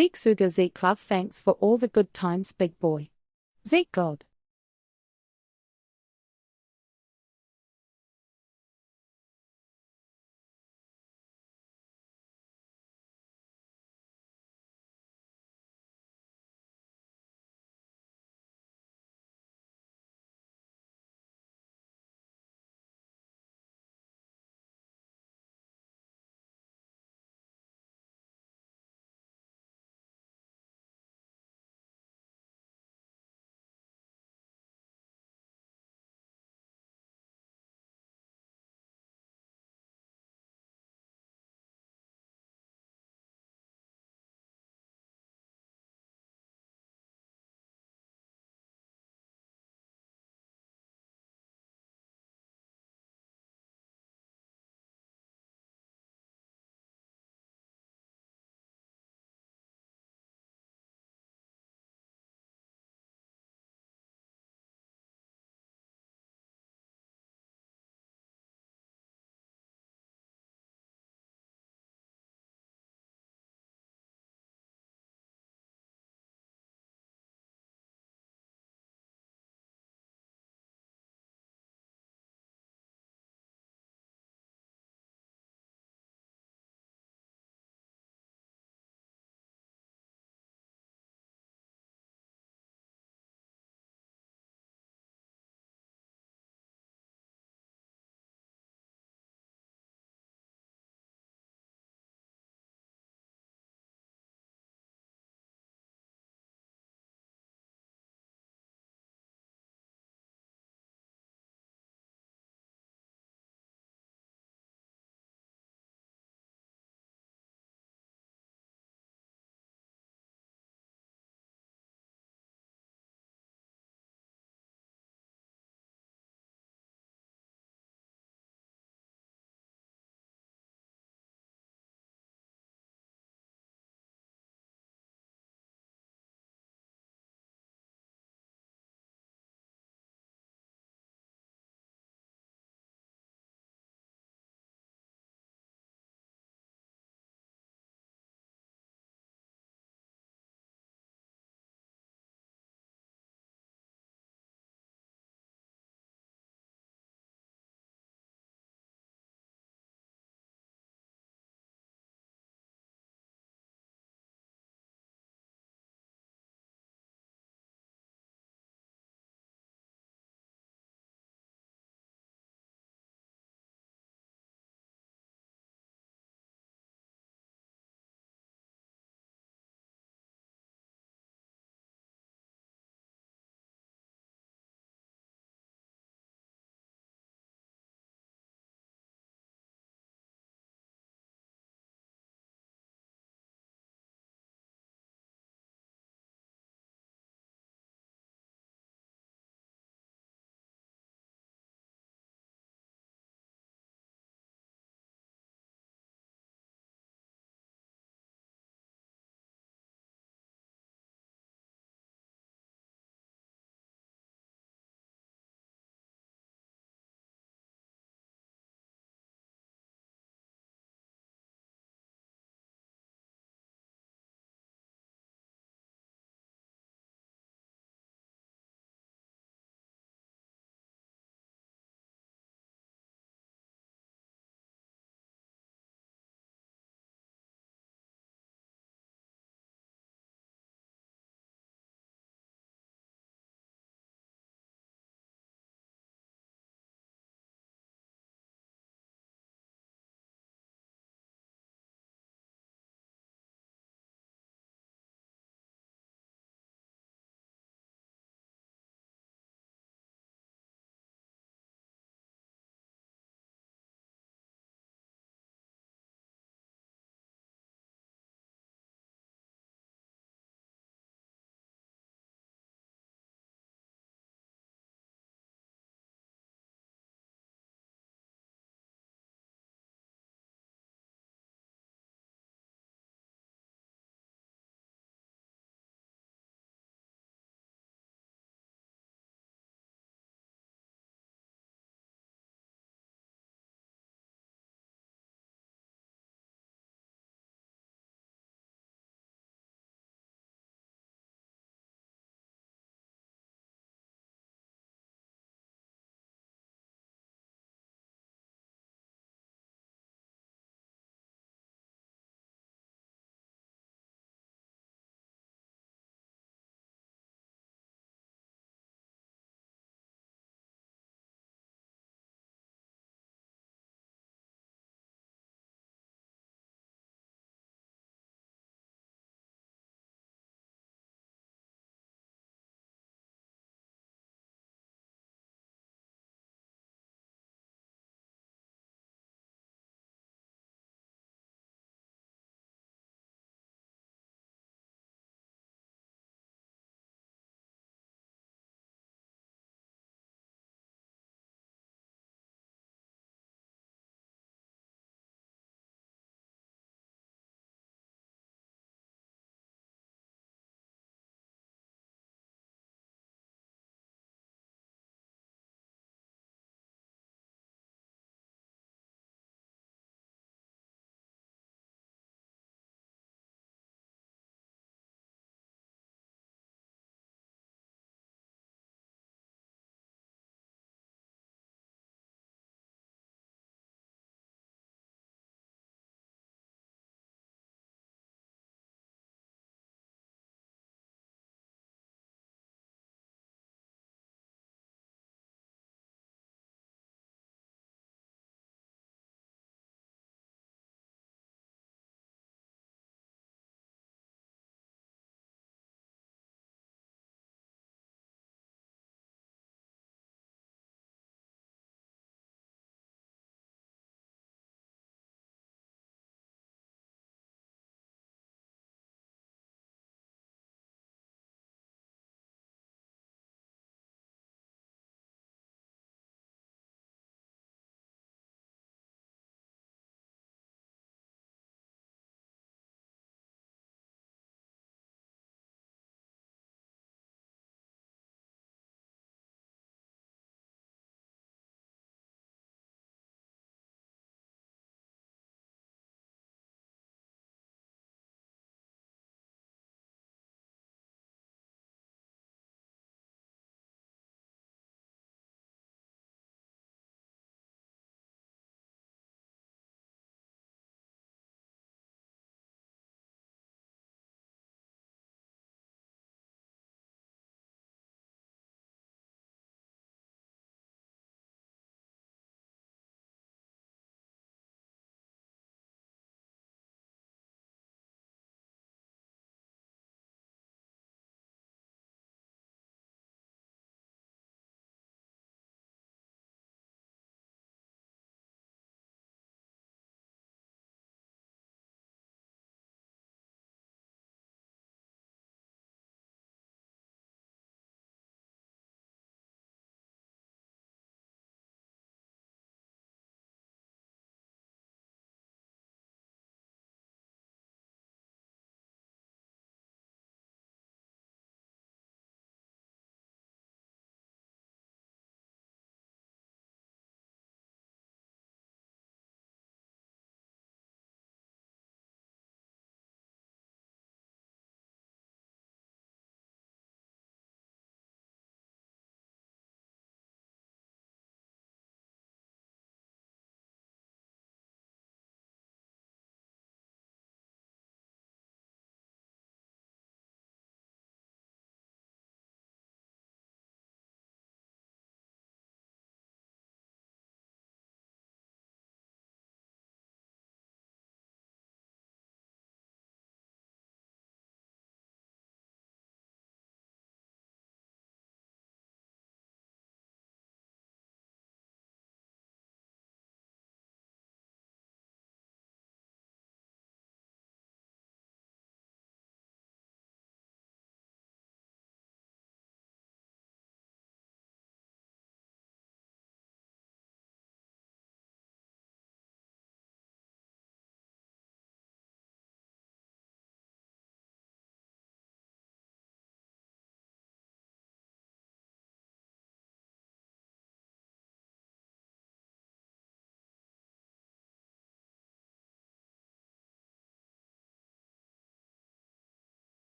Zeke Sugar Zeke Love, thanks for all the good times, big boy. Zeke God.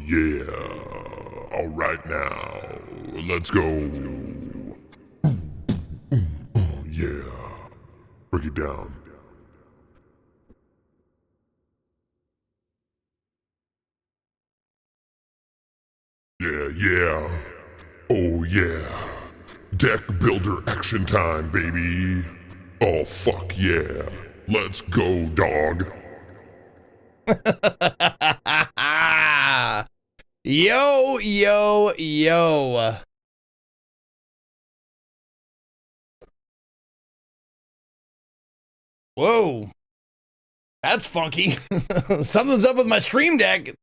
yeah. All right now, let's go. Yeah. Break it down. Yeah, yeah. Oh, yeah. Deck builder action time, baby. Oh, fuck yeah. Let's go, dog. Yo, yo, yo. Whoa. That's funky. Something's up with my stream deck.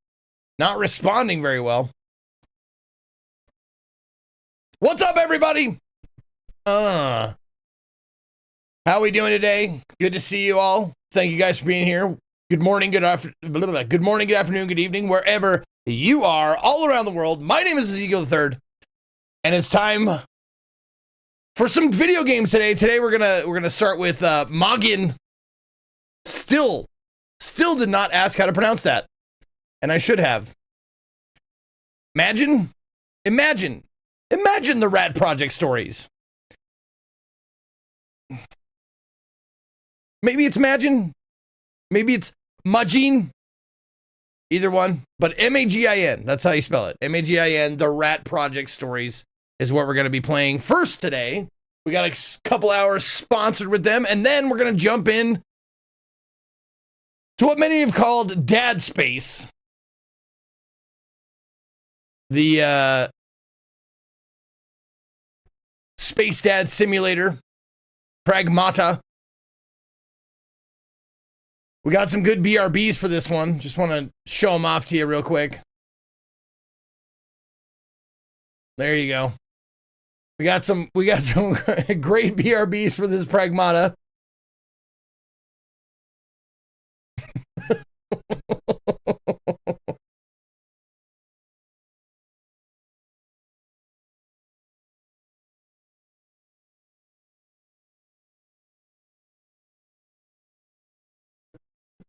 Not responding very well. What's up, everybody? How we doing today? Good to see you all. Thank you guys for being here. Good morning, good morning, good afternoon, good evening, wherever you are, all around the world. My name is Ezekiel III, and it's time for some video games today. Today we're gonna start with Magin. Still did not ask how to pronounce that, and I should have. Imagine the Rat Project stories. Maybe it's Magin. Maybe it's Magin. Either one. But M-A-G-I-N. That's how you spell it. M-A-G-I-N. The Rat Project stories is what we're going to be playing first today. We got a couple hours sponsored with them. And then we're going to jump in to what many have called Dad Space. The Space Dad Simulator. Pragmata. We got some good BRBs for this one. Just want to show them off to you real quick. There you go. We got some great BRBs for this Pragmata.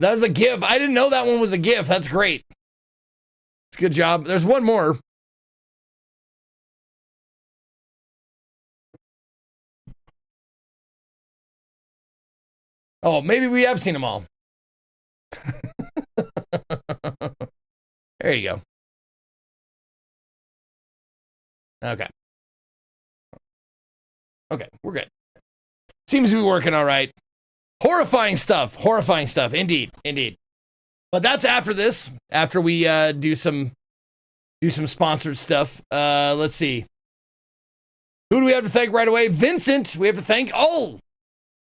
That was a GIF. I didn't know that one was a GIF. That's great. It's a good job. There's one more. Oh, maybe we have seen them all. There you go. Okay. Okay, we're good. Seems to be working all right. Horrifying stuff. Indeed. But that's after this. After we do some sponsored stuff. Let's see. Who do we have to thank right away? Vincent. We have to thank all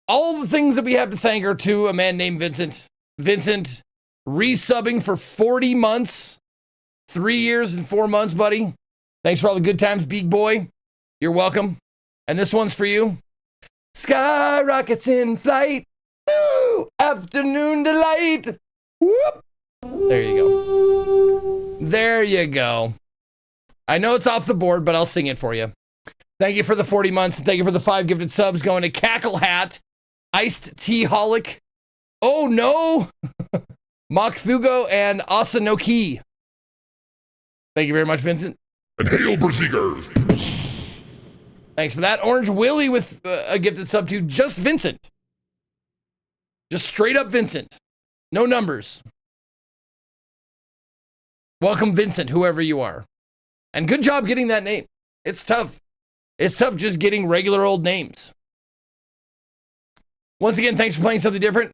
the things that we have to thank are to a man named Vincent. Vincent resubbing for 40 months. 3 years and 4 months, buddy. Thanks for all the good times, big boy. You're welcome. And this one's for you. Skyrockets in flight. Woo! Afternoon delight. Whoop! There you go. I know it's off the board, but I'll sing it for you. Thank you for the 40 months, and thank you for the 5 gifted subs going to Cackle Hat, Iced Tea Holic, Oh No, Mokthugo, and Asanoki. Thank you very much, Vincent. And hail, Berserkers! Thanks for that. Orange Willie with a gifted sub to just Vincent. Just straight up Vincent. No numbers. Welcome, Vincent, whoever you are. And good job getting that name. It's tough. It's tough just getting regular old names. Once again, thanks for playing something different.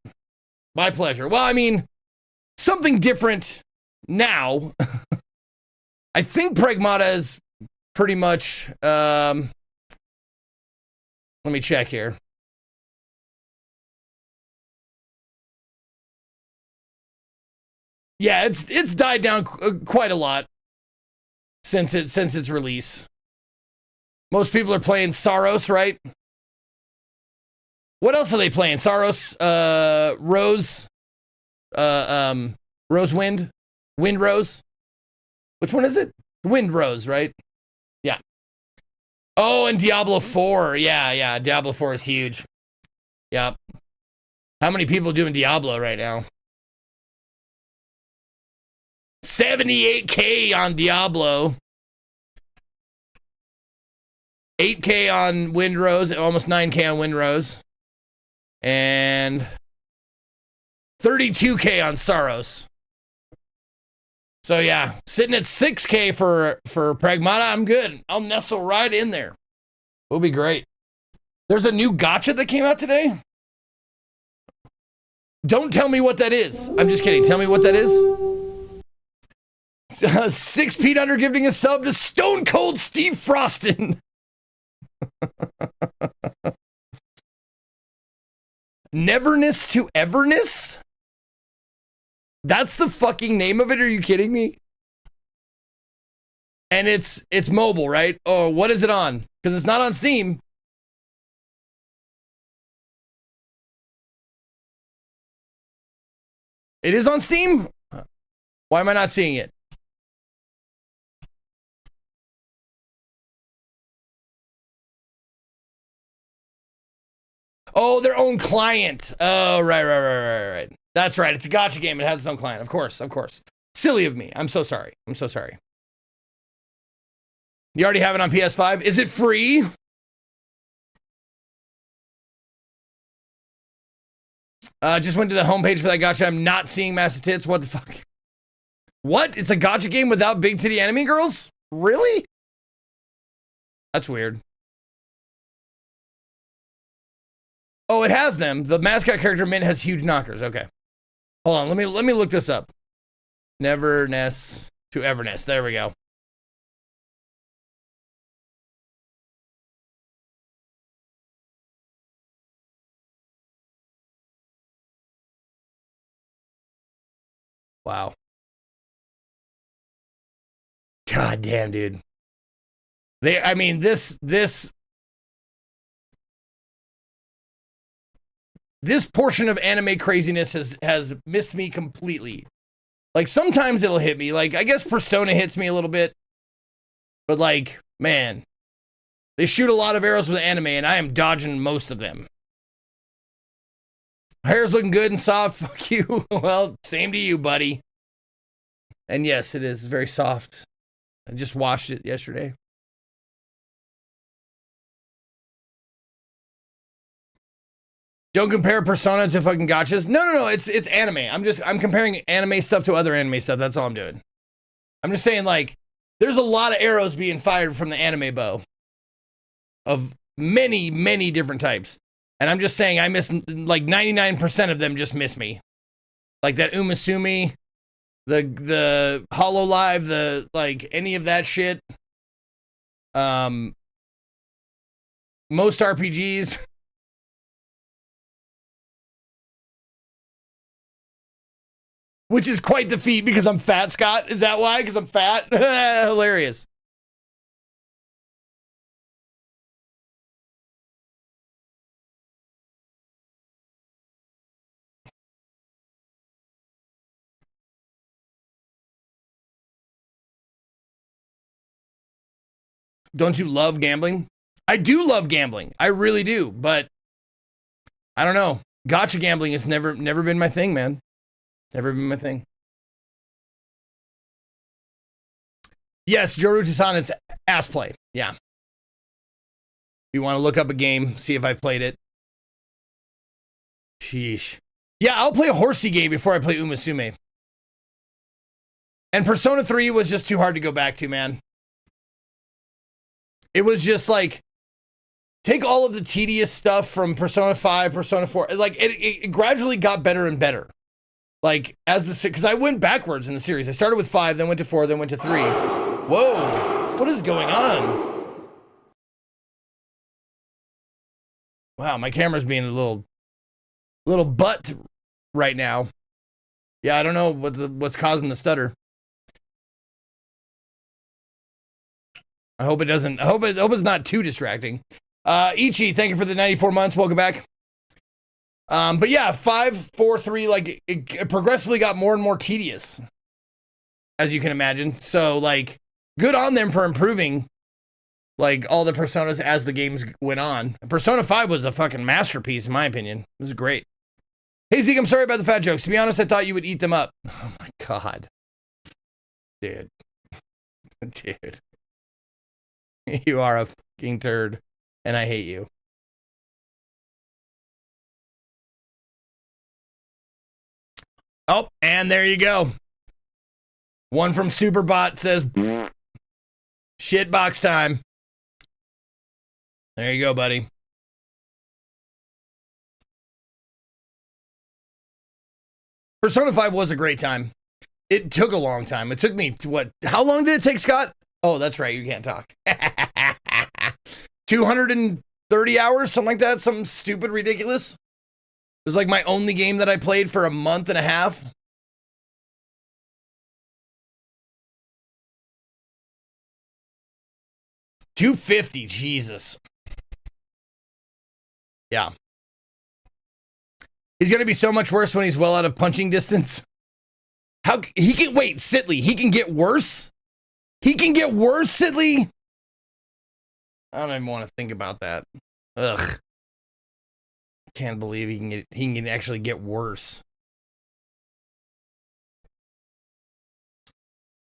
My pleasure. Well, I mean, something different now. I think Pragmata is pretty much... let me check here. Yeah, it's died down quite a lot since its release. Most people are playing Saros, right? What else are they playing? Saros, Rose, Rose Wind, Wind Rose. Which one is it? Wind Rose, right? Yeah. Oh, and Diablo 4. Yeah. Diablo 4 is huge. Yeah. How many people doing Diablo right now? 78K on Diablo. 8K on Windrose, almost 9K on Windrose. And 32K on Saros. So yeah, sitting at 6K for Pragmata, I'm good. I'll nestle right in there. It'll be great. There's a new gacha that came out today. Don't tell me what that is. I'm just kidding. Tell me what that is. 6 Pete Under giving a sub to Stone Cold Steve Frostin. Neverness to Everness? That's the fucking name of it? Are you kidding me? And it's mobile, right? Oh, what is it on? Because it's not on Steam. It is on Steam? Why am I not seeing it? Oh, their own client. Oh, right. That's right. It's a gacha game. It has its own client. Of course. Silly of me. I'm so sorry. You already have it on PS5? Is it free? Just went to the homepage for that gacha. I'm not seeing massive tits. What the fuck? What? It's a gacha game without big titty anime girls? Really? That's weird. Oh, it has them. The mascot character Mint has huge knockers. Okay. Hold on. Let me look this up. Neverness to Everness. There we go. Wow. God damn, dude. This portion of anime craziness has missed me completely. Like, sometimes it'll hit me. Like, I guess Persona hits me a little bit. But, like, man. They shoot a lot of arrows with anime, and I am dodging most of them. Hair's looking good and soft. Fuck you. Well, same to you, buddy. And yes, it is very soft. I just washed it yesterday. Don't compare Persona to fucking gachas. No. It's anime. I'm comparing anime stuff to other anime stuff. That's all I'm doing. I'm just saying, like, there's a lot of arrows being fired from the anime bow of many different types. And I'm just saying I miss, like, 99% of them just miss me. Like that Umasumi, the Hololive, the, like, any of that shit. Most RPGs. Which is quite the feat because I'm fat, Scott. Is that why? Because I'm fat? Hilarious. Don't you love gambling? I do love gambling. I really do. But I don't know. Gotcha gambling has never been my thing, man. Never been my thing. Yes, Joruto-san, it's ass play. Yeah. You want to look up a game, see if I've played it. Sheesh. Yeah, I'll play a horsey game before I play Umasumi. And Persona 3 was just too hard to go back to, man. It was just like, take all of the tedious stuff from Persona 5, Persona 4. Like, it gradually got better and better. Like, because I went backwards in the series. I started with 5, then went to 4, then went to 3. Whoa, what is going on? Wow, my camera's being a little butt right now. Yeah, I don't know what's causing the stutter. I hope it's not too distracting. Ichi, thank you for the 94 months. Welcome back. But yeah, 5, 4, 3, like it progressively got more and more tedious, as you can imagine. So, like, good on them for improving, like, all the personas as the games went on. Persona 5 was a fucking masterpiece, in my opinion. It was great. Hey, Zeke, I'm sorry about the fat jokes. To be honest, I thought you would eat them up. Oh, my God. Dude. Dude. You are a fucking turd, and I hate you. Oh, and there you go. One from Superbot says, shitbox time. There you go, buddy. Persona 5 was a great time. It took a long time. It took me, what, how long did it take, Scott? Oh, that's right, you can't talk. 230 hours, something like that, something stupid, ridiculous. It was like my only game that I played for a month and a half. $250, Jesus. Yeah. He's going to be so much worse when he's well out of punching distance. How he can wait, Sitley, he can get worse? He can get worse, Sitley? I don't even want to think about that. Ugh. Can't believe he can actually get worse.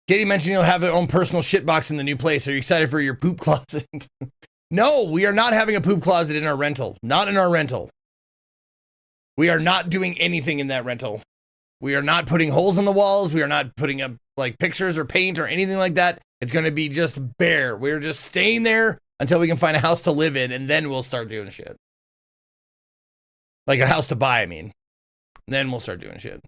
Katie mentioned you'll have your own personal shitbox in the new place. Are you excited for your poop closet? No, we are not having a poop closet in our rental. Not in our rental. We are not doing anything in that rental. We are not putting holes in the walls. We are not putting up like pictures or paint or anything like that. It's going to be just bare. We're just staying there until we can find a house to live in, and then we'll start doing shit. Like a house to buy, I mean. Then we'll start doing shit.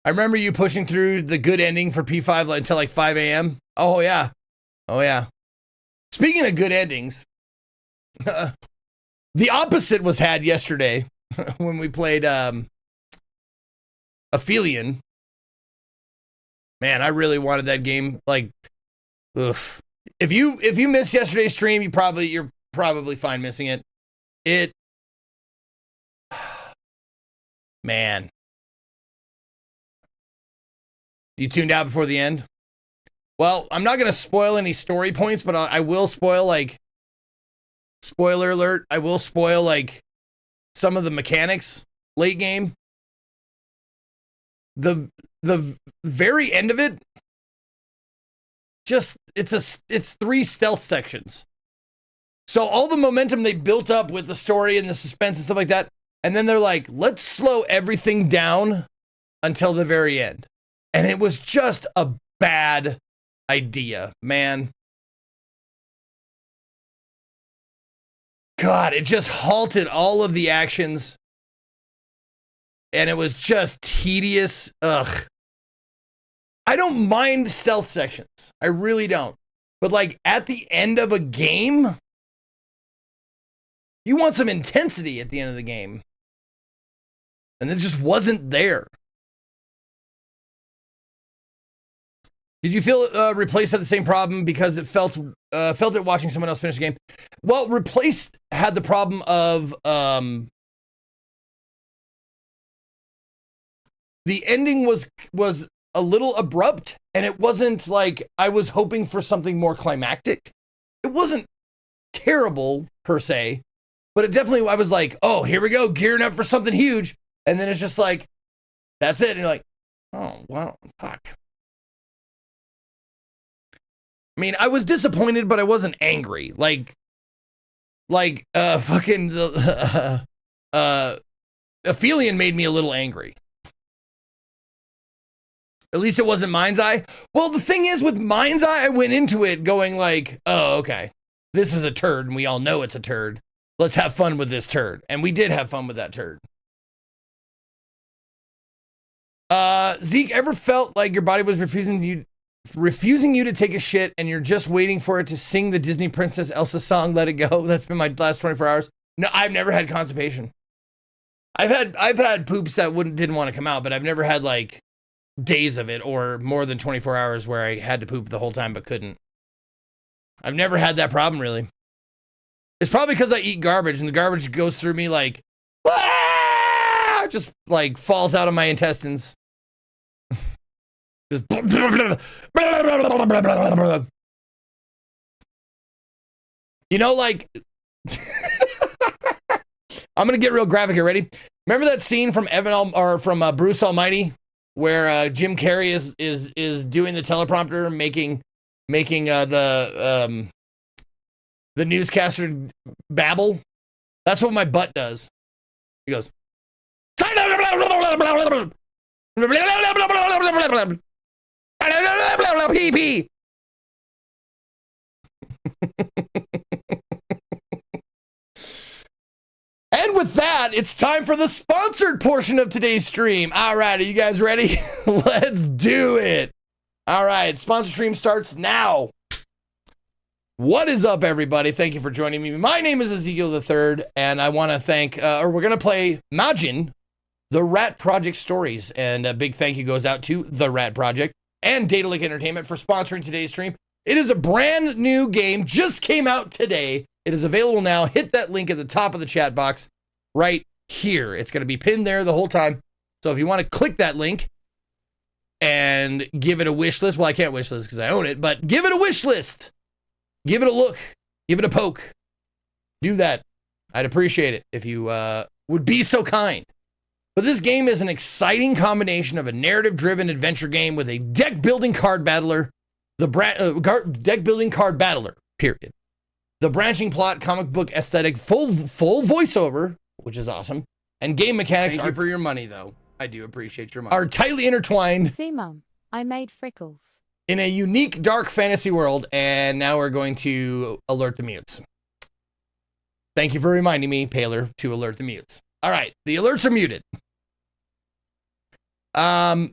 I remember you pushing through the good ending for P5 until like 5 a.m. Oh, yeah. Oh, yeah. Speaking of good endings, the opposite was had yesterday when we played Aphelion. Man, I really wanted that game. Like, oof. If you missed yesterday's stream, you're probably fine missing it. Man. You tuned out before the end? Well, I'm not going to spoil any story points, but I will spoil, like, spoiler alert, I will spoil, like, some of the mechanics late game. The very end of it, just, it's 3 stealth sections. So all the momentum they built up with the story and the suspense and stuff like that, and then they're like, let's slow everything down until the very end. And it was just a bad idea, man. God, it just halted all of the actions. And it was just tedious. Ugh. I don't mind stealth sections. I really don't. But like at the end of a game, you want some intensity at the end of the game. And it just wasn't there. Did you feel Replaced had the same problem because it felt it watching someone else finish the game? Well, Replaced had the problem of the ending was a little abrupt, and it wasn't like I was hoping for something more climactic. It wasn't terrible per se, but it definitely, I was like, oh, here we go, gearing up for something huge, and then it's just like, that's it, and you're like, oh, well, fuck. I mean, I was disappointed, but I wasn't angry. Fucking Aphelion made me a little angry. At least it wasn't Mind's Eye. Well, the thing is, with Mind's Eye, I went into it going like, oh, okay, this is a turd, and we all know it's a turd. Let's have fun with this turd. And we did have fun with that turd. Zeke, ever felt like your body was refusing you to take a shit and you're just waiting for it to sing the Disney Princess Elsa song, Let It Go? That's been my last 24 hours. No, I've never had constipation. I've had poops that didn't want to come out, but I've never had like days of it or more than 24 hours where I had to poop the whole time but couldn't. I've never had that problem, really. It's probably because I eat garbage and the garbage goes through me like, just like falls out of my intestines. Just you know, like I'm gonna get real graphic here. Ready? Remember that scene from Bruce Almighty where Jim Carrey is doing the teleprompter, making the newscaster babble. That's what my butt does. He goes, pee pee. And with that, it's time for the sponsored portion of today's stream. All right, are you guys ready? Let's do it. All right, sponsored stream starts now. What is up, everybody? Thank you for joining me. My name is Ezekiel III, and I want to thank, we're going to play Magin, the Rat Project Stories. And a big thank you goes out to The Rat Project and Data Link Entertainment for sponsoring today's stream. It is a brand new game, just came out today. It is available now. Hit that link at the top of the chat box right here. It's going to be pinned there the whole time. So if you want to click that link and give it a wish list, well, I can't wish list because I own it, but give it a wish list. Give it a look. Give it a poke. Do that. I'd appreciate it if you would be so kind. But this game is an exciting combination of a narrative-driven adventure game with a deck-building card battler, deck-building card battler, period. The branching plot, comic book aesthetic, full voiceover, which is awesome, and game mechanics. Thank you for your money, though. I do appreciate your money. Are tightly intertwined. See, Mum, I made freckles. In a unique dark fantasy world, and now we're going to alert the mutes. Thank you for reminding me, Paler, to alert the mutes. All right, the alerts are muted. Oh,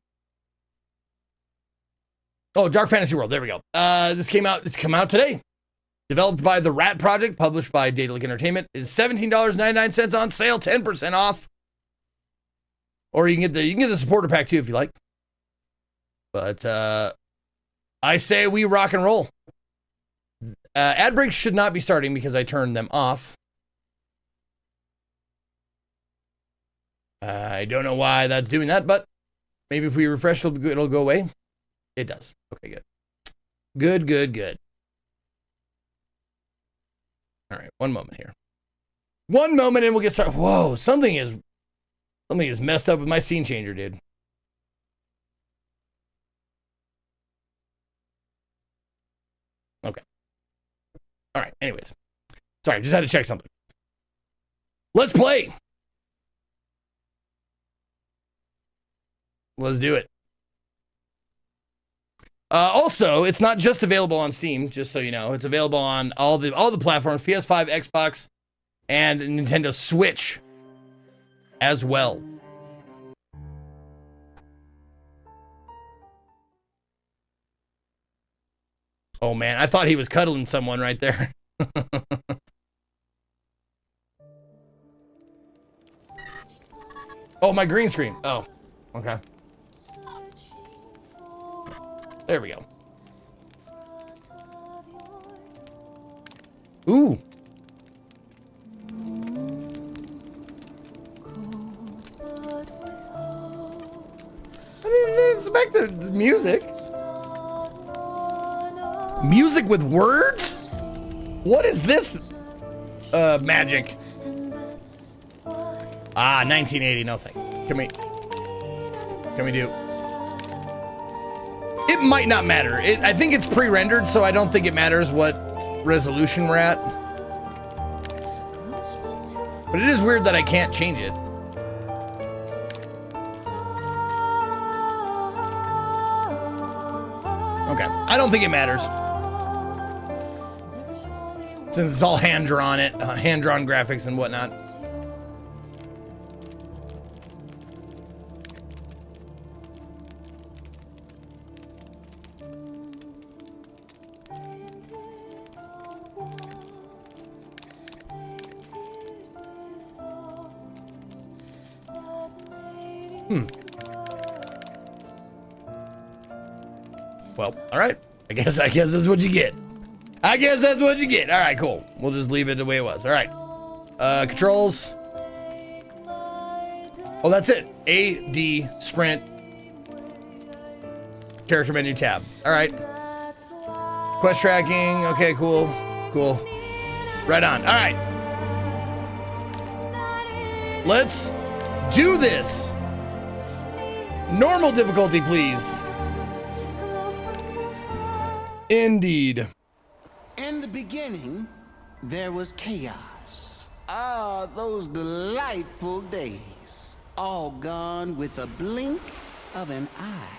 Dark Fantasy World. There we go. It's come out today. Developed by The Rat Project, published by Data Link Entertainment. Is $17.99 on sale, 10% off. Or you can get the supporter pack too if you like. But I say we rock and roll. Ad breaks should not be starting because I turned them off. I don't know why that's doing that, but maybe if we refresh, it'll go away. It does. Okay, good. Good. All right, one moment here. One moment and we'll get started. Whoa, something is messed up with my scene changer, dude. Okay. All right, anyways. Sorry, just had to check something. Let's play. Let's do it. Also, it's not just available on Steam, just so you know. It's available on all the platforms, PS5, Xbox, and Nintendo Switch as well. Oh man, I thought he was cuddling someone right there. Oh, my green screen. Oh, okay. There we go. Ooh. I didn't expect the music. Music with words? What is this magic? Ah, 1980, no thank you. Can we do? It might not matter. I think it's pre-rendered, so I don't think it matters what resolution we're at. But it is weird that I can't change it. Okay, I don't think it matters. Since it's all hand-drawn graphics and whatnot. Well, all right. I guess that's what you get. I guess that's what you get. All right, cool. We'll just leave it the way it was. All right. Controls. Oh, that's it. A, D, sprint. Character menu tab. All right. Quest tracking. Okay, cool. Cool. Right on. All right. Let's do this. Normal difficulty, please. Indeed. In the beginning, there was chaos. Ah, those delightful days. All gone with a blink of an eye.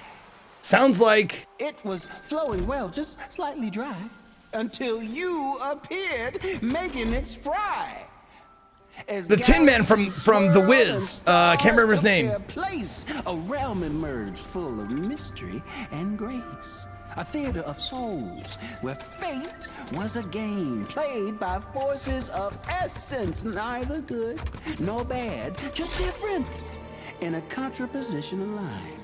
Sounds like It was flowing well, just slightly dry, until you appeared, making it spry. As the Tin Man from galaxies The swirled Wiz. and I can't remember his stars name. took their place, a realm emerged full of mystery and grace. A theater of souls where fate was a game played by forces of essence, neither good nor bad, just different, in a contraposition aligned.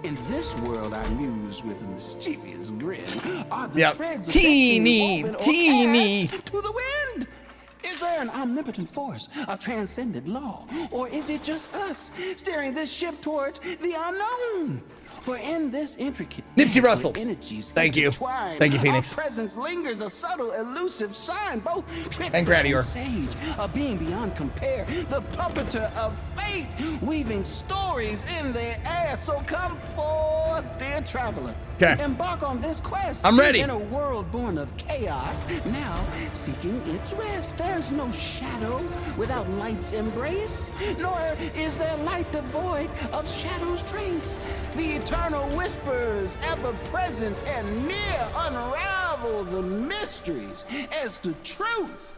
In this world I muse with a mischievous grin. Are the Yep. threads of Teeny, destiny woven or teeny. cast to the wind? Is there an omnipotent force, a transcended law, or is it just us steering this ship toward the unknown? For in this intricate Nipsey dance where Russell. energies Thank you. intertwine, Thank you, Phoenix. Our presence lingers, a subtle, elusive sign, both trickster And Gradior. sage, a being beyond compare, the puppeteer of fate, weaving stories in the air. So come forth, dear traveler. 'Kay. Embark on this quest. I'm ready. In a world born of chaos, now seeking its rest. There's no shadow without light's embrace, nor is there light devoid of shadow's trace. The eternal whispers, ever present and near, unravel the mysteries as the truth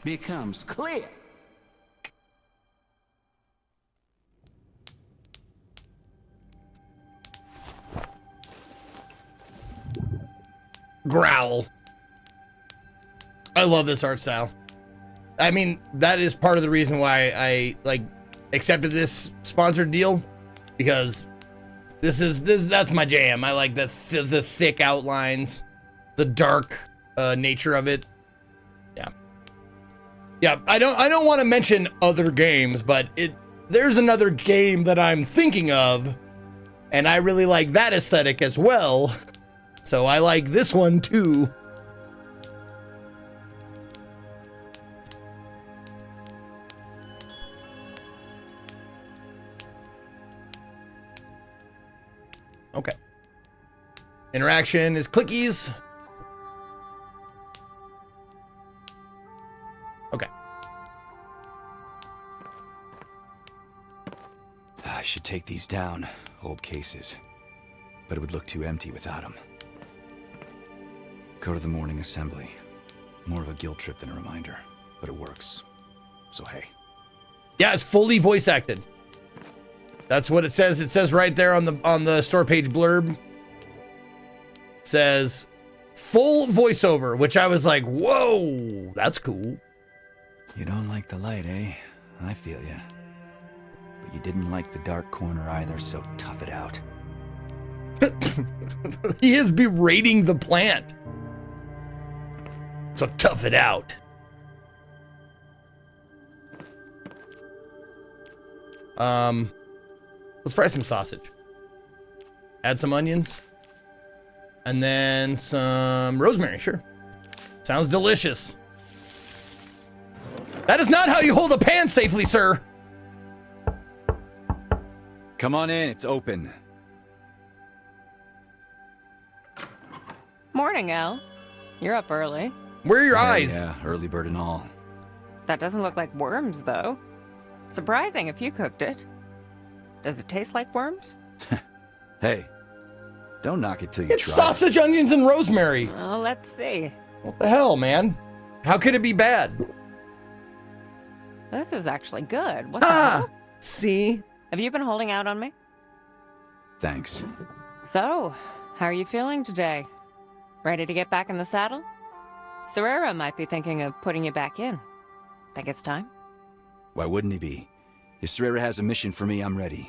becomes clear. Growl. I love this art style. I mean, that is part of the reason why I like accepted this sponsored deal, because that's my jam. I like the thick outlines, the dark nature of it. Yeah. I don't want to mention other games, but there's another game that I'm thinking of, and I really like that aesthetic as well. So I like this one too. Okay. Interaction is clickies. Okay. I should take these down, old cases. But it would look too empty without them. Go to the morning assembly. More of a guilt trip than a reminder, but it works. So hey. Yeah, it's fully voice acted. That's what it says. It says right there on the store page blurb. It says full voiceover, which I was like, whoa, that's cool. You don't like the light, eh? I feel ya. But you didn't like the dark corner either, so tough it out. He is berating the plant. So tough it out. Let's fry some sausage. Add some onions. And then some rosemary, sure. Sounds delicious. That is not how you hold a pan safely, sir. Come on in, it's open. Morning, Al. You're up early. Where are your eyes? Yeah, early bird and all. That doesn't look like worms, though. Surprising if you cooked it. Does it taste like worms? Hey, don't knock it till you It's try. sausage, onions, and rosemary. Well, let's see. What the hell, man? How could it be bad? This is actually good. What the hell? See? Have you been holding out on me? Thanks. So, how are you feeling today? Ready to get back in the saddle? Serrera might be thinking of putting you back in. Think it's time? Why wouldn't he be? If Serrera has a mission for me, I'm ready.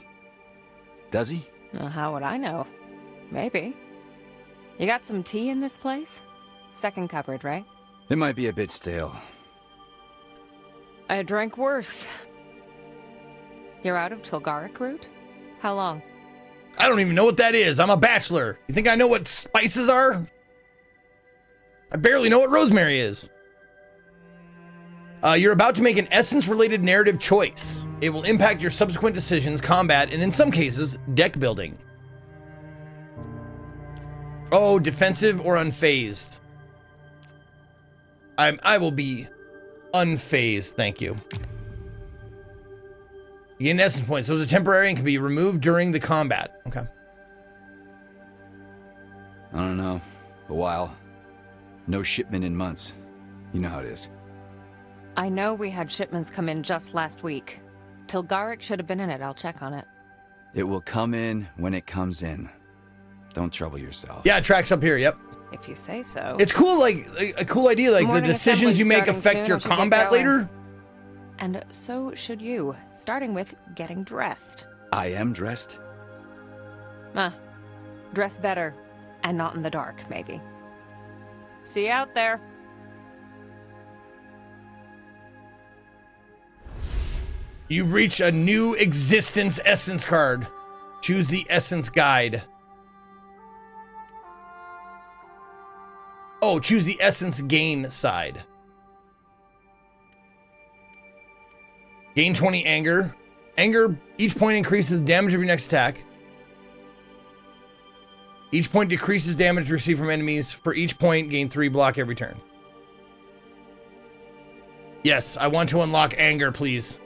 Does he? Well, how would I know? Maybe. You got some tea in this place? Second cupboard, right? It might be a bit stale. I drank worse. You're out of Tilgaric root? How long? I don't even know what that is. I'm a bachelor. You think I know what spices are? I barely know what rosemary is. You're about to make an essence-related narrative choice. It will impact your subsequent decisions, combat, and in some cases, deck building. Oh, defensive or unfazed? I will be unfazed, thank you. You gain essence points. Those are temporary and can be removed during the combat. Okay. I don't know. A while. No shipment in months. You know how it is. I know we had shipments come in just last week. Tilgaric should have been in it. I'll check on it. It will come in when it comes in. Don't trouble yourself. Yeah, it tracks up here, yep. If you say so. It's cool, like, a cool idea, like the Morning decisions you make assembly's affect starting your soon. I should get combat going. later. And so should you, starting with getting dressed. I am dressed. Dress better, and not in the dark, maybe. See you out there. You've reached a new existence essence card. Choose the essence guide. Oh, choose the essence gain side. Gain 20 anger. Anger, each point increases the damage of your next attack. Each point decreases damage received from enemies. For each point, gain 3 block every turn. Yes, I want to unlock anger, please.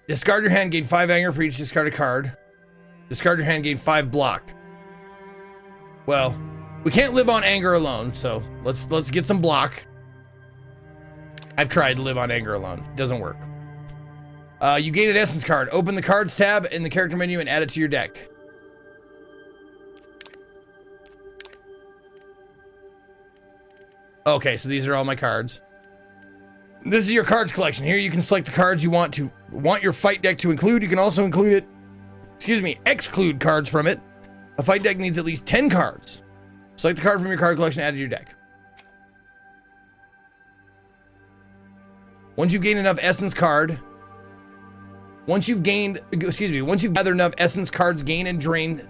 Discard your hand, gain 5 anger for each discarded card. Discard your hand, gain 5 block. Well, we can't live on anger alone, so let's get some block. I've tried to live on anger alone. It doesn't work. You gain an essence card. Open the cards tab in the character menu and add it to your deck. Okay, so these are all my cards. This is your cards collection. Here you can select the cards you want your fight deck to include. You can also exclude cards from it. A fight deck needs at least 10 cards. Select the card from your card collection, add to your deck. Once you've gained enough essence card, once you've gathered enough essence cards gain and drain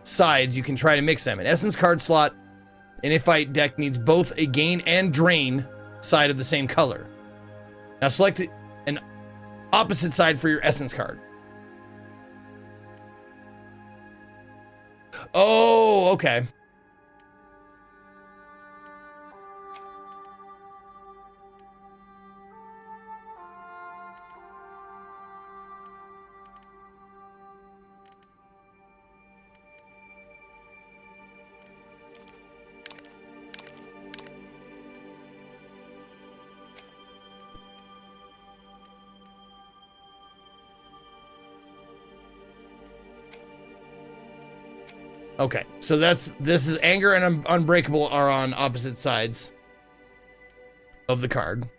sides, you can try to mix them. An essence card slot in a fight deck needs both a gain and drain side of the same color. Now select an opposite side for your essence card. Oh, okay. Okay, so this is anger and unbreakable are on opposite sides of the card.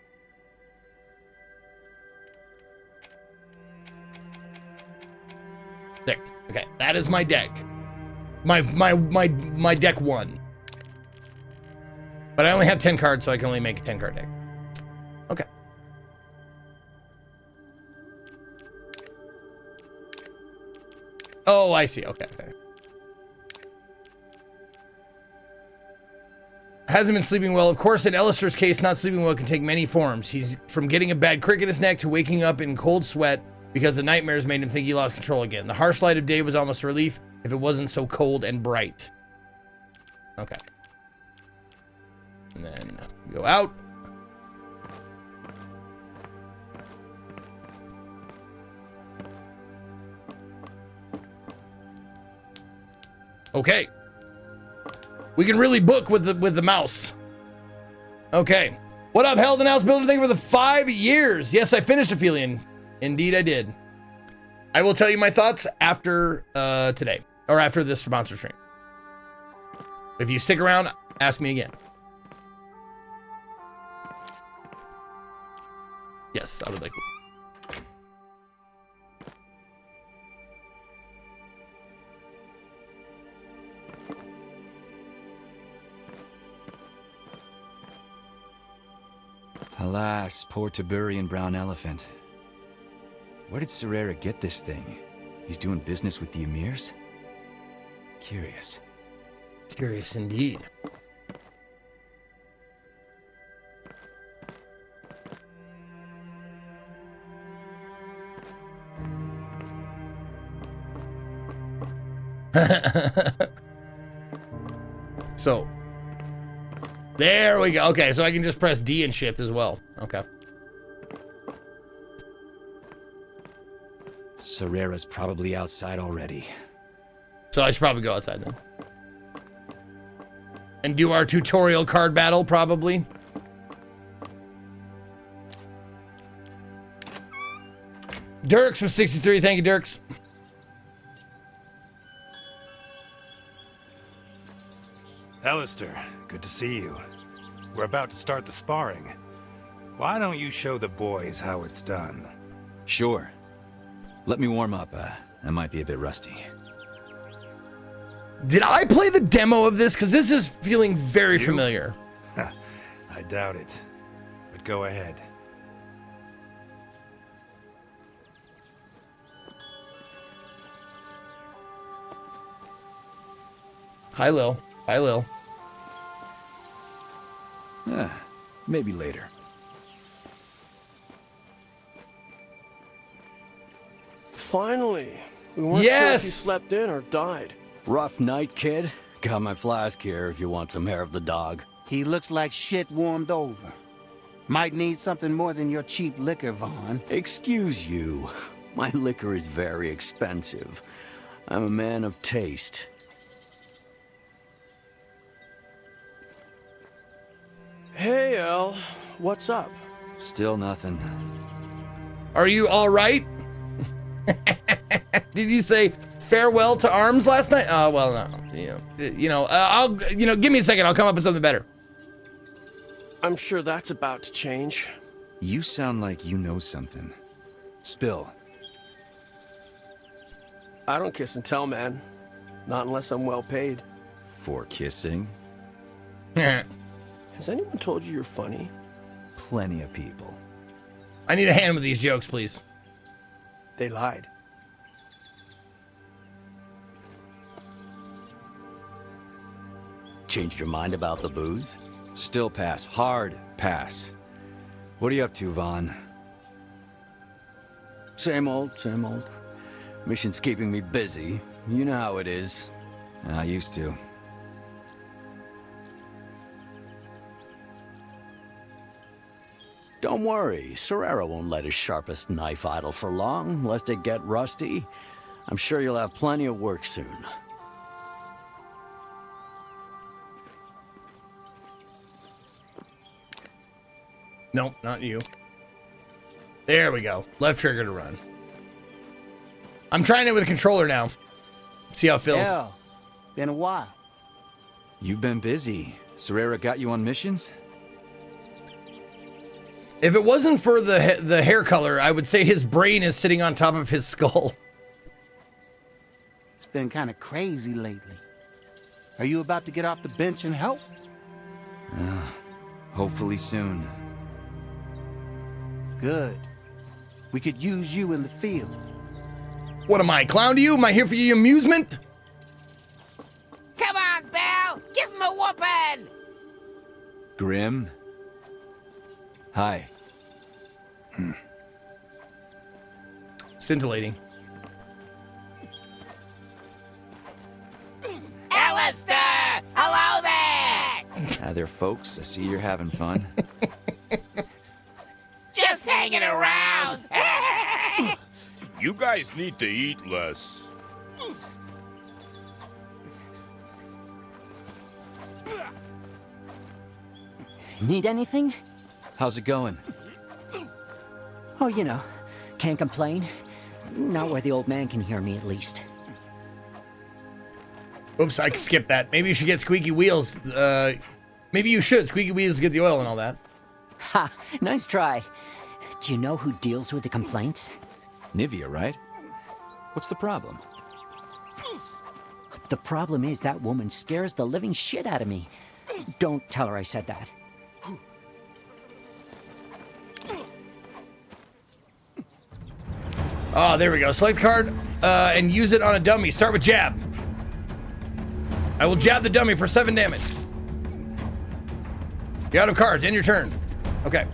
There. Okay, that is my deck. My deck 1. But I only have 10 cards, so I can only make a 10 card deck. Okay. Oh, I see. Okay. Hasn't been sleeping well. Of course, in Alistair's case, not sleeping well can take many forms. He's from getting a bad crick in his neck to waking up in cold sweat because the nightmares made him think he lost control again. The harsh light of day was almost a relief if it wasn't so cold and bright. Okay. And then go out. Okay. We can really book with the mouse. Okay. What up, Held and House Builder? Thank you for the 5 years. Yes, I finished Aphelion. Indeed, I did. I will tell you my thoughts after today, or after this sponsor stream. If you stick around, ask me again. Yes, I would like to. Alas, poor Tiberian brown elephant. Where did Serera get this thing? He's doing business with the Emirs? Curious. Curious indeed. So, there we go. Okay, so I can just press D and shift as well. Okay. Sorera's probably outside already. So I should probably go outside then. And do our tutorial card battle, probably. Dirks for 63. Thank you, Dirks. Alistair, good to see you. We're about to start the sparring. Why don't you show the boys how it's done? Sure. Let me warm up. I might be a bit rusty. Did I play the demo of this? Because this is feeling very familiar. I doubt it. But go ahead. Hi, Lil. Hi, Lil. Maybe later. Finally. We weren't sure if Yes! you slept in or died. Rough night, kid. Got my flask here if you want some hair of the dog. He looks like shit warmed over. Might need something more than your cheap liquor, Vaughn. Excuse you. My liquor is very expensive. I'm a man of taste. Hey, El. What's up? Still nothing. Are you all right? Did you say farewell to arms last night? Oh, well, no. I'll, give me a second. I'll come up with something better. I'm sure that's about to change. You sound like you know something. Spill. I don't kiss and tell, man. Not unless I'm well paid. For kissing? Has anyone told you you're funny? Plenty of people. I need a hand with these jokes, please. They lied. Changed your mind about the booze? Still pass. Hard pass. What are you up to, Vaughn? Same old, same old. Mission's keeping me busy. You know how it is. I used to. Don't worry, Sorera won't let his sharpest knife idle for long, lest it get rusty. I'm sure you'll have plenty of work soon. Nope, not you. There we go. Left trigger to run. I'm trying it with a controller now. See how it feels. Hell, been a while. You've been busy. Sorera got you on missions? If it wasn't for the hair color, I would say his brain is sitting on top of his skull. It's been kind of crazy lately. Are you about to get off the bench and help? Hopefully soon. Good. We could use you in the field. What am I, clown to you? Am I here for your amusement? Come on, Belle! Give him a whooping! Grim? Hi. Scintillating. Alistair! Hello there! Hi there, folks. I see you're having fun. Just hanging around. You guys need to eat less. Need anything? How's it going? Oh, you know, can't complain. Not where the old man can hear me, at least. Oops, I skipped that. Maybe you should get Squeaky Wheels. Maybe you should. Squeaky Wheels get the oil and all that. Ha! Nice try. Do you know who deals with the complaints? Nivea, right? What's the problem? The problem is that woman scares the living shit out of me. Don't tell her I said that. Oh, there we go. Select card and use it on a dummy. Start with jab. I will jab the dummy for 7 damage. You're out of cards. End your turn. Okay.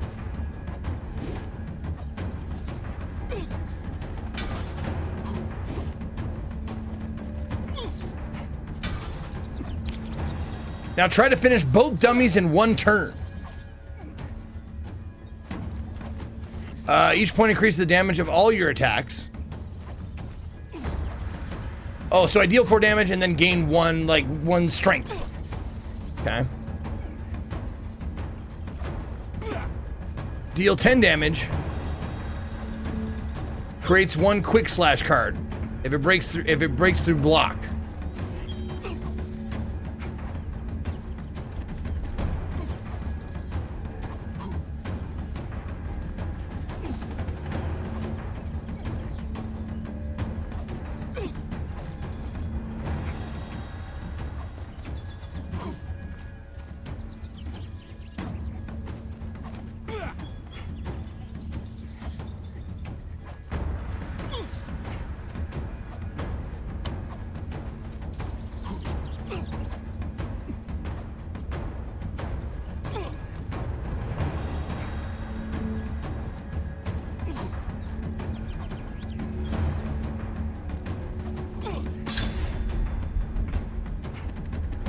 Now try to finish both dummies in 1 turn. Each point increases the damage of all your attacks. Oh, so I deal 4 damage and then gain 1 strength. Okay. Deal 10 damage. Creates 1 quick slash card. If it breaks through block.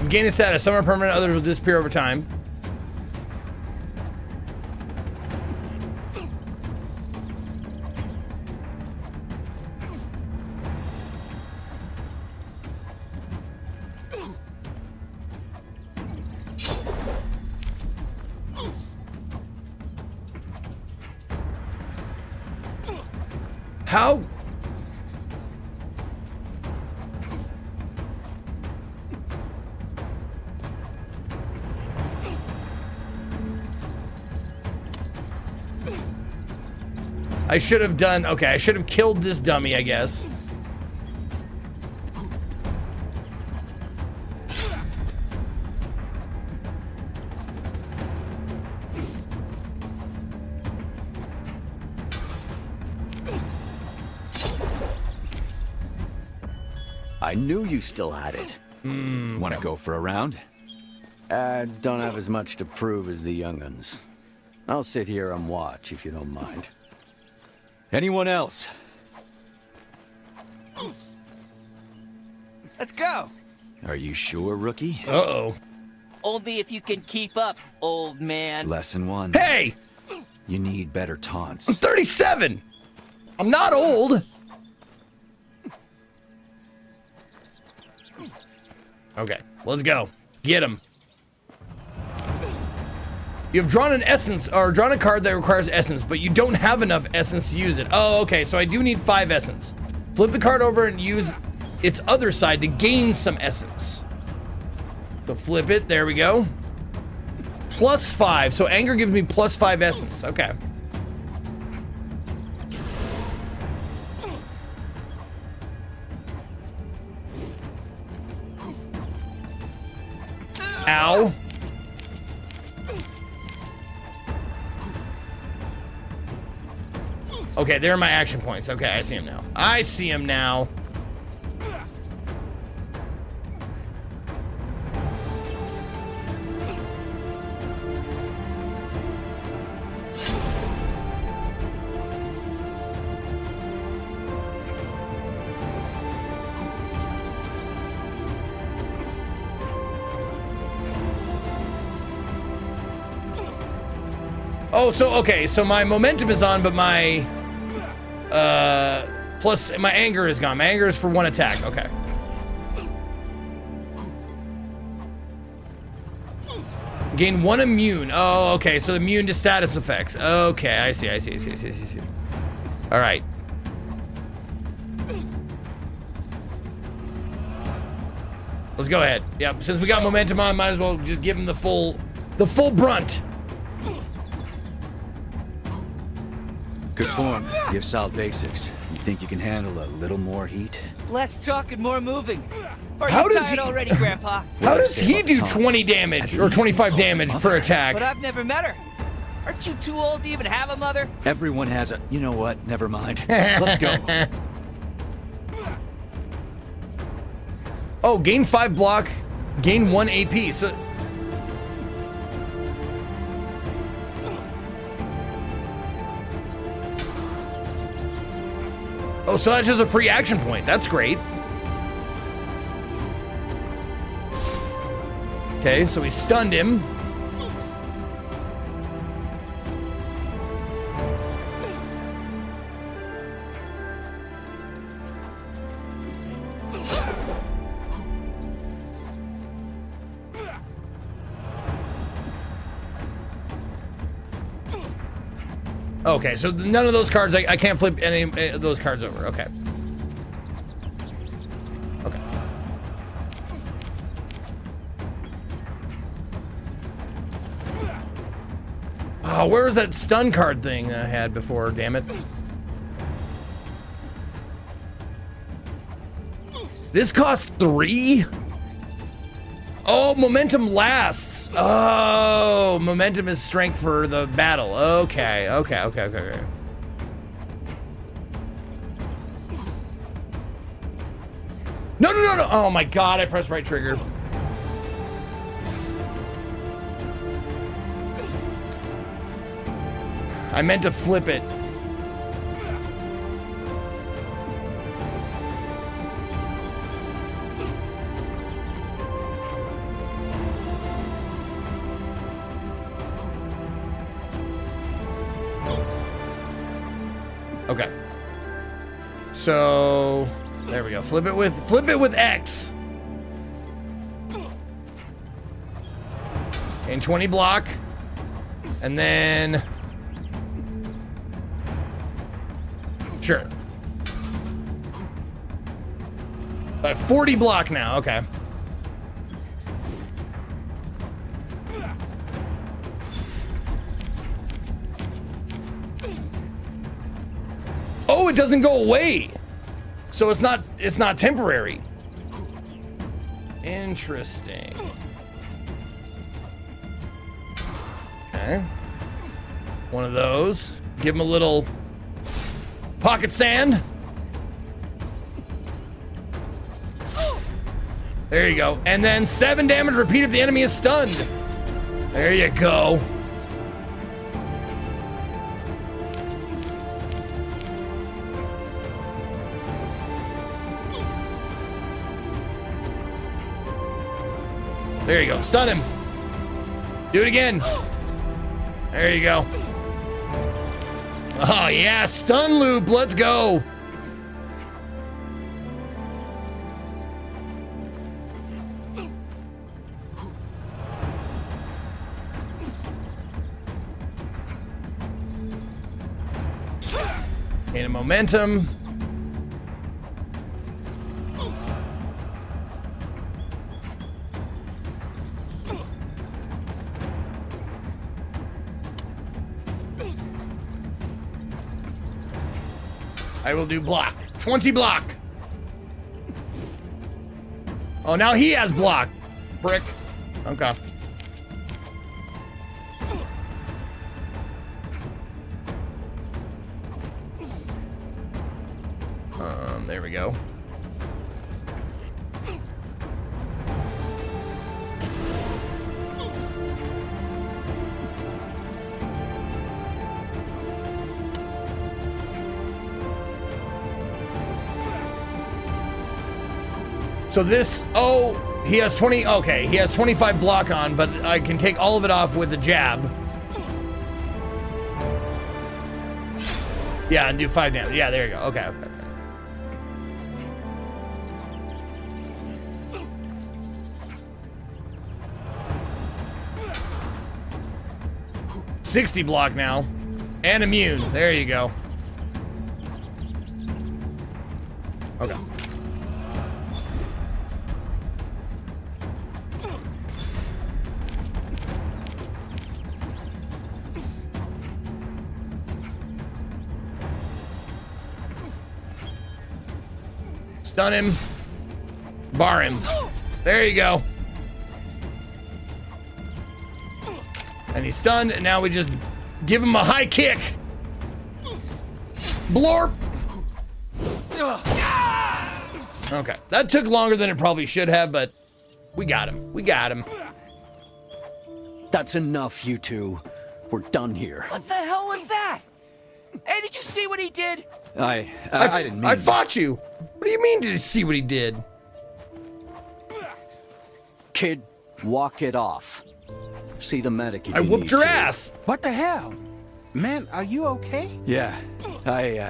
Gain a status. Some are permanent, others will disappear over time. How? I should have done, okay, I should have killed this dummy, I guess. I knew you still had it. Want to go for a round? I don't have as much to prove as the young'uns. I'll sit here and watch if you don't mind. Anyone else? Let's go. Are you sure, rookie? Uh-oh. Only if you can keep up, old man. Lesson 1. Hey! You need better taunts. I'm 37! I'm not old! Okay, let's go. Get him. You have drawn an essence, or drawn a card that requires essence, but you don't have enough essence to use it. Oh, okay, so I do need 5 essence. Flip the card over and use its other side to gain some essence. So flip it, there we go. +5, so anger gives me +5 essence, okay. Ow. Okay, there are my action points. Okay, I see him now. I see him now. Oh, so, okay, so my momentum is on, but my, plus my anger is gone. My anger is for 1 attack, okay. Gain 1 immune. Oh, okay, so immune to status effects. Okay, I see. All right. Let's go ahead. Yep, since we got momentum on, might as well just give him the full brunt. Good form. You have solid basics. You think you can handle a little more heat? Less talk and more moving. Are How you does tired he- already, Grandpa? How does he do 20 damage or 25 damage per attack? But I've never met her. Aren't you too old to even have a mother? Everyone has a... You know what? Never mind. Let's go. Oh, gain 5 block Gain 1 AP. So oh, so that's just a free action point. That's great. Okay, so we stunned him. Okay, so none of those cards, I can't flip any of those cards over. Okay. Okay. Oh, where was that stun card thing I had before? Damn it. This costs 3? Oh, momentum lasts. Oh, momentum is strength for the battle. Okay. No. Oh my God, I pressed right trigger. I meant to flip it. Okay. So there we go. Flip it with X. And 20 block. And then sure. 40 block now. Okay. Oh, it doesn't go away. So it's not temporary. Interesting. Okay. One of those. Give him a little pocket sand. There you go. And then 7 damage repeat if the enemy is stunned. There you go. There you go. Stun him. Do it again. There you go. Oh, yeah. Stun loop. Let's go. Gain a momentum. I will do block. 20 block. Oh, now he has block. Brick. Okay. There we go. So this, oh, he has 20, okay, he has 25 block on, but I can take all of it off with a jab. Yeah, and do 5 damage. Yeah, there you go. Okay. 60 block now. And immune. There you go. Okay. Stun him. Bar him. There you go. And he's stunned, and now we just give him a high kick. Blorp. Okay, that took longer than it probably should have, but We got him. We got him. That's enough, you two. We're done here. What the hell was that? Hey, did you see what he did? I didn't mean I fought you. What do you mean did you see what he did? Kid, walk it off. See the medic if I you whooped need your to. ass. What the hell? Man, are you okay? Yeah,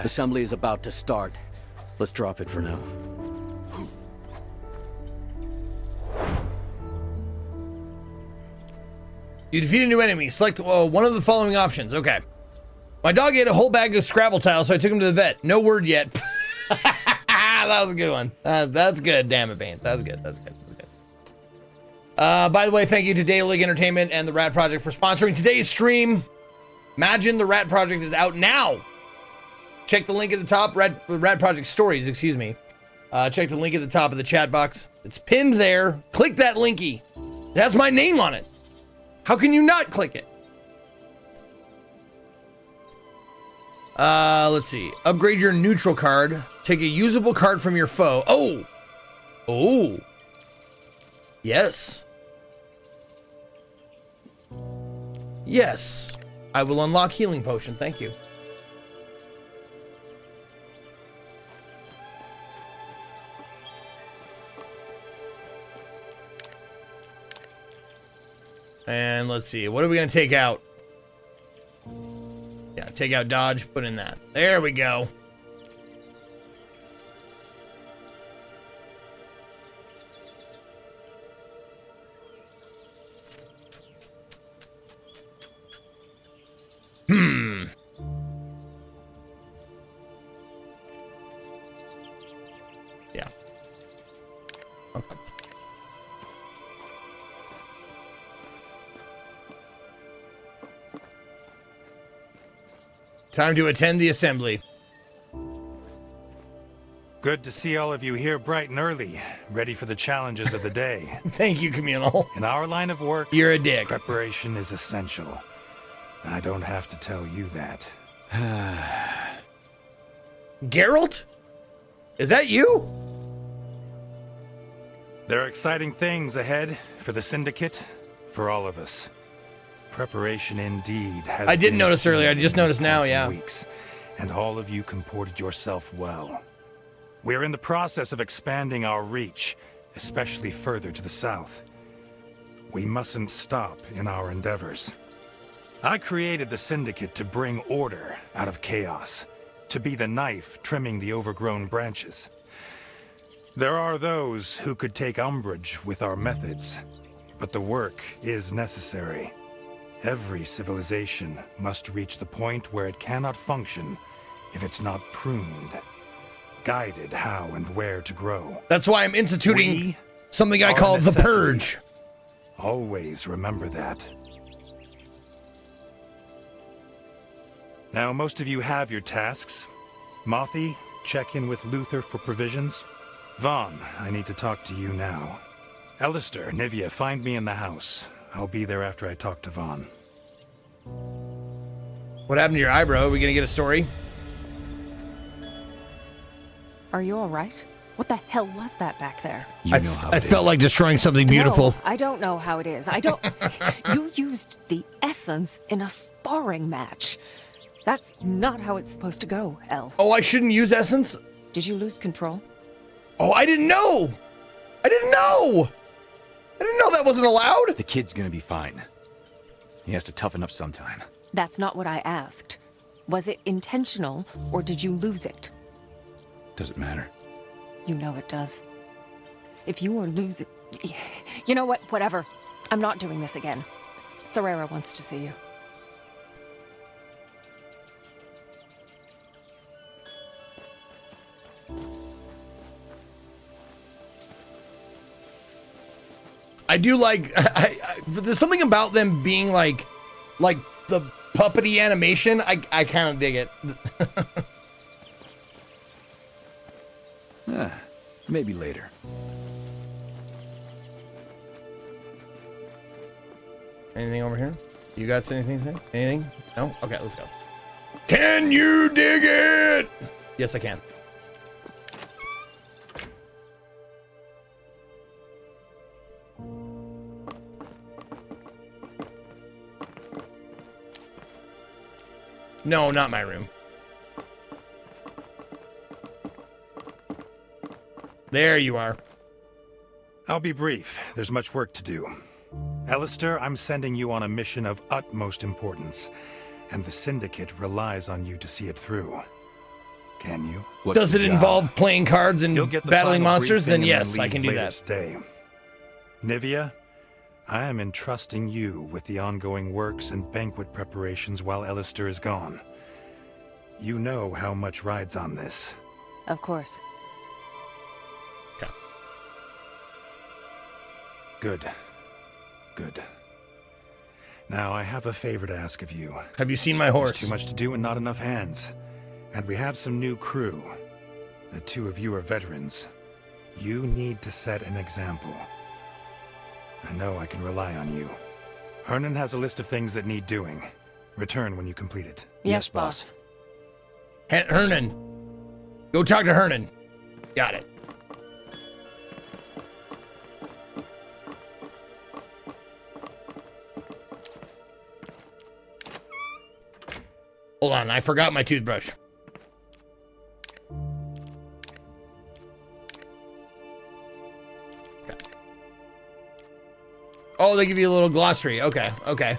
Assembly is about to start. Let's drop it for now. You defeat a new enemy. Select one of the following options. Okay. My dog ate a whole bag of Scrabble tiles, so I took him to the vet. No word yet. That was a good one. That's good. Damn it, Baines. That's good. That's good. That's good. By the way, thank you to Data League Entertainment and the Rat Project for sponsoring today's stream. Magin, the Rat Project, is out now. Check the link at the top. Rat Project Stories, excuse me. Check the link at the top of the chat box. It's pinned there. Click that linky. It has my name on it. How can you not click it? Let's see. Upgrade your neutral card. Take a usable card from your foe. Oh. Oh. Yes. Yes. I will unlock healing potion. Thank you. And let's see. What are we going to take out? Yeah, take out dodge, put in that. There we go. Yeah. Okay. Time to attend the assembly. Good to see all of you here bright and early, ready for the challenges of the day. Thank you, Communal. In our line of work, you're a dick. Preparation is essential. I don't have to tell you that. Geralt? Is that you? There are exciting things ahead for the Syndicate, for all of us. Preparation indeed has I didn't been notice earlier. I just key in noticed these now, past yeah. Weeks, and all of you comported yourself well. We are in the process of expanding our reach, especially further to the south. We mustn't stop in our endeavors. I created the Syndicate to bring order out of chaos, to be the knife trimming the overgrown branches. There are those who could take umbrage with our methods, but the work is necessary. Every civilization must reach the point where it cannot function if it's not pruned, guided how and where to grow. That's why I'm instituting something I call the Purge. Always remember that. Now, most of you have your tasks. Mothy, check in with Luther for provisions. Vaughn, I need to talk to you now. Alistair, Nivea, find me in the house. I'll be there after I talk to Vaughn. What happened to your eyebrow? Are we gonna get a story? Are you all right? What the hell was that back there? You know how I felt like destroying something beautiful. No, I don't know how it is. I don't... You used the essence in a sparring match. That's not how it's supposed to go, El. Oh, I shouldn't use essence? Did you lose control? Oh, I didn't know! I didn't know! I didn't know that wasn't allowed! The kid's gonna be fine. He has to toughen up sometime. That's not what I asked. Was it intentional, or did you lose it? Doesn't matter. You know it does. If you are losing... You know what? Whatever. I'm not doing this again. Serrera wants to see you. I do like... there's something about them being like the puppety animation. I kind of dig it. Maybe later. Anything over here? You guys anything to say? Anything? No? Okay, let's go. Can you dig it? Yes, I can. No, not my room. There you are. I'll be brief. There's much work to do. Alistair, I'm sending you on a mission of utmost importance, and the Syndicate relies on you to see it through. Can you? Does it involve playing cards and You'll get the battling final monsters? Then briefing and yes, I leave can do later that. Today. Nivea, I am entrusting you with the ongoing works and banquet preparations while Alistair is gone. You know how much rides on this. Of course. Okay. Good. Good. Now, I have a favor to ask of you. Have you seen my horse? There's too much to do and not enough hands. And we have some new crew. The two of you are veterans. You need to set an example. I know I can rely on you. Hernan has a list of things that need doing. Return when you complete it. Yes, boss. Hernan. Go talk to Hernan. Got it. Hold on, I forgot my toothbrush. Okay. Oh, they give you a little glossary. Okay, okay.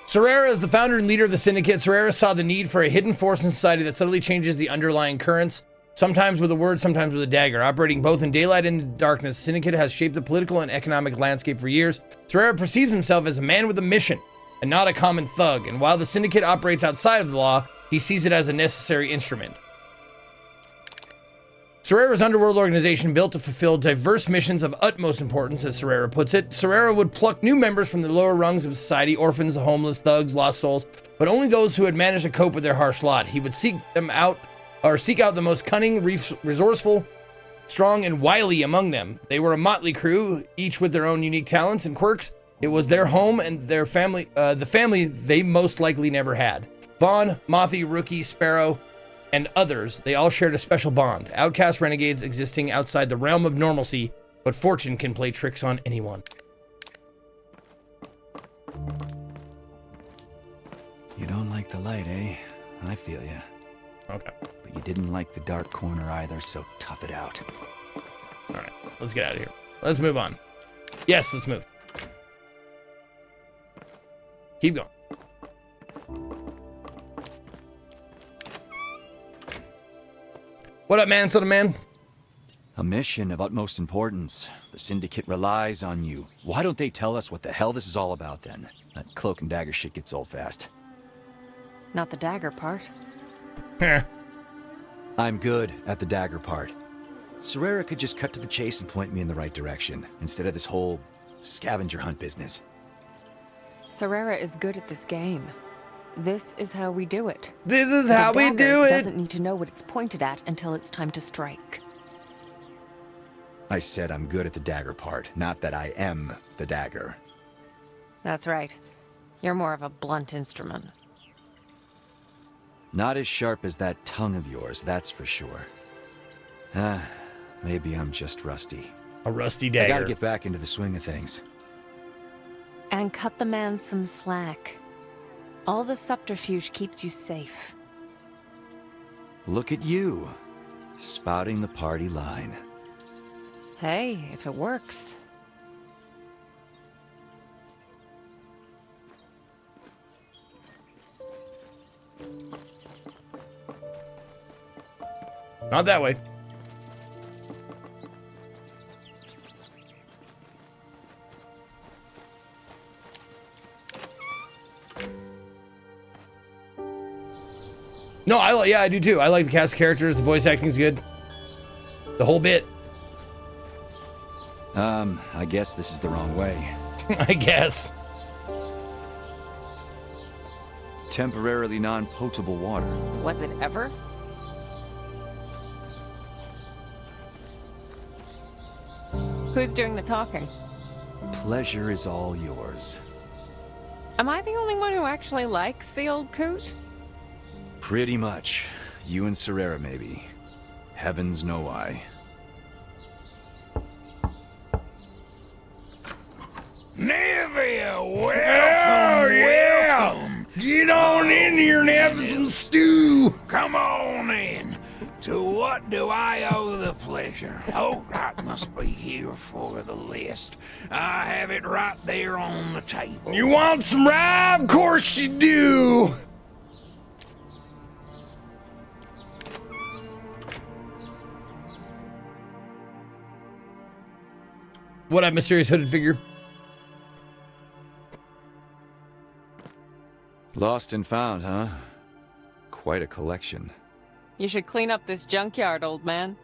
Serrera is the founder and leader of the Syndicate. Serrera saw the need for a hidden force in society that subtly changes the underlying currents, sometimes with a word, sometimes with a dagger. Operating both in daylight and in darkness, Syndicate has shaped the political and economic landscape for years. Serrera perceives himself as a man with a mission, and not a common thug. And while the Syndicate operates outside of the law, he sees it as a necessary instrument. Serrera's underworld organization built to fulfill diverse missions of utmost importance, as Serrera puts it. Serrera would pluck new members from the lower rungs of society, orphans, homeless, thugs, lost souls, but only those who had managed to cope with their harsh lot. He would seek out the most cunning, resourceful, strong, and wily among them. They were a motley crew, each with their own unique talents and quirks. It was their home and their family, the family they most likely never had. Vaughn, Mothy, Rookie, Sparrow, and others, they all shared a special bond. Outcast renegades existing outside the realm of normalcy, but fortune can play tricks on anyone. You don't like the light, eh? I feel ya. Okay. But you didn't like the dark corner either, so tough it out. All right, let's get out of here. Let's move on. Yes, let's move. Keep going. What up, man? Son of man? A mission of utmost importance. The Syndicate relies on you. Why don't they tell us what the hell this is all about, then? That cloak and dagger shit gets old fast. Not the dagger part. Heh. I'm good at the dagger part. Serrera could just cut to the chase and point me in the right direction, instead of this whole scavenger hunt business. Serrera is good at this game. This is how we do it. This is how we do it. Doesn't need to know what it's pointed at until it's time to strike. I said I'm good at the dagger part, not that I am the dagger. That's right. You're more of a blunt instrument. Not as sharp as that tongue of yours, that's for sure. Maybe I'm just rusty. A rusty dagger. I gotta get back into the swing of things. And cut the man some slack. All the subterfuge keeps you safe. Look at you, spouting the party line. Hey, if it works. Not that way. No, I do too. I like the cast of characters. The voice acting is good. The whole bit. I guess this is the wrong way. I guess. Temporarily non-potable water. Was it ever? Who's doing the talking? Pleasure is all yours. Am I the only one who actually likes the old coot? Pretty much. You and Serrera, maybe. Heavens know why. Nivea, welcome, welcome. Get on in here, here and have some stew. Come on in. To what do I owe the pleasure? Oh, that must be here for the list. I have it right there on the table. You want some rye? Of course you do. What up, mysterious hooded figure? Lost and found, huh? Quite a collection. You should clean up this junkyard, old man.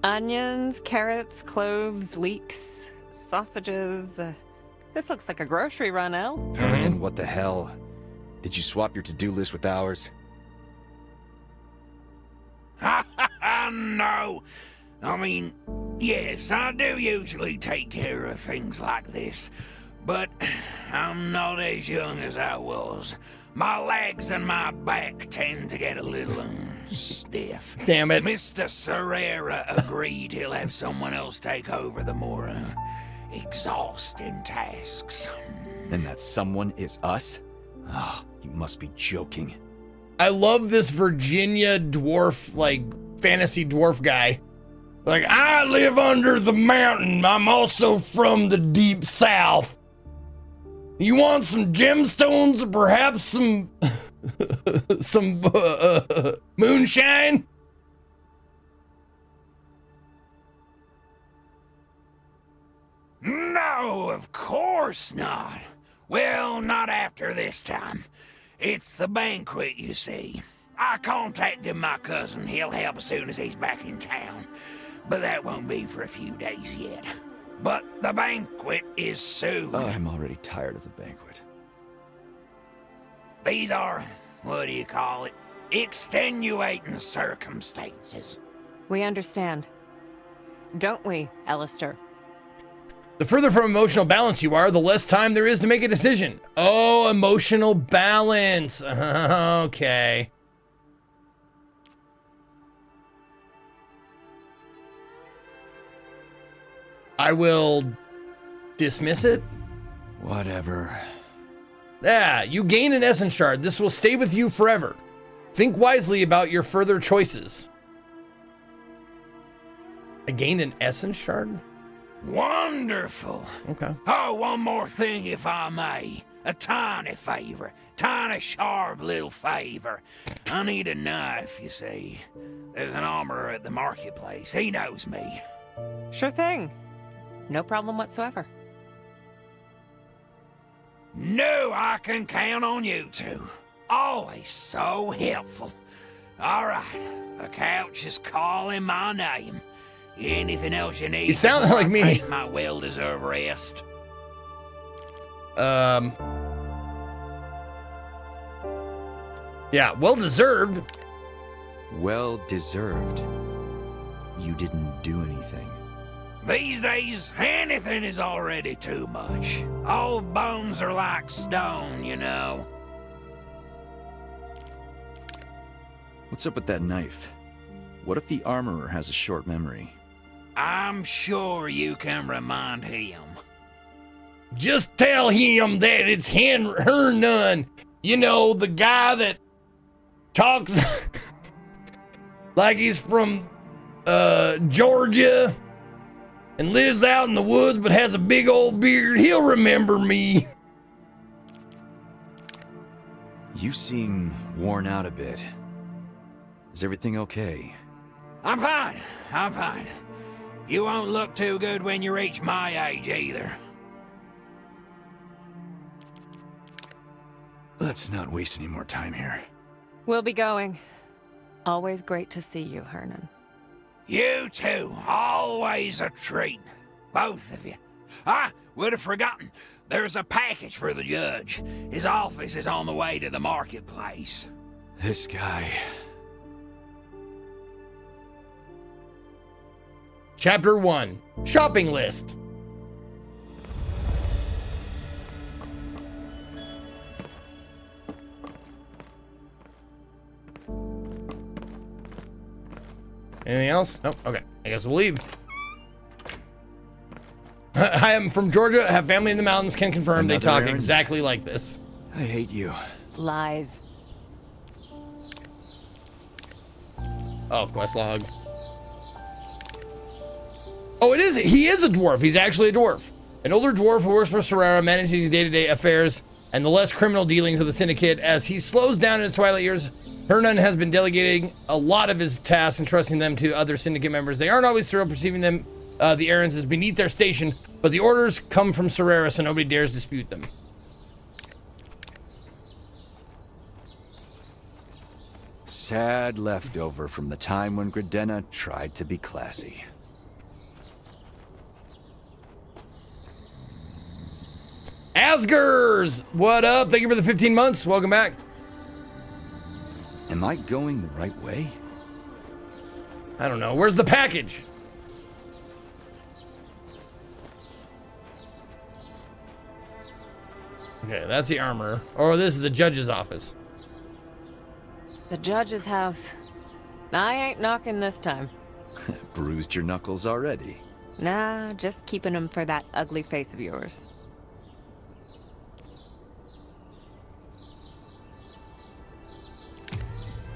Onions, carrots, cloves, leeks, sausages. This looks like a grocery run, El. And what the hell? Did you swap your to-do list with ours? No. I mean, yes, I do usually take care of things like this, but I'm not as young as I was. My legs and my back tend to get a little stiff. Damn it. Mr. Serrera agreed he'll have someone else take over the more exhausting tasks. And that someone is us? Oh, you must be joking. I love this Virginia dwarf, like, fantasy dwarf guy. Like, I live under the mountain. I'm also from the deep south. You want some gemstones or perhaps some some moonshine? No, of course not. Well, not after this time. It's the banquet, you see. I contacted my cousin. He'll help as soon as he's back in town. But that won't be for a few days yet. But the banquet is soon. I'm already tired of the banquet. These are, what do you call it, extenuating circumstances. We understand. Don't we, Alistair? The further from emotional balance you are, the less time there is to make a decision. Oh, emotional balance. Okay. I will dismiss it. Whatever. Yeah, you gain an essence shard. This will stay with you forever. Think wisely about your further choices. I gained an essence shard? Wonderful. Okay. Oh, one more thing, if I may. A tiny favor. Tiny, sharp little favor. I need a knife, you see. There's an armorer at the marketplace. He knows me. Sure thing. No problem whatsoever. No, I can count on you two. Always so helpful. All right, the couch is calling my name. Anything else you need? You sound before like I me. Take my well-deserved rest. Yeah, well deserved. Well deserved. You didn't do anything. These days, anything is already too much. Old bones are like stone, you know. What's up with that knife? What if the armorer has a short memory? I'm sure you can remind him. Just tell him that it's Hernan. You know, the guy that talks like he's from Georgia and lives out in the woods but has a big old beard. He'll remember me. You seem worn out a bit. Is everything okay? I'm fine. I'm fine. You won't look too good when you reach my age either. Let's not waste any more time here. We'll be going. Always great to see you, Hernan. You too. Always a treat. Both of you. I would have forgotten. There's a package for the judge. His office is on the way to the marketplace. This guy. Chapter 1, Shopping List. Anything else? Nope. Okay. I guess we'll leave. I am from Georgia, have family in the mountains, can confirm they Another talk errand? exactly like this. I hate you. Lies. Oh, quest log. Oh, he is a dwarf. He's actually a dwarf. An older dwarf who works for Serrera, managing his day-to-day affairs and the less criminal dealings of the Syndicate. As he slows down in his twilight years, Hernan has been delegating a lot of his tasks and trusting them to other Syndicate members. They aren't always thrilled perceiving them, the errands, as beneath their station, but the orders come from Serrera, so nobody dares dispute them. Sad leftover from the time when Gridena tried to be classy. Asgers! What up? Thank you for the 15 months. Welcome back. Am I going the right way? I don't know. Where's the package? Okay, that's the armor. Or this is the judge's office. The judge's house. I ain't knocking this time. Bruised your knuckles already. Nah, just keeping them for that ugly face of yours.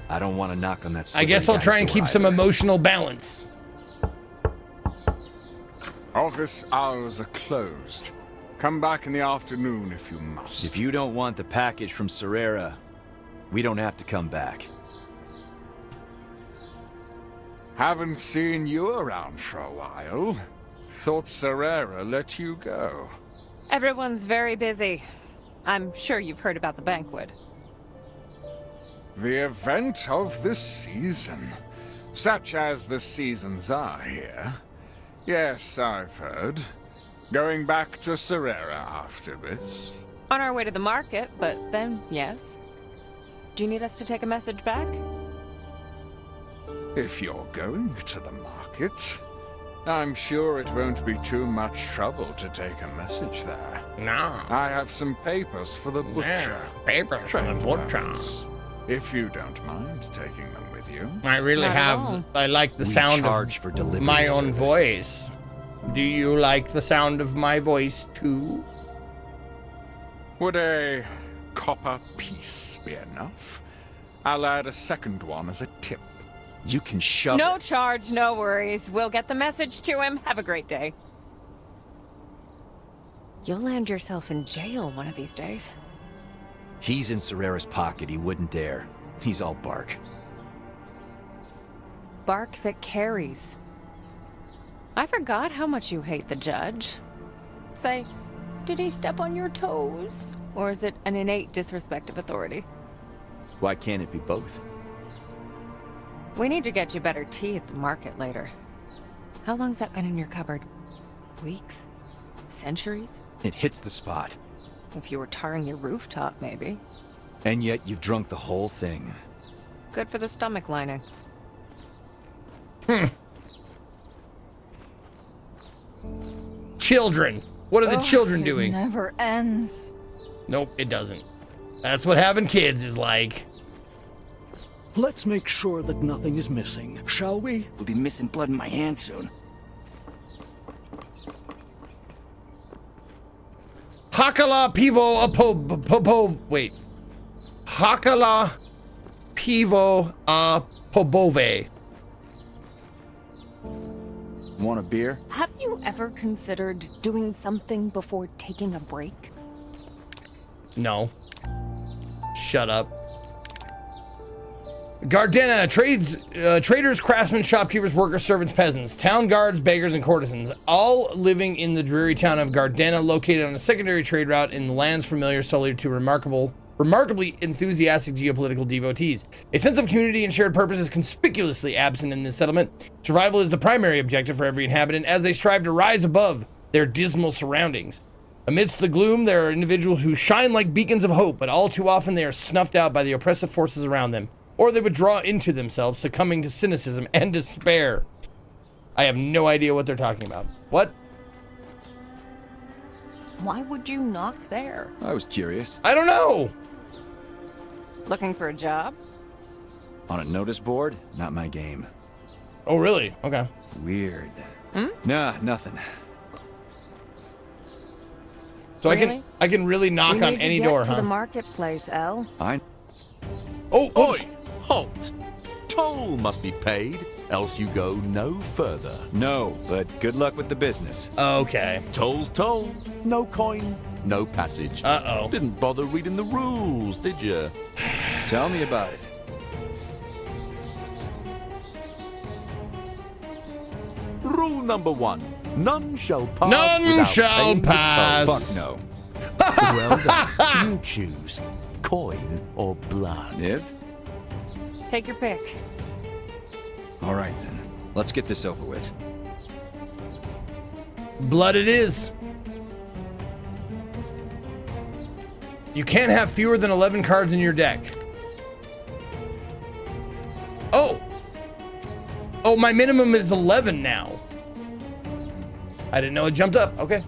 I don't want to knock on that. I guess I'll try and keep some emotional balance. Office hours are closed. Come back in the afternoon if you must. If you don't want the package from Serrera, we don't have to come back. Haven't seen you around for a while. Thought Serrera let you go. Everyone's very busy. I'm sure you've heard about the banquet. The event of the season. Such as the seasons are here. Yes, I've heard. Going back to Serrera after this. On our way to the market, but then, yes. Do you need us to take a message back? If you're going to the market, I'm sure it won't be too much trouble to take a message there. No. I have some papers for the butcher. Yeah, papers for the butcher. If you don't mind taking them with you. I really have. I like the sound of my own voice. Do you like the sound of my voice too? Would a copper piece be enough? I'll add a second one as a tip. You can shove No charge, no worries. We'll get the message to him. Have a great day. You'll land yourself in jail one of these days. He's in Serrera's pocket. He wouldn't dare. He's all bark. Bark that carries. I forgot how much you hate the judge. Say, did he step on your toes? Or is it an innate disrespect of authority? Why can't it be both? We need to get you better tea at the market later. How long's that been in your cupboard? Weeks? Centuries? It hits the spot. If you were tarring your rooftop, maybe. And yet you've drunk the whole thing. Good for the stomach lining. Children. What are the children doing? It never ends. Nope, it doesn't. That's what having kids is like. Let's make sure that nothing is missing, shall we? We'll be missing blood in my hand soon. Hakala pivo apo wait. Hakala pivo apobove. Want a beer? Have you ever considered doing something before taking a break? No. Shut up. Gardena, traders, craftsmen, shopkeepers, workers, servants, peasants, town guards, beggars, and courtesans, all living in the dreary town of Gardena, located on a secondary trade route in the lands familiar solely to remarkably enthusiastic geopolitical devotees. A sense of community and shared purpose is conspicuously absent in this settlement. Survival is the primary objective for every inhabitant as they strive to rise above their dismal surroundings. Amidst the gloom, there are individuals who shine like beacons of hope, but all too often they are snuffed out by the oppressive forces around them, or they withdraw into themselves, succumbing to cynicism and despair. I have no idea what they're talking about. What? Why would you knock there? I was curious. I don't know. Looking for a job? On a notice board? Not my game. Oh, really? Okay. Weird. Nah, nothing. So Really? I can really knock We on need to any get door, to huh? the marketplace, El. Oh, whoops. Oi! Halt! Toll must be paid, else you go no further. No, but good luck with the business. Okay. Toll's toll. No coin, no passage. Uh-oh. Didn't bother reading the rules, did you? Tell me about it. Rule number 1. None shall pass None without shall paying the toll. pass. Fuck no. Well then, you choose. Coin or blood? Niv? Take your pick. All right, then. Let's get this over with. Blood it is. You can't have fewer than 11 cards in your deck. Oh. Oh, my minimum is 11 now. I didn't know it jumped up. Okay.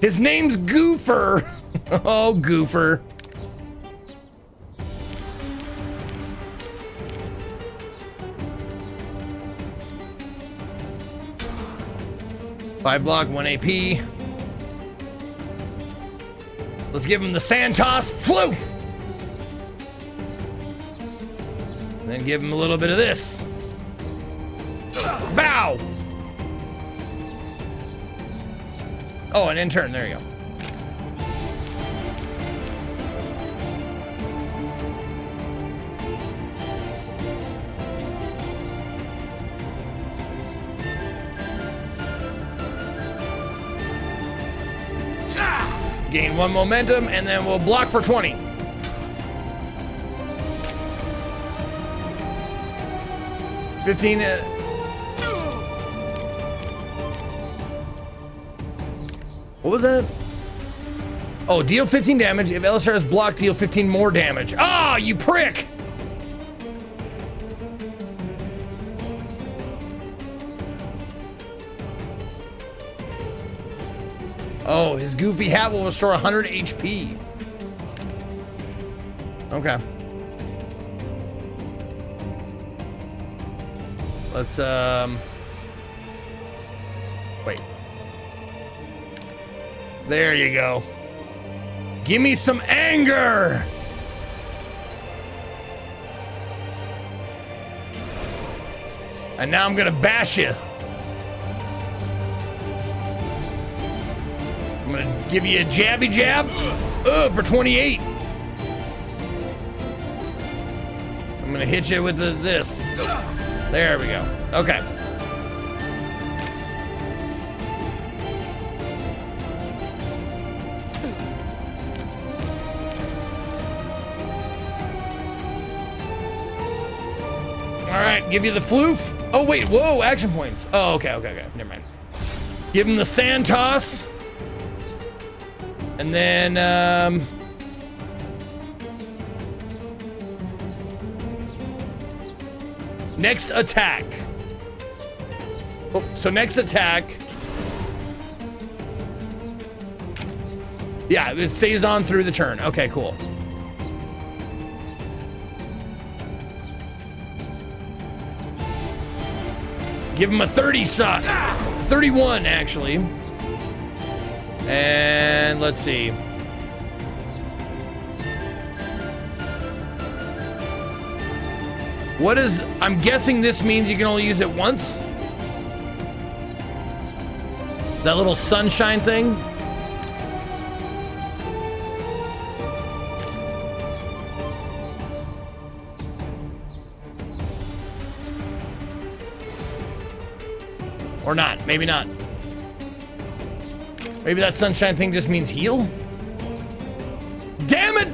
His name's Goofer. Oh, Goofer. Five block, 1 AP. Let's give him the sand toss. Floof! And then give him a little bit of this. Bow! Oh, an intern. There you go. Gain 1 momentum, and then we'll block for 20. What was that? Oh, deal 15 damage. If Elisar is blocked, deal 15 more damage. Ah, you prick! Oh, his goofy hat will restore 100 HP. Okay. Let's, wait. There you go. Give me some anger! And now I'm gonna bash you. I'm gonna give you a jabby jab. For 28. I'm gonna hit you with this. There we go. Okay. All right, give you the floof. Oh wait, whoa, action points. Oh, okay, never mind. Give him the sand toss. And then, next attack. Oh, so next attack. Yeah, it stays on through the turn. Okay, cool. Give him a 30 shot. 31, actually. And let's see. What is, I'm guessing this means you can only use it once? That little sunshine thing? Or not, maybe not. Maybe that sunshine thing just means heal? Damn it!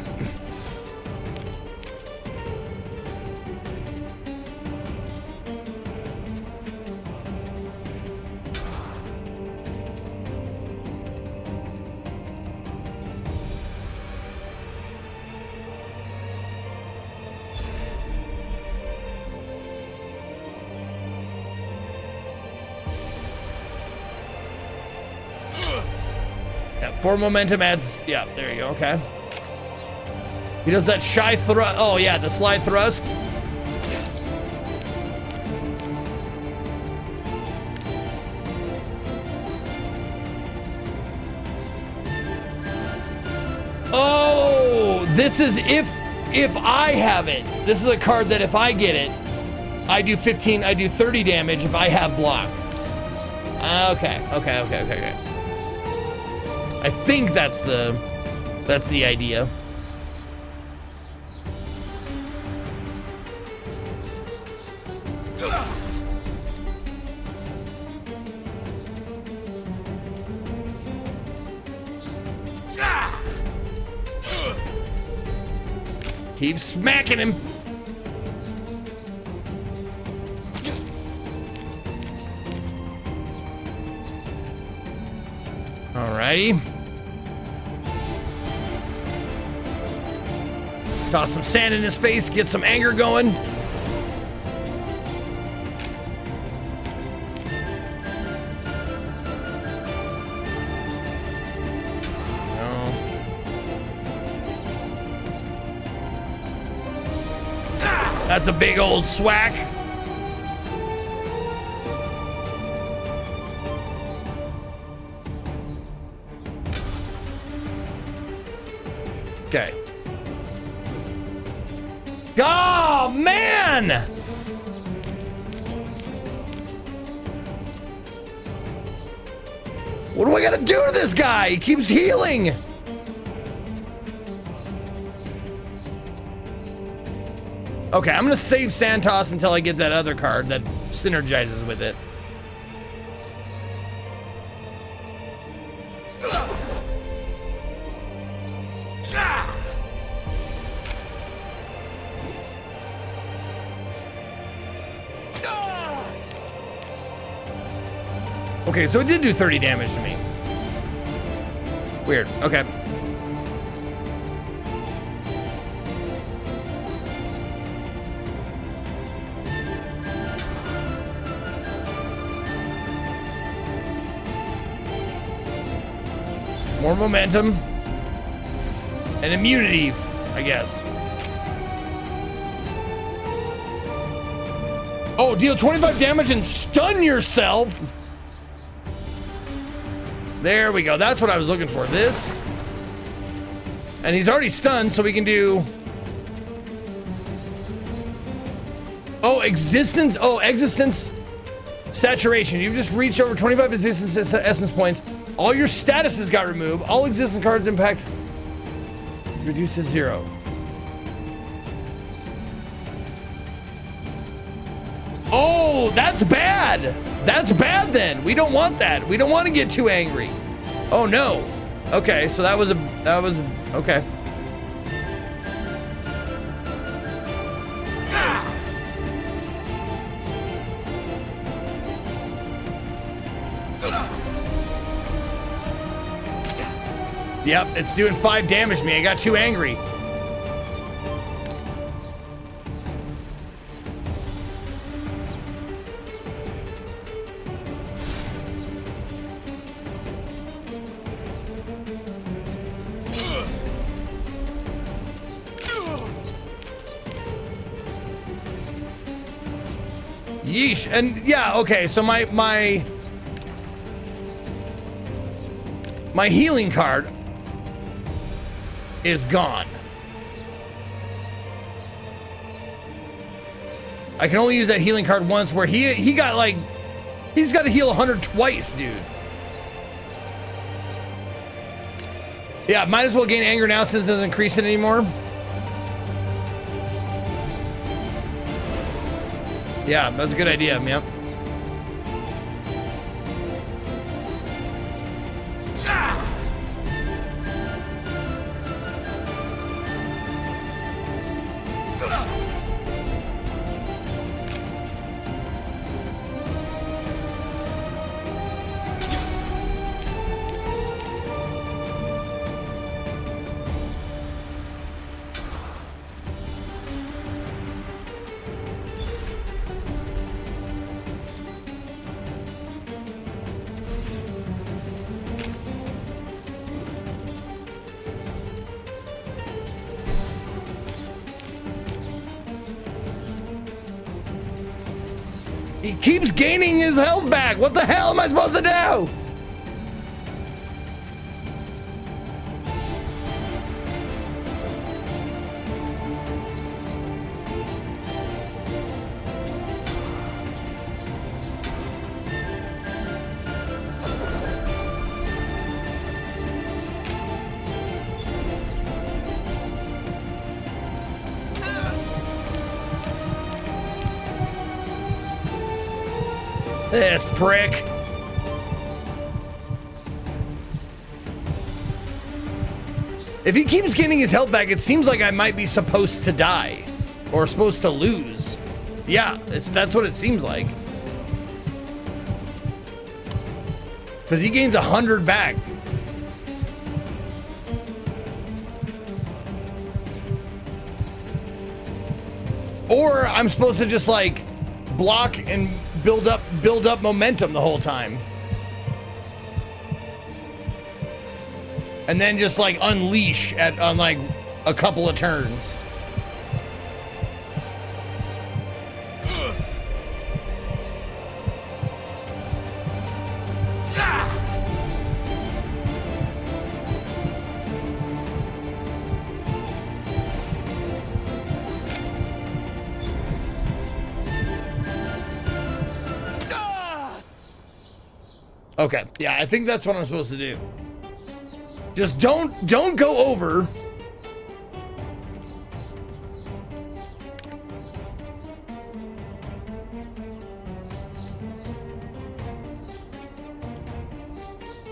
Yeah, 4 momentum adds, yeah, there you go, okay. He does that shy thrust, oh yeah, the slide thrust. This is if I have it. This is a card that if I get it, I do 30 damage if I have block. Okay. I think that's the idea. Keep smacking him. Alrighty. Toss some sand in his face, get some anger going. That's a big old swack. Okay. Oh, man! What do I gotta do to this guy? He keeps healing. Okay, I'm gonna save Santos until I get that other card that synergizes with it. Okay, so it did do 30 damage to me. Weird. Okay. More momentum. And immunity, I guess. Oh, deal 25 damage and stun yourself. There we go. That's what I was looking for. This. And he's already stunned, so we can do... Oh, existence. Oh, existence saturation. You've just reached over 25 existence essence points. All your statuses got removed. All existing cards impact reduces 0. Oh, that's bad. That's bad then. We don't want that. We don't want to get too angry. Oh no. Okay, so that was okay. Yep, it's doing 5 damage to me. I got too angry. Yeesh. And yeah, okay, so my healing card is gone. I can only use that healing card once where he got like, he's got to heal 100 twice, dude. Yeah, might as well gain anger now since it doesn't increase it anymore. Yeah, that's a good idea, yep. He keeps gaining his health back. What the hell am I supposed to do? This prick. If he keeps getting his health back, it seems like I might be supposed to die. Or supposed to lose. Yeah, that's what it seems like. Because he gains 100 back. Or I'm supposed to just like block and build up momentum the whole time. And then just like unleash on like a couple of turns. Okay, yeah, I think that's what I'm supposed to do. Just don't go over.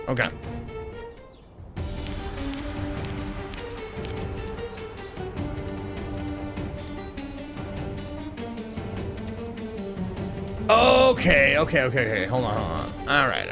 Okay. Okay. Hold on. All right.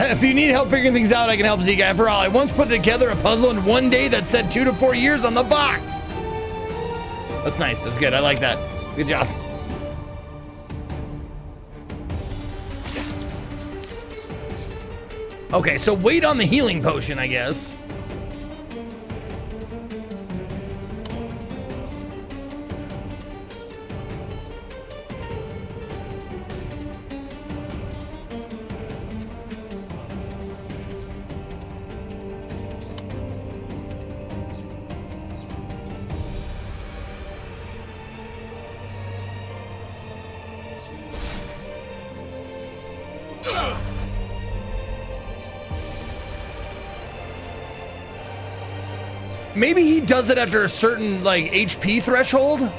If you need help figuring things out, I can help Zeke. After all, I once put together a puzzle in one day that said 2 to 4 years on the box. That's nice. That's good. I like that. Good job. Okay, so wait on the healing potion, I guess. Maybe he does it after a certain, like, HP threshold?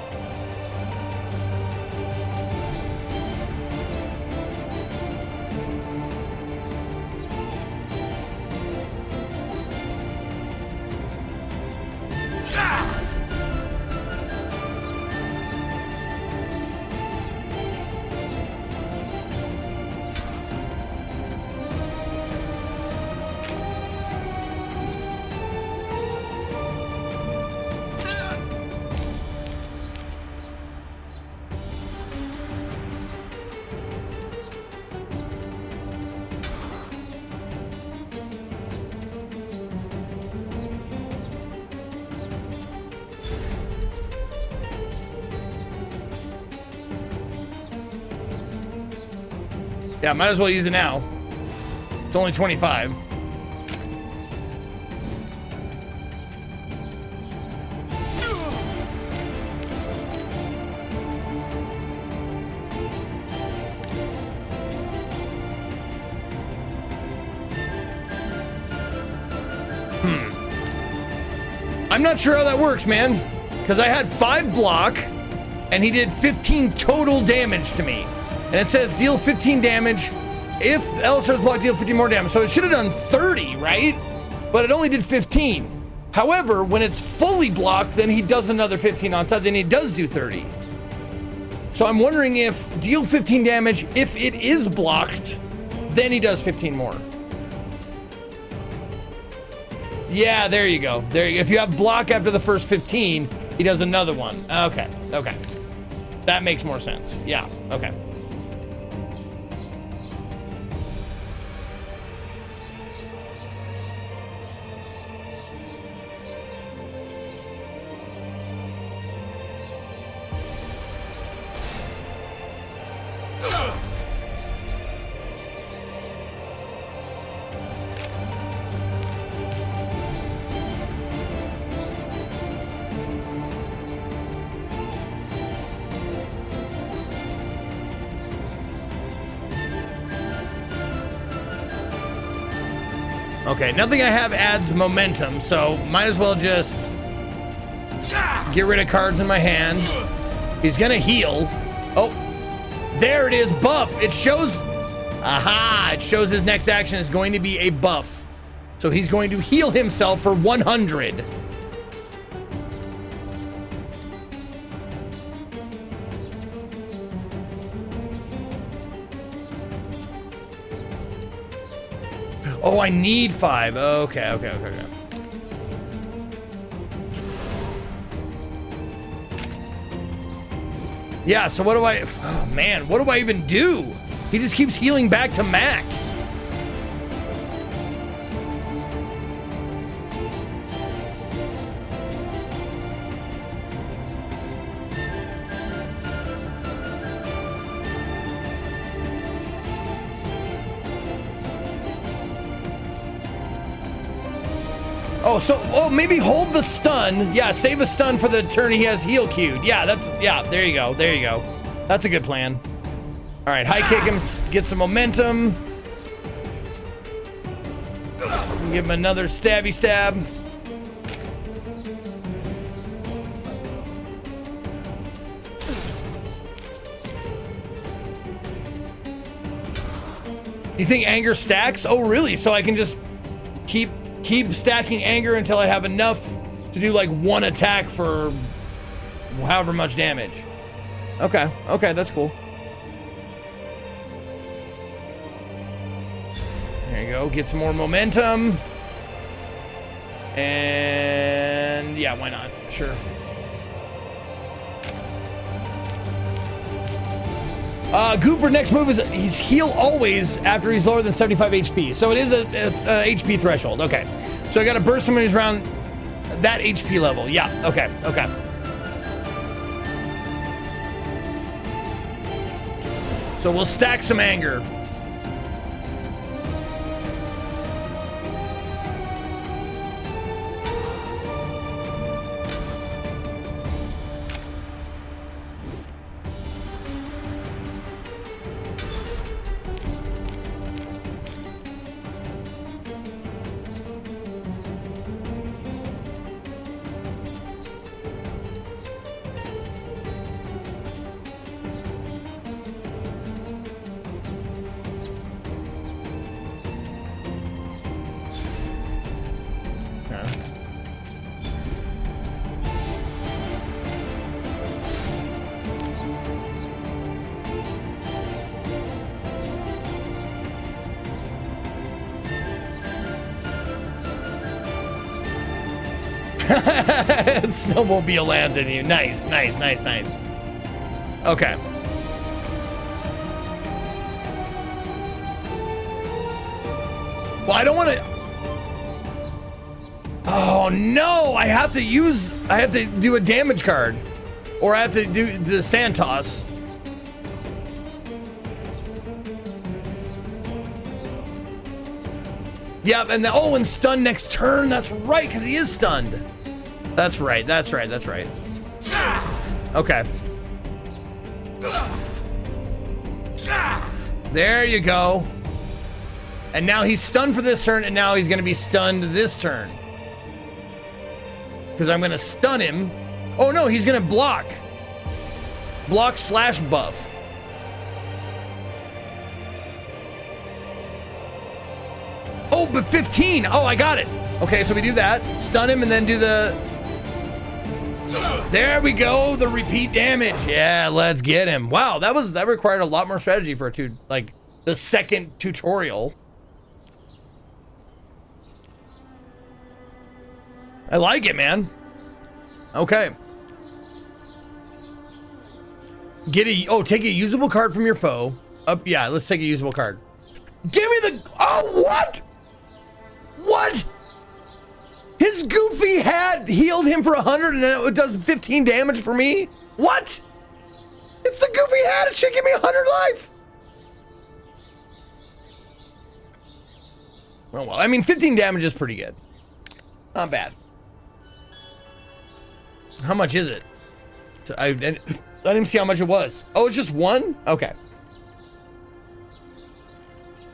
Yeah, might as well use it now. It's only 25. I'm not sure how that works, man. Because I had 5 block, and he did 15 total damage to me. And it says deal 15 damage. If Elisar's block, deal 15 more damage. So it should have done 30, right? But it only did 15. However, when it's fully blocked, then he does another 15 on top. Then he does do 30. So I'm wondering if deal 15 damage, if it is blocked, then he does 15 more. Yeah, there you go. There you go. If you have block after the first 15, he does another one. Okay. That makes more sense. Yeah, okay. Okay, nothing I have adds momentum, so might as well just get rid of cards in my hand. He's gonna heal. Oh, there it is, buff. It shows, aha, it shows his next action is going to be a buff. So he's going to heal himself for 100. Oh, I need 5. Okay. Yeah, so what do I, oh man, what do I even do? He just keeps healing back to max. Oh, maybe hold the stun. Yeah, save a stun for the turn he has heal queued. Yeah, there you go. That's a good plan. All right, high kick him, get some momentum. Give him another stabby stab. You think anger stacks? Oh, really? So I can just keep stacking anger until I have enough to do like one attack for however much damage. Okay, that's cool. There you go, get some more momentum. And yeah, why not? Sure. Goofer next move is he's heal always after he's lower than 75 HP. So it is a HP threshold. Okay. So I got to burst him when he's around that HP level. Yeah. Okay. So we'll stack some anger. Snowmobile lands in you. Nice. Okay. Well, I don't want to. Oh no! I have to do a damage card, or I have to do the sand toss. Yep, and and stun next turn. That's right, because he is stunned. That's right. Okay. There you go. And now he's stunned for this turn, and now he's going to be stunned this turn. Because I'm going to stun him. Oh no, he's going to block. Block/buff. Oh, but 15. Oh, I got it. Okay, so we do that. Stun him and then do the... There we go. The repeat damage. Yeah, let's get him. Wow, that required a lot more strategy for the second tutorial. I like it, man. Okay. Take a usable card from your foe. Yeah, let's take a usable card. Give me the... Oh, what? What? His goofy hat healed him for 100 and it does 15 damage for me? What? It's the goofy hat. It should give me 100 life. Oh, well, I mean, 15 damage is pretty good. Not bad. How much is it? I didn't even see how much it was. Oh, it's just 1? Okay.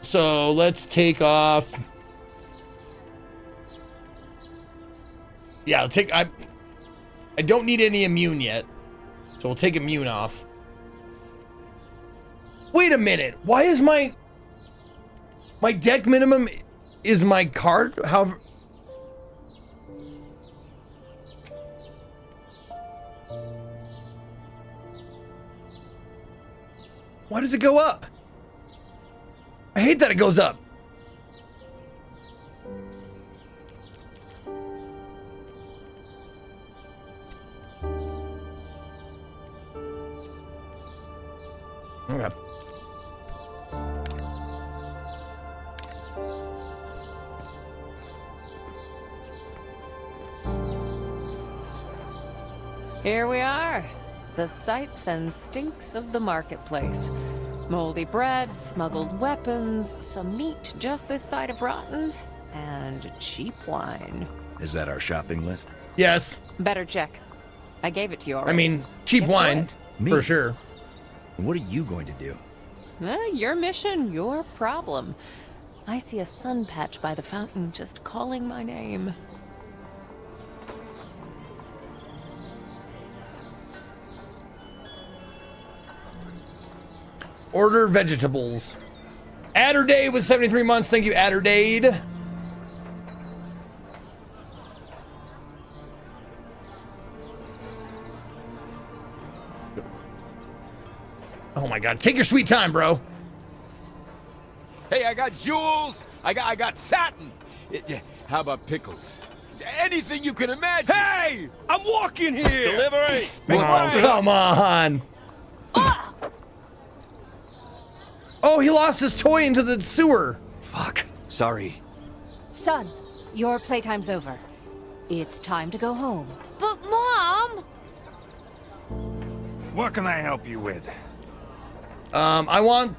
So let's take off Yeah, I'll take. I don't need any immune yet, so we'll take immune off. Wait a minute. Why is my deck minimum is my card? However. Why does it go up? I hate that it goes up. Okay. Here we are. The sights and stinks of the marketplace. Moldy bread, smuggled weapons, some meat just this side of rotten, and cheap wine. Is that our shopping list? Yes. Better check. I gave it to you already. I mean, cheap Get to wine, it. for sure. What are you going to do? Your mission, your problem. I see a sun patch by the fountain just calling my name. Order vegetables. Adderday with 73 months. Thank you, Adderdade. Oh my god. Take your sweet time, bro. Hey, I got jewels. I got satin. How about pickles? Anything you can imagine. Hey! I'm walking here! Delivery! Oh, come on. Oh, he lost his toy into the sewer. Fuck. Sorry. Son, your playtime's over. It's time to go home. But Mom! What can I help you with? I want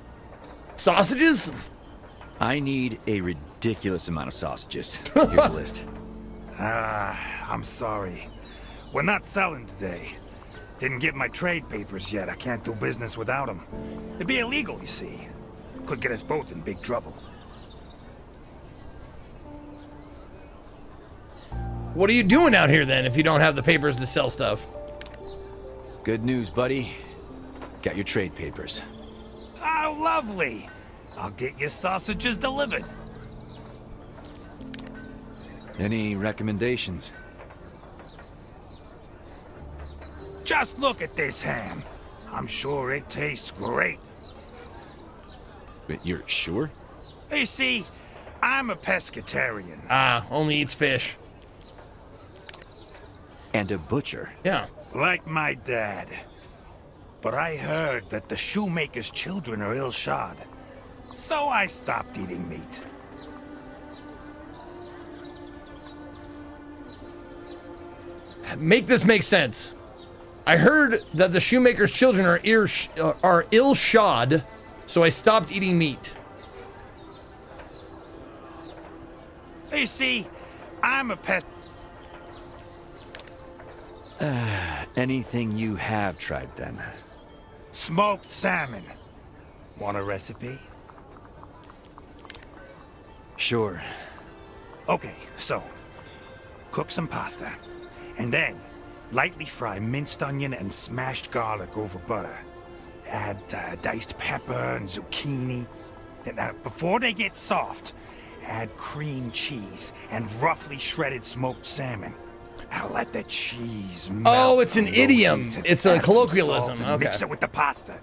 sausages. I need a ridiculous amount of sausages. Here's a list. I'm sorry. We're not selling today. Didn't get my trade papers yet. I can't do business without them. It'd be illegal, you see. Could get us both in big trouble. What are you doing out here then if you don't have the papers to sell stuff? Good news, buddy. Got your trade papers. Oh, lovely. I'll get your sausages delivered. Any recommendations? Just look at this ham. I'm sure it tastes great. But you're sure? You see, I'm a pescatarian. Ah, only eats fish. And a butcher. Yeah. Like my dad. But I heard that the shoemaker's children are ill-shod. So I stopped eating meat. Make this make sense. I heard that the shoemaker's children are ill-shod, so I stopped eating meat. You see, I'm a pest. Anything you have tried then? Smoked salmon. Want a recipe? Sure. Okay, so cook some pasta, and then lightly fry minced onion and smashed garlic over butter. Add diced pepper and zucchini. Then, before they get soft, add cream cheese and roughly shredded smoked salmon. Now let the cheese melt. Oh, it's an idiom. It's a Add some colloquialism. salt and mix Okay. it with the pasta.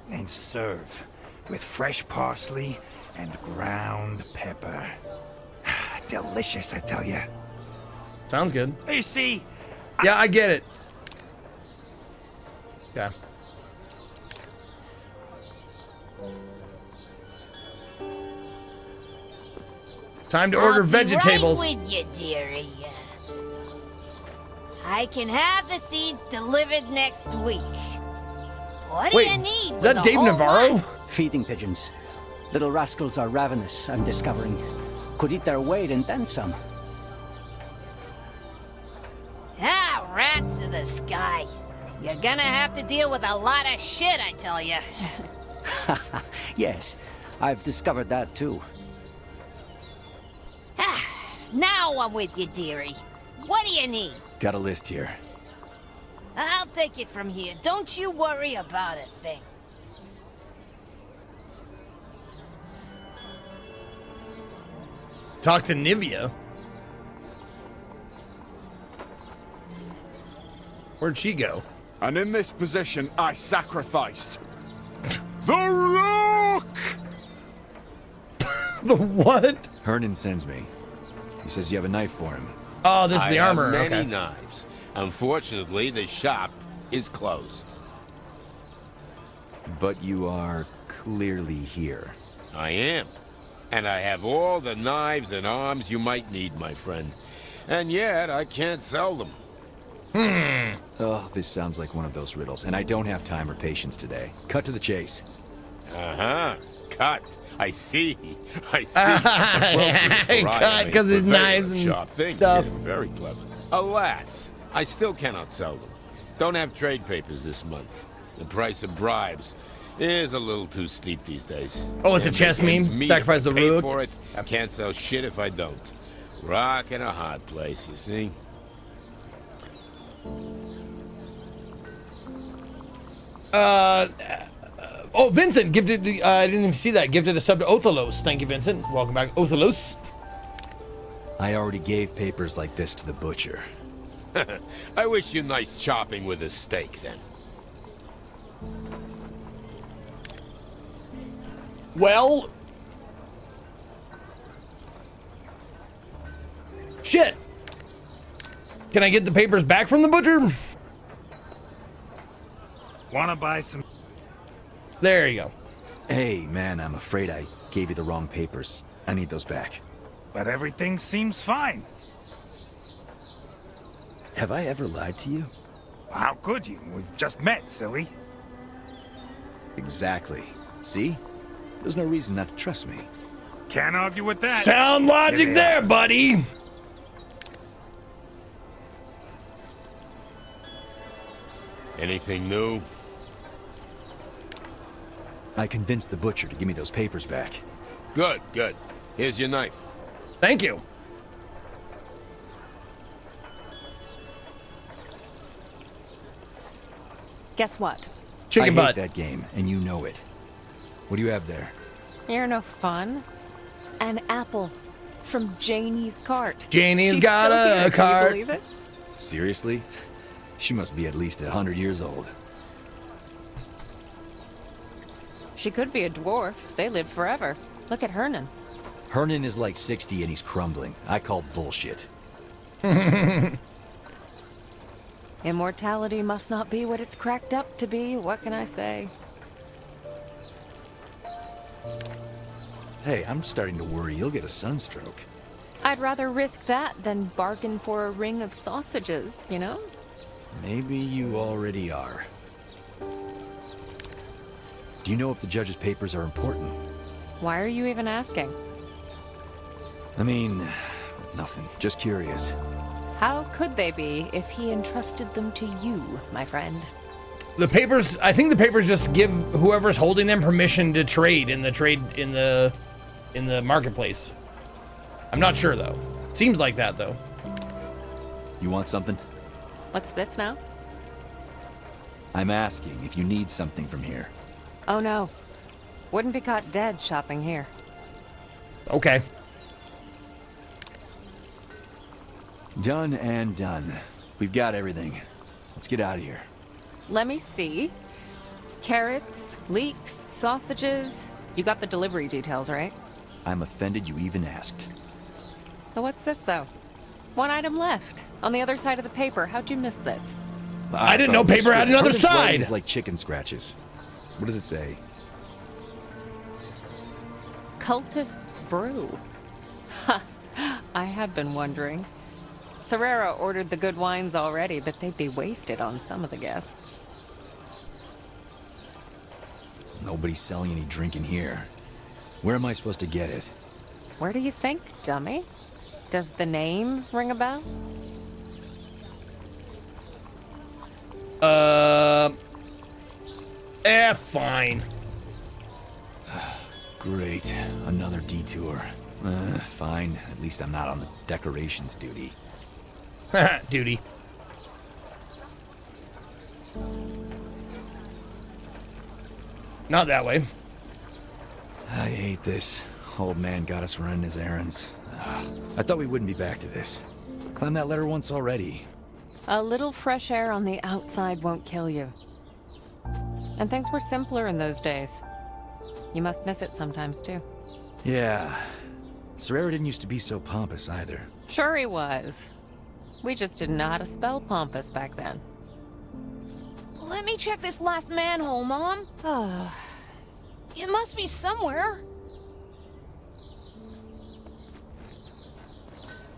Then serve with fresh parsley and ground pepper. Delicious, I tell you. Sounds good. You see, Yeah, I get it. Yeah. Time to order I'll be vegetables. right with you, dearie. I can have the seeds delivered next week. What do Wait, you need? is that with a Dave whole Navarro? lot? Feeding pigeons. Little rascals are ravenous, I'm discovering. Could eat their weight and then some. Ah, rats in the sky. You're gonna have to deal with a lot of shit, I tell you. Yes, I've discovered that too. Now I'm with you, dearie. What do you need? Got a list here. I'll take it from here. Don't you worry about a thing. Talk to Nivea. Where'd she go? And in this position, I sacrificed the Rook! The what? Hernan sends me. He says you have a knife for him. Oh, this is the armor. I have many Okay. knives. Unfortunately, the shop is closed. But you are clearly here. I am. And I have all the knives and arms you might need, my friend. And yet, I can't sell them. Oh, this sounds like one of those riddles, and I don't have time or patience today. Cut to the chase. Uh-huh. Cut. I see. I see. Cut, because his knives and stuff. Very clever. Alas, I still cannot sell them. Don't have trade papers this month. The price of bribes is a little too steep these days. Oh, it's a And chess it pains meme? me Sacrifice if I the pay rook? for it. I can't sell shit if I don't. Rock in a hard place, you see? Oh, Vincent gifted. I didn't even see that. Gifted a sub to Othalos. Thank you, Vincent. Welcome back, Othalos. I already gave papers like this to the butcher. I wish you nice chopping with a steak, then. Well, shit. Can I get the papers back from the butcher? Wanna buy some? There you go. Hey, man, I'm afraid I gave you the wrong papers. I need those back. But everything seems fine. Have I ever lied to you? How could you? We've just met, silly. Exactly. See? There's no reason not to trust me. Can't argue with that. Sound logic Here they there, are. buddy. Anything new? I convinced the butcher to give me those papers back. Good, good. Here's your knife. Thank you. Guess what? Chicken I butt. hate that game, and you know it. What do you have there? You're no fun. An apple from Janie's cart. Janie's She's got still here. a Can you cart. believe it? Seriously? She must be at least 100 years old. She could be a dwarf. They live forever. Look at Hernan. Hernan is like 60 and he's crumbling. I call bullshit. Immortality must not be what it's cracked up to be. What can I say? Hey, I'm starting to worry you'll get a sunstroke. I'd rather risk that than bargain for a ring of sausages, you know? Maybe you already are. Do you know if the judge's papers are important? Why are you even asking? I mean, nothing. Just curious. How could they be if he entrusted them to you, my friend? The papers. I think the papers just give whoever's holding them permission to trade in the marketplace. I'm not sure though. Seems like that though. You want something? What's this now? I'm asking if you need something from here. Oh no. Wouldn't be caught dead shopping here. Okay. Done and done. We've got everything. Let's get out of here. Let me see. Carrots, leeks, sausages. You got the delivery details, right? I'm offended you even asked. So what's this, though? One item left. On the other side of the paper. How'd you miss this? I didn't know paper had another Herman's writing side. is like chicken scratches. What does it say? Cultist's brew. Ha! I have been wondering. Serrera ordered the good wines already, but they'd be wasted on some of the guests. Nobody's selling any drink in here. Where am I supposed to get it? Where do you think, dummy? Does the name ring a bell? Fine. Great. Another detour. Fine. At least I'm not on the decorations duty. Duty. Not that way. I hate this. Old man got us running his errands. I thought we wouldn't be back to this. Climbed that ladder once already. A little fresh air on the outside won't kill you. And things were simpler in those days. You must miss it sometimes, too. Yeah. Serrera didn't used to be so pompous either. Sure he was. We just didn't know how to spell pompous back then. Let me check this last manhole, Mom. It must be somewhere.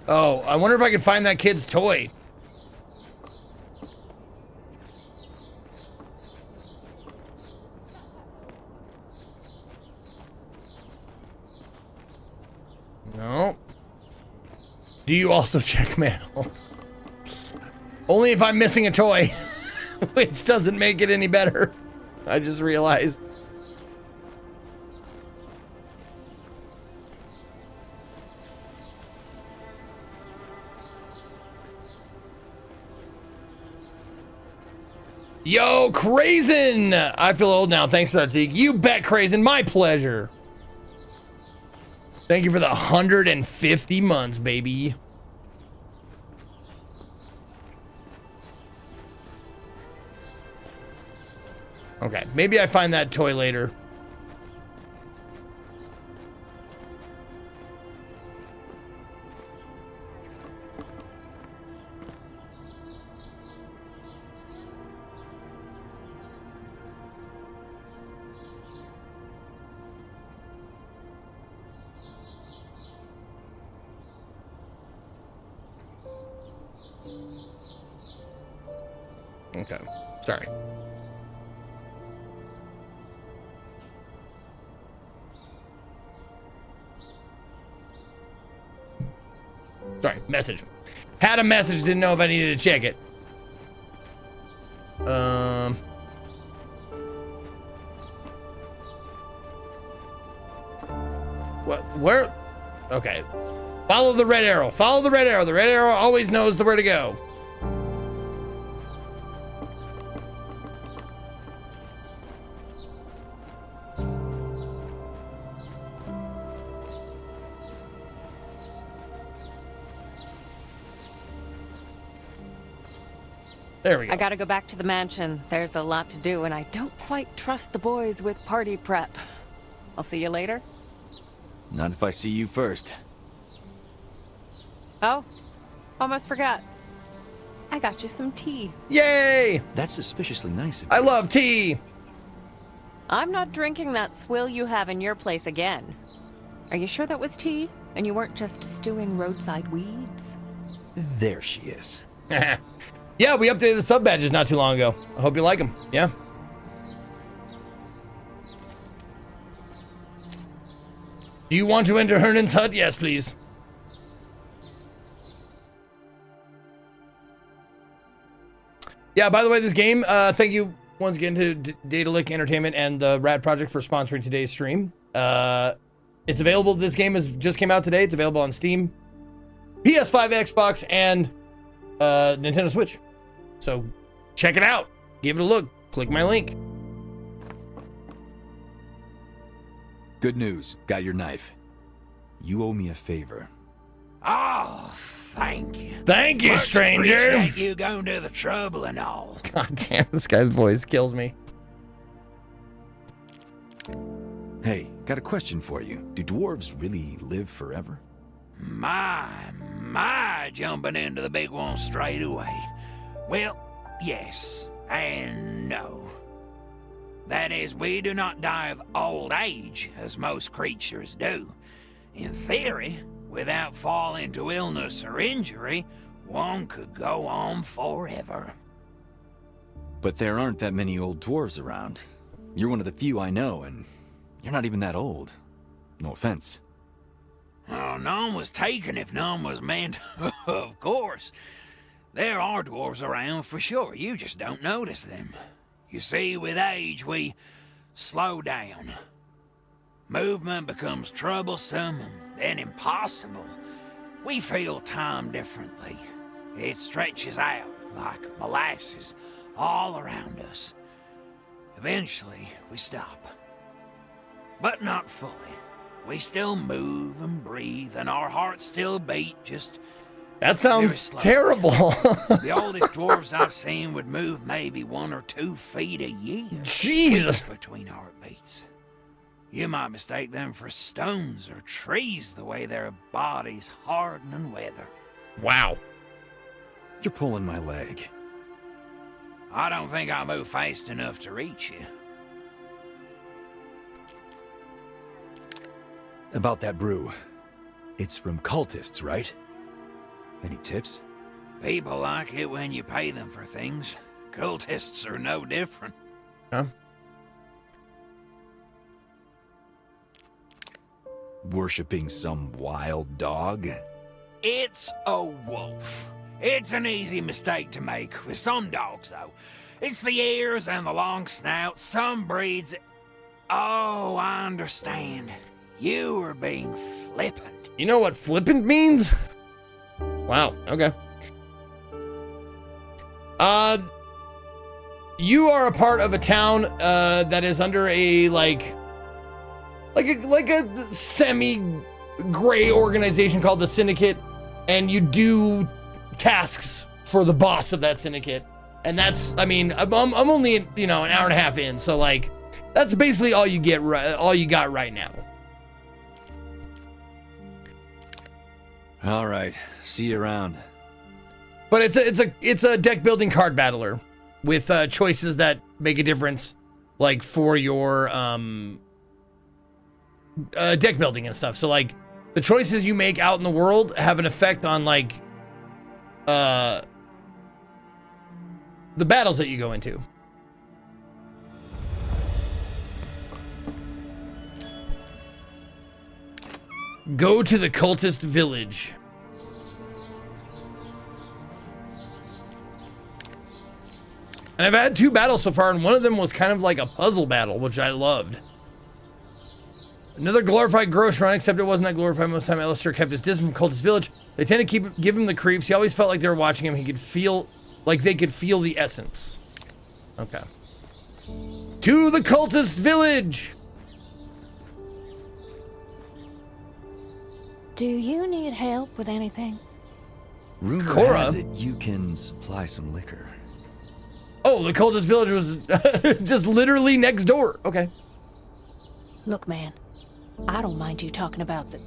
Oh, I wonder if I can find that kid's toy. No. Do you also check manholes? Only if I'm missing a toy, which doesn't make it any better. I just realized. Yo, Crazen! I feel old now. Thanks for that, Zeke. You bet, Crazen. My pleasure. Thank you for the 150 months, baby. Okay, maybe I find that toy later. Okay, sorry. Sorry, message. Had a message, didn't know if I needed to check it. What? Where? Okay. Follow the red arrow. Follow the red arrow. The red arrow always knows where to go. There we go. I gotta go back to the mansion. There's a lot to do, and I don't quite trust the boys with party prep. I'll see you later. Not if I see you first. Oh, almost forgot. I got you some tea. Yay! That's suspiciously nice of you. I love tea. I'm not drinking that swill you have in your place again. Are you sure that was tea? And you weren't just stewing roadside weeds? There she is. Yeah, we updated the sub badges not too long ago. I hope you like them. Yeah. Do you want to enter Hernan's hut? Yes, please. Yeah, by the way, this game, thank you once again to Datalick Entertainment and the Rad Project for sponsoring today's stream. It's available. This game just came out today. It's available on Steam, PS5, Xbox, and Nintendo Switch. So check it out. Give it a look. Click my link. Good news. Got your knife. You owe me a favor. Oh, thank you. Thank you, Much stranger. Appreciate you going to the trouble and all. God damn, this guy's voice kills me. Hey, got a question for you. Do dwarves really live forever? My, jumping into the big one straight away. Well, yes and no. That is, we do not die of old age, as most creatures do. In theory, without falling to illness or injury, one could go on forever. But there aren't that many old dwarves around. You're one of the few I know, and you're not even that old. No offense. Oh, none was taken if none was meant. Of course. There are dwarves around for sure, you just don't notice them. You see, with age, we slow down. Movement becomes troublesome and then impossible. We feel time differently. It stretches out like molasses all around us. Eventually, we stop. But not fully. We still move and breathe, and our hearts still beat, just... That sounds terrible. The oldest dwarves I've seen would move maybe 1 or 2 feet a year. Jesus. Between heartbeats. You might mistake them for stones or trees the way their bodies harden and weather. Wow. You're pulling my leg. I don't think I'll move fast enough to reach you. About that brew. It's from cultists, right? Any tips? People like it when you pay them for things. Cultists are no different. Huh? Worshipping some wild dog? It's a wolf. It's an easy mistake to make with some dogs, though. It's the ears and the long snout. Some breeds... Oh, I understand. You are being flippant. You know what flippant means? Wow, okay. You are a part of a town that is under a like a semi-gray organization called the Syndicate, and you do tasks for the boss of that syndicate. And that's, I mean, I'm only, you know, an hour and a half in, so like that's basically all you get, all you got right now. All right, see you around. But it's a deck building card battler with choices that make a difference, like for your deck building and stuff. So like the choices you make out in the world have an effect on like the battles that you go into. Go to the cultist village. And I've had 2 battles so far, and one of them was kind of like a puzzle battle, which I loved. Another glorified gross run, except it wasn't that glorified. Most of the time, Alistair kept his distance from cultist village. They tend to give him the creeps. He always felt like they were watching him. He could feel like they could feel the essence. Okay. To the cultist village. Do you need help with anything? Rumor Cora? has it you can supply some liquor. Oh, the cultist village was just literally next door. Okay. Look, man, I don't mind you talking about the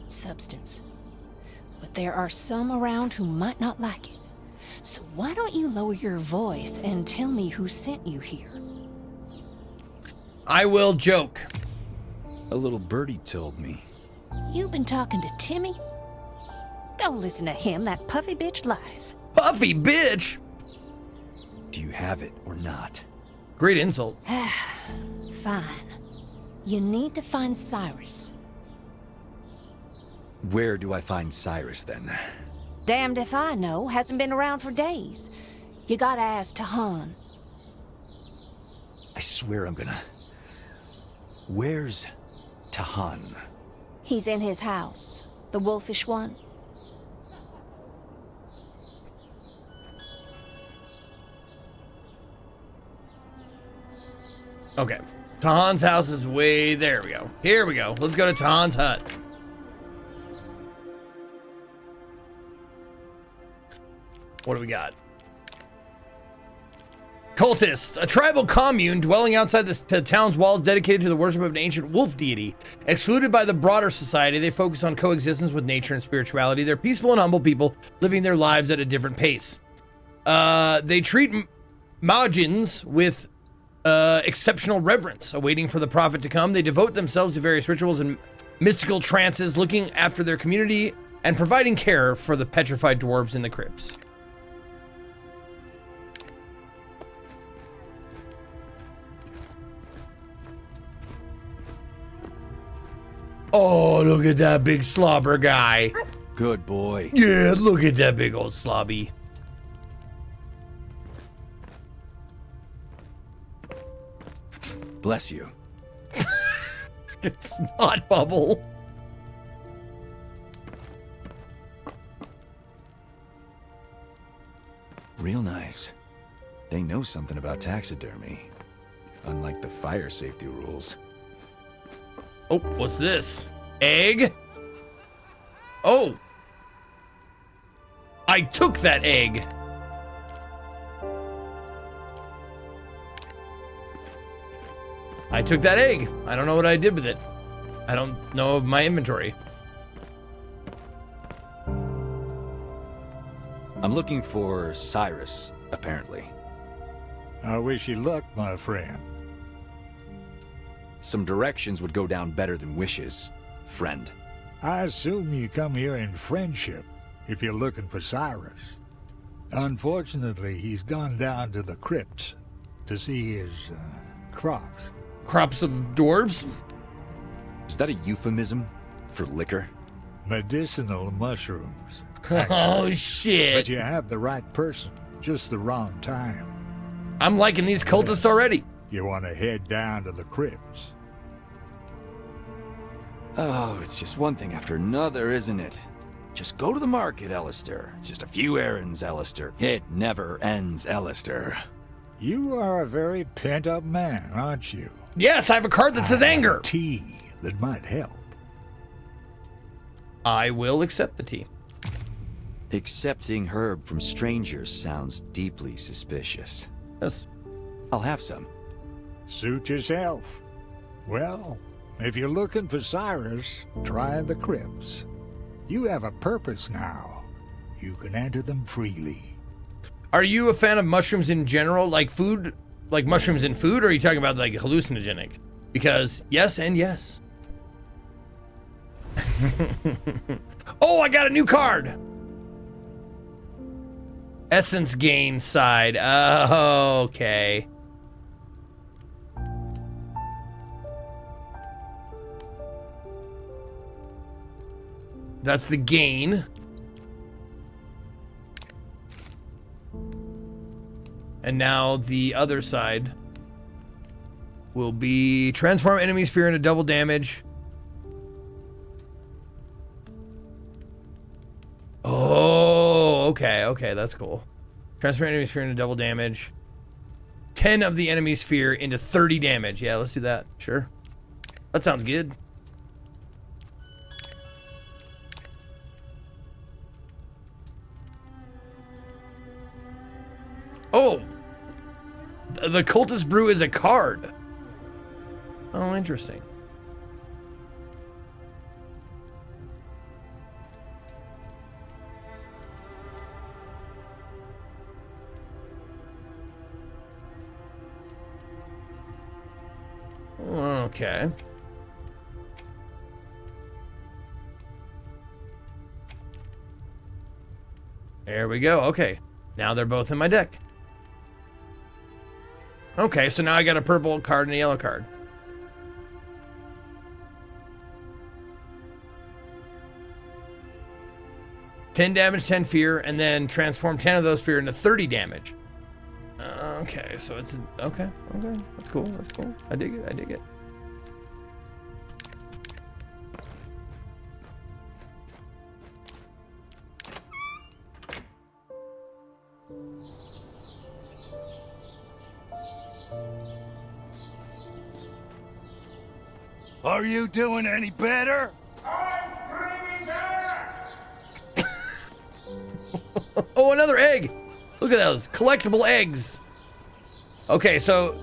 substance, but there are some around who might not like it. So why don't you lower your voice and tell me who sent you here? I will joke. A little birdie told me. You've been talking to Timmy? Don't listen to him, that puffy bitch lies. Puffy bitch? Do you have it or not? Great insult. Fine. You need to find Cyrus. Where do I find Cyrus then? Damned if I know. Hasn't been around for days. You gotta ask Tahan. I swear I'm gonna... Where's Tahan? He's in his house. The wolfish one. Okay. Tahan's house is way there. We go. Here we go. Let's go to Tahan's hut. What do we got? Cultists, a tribal commune dwelling outside the town's walls dedicated to the worship of an ancient wolf deity. Excluded by the broader society, they focus on coexistence with nature and spirituality. They're peaceful and humble people living their lives at a different pace. They treat Magins with exceptional reverence, awaiting for the prophet to come. They devote themselves to various rituals and mystical trances, looking after their community and providing care for the petrified dwarves in the crypts. Oh, look at that big slobber guy. Good boy. Yeah, look at that big old slobby. Bless you. It's not Bubble. guys. They know something about taxidermy. Unlike the fire safety rules. Oh, what's this? Egg? Oh! I took that egg. I took that egg. I don't know what I did with it. I don't know of my inventory. I'm looking for Cyrus, apparently. I wish you luck, my friend. Some directions would go down better than wishes, friend. I assume you come here in friendship, if you're looking for Cyrus. Unfortunately, he's gone down to the crypts to see his, crops. Crops of dwarves? Is that a euphemism for liquor? Medicinal mushrooms. Oh, shit. But you have the right person, just the wrong time. I'm liking these cultists already. You want to head down to the crypts. Oh, it's just one thing after another, isn't it? Just go to the market, Alistair. It's just a few errands, Alistair. It never ends, Alistair. You are a very pent-up man, aren't you? Yes, I have a card that says anger. Tea that might help. I will accept the tea. Accepting herb from strangers sounds deeply suspicious. Yes. I'll have some. Suit yourself. Well, if you're looking for Cyrus, try the crypts. You have a purpose now. You can enter them freely. Are you a fan of mushrooms in general? Like food? Like mushrooms in food? Or are you talking about like hallucinogenic? Because yes and yes. Oh, I got a new card. Essence gain side. Oh, okay. That's the gain. And now the other side will be transform enemy sphere into double damage. Oh, okay, okay, that's cool. Transform enemy sphere into double damage. 10 of the enemy sphere into 30 damage. Yeah, let's do that. Sure. That sounds good. Oh! The Cultist Brew is a card. Oh, interesting. Okay. There we go. Okay. Now they're both in my deck. Okay, so now I got a purple card and a yellow card. $10 damage, 10 fear, and then transform 10 of those fear into 30 damage. Okay, so it's okay, that's cool, that's cool. I dig it, I dig it. Are you doing any better? Oh, another egg! Look at those collectible eggs. Okay, so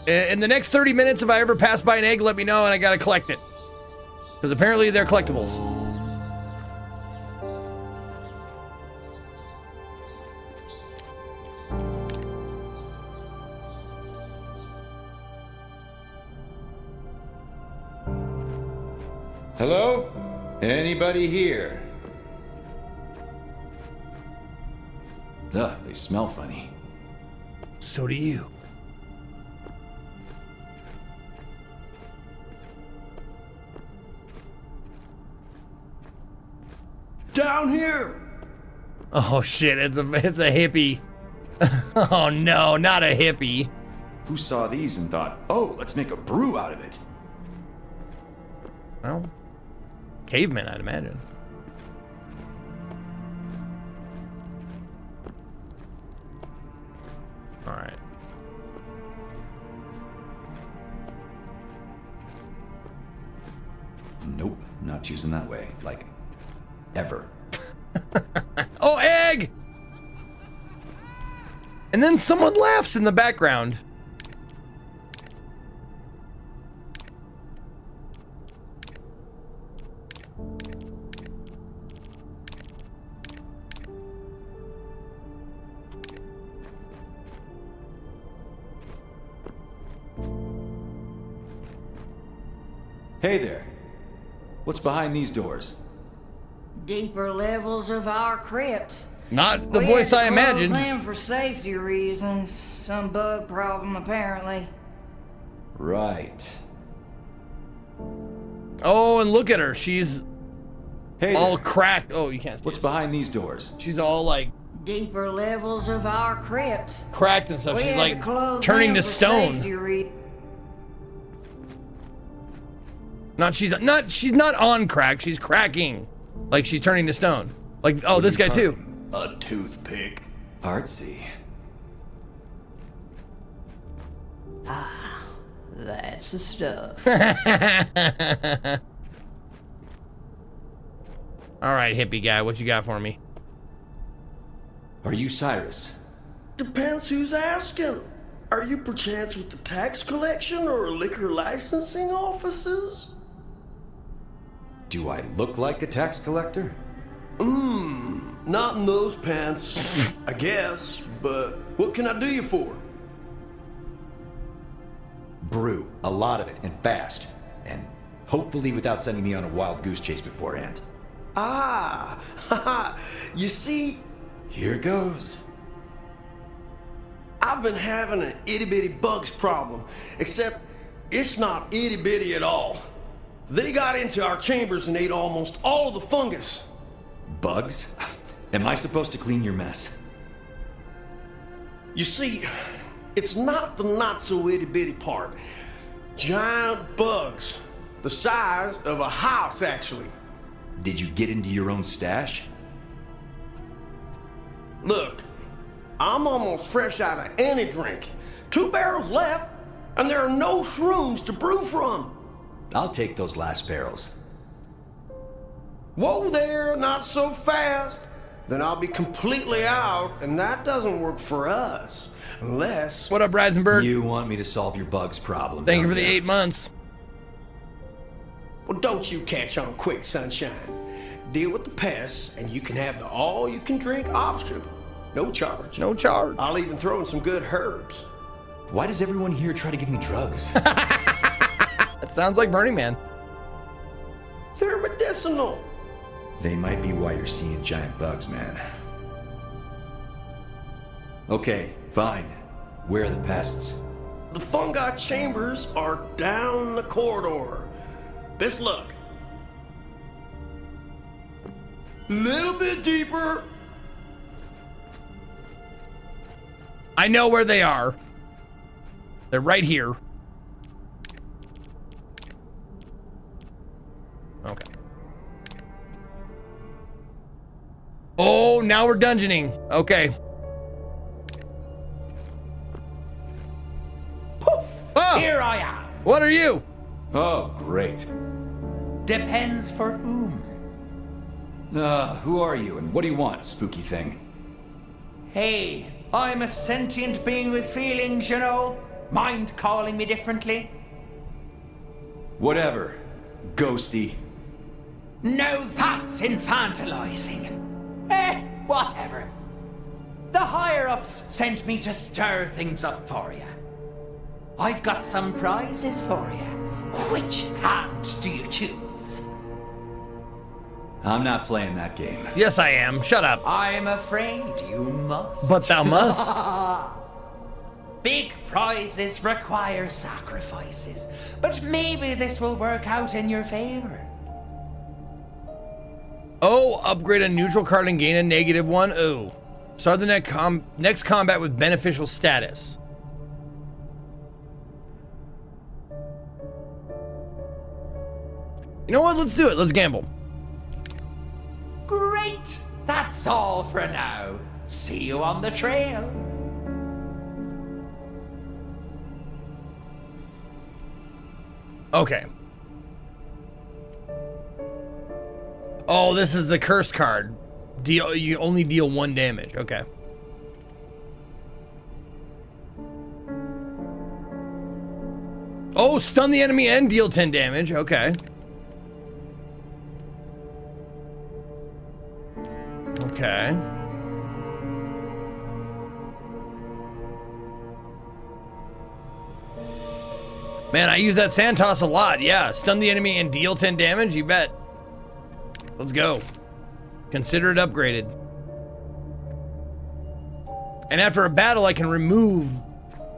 in the next 30 minutes, if I ever pass by an egg, let me know and I gotta collect it. Because apparently they're collectibles. Hello? Anybody here? Ugh, they smell funny. So do you. Down here! Oh shit, it's a hippie. Oh no, not a hippie. Who saw these and thought, oh, let's make a brew out of it? Well, cavemen, I'd imagine. All right. Nope, not choosing that way. Like, ever. Oh, egg! And then someone laughs in the background. Hey there. What's behind these doors? Deeper levels of our crypts. Not the We voice I had to close imagined. them for safety reasons. Some bug problem, apparently. Right. Oh, and look at her. She's Hey all there. cracked. Oh, you can't see What's behind these doors? She's all like Deeper levels of our crypts. cracked and stuff. We She's had like to close turning them to for stone. safety She's not on crack. She's cracking. Like she's turning to stone. Like, oh, this guy too. A toothpick. Artsy. Ah, that's the stuff. All right, hippie guy, what you got for me? Are you Cyrus? Depends who's asking. Are you perchance with the tax collection or liquor licensing offices? Do I look like a tax collector? Not in those pants, I guess, but what can I do you for? Brew, a lot of it, and fast. And hopefully without sending me on a wild goose chase beforehand. Ah, you see, Here goes. I've been having an itty-bitty bugs problem, except it's not itty-bitty at all. They got into our chambers and ate almost all of the fungus. Bugs? Am I supposed to clean your mess? You see, it's not the not-so-itty-bitty part. Giant bugs, the size of a house, actually. Did you get into your own stash? Look, I'm almost fresh out of any drink. 2 barrels left, and there are no shrooms to brew from. I'll take those last barrels. Whoa there, not so fast. Then I'll be completely out, and that doesn't work for us. Unless... What up, Reisenberg? You want me to solve your bugs problem. Thank you for don't the 8 months. Well, don't you catch on quick, sunshine. Deal with the pests, and you can have the all-you-can-drink option. No charge. No charge. I'll even throw in some good herbs. Why does everyone here try to give me drugs? That sounds like Burning Man. They're medicinal. They might be why you're seeing giant bugs, man. Okay, fine. Where are the pests? The fungi chambers are down the corridor. Best luck. Little bit deeper. I know where they are. They're right here. Okay. Oh, now we're dungeoning. Okay. Oh, Here I am. what are you? Oh, great. Depends for whom. Who are you and what do you want, spooky thing? Hey, I'm a sentient being with feelings, you know. Mind calling me differently? Whatever. Ghosty. No, that's infantilizing. Whatever. The higher-ups sent me to stir things up for you. I've got some prizes for you. Which hand do you choose? I'm not playing that game. Yes, I am. Shut up. I'm afraid you must. But thou must. Big prizes require sacrifices, but maybe this will work out in your favor. Oh, upgrade a neutral card and gain a -1. Oh. Start the next combat with beneficial status. You know what? Let's do it. Let's gamble. Great! That's all for now. See you on the trail. Okay. Oh, this is the cursed card. You only deal 1 damage. Okay. Oh, stun the enemy and deal 10 damage. Okay. Okay. Man, I use that sand toss a lot. Yeah, stun the enemy and deal 10 damage. You bet. Let's go. Consider it upgraded. And after a battle, I can remove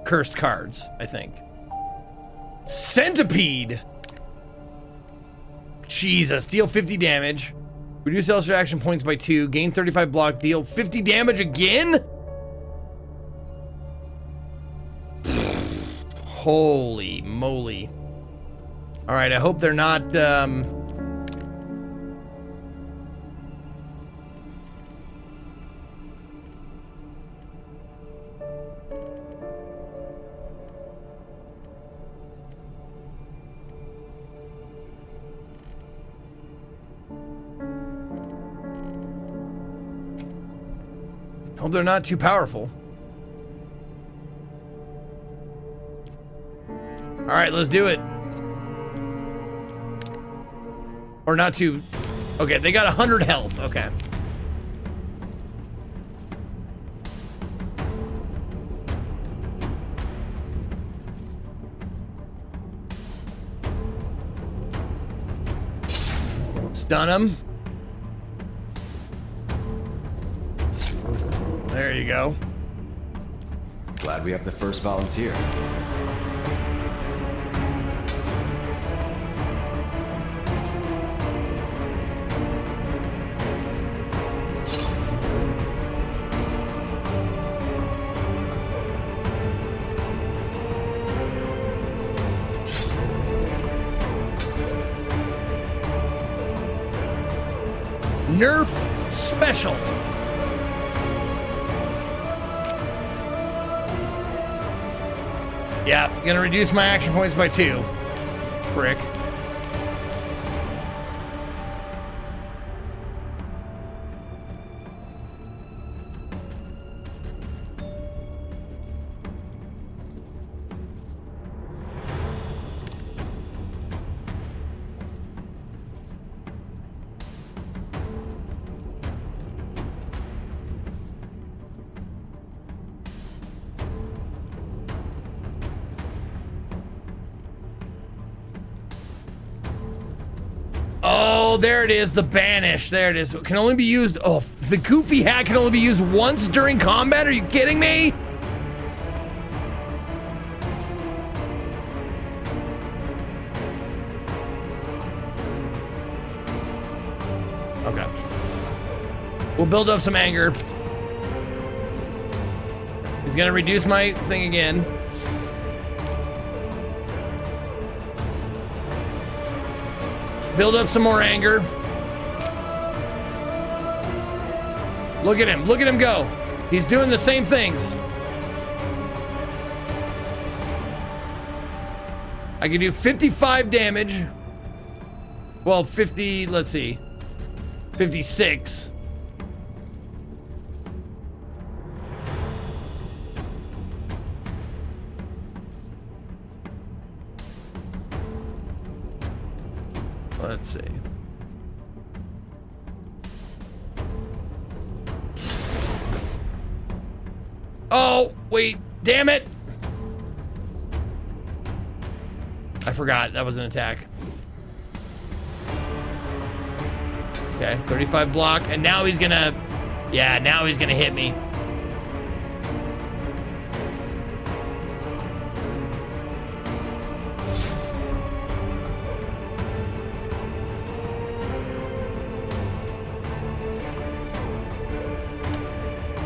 cursed cards, I think. Centipede. Jesus, deal 50 damage. Reduce extra action points by 2. Gain 35 block. Deal 50 damage again? Holy moly. All right, I hope they're not, hope they're not too powerful. All right, let's do it. Or not too... Okay, they got 100 health. Okay. Stun him. There you go. Glad we have the first volunteer. Nerf special. Yeah, gonna reduce my action points by 2. Brick. Oh, there it is, the banish. There it is. It can only be used. Oh, the goofy hat can only be used once during combat. Are you kidding me? Okay. We'll build up some anger. He's gonna reduce my thing again. Build up some more anger. Look at him. Look at him go. He's doing the same things. I can do 55 damage. Well, 50, let's see. 56. Let's see. Oh, wait. Damn it. I forgot. That was an attack. Okay, 35 block. And now he's gonna... Yeah, now he's gonna hit me.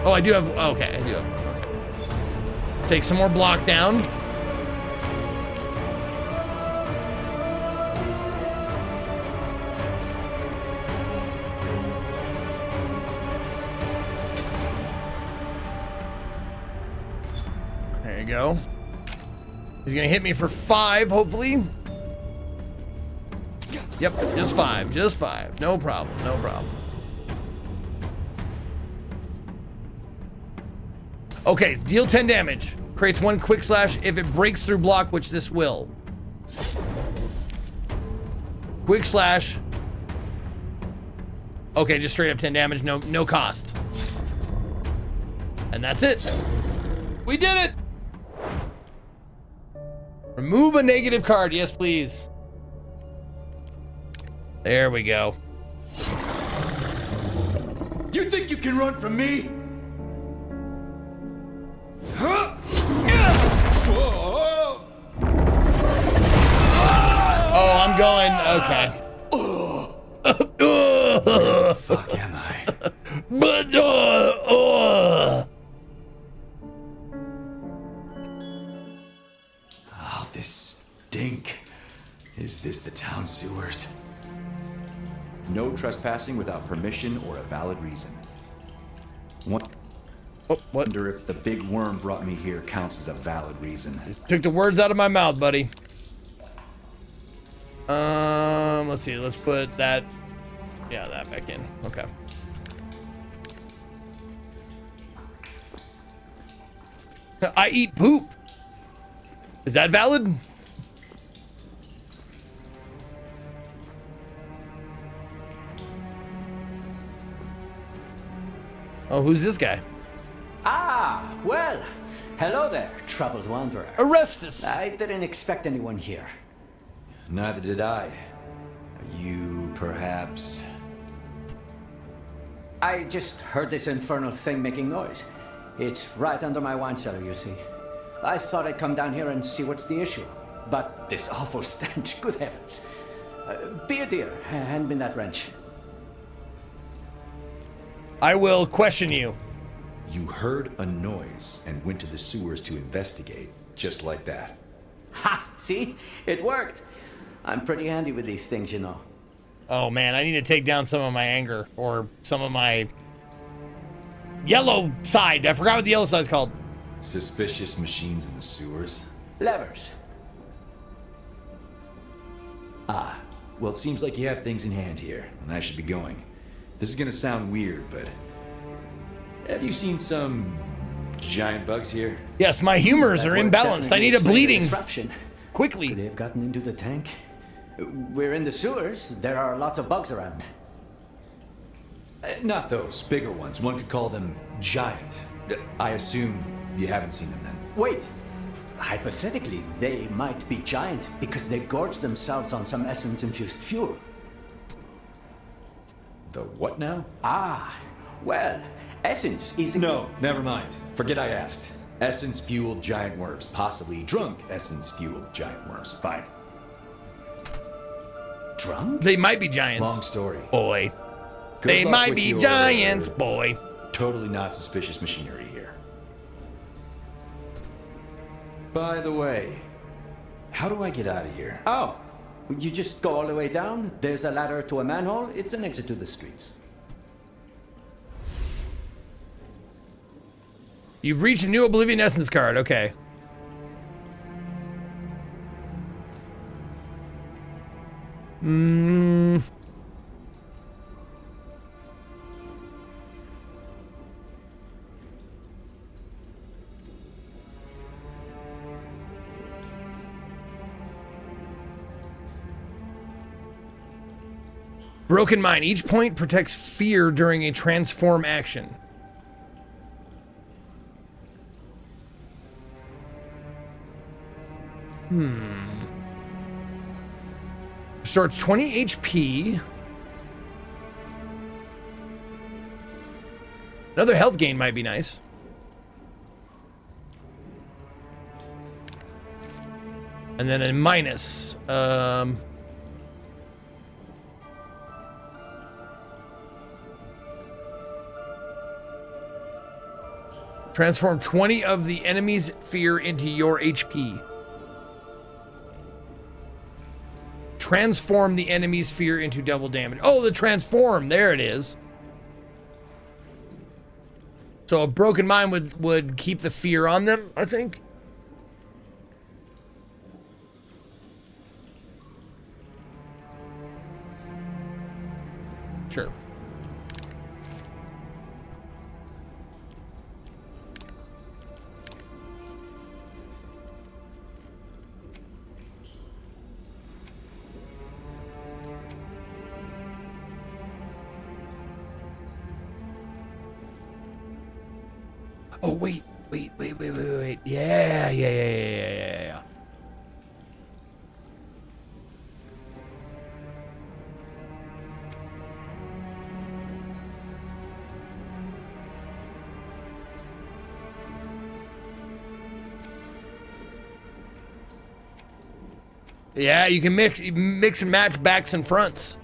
Oh, I do have... Okay, I do have... Okay. Take some more block down. There you go. He's gonna hit me for 5, hopefully. Yep, just 5. Just 5. No problem. No problem. Okay, deal 10 damage. Creates 1 quick slash if it breaks through block, which this will. Quick slash. Okay, just straight up 10 damage, no cost. And that's it. We did it! Remove a negative card, yes please. There we go. You think you can run from me? Huh? Oh, I'm going, okay. Where the fuck am I? But, Oh, this stink. Is this the town sewers? No trespassing without permission or a valid reason. Wonder if the big worm brought me here counts as a valid reason. Took the words out of my mouth, buddy. Let's see. Let's put that. Yeah, that back in. Okay. I eat poop. Is that valid? Oh, who's this guy? Ah, well, hello there, troubled wanderer. Arrest us. I didn't expect anyone here. Neither did I. Are you, perhaps? I just heard this infernal thing making noise. It's right under my wine cellar, you see. I thought I'd come down here and see what's the issue. But this awful stench, good heavens. Be a dear, hand me that wrench. I will question you. You heard a noise and went to the sewers to investigate, just like that. Ha! See? It worked. I'm pretty handy with these things, you know. Oh man, I need to take down some of my anger or some of my yellow side. I forgot what the yellow side's called. Suspicious machines in the sewers? Levers. Ah, well, it seems like you have things in hand here, and I should be going. This is gonna sound weird, but have you seen some giant bugs here? Yes, my humors are imbalanced. I need a bleeding disruption. Quickly. Could they have gotten into the tank? We're in the sewers. There are lots of bugs around. Not those, bigger ones. One could call them giant. I assume you haven't seen them then. Wait. Hypothetically, they might be giant because they gorge themselves on some essence-infused fuel. The what now? Ah, well, essence is... No, never mind. Forget I asked. Essence-fueled giant worms. Possibly drunk essence-fueled giant worms. Fine. Drunk? They might be giants. Long story. Boy. Good They luck might with be your giants, boy. Totally not suspicious machinery here. By the way, how do I get out of here? Oh, you just go all the way down. There's a ladder to a manhole. It's an exit to the streets. You've reached a new Oblivion Essence card. Okay. Broken Mind. Each point protects fear during a transform action. Restores 20 HP. Another health gain might be nice. And then a minus. Transform 20 of the enemy's fear into your HP. Transform the enemy's fear into double damage. Oh, the transform. There it is. So a broken mind would keep the fear on them, I think. Sure. Oh, wait. Yeah. Yeah, you can mix and match backs and fronts.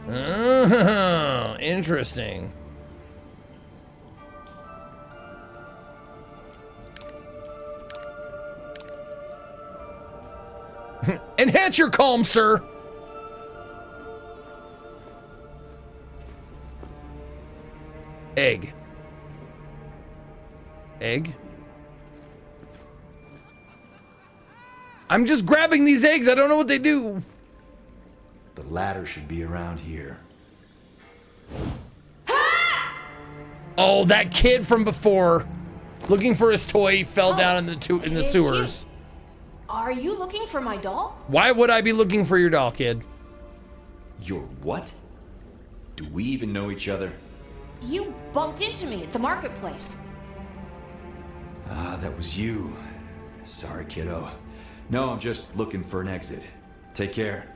Oh, interesting. Enhance your calm, sir. Egg. I'm just grabbing these eggs. I don't know what they do. The ladder should be around here. Oh, that kid from before, looking for his toy, fell down in the sewers. Are you looking for my doll? Why would I be looking for your doll, kid? Your what? Do we even know each other? You bumped into me at the marketplace. Ah, that was you. Sorry, kiddo. No, I'm just looking for an exit. Take care.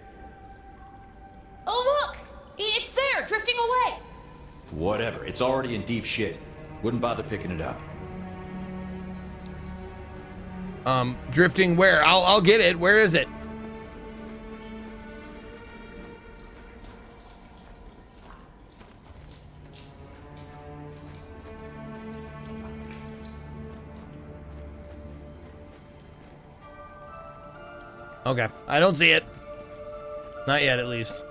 Oh, look! It's there, drifting away. Whatever. It's already in deep shit. Wouldn't bother picking it up. Drifting where? I'll get it. Where is it? Okay, I don't see it. Not yet, at least.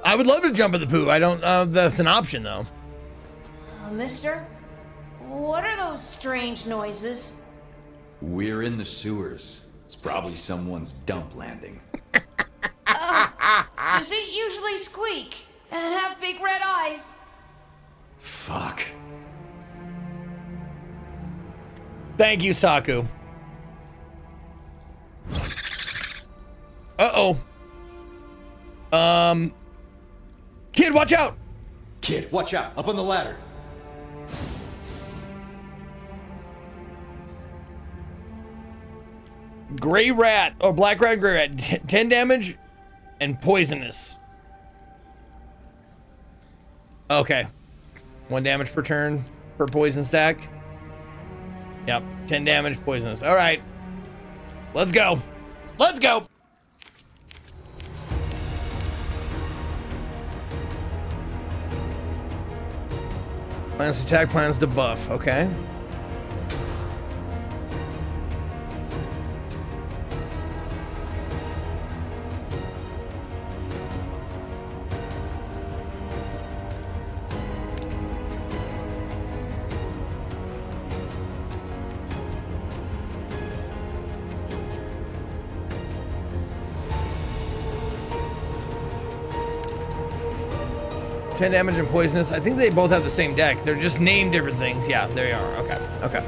I would love to jump in the poo. I don't, that's an option, though. Mister? What are those strange noises? We're in the sewers. It's probably someone's dump landing. Does it usually squeak and have big red eyes? Fuck. Thank you, Saku. Uh-oh. Kid, watch out! Kid, watch out! Up on the ladder! Gray rat, or black rat, gray rat. 10 damage and poisonous. Okay. 1 damage per turn per poison stack. Yep, 10 damage, poisonous. All right. Let's go. Let's go. Plans to attack, plans to buff. Okay. Damage and poisonous. I think they both have the same deck. They're just named different things. Yeah, there you are. Okay. Okay.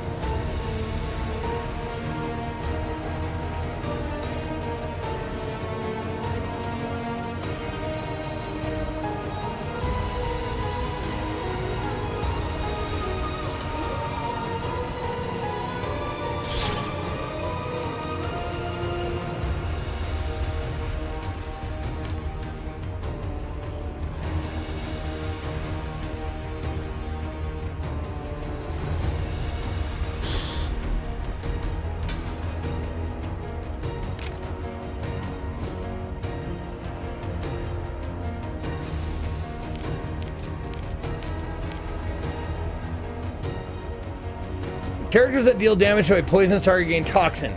Characters that deal damage to a poisonous target gain toxin.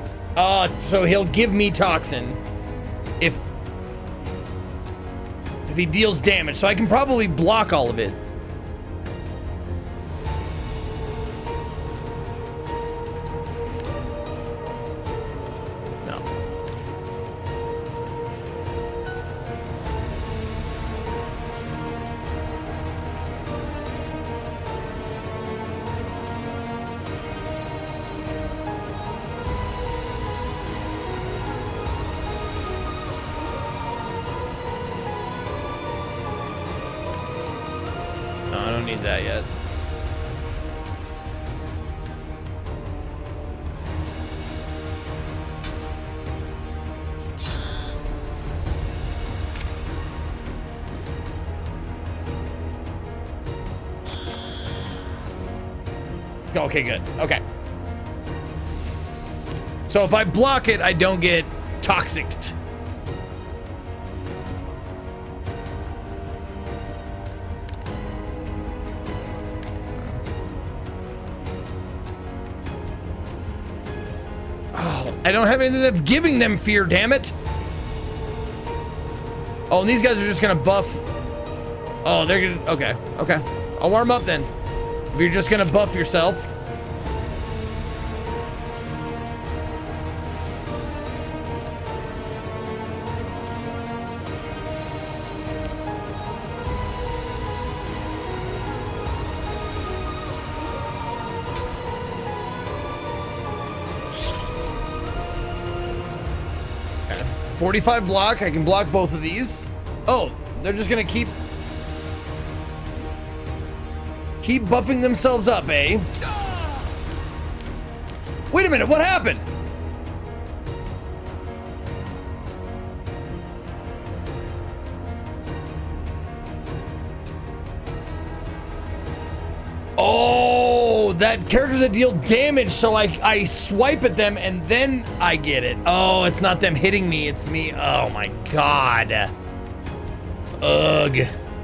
So he'll give me toxin if he deals damage. So I can probably block all of it. No. need that yet. Okay, good. Okay. So if I block it, I don't get toxicked. Oh, I don't have anything that's giving them fear, damn it. Oh, and these guys are just gonna buff. Oh, they're gonna, okay, okay. I'll warm up then. If you're just gonna buff yourself. Okay. 45 block, I can block both of these. Oh, they're just gonna keep buffing themselves up, eh? Wait a minute, what happened? Oh, that characters that deal damage, so I swipe at them and then I get it. Oh, it's not them hitting me, it's me. Oh my god. Ugh.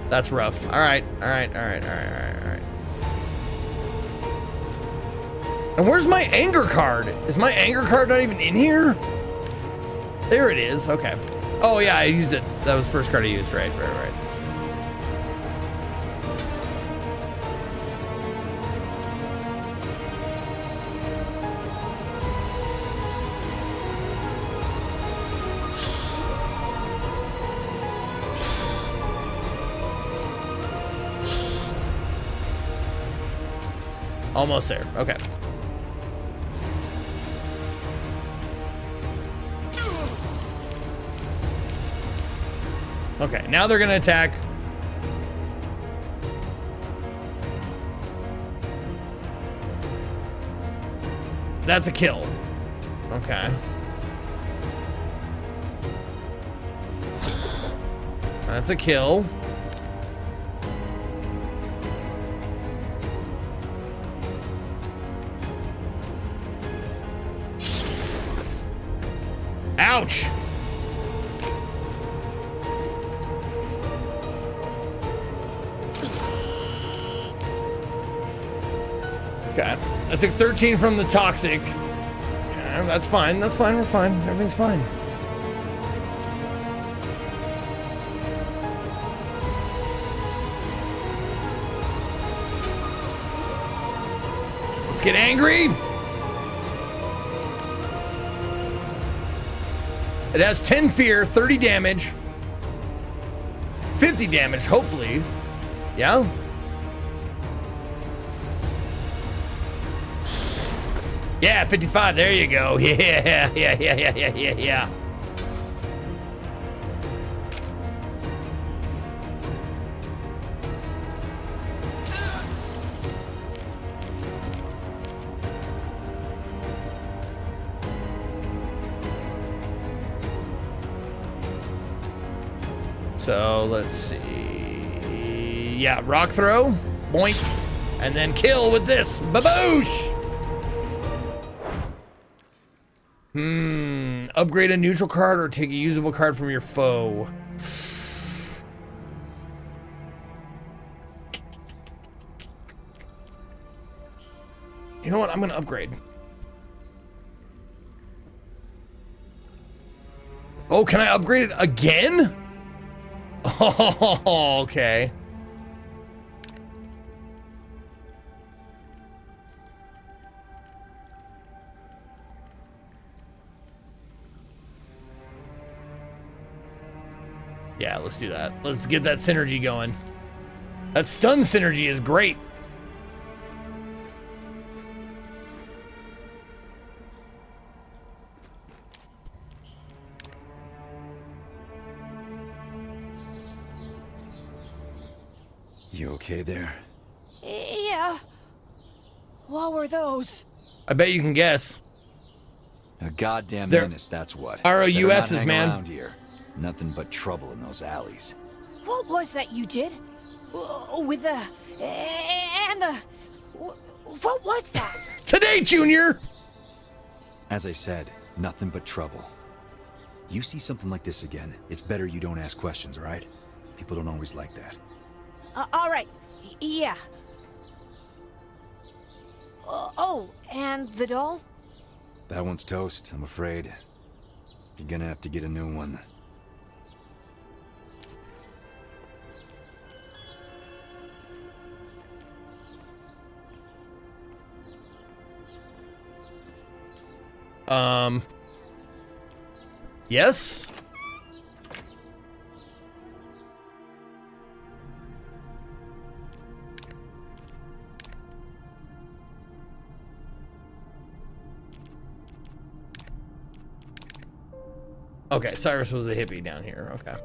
That's rough. Alright, alright, alright, alright, alright, alright. And where's my anger card? Is my anger card not even in here? There it is. Okay. Oh yeah, I used it. That was the first card I used. Right, right, right. Almost there. Okay. Okay, now they're gonna attack. That's a kill. Okay. That's a kill. Ouch! Okay, I took 13 from the toxic. Okay, that's fine, that's fine, we're fine. Everything's fine. Let's get angry! It has 10 fear, 30 damage, 50 damage, hopefully. Yeah? Yeah, 55, there you go. Yeah. So let's see. Yeah, rock throw, boink, and then kill with this. Baboosh! Upgrade a neutral card or take a usable card from your foe. You know what? I'm gonna upgrade. Oh, can I upgrade it again? Oh, okay. Yeah, let's do that. Let's get that synergy going. That stun synergy is great. You okay there? What were those? I bet you can guess. A goddamn They're menace, that's what. ROUSs, Better not hang man. around here. Nothing but trouble in those alleys. What was that you did? With the... and the... What was that? Today, Junior! As I said, nothing but trouble. You see something like this again, it's better you don't ask questions, all right? People don't always like that. All right. Yeah. Oh, and the doll? That one's toast, I'm afraid. You're gonna have to get a new one. Yes? Okay, Cyrus was a hippie down here. Okay.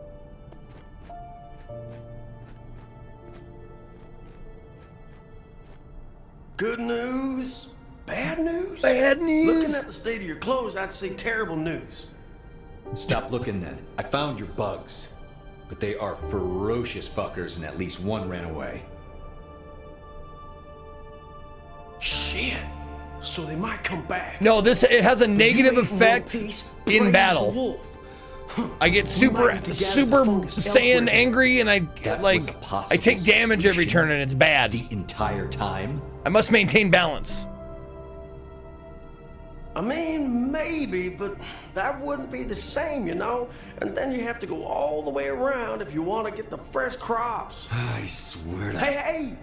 Good news? Bad news? Bad news? Looking at the state of your clothes, I'd say terrible news. Stop looking then. I found your bugs. But they are ferocious fuckers and at least one ran away. Shit. So they might come back. No, it has a But negative you ain't in one effect piece, in praise battle. the wolf. I get super Saiyan angry and I take damage every turn and it's bad. The entire time? I must maintain balance. I mean, maybe, but that wouldn't be the same, you know? And then you have to go all the way around if you want to get the fresh crops. I swear to... Hey,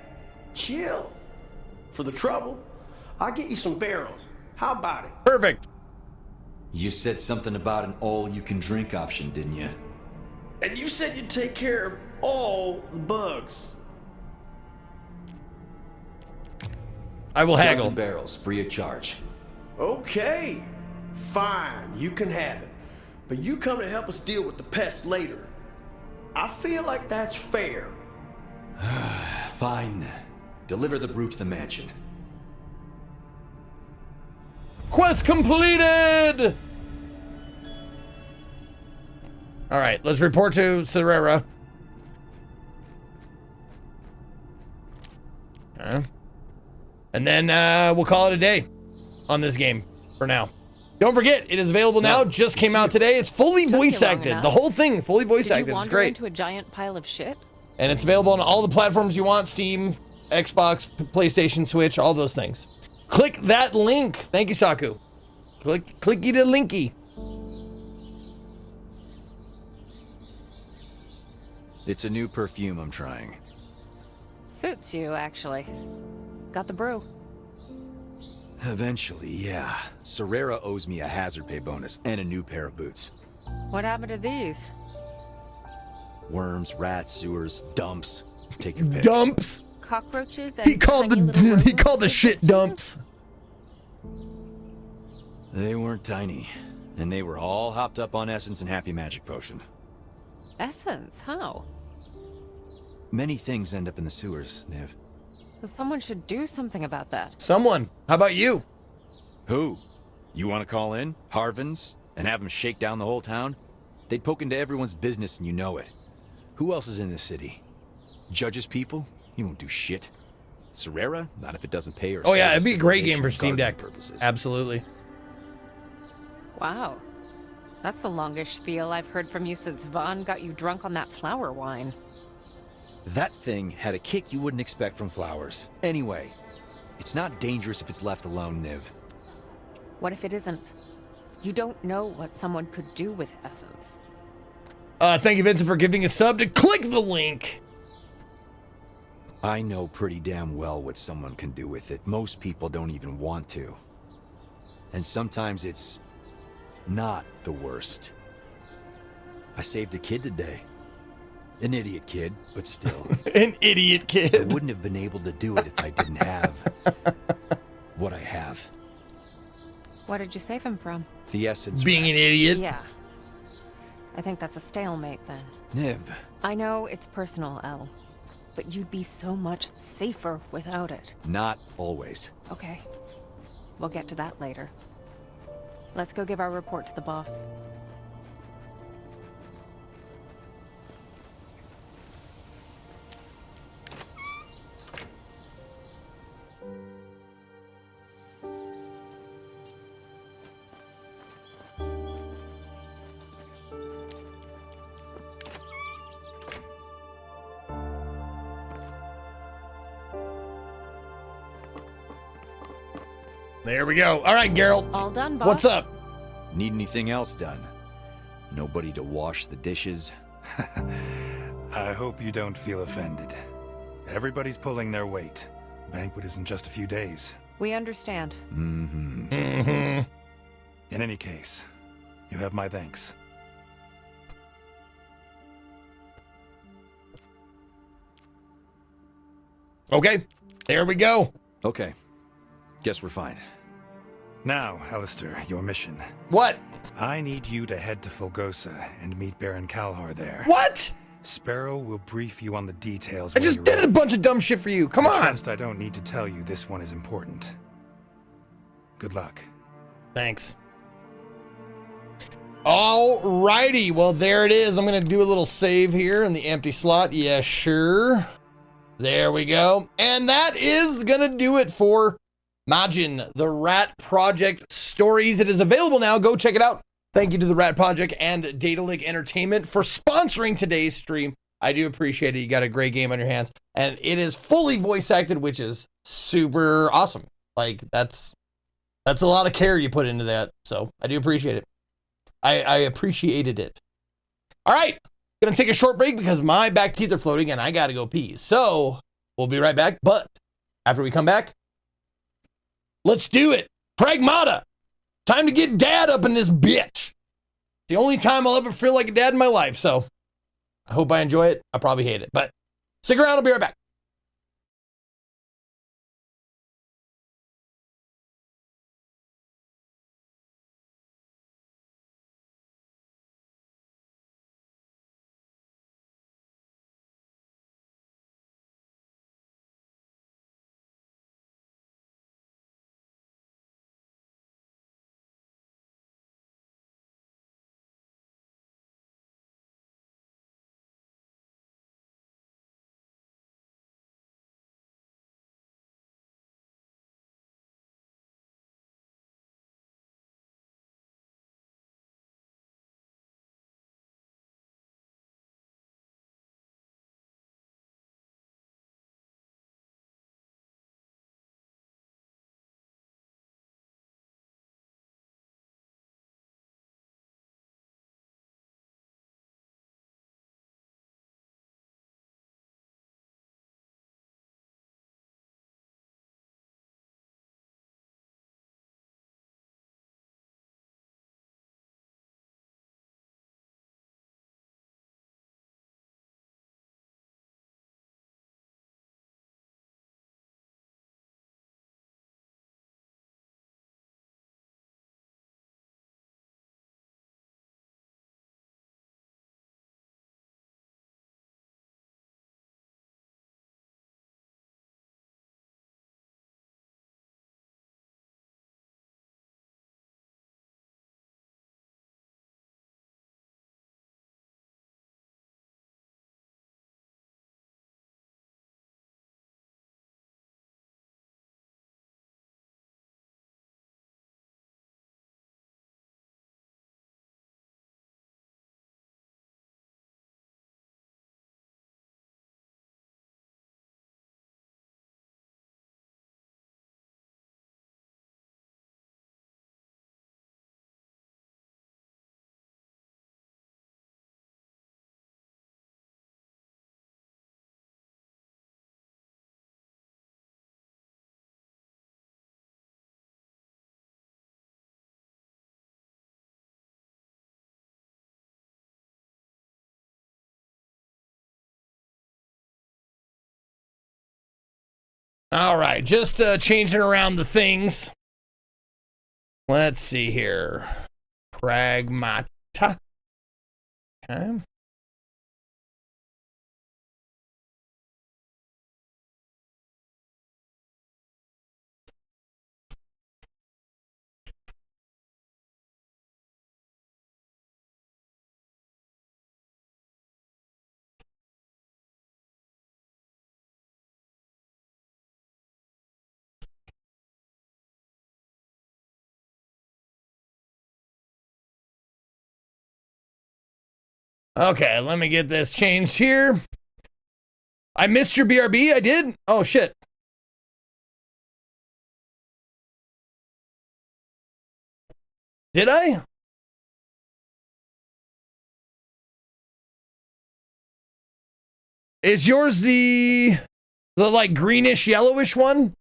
chill. For the trouble, I'll get you some barrels. How about it? Perfect. You said something about an all-you-can-drink option, didn't you? And you said you'd take care of all the bugs. I will haggle. 1,000 barrels, free of charge. Okay, fine, you can have it. But you come to help us deal with the pests later. I feel like that's fair. Fine. Deliver the brew to the mansion. Quest completed! All right, let's report to Serera. Okay. And then we'll call it a day on this game for now. Don't forget, it is available now. Just came out today. It's fully voice acted. The whole thing, fully voice acted. It's great. Into a giant pile of shit? And it's available on all the platforms you want: Steam, Xbox, PlayStation, Switch, all those things. Click that link. Thank you, Saku. Clicky the linky. It's a new perfume I'm trying. Suits you, actually. Got the brew. Eventually, yeah. Serera owes me a hazard pay bonus and a new pair of boots. What happened to these? Worms, rats, sewers, dumps. Take your pick. Dumps? Cockroaches and He called the shit dumps. They weren't tiny, and they were all hopped up on Essence and Happy Magic Potion. Essence? How? Many things end up in the sewers, Niv. Well, someone should do something about that. Someone. How about you? Who? You want to call in? Harvins? And have them shake down the whole town? They'd poke into everyone's business and you know it. Who else is in this city? Judges people? He won't do shit. Serera? Not if it doesn't pay or Oh yeah, it'd be a great civilization game for Steam Deck. Purposes. Absolutely. Wow. That's the longest spiel I've heard from you since Vaughn got you drunk on that flower wine. That thing had a kick you wouldn't expect from flowers. Anyway, it's not dangerous if it's left alone, Niv. What if it isn't? You don't know what someone could do with Essence. Thank you, Vincent, for giving a sub. To click the link. I know pretty damn well what someone can do with it. Most people don't even want to. And sometimes it's not the worst. I saved a kid today. An idiot kid, but still. An idiot kid. I wouldn't have been able to do it if I didn't have what I have. What did you save him from? The essence. Being rats. an idiot. Yeah. I think that's a stalemate then. Niv. I know it's personal, Elle. but you'd be so much safer without it. Not always. Okay. We'll get to that later. Let's go give our report to the boss. There we go. All right, Geralt. All done, boss. What's up? Need anything else done? Nobody to wash the dishes? I hope you don't feel offended. Everybody's pulling their weight. Banquet is in just a few days. We understand. In any case, you have my thanks. Okay, there we go. Okay, guess we're fine. Now, Alistair, your mission. What? I need you to head to Fulgosa and meet Baron Kalhar there. What? Sparrow will brief you on the details. I just did a bunch of dumb shit for you. Come on. Trust I don't need to tell you this one is important. Good luck. Thanks. Alrighty, well there it is. I'm gonna do a little save here in the empty slot. Yeah, sure. There we go. And that is gonna do it for Magin, the Rat Project Stories. It is available now. Go check it out. Thank you to the Rat Project and Data Lake Entertainment for sponsoring today's stream. I do appreciate it. You got a great game on your hands. And it is fully voice acted, which is super awesome. Like, that's a lot of care you put into that. So I do appreciate it. I appreciated it. All right. Gonna take a short break because my back teeth are floating and I gotta go pee. So we'll be right back. But after we come back, let's do it. Pragmata. Time to get dad up in this bitch. The only time I'll ever feel like a dad in my life. So I hope I enjoy it. I probably hate it, but stick around. I'll be right back. All right, just changing around the things. Let's see here. Pragmata. Okay. Okay, let me get this changed here. I missed your BRB. I did. Oh shit. Did I? Is yours the like greenish yellowish one?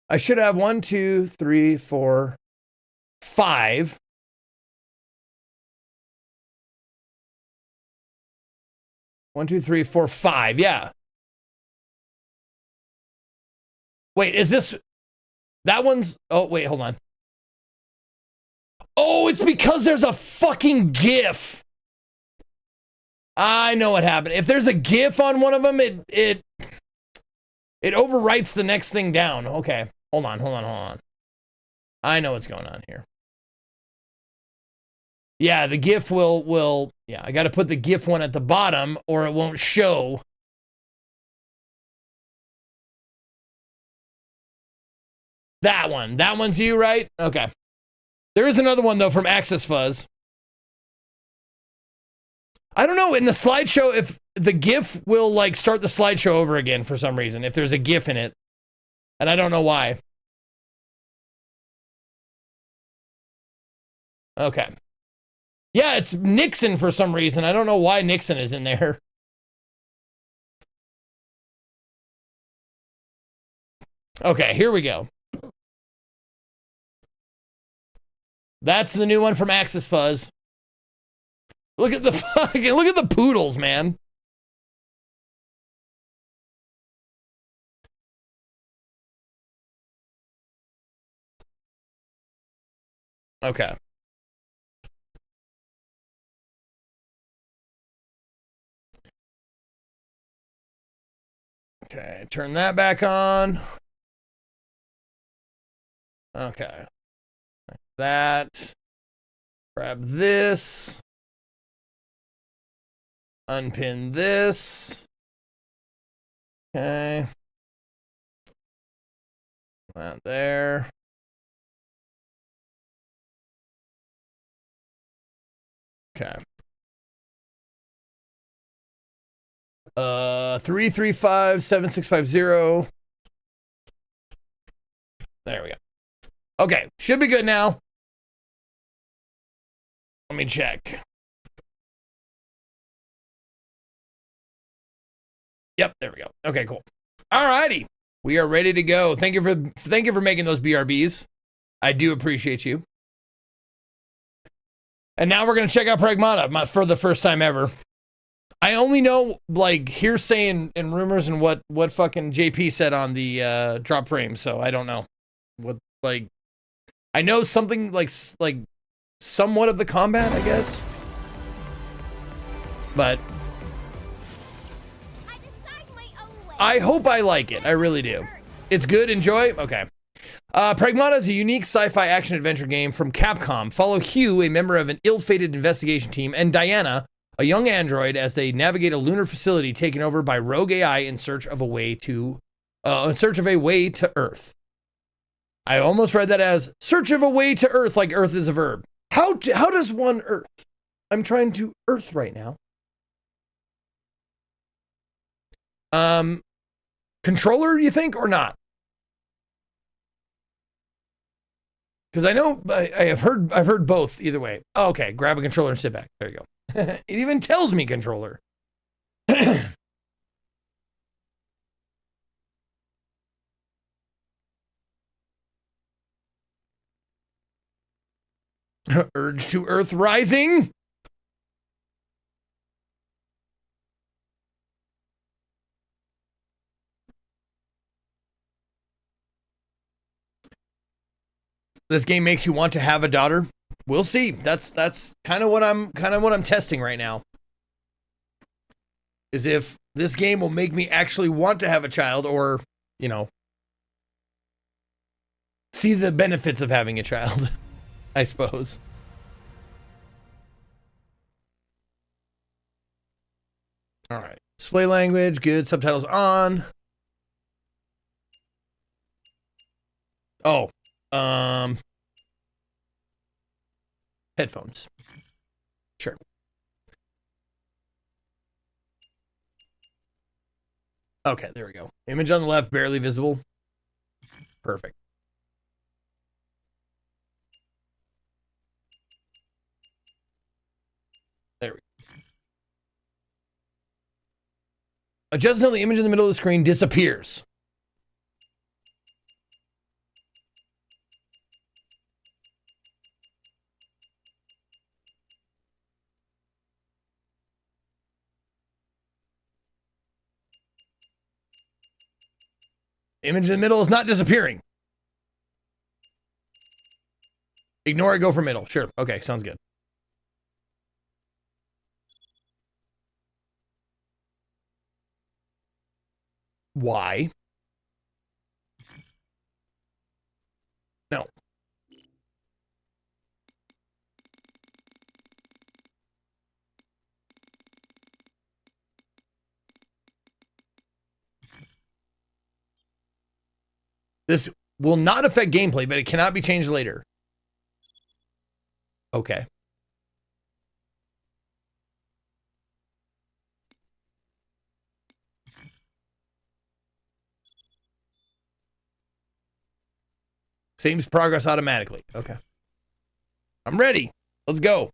I should have 1, 2, 3, 4, 5. One, two, three, four, 5. Yeah. Wait, is this that one's? Oh, wait, hold on. Oh, it's because there's a fucking GIF. I know what happened. If there's a GIF on one of them, it overwrites the next thing down. Okay, hold on. I know what's going on here. Yeah, the GIF will. Yeah, I got to put the GIF one at the bottom, or it won't show. That one's you, right? Okay. There is another one though from Access Fuzz. I don't know, in the slideshow, if the GIF will like start the slideshow over again for some reason, if there's a GIF in it. And I don't know why. Okay. Yeah, it's Nixon for some reason. I don't know why Nixon is in there. Okay, here we go. That's the new one from Axis Fuzz. Look at the poodles, man. Okay. Okay, turn that back on. Okay. That. Grab this. Unpin this. Okay. That there. Okay. 335-7650. There we go. Okay, should be good now. Let me check. Yep, there we go. Okay, cool. All righty. We are ready to go. Thank you for making those BRBs. I do appreciate you. And now we're going to check out Pragmata for the first time ever. I only know like hearsay and rumors and what fucking JP said on the drop frame, so I don't know. What like I know something like somewhat of the combat, I guess. But I hope I like it. I really do. It's good. Enjoy. Okay. Pragmata is a unique sci-fi action-adventure game from Capcom. Follow Hugh, a member of an ill-fated investigation team, and Diana, a young android, as they navigate a lunar facility taken over by rogue AI in search of a way to Earth. I almost read that as search of a way to Earth, like Earth is a verb. How does one Earth? I'm trying to Earth right now. Controller, you think, or not? Because I know I've heard both either way. Oh, okay, grab a controller and sit back. There you go. It even tells me controller. Urge to Earth Rising. This game makes you want to have a daughter. We'll see. That's kind of what I'm testing right now. Is if this game will make me actually want to have a child, or, you know, see the benefits of having a child, I suppose. All right. Display language, good. Subtitles on. Oh, headphones. Sure. Okay, there we go. Image on the left, barely visible. Perfect. There we go. Adjust until the image in the middle of the screen disappears. Image in the middle is not disappearing. Ignore it, go for middle. Sure. Okay, sounds good. Why? No. This will not affect gameplay, but it cannot be changed later. Okay. Saves progress automatically. Okay. I'm ready. Let's go.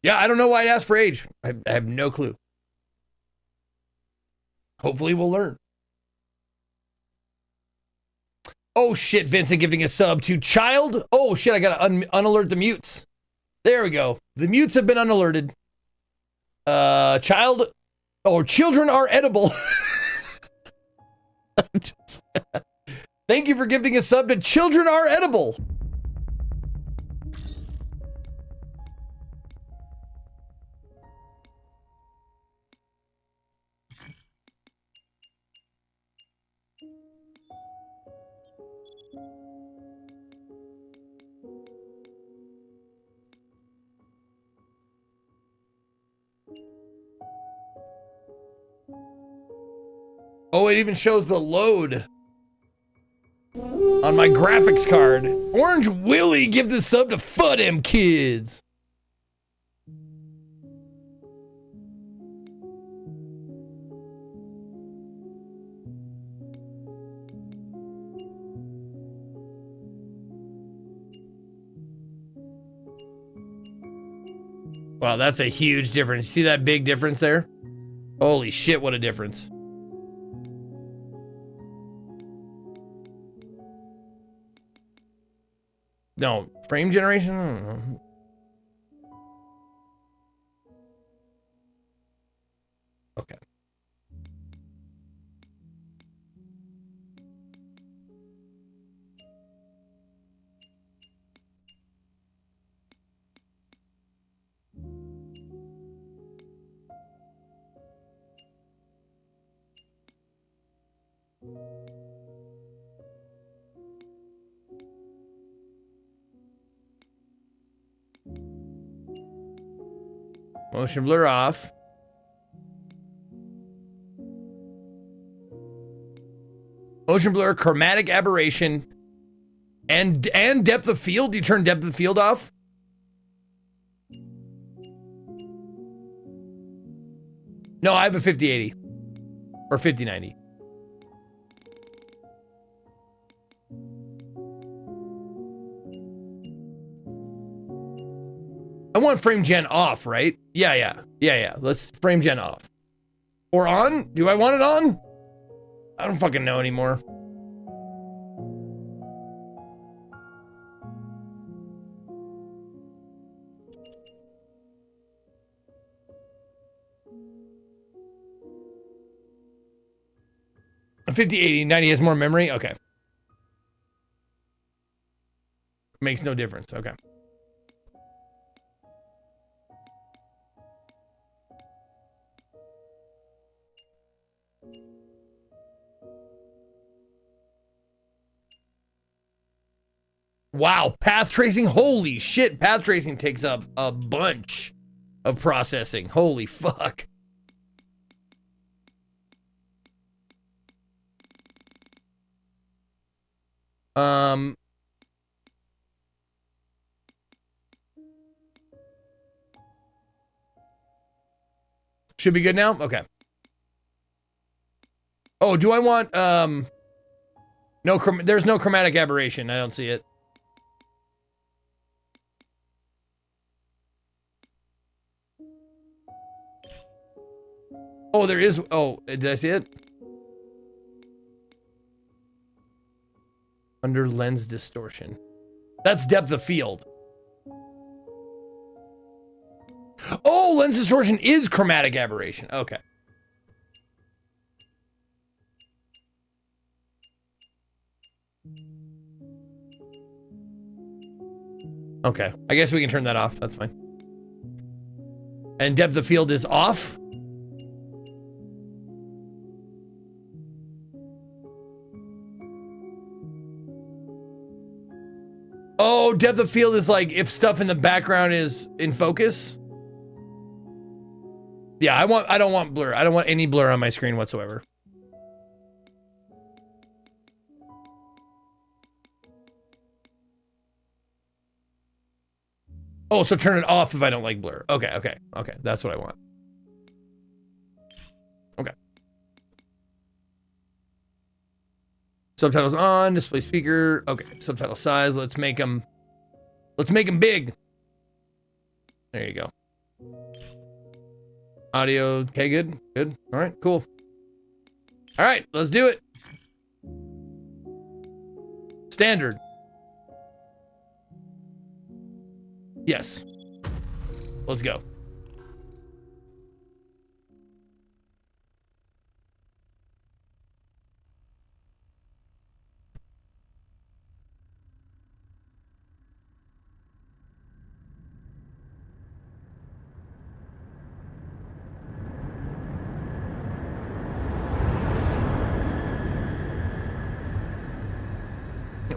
Yeah, I don't know why it asked for age. I have no clue. Hopefully we'll learn. Oh shit, Vincent giving a sub to child. Oh shit, I gotta unalert the mutes. There we go. The mutes have been unalerted. Child or children are edible. Thank you for gifting a sub to children are edible. Oh, it even shows the load on my graphics card. Orange Willie give the sub to FUD him kids. Wow, that's a huge difference. See that big difference there? Holy shit, what a difference. No, frame generation? I don't know. Okay. Motion blur off. Motion blur, chromatic aberration, and depth of field. You turn depth of field off. No, I have a 5080 or 5090. I want frame gen off, right? Yeah. Let's frame gen off. Or on? Do I want it on? I don't fucking know anymore. A 5080, 90 has more memory? Okay. Makes no difference. Okay. Wow, path tracing. Holy shit, path tracing takes up a bunch. of processing. Holy fuck. Should be good now? Okay. Oh, do I want, there's no chromatic aberration. I don't see it. Oh, there is, oh, did I see it? Under lens distortion. That's depth of field. Oh, lens distortion is chromatic aberration. Okay. Okay, I guess we can turn that off. That's fine. And depth of field is off? Oh, depth of field is like if stuff in the background is in focus. Yeah, I don't want blur. I don't want any blur on my screen whatsoever. Oh, so turn it off if I don't like blur. Okay, okay, okay. That's what I want. Okay. Subtitles on, display speaker. Okay, subtitle size. Let's make them big. There you go. Audio, okay, good, good. All right, cool. All right, let's do it. Standard. Yes. Let's go.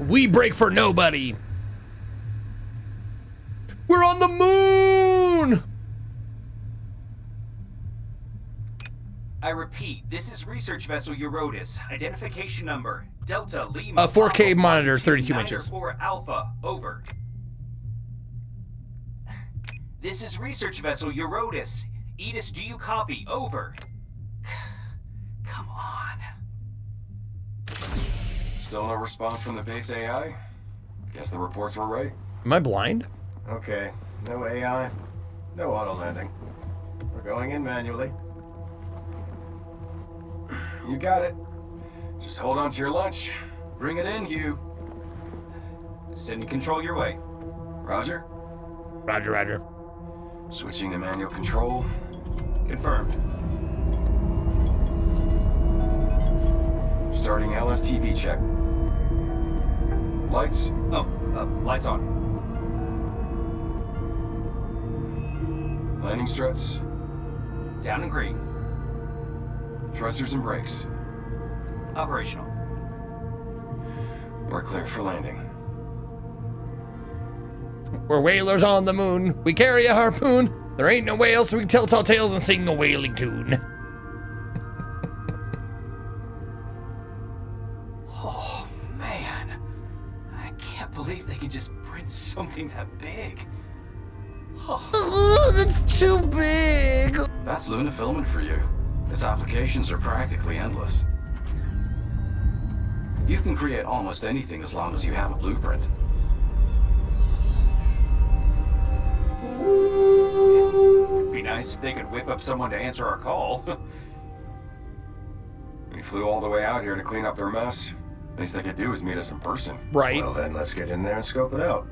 We break for nobody. We're on the moon! I repeat, this is research vessel Eurotas. Identification number Delta Lima. A 4K monitor, 32 inches. 4 Alpha, over. This is research vessel Eurotas. Edis, do you copy? Over. Come on. Still no response from the base AI? Guess the reports were right. Am I blind? Okay, no AI, no auto landing. We're going in manually. You got it. Just hold on to your lunch. Bring it in, Hugh. Send control your way. Roger. Roger, roger. Switching to manual control. Confirmed. Starting LSTV check. Lights? Oh, lights on. Landing struts. Down and green. Thrusters and brakes. Operational. We're clear for landing. We're whalers on the moon. We carry a harpoon. There ain't no whale, so we can tell tall tales and sing a whaling tune. Oh, man. I can't believe they can just print something that big. Oh, that's too big. That's Luna filament for you. Its applications are practically endless. You can create almost anything as long as you have a blueprint. It'd be nice if they could whip up someone to answer our call. We flew all the way out here to clean up their mess. Least they could do is meet us in person. Right. Well then, let's get in there and scope it out.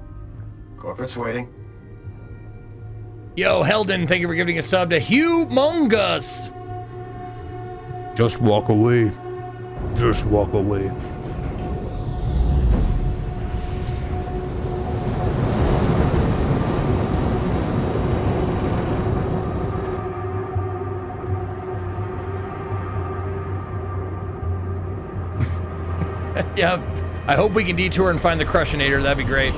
Corporate's waiting. Yo, Heldon, thank you for giving a sub to Humongous. Just walk away. Just walk away. Yeah, I hope we can detour and find the Crushinator. That'd be great.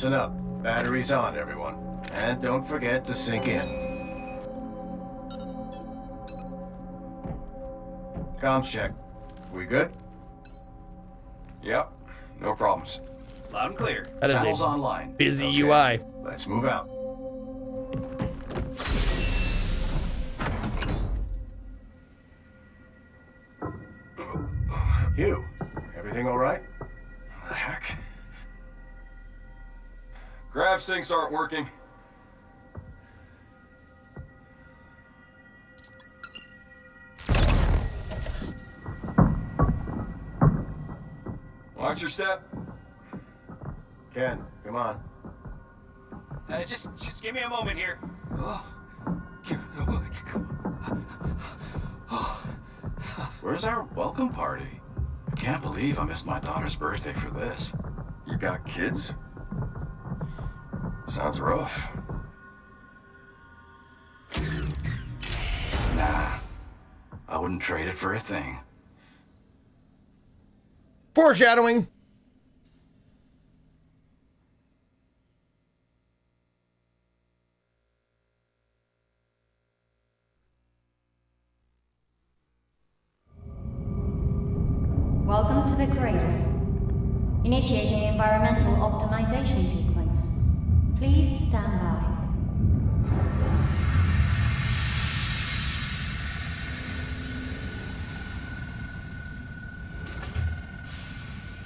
Listen up. Batteries on, everyone. And don't forget to sink in. Comms check. We good? Yep, no problems. Loud and clear. That is Channels a online. busy Okay. UI. Let's move out. Hugh, everything all right? The heck? Grav sinks aren't working. Watch your step. Ken, come on. Just give me a moment here. Where's our welcome party? I can't believe I missed my daughter's birthday for this. You got kids? Sounds rough. Nah, I wouldn't trade it for a thing. Foreshadowing. Welcome to the crater. Initiating environmental optimization sequence. Please stand by.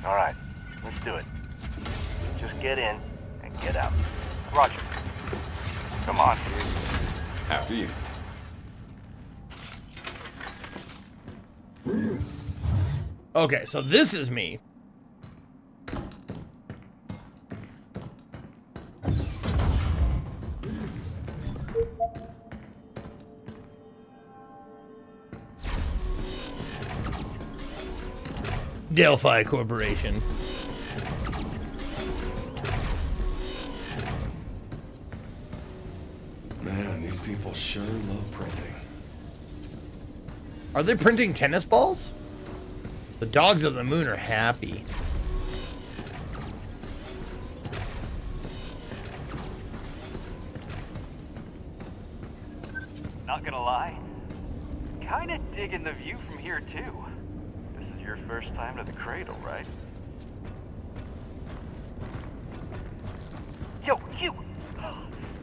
All right, let's do it. Just get in and get out. Roger. Come on. After you. Okay, so this is me. Delphi Corporation. Man, these people sure love printing. Are they printing tennis balls? The dogs of the moon are happy. Not gonna lie, kinda digging the view from here too. This is your first time to the cradle, right? Yo, Hugh!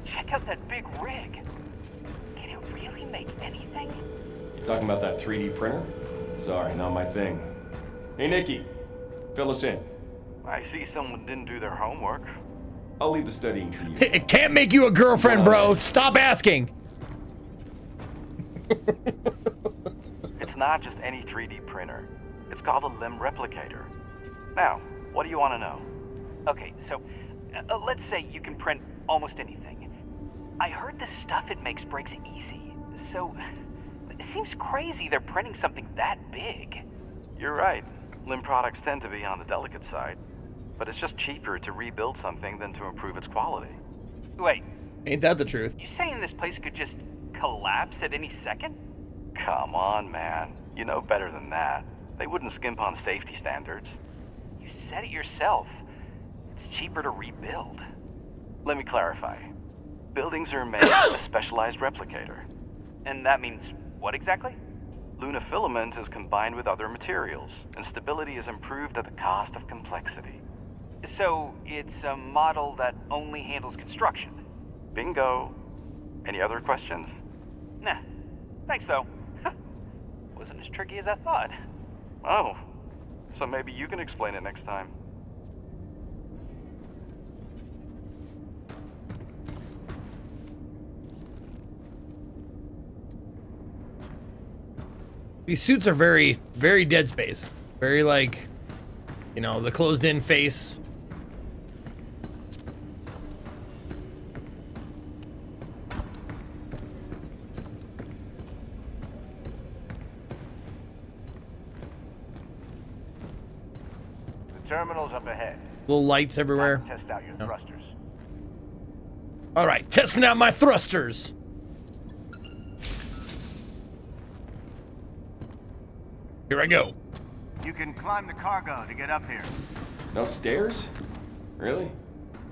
Check out that big rig. Can it really make anything? You talking about that 3D printer? Sorry, not my thing. Hey, Nikki, fill us in. I see someone didn't do their homework. I'll leave the studying to you. It can't make you a girlfriend, bro. Stop asking. It's not just any 3D printer. It's called a limb replicator. Now, what do you want to know? Okay, so let's say you can print almost anything. I heard the stuff it makes breaks easy, so it seems crazy they're printing something that big. You're right. Limb products tend to be on the delicate side, but it's just cheaper to rebuild something than to improve its quality. Wait. Ain't that the truth? You saying this place could just collapse at any second? Come on, man. You know better than that. They wouldn't skimp on safety standards. You said it yourself. It's cheaper to rebuild. Let me clarify. Buildings are made with a specialized replicator. And that means what exactly? Lunafilament is combined with other materials, and stability is improved at the cost of complexity. So it's a model that only handles construction? Bingo. Any other questions? Nah. Thanks, though. Wasn't as tricky as I thought. Oh. So maybe you can explain it next time. These suits are very, very Dead Space. Very like, you know, the closed-in face. The terminal's up ahead. Little lights everywhere. Test out your thrusters. All right, testing out my thrusters. Here I go. You can climb the cargo to get up here. No stairs? Really?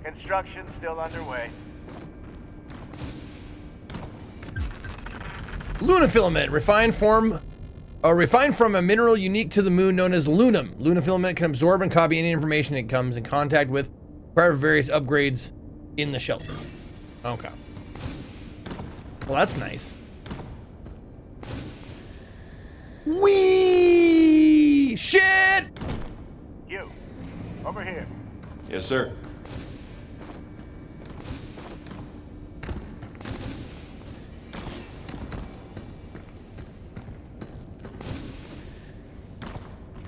Construction still underway. Luna filament, refined from a mineral unique to the moon known as lunum. Luna filament can absorb and copy any information it comes in contact with prior to various upgrades in the shelter. Okay. Well, that's nice. Wee shit! You, over here. Yes, sir.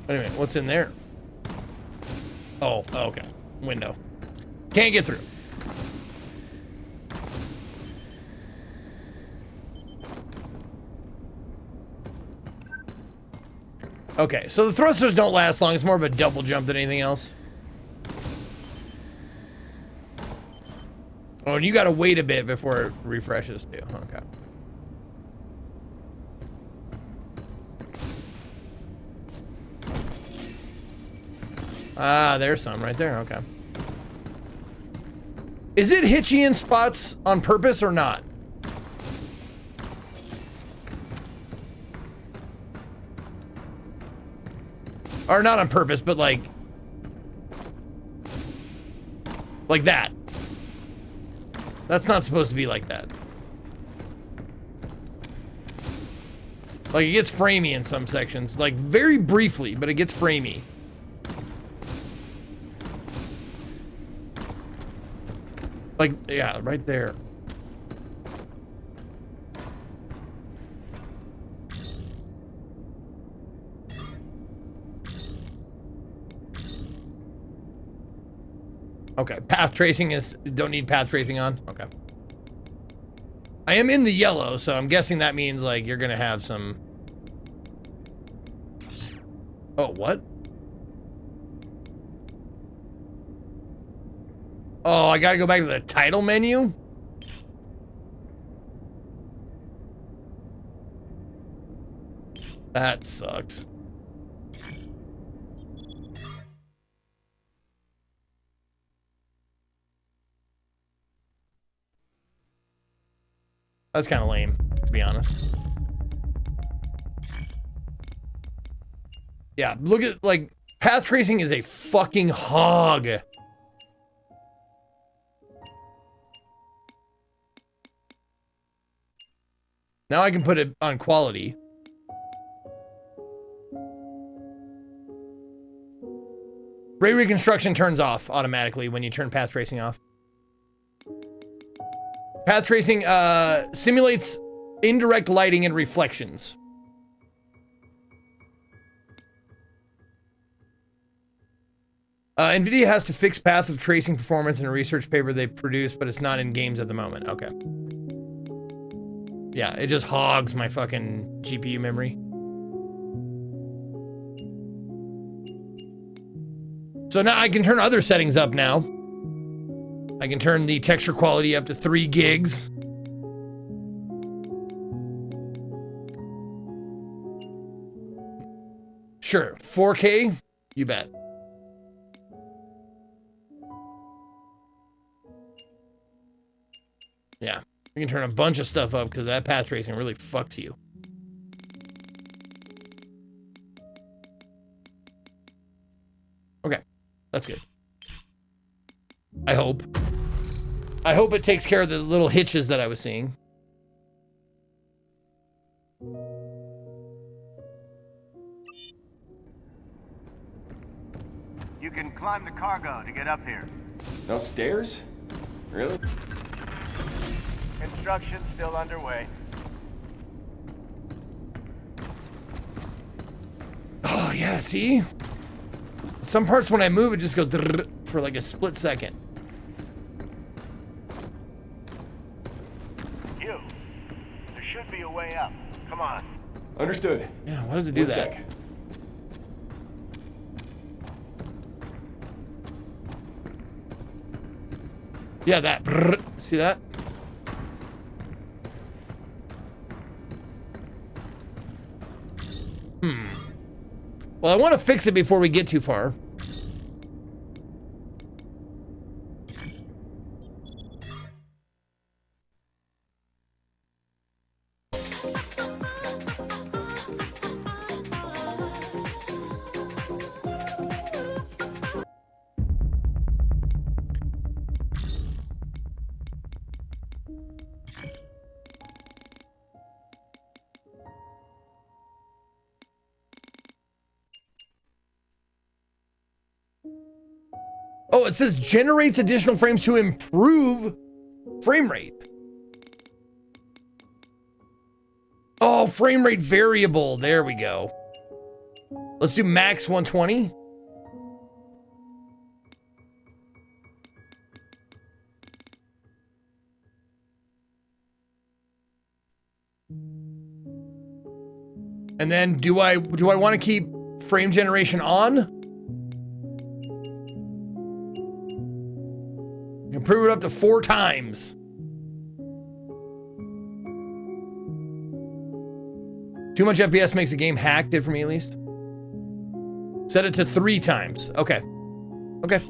Wait a minute, what's in there? Oh, okay. Window. Can't get through. Okay, so the thrusters don't last long. It's more of a double jump than anything else. Oh, and you gotta wait a bit before it refreshes too. Okay. Ah, there's some right there. Okay. Is it hitchy in spots on purpose or not? Or not on purpose, but like that. That's not supposed to be like that. Like it gets framey in some sections, like very briefly, but it gets framey. Like, yeah, right there. Okay, path tracing is, don't need path tracing on. Okay. I am in the yellow, so I'm guessing that means like you're gonna have some. Oh, what? Oh, I gotta go back to the title menu? That sucks. That's kind of lame, to be honest. Yeah, look at, like, path tracing is a fucking hog. Now I can put it on quality. Ray reconstruction turns off automatically when you turn path tracing off. Path tracing simulates indirect lighting and reflections. NVIDIA has to fix path of tracing performance in a research paper they produced, but it's not in games at the moment. Okay. Yeah, it just hogs my fucking GPU memory. So now I can turn other settings up now. I can turn the texture quality up to 3 gigs. Sure, 4K? You bet. Yeah, we can turn a bunch of stuff up because that path tracing really fucks you. Okay, that's good. I hope. I hope it takes care of the little hitches that I was seeing. You can climb the cargo to get up here. No stairs? Really? Construction still underway. Oh, yeah, see? Some parts when I move, it just goes for like a split second. You. There should be a way up. Come on. Understood. Yeah, why does it do that? Sec. Yeah, that. See that? Well, I want to fix it before we get too far. Oh, it says generates additional frames to improve frame rate. Oh, frame rate variable. There we go. Let's do max 120. And then do I want to keep frame generation on? Improve it up to 4 times. Too much FPS makes a game hack, did for me at least. Set it to 3 times. Okay. Okay.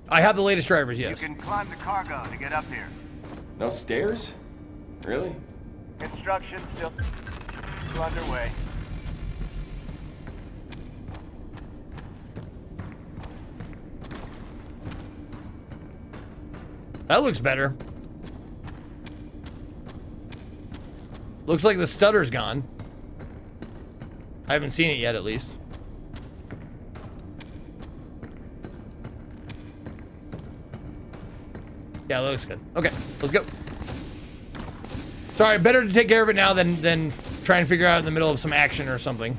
I have the latest drivers, yes. You can climb the cargo to get up here. No stairs? Really? Construction still underway. That looks better. Looks like the stutter's gone. I haven't seen it yet, at least. Yeah, that looks good. Okay, let's go. Sorry, better to take care of it now than try and figure out in the middle of some action or something.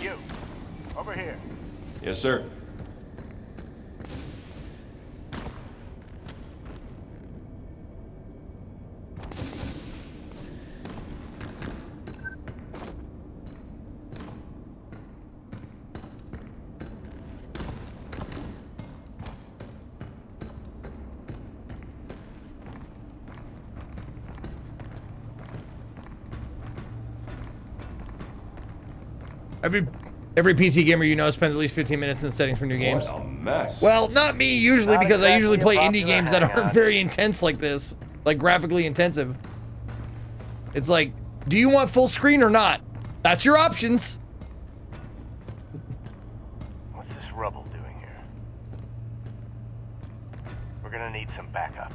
You, over here. Yes, sir. Every PC gamer you know spends at least 15 minutes in settings for new games. What a mess. Well, not me usually, Not because I usually exactly play a indie popular games that aren't hangout. very intense like this, like graphically intensive. It's like, do you want full screen or not? That's your options. What's this rubble doing here? We're gonna need some backup.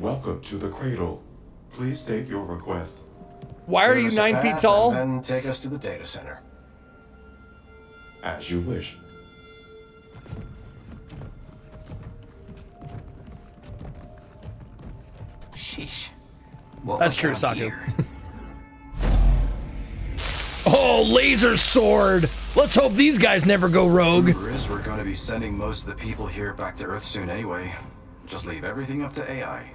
Welcome to the cradle. Please state your request. Why are you 9 feet tall? And then take us to the data center. As you wish. Sheesh. That's true, Saku. Oh, laser sword! Let's hope these guys never go rogue. Rumor is we're going to be sending most of the people here back to Earth soon anyway. Just leave everything up to AI.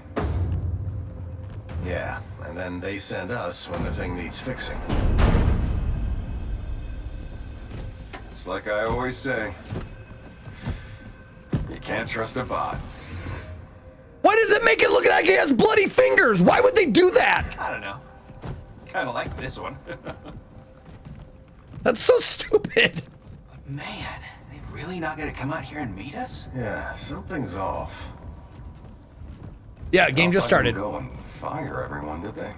Yeah, and then they send us when the thing needs fixing. It's like I always say. You can't trust a bot. Why does it make it look like he has bloody fingers? Why would they do that? I don't know. Kind of like this one. That's so stupid. Man, they really not gonna come out here and meet us? Yeah, something's off. Yeah, game just started. Go and fire everyone, did they?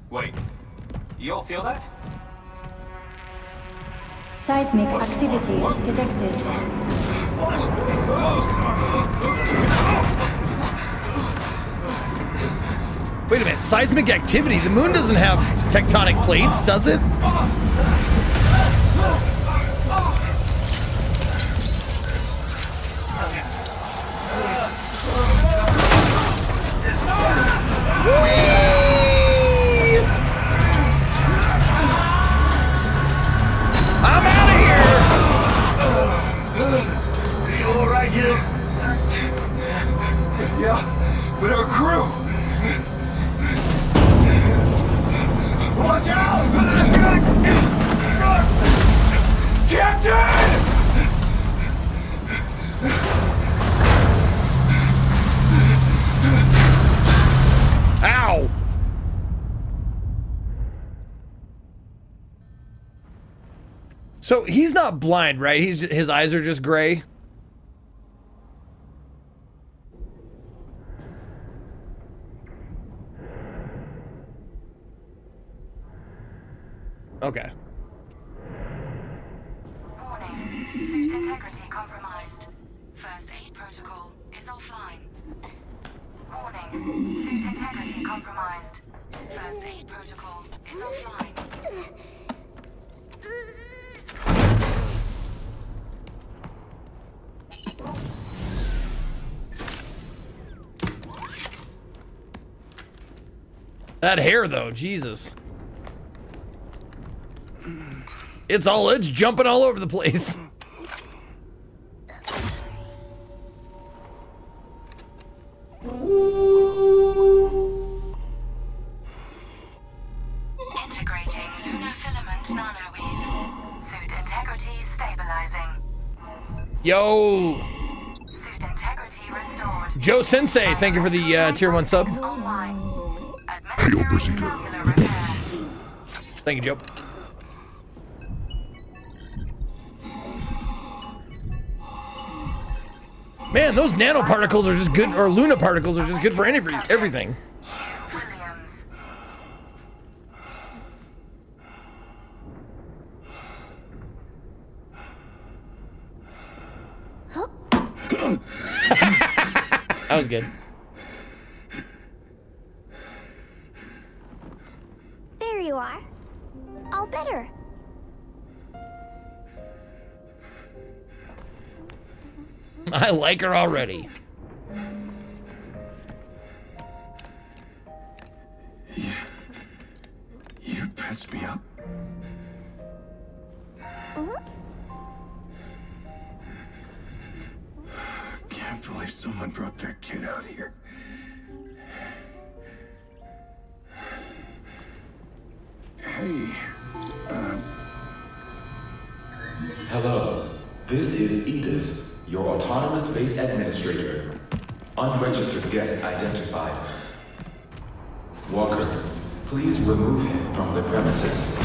Wait, you all feel that? Seismic activity detected. Wait a minute, seismic activity? The moon doesn't have tectonic plates, does it? I'm out of here! You alright here? Yeah, but our crew. Ow! So he's not blind, right? His eyes are just gray. Okay. Warning. Suit integrity compromised. First aid protocol is offline. Warning. Suit integrity compromised. First aid protocol is offline. That hair, though, Jesus. It's jumping all over the place. Integrating lunar filament nanoweaves. Suit integrity stabilizing. Yo, Suit integrity restored. Joe Sensei, thank you for the tier 1 sub. Online. Administering cellular repair. Thank you, Joe. Man, those nanoparticles are just good, or lunaparticles are just good for everything. Williams. That was good. There you are. All better. I like her already. You patched me up. Can't believe someone brought their kid out here. Hey, Hello, this is Edis, your autonomous base administrator. Unregistered guest identified. Walker, please remove him from the premises.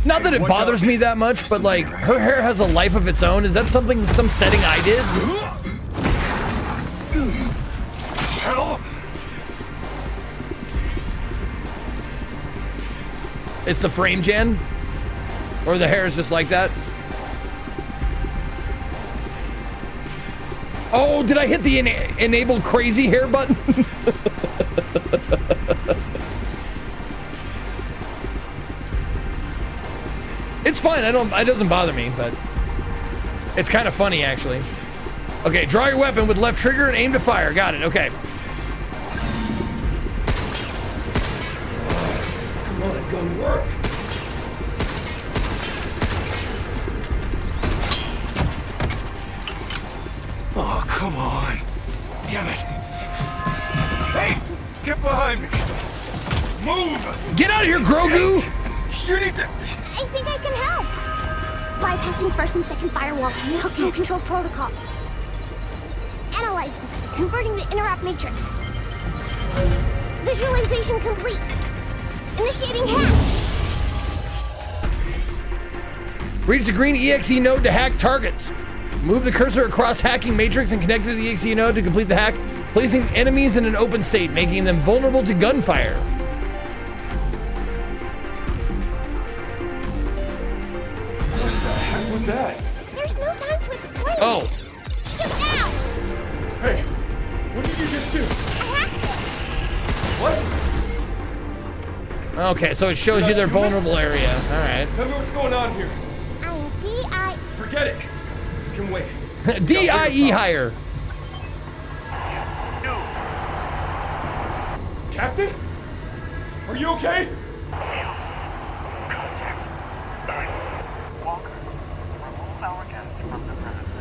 Not that it bothers me that much, but like, her hair has a life of its own. Is that some setting I did? It's the frame gen? Or the hair is just like that? Oh, did I hit the enable crazy hair button? It's fine, it doesn't bother me, but it's kind of funny actually. Okay, draw your weapon with left trigger and aim to fire. Got it, okay. Come on, gun work. Oh, come on. Damn it. Hey, get behind me. Move. Get out of here, Grogu. You need to... I think I can help. Bypassing first and second firewall, helping control protocols. Analyze them, converting the interrupt matrix. Visualization complete. Initiating hack. Reach the green EXE node to hack targets. Move the cursor across hacking matrix and connect to the EXE node to complete the hack, placing enemies in an open state, making them vulnerable to gunfire. What was that? There's no time to explain. Oh. Shoot now. Hey, what did you just do? I hacked it. What? Okay, so it shows you their vulnerable area. All right. Tell me what's going on here. I'm DI. Forget it. This can wait. DIE hire. Captain? Are you okay? Contact. Walker, remove our guest from the premises.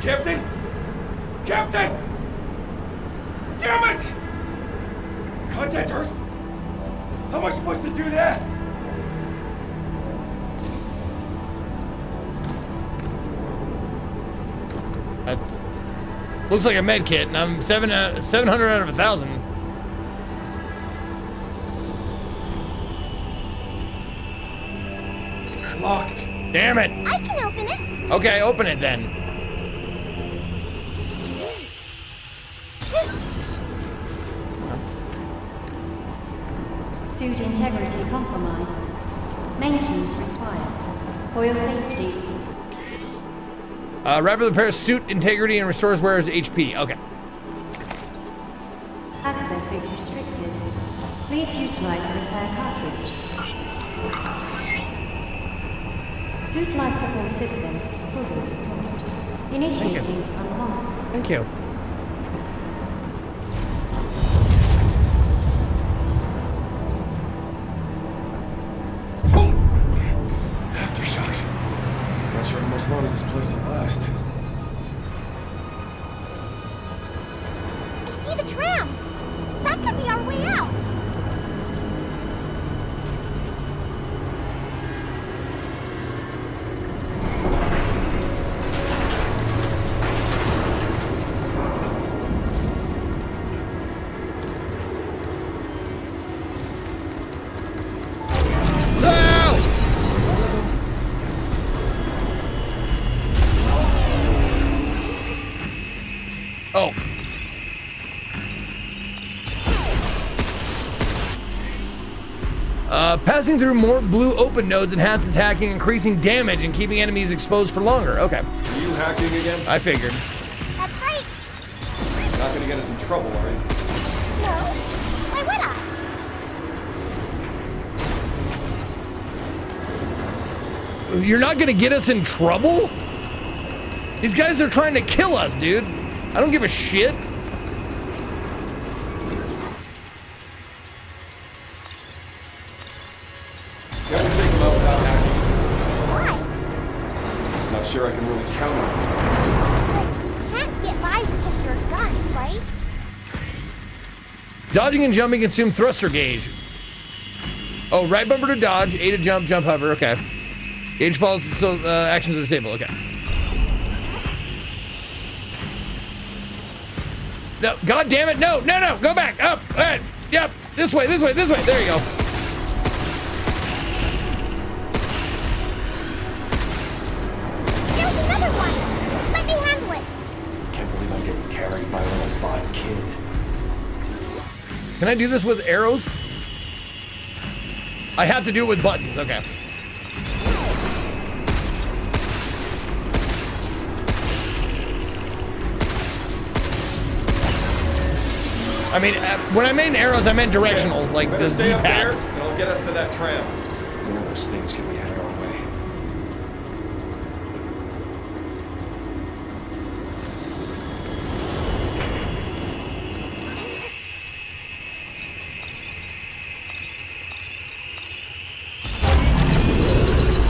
Captain? Captain? Damn it! Contact Earth? How am I supposed to do that? That's looks like a med kit, and I'm 700 out of 1,000. It's locked. Damn it! I can open it. Okay, open it then. Suit integrity compromised. Maintenance required. For your safety. Rapidly repairs suit integrity and restores wearer's HP. Okay. Access is restricted. Please utilize the repair cartridge. Suit life support systems fully restored. Initiating unlock. Thank you. Aftershocks. Not sure how much longer this place will last. I see the tram. That could be our way out. Oh. Passing through more blue open nodes enhances hacking, increasing damage and keeping enemies exposed for longer. Okay. Are you hacking again? I figured. That's right. You're not gonna get us in trouble, are you? No. Why would I? You're not gonna get us in trouble? These guys are trying to kill us, dude. I don't give a shit. You ever think about without hacking? Why? Just not sure I can really count on it. But you can't get by with just your gun, right? Dodging and jumping consume thruster gauge. Oh, right bumper to dodge, A to jump, jump hover, okay. Gauge falls, so actions are disabled, okay. No, god damn it, no, no, no, go back, up, yep, this way, there you go. There's another one. Let me handle it. Can't believe I'm getting carried by a little bot kid. Can I do this with arrows? I have to do it with buttons, okay. I mean, when I meant arrows, I meant directional, like the stay up there, D-pad. and I'll get us to that tram. One of those things can be headed our way.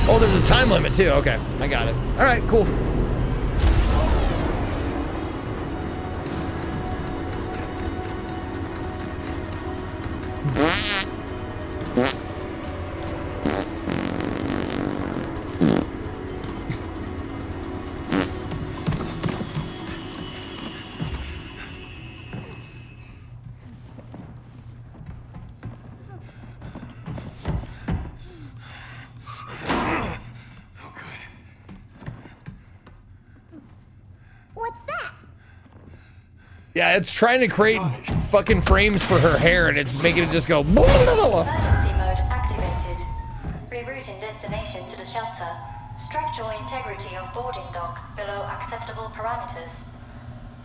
Oh, there's a time limit too. Okay, I got it. All right, cool. What's that? Yeah, it's trying to create fucking frames for her hair, and it's making it just go. Blah, blah, blah, blah. Emergency mode activated. Rerouting destination to the shelter. Structural integrity of boarding dock below acceptable parameters.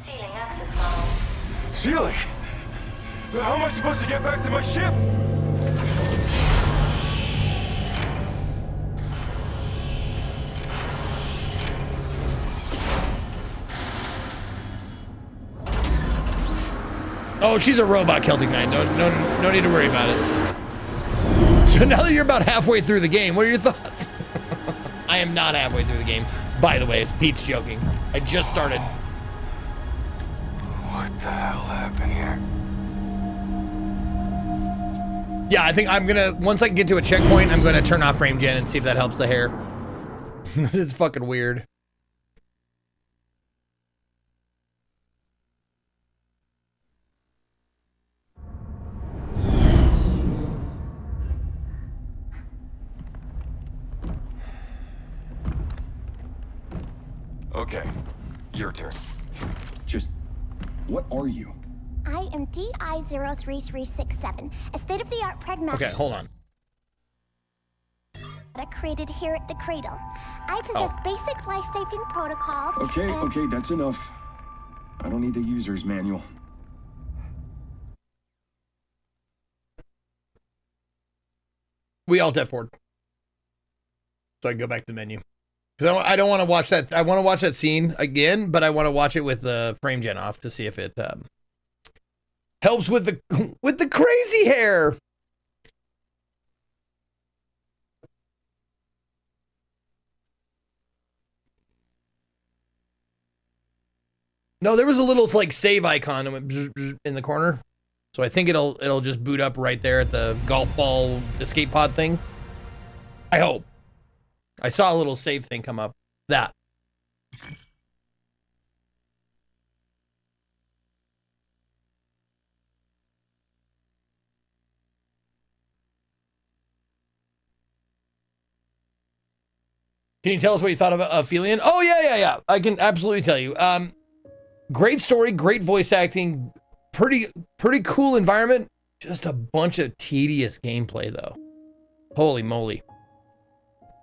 Sealing access tunnel. Ceiling? How am I supposed to get back to my ship? Oh, she's a robot, Celtic Knight. No need to worry about it. So now that you're about halfway through the game, what are your thoughts? I am not halfway through the game. By the way, it's Pete's joking. I just started. What What the hell happened here? Yeah, I think I'm gonna, once I get to a checkpoint, I'm gonna turn off frame gen and see if that helps the hair. It's fucking weird. Okay, your turn. Just, what are you? I am DI-03367, a state-of-the-art pragmatic... Okay, hold on. ...created here at the Cradle. I possess basic life-saving protocols... Okay, that's enough. I don't need the user's manual. We alt F4. So I can go back to the menu. Because I don't want to watch that. I want to watch that scene again, but I want to watch it with the frame gen off to see if it helps with the crazy hair. No, there was a little like save icon that went bzz, bzz in the corner, so I think it'll just boot up right there at the golf ball escape pod thing. I hope. I saw a little save thing come up. That. Can you tell us what you thought of Aphelion? Oh, yeah. I can absolutely tell you. Great story, great voice acting, pretty cool environment. Just a bunch of tedious gameplay, though. Holy moly.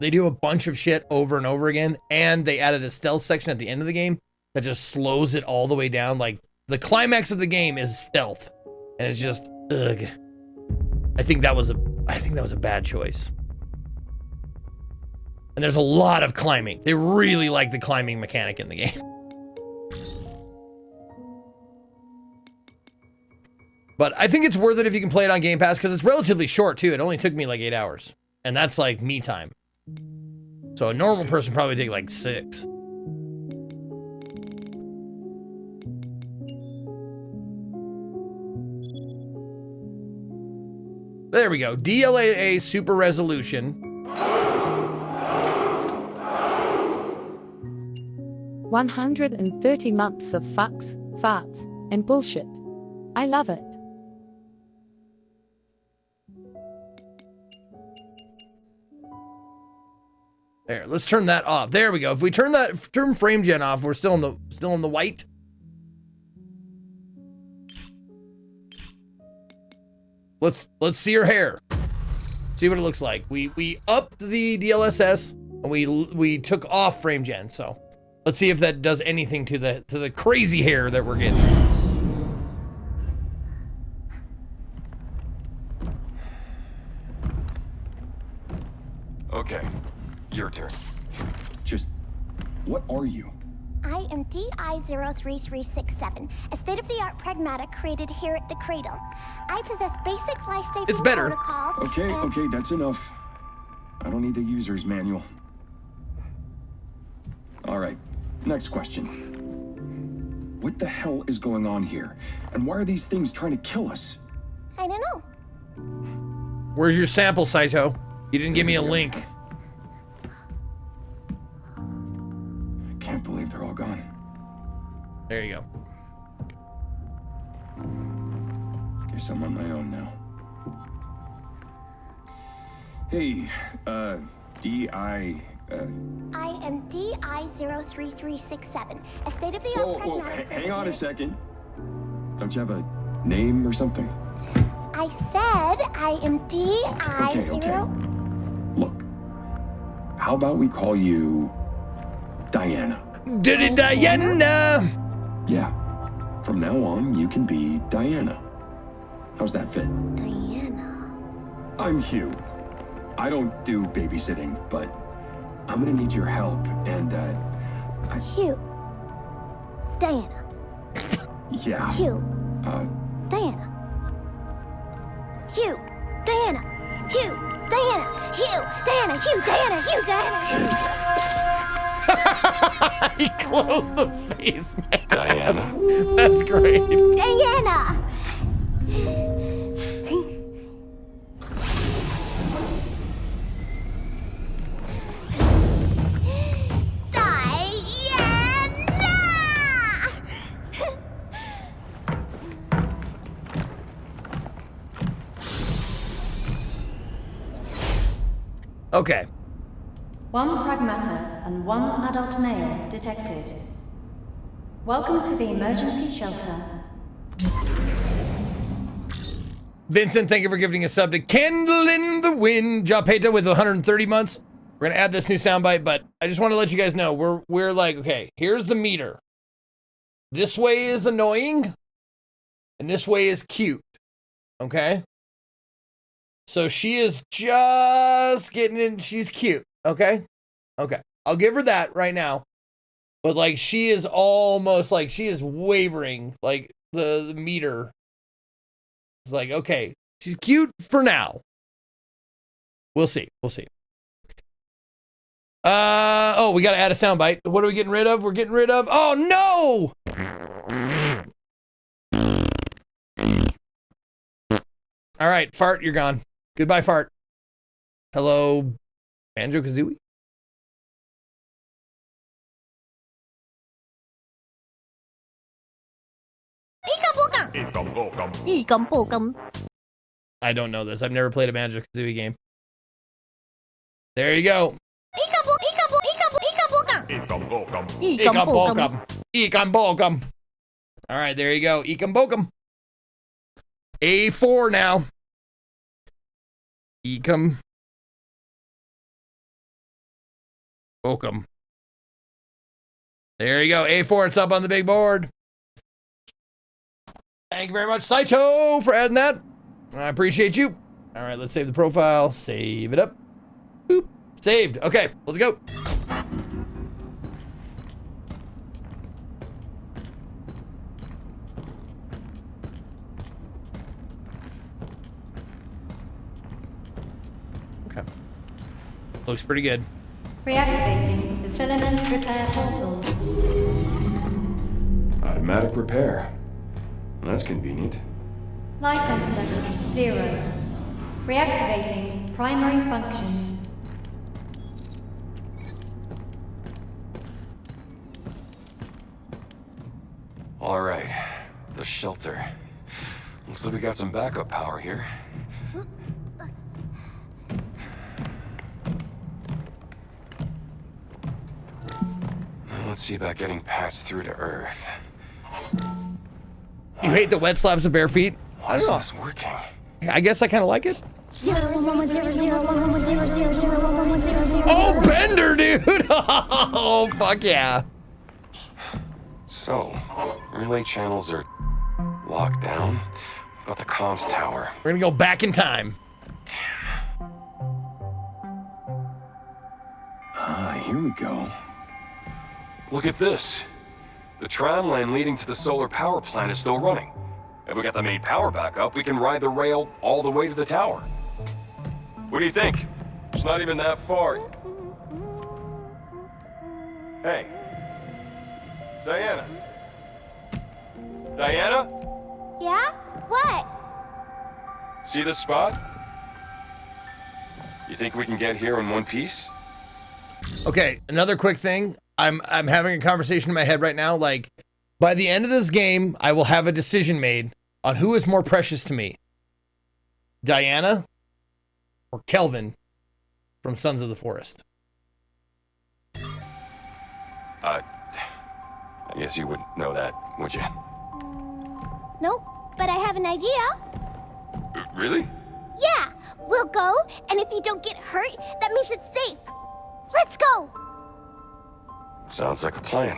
They do a bunch of shit over and over again, and they added a stealth section at the end of the game that just slows it all the way down. Like, the climax of the game is stealth, and it's just, ugh. I think that was a bad choice. And there's a lot of climbing. They really like the climbing mechanic in the game. But I think it's worth it if you can play it on Game Pass, because it's relatively short, too. It only took me like 8 hours. And that's like me time. So a normal person probably take like 6. There we go. DLAA Super Resolution. 130 months of fucks, farts, and bullshit. I love it. There, let's turn that off. There we go. If we turn frame gen off, we're still in the white. Let's see her hair. See what it looks like. We upped the DLSS and we took off frame gen. So let's see if that does anything to the crazy hair that we're getting. Okay, your turn. Just, what are you? I am DI-03367, a state-of-the-art pragmatic created here at the Cradle. I possess basic life-saving protocols... Okay, that's enough. I don't need the user's manual. All right, next question. What the hell is going on here? And why are these things trying to kill us? I don't know. Where's your sample, Saito? You didn't give me a link. I can't believe they're all gone. There you go. Guess I'm on my own now. Hey, DI... I am DI-03367, a state-of-the-art pragmatic... Hang on a second. Don't you have a name or something? I said I am DI-0... Okay. Look, how about we call you Diana? Diana! Yeah, from now on, you can be Diana. How's that fit? Diana. I'm Hugh. I don't do babysitting, but I'm gonna need your help, and, Hugh. Diana. Yeah. Hugh. Diana. Hugh. Diana. Hugh. Diana. Hugh. Diana. Hugh. Diana. Hugh. Diana. He closed the face mask. Diana. That's great. Diana! Okay. One Pragmata and one adult male detected. Welcome to the emergency shelter. Vincent, thank you for giving a sub to Candle in the Wind. Japeta with 130 months. We're gonna add this new soundbite, but I just want to let you guys know we're like, okay, here's the meter. This way is annoying, and this way is cute. Okay? So she is just getting in, she's cute, okay? Okay. I'll give her that right now. But like she is almost like she is wavering, like the meter. It's like, okay, she's cute for now. We'll see. We'll see. Oh, we gotta add a soundbite. What are we getting rid of? We're getting rid of, oh no! All right, Fart, you're gone. Goodbye, Fart. Hello, Banjo-Kazooie? I don't know this. I've never played a Banjo-Kazooie game. There you go. Ikam. All right, there you go. Ikam. A4 now. Ikam. Bokum. There you go. A4, it's up on the big board. Thank you very much, Saito, for adding that. I appreciate you. All right, let's save the profile. Save it up. Boop. Saved. Okay, let's go. Okay. Looks pretty good. Reactivating the filament repair portal. Automatic repair. That's convenient. License level 0. Reactivating primary functions. All right, the shelter. Looks like we got some backup power here. Let's see about getting patched through to Earth. You hate the wet slabs of bare feet? Why is this working? I guess I kind of like it. 01100111000111000. Oh, Bender, dude! Oh, fuck yeah. So, relay channels are locked down. About the comms tower. We're gonna go back in time. Here we go. Look at this. The tram line leading to the solar power plant is still running. If we got the main power back up, we can ride the rail all the way to the tower. What do you think? It's not even that far. Hey. Diana. Diana? Yeah? What? See this spot? You think we can get here in one piece? Okay, another quick thing. I'm having a conversation in my head right now. Like, by the end of this game, I will have a decision made on who is more precious to me. Diana or Kelvin from Sons of the Forest. I guess you would know that, would you? Nope, but I have an idea. Really? Yeah, we'll go, and if you don't get hurt, that means it's safe. Let's go! Sounds like a plan.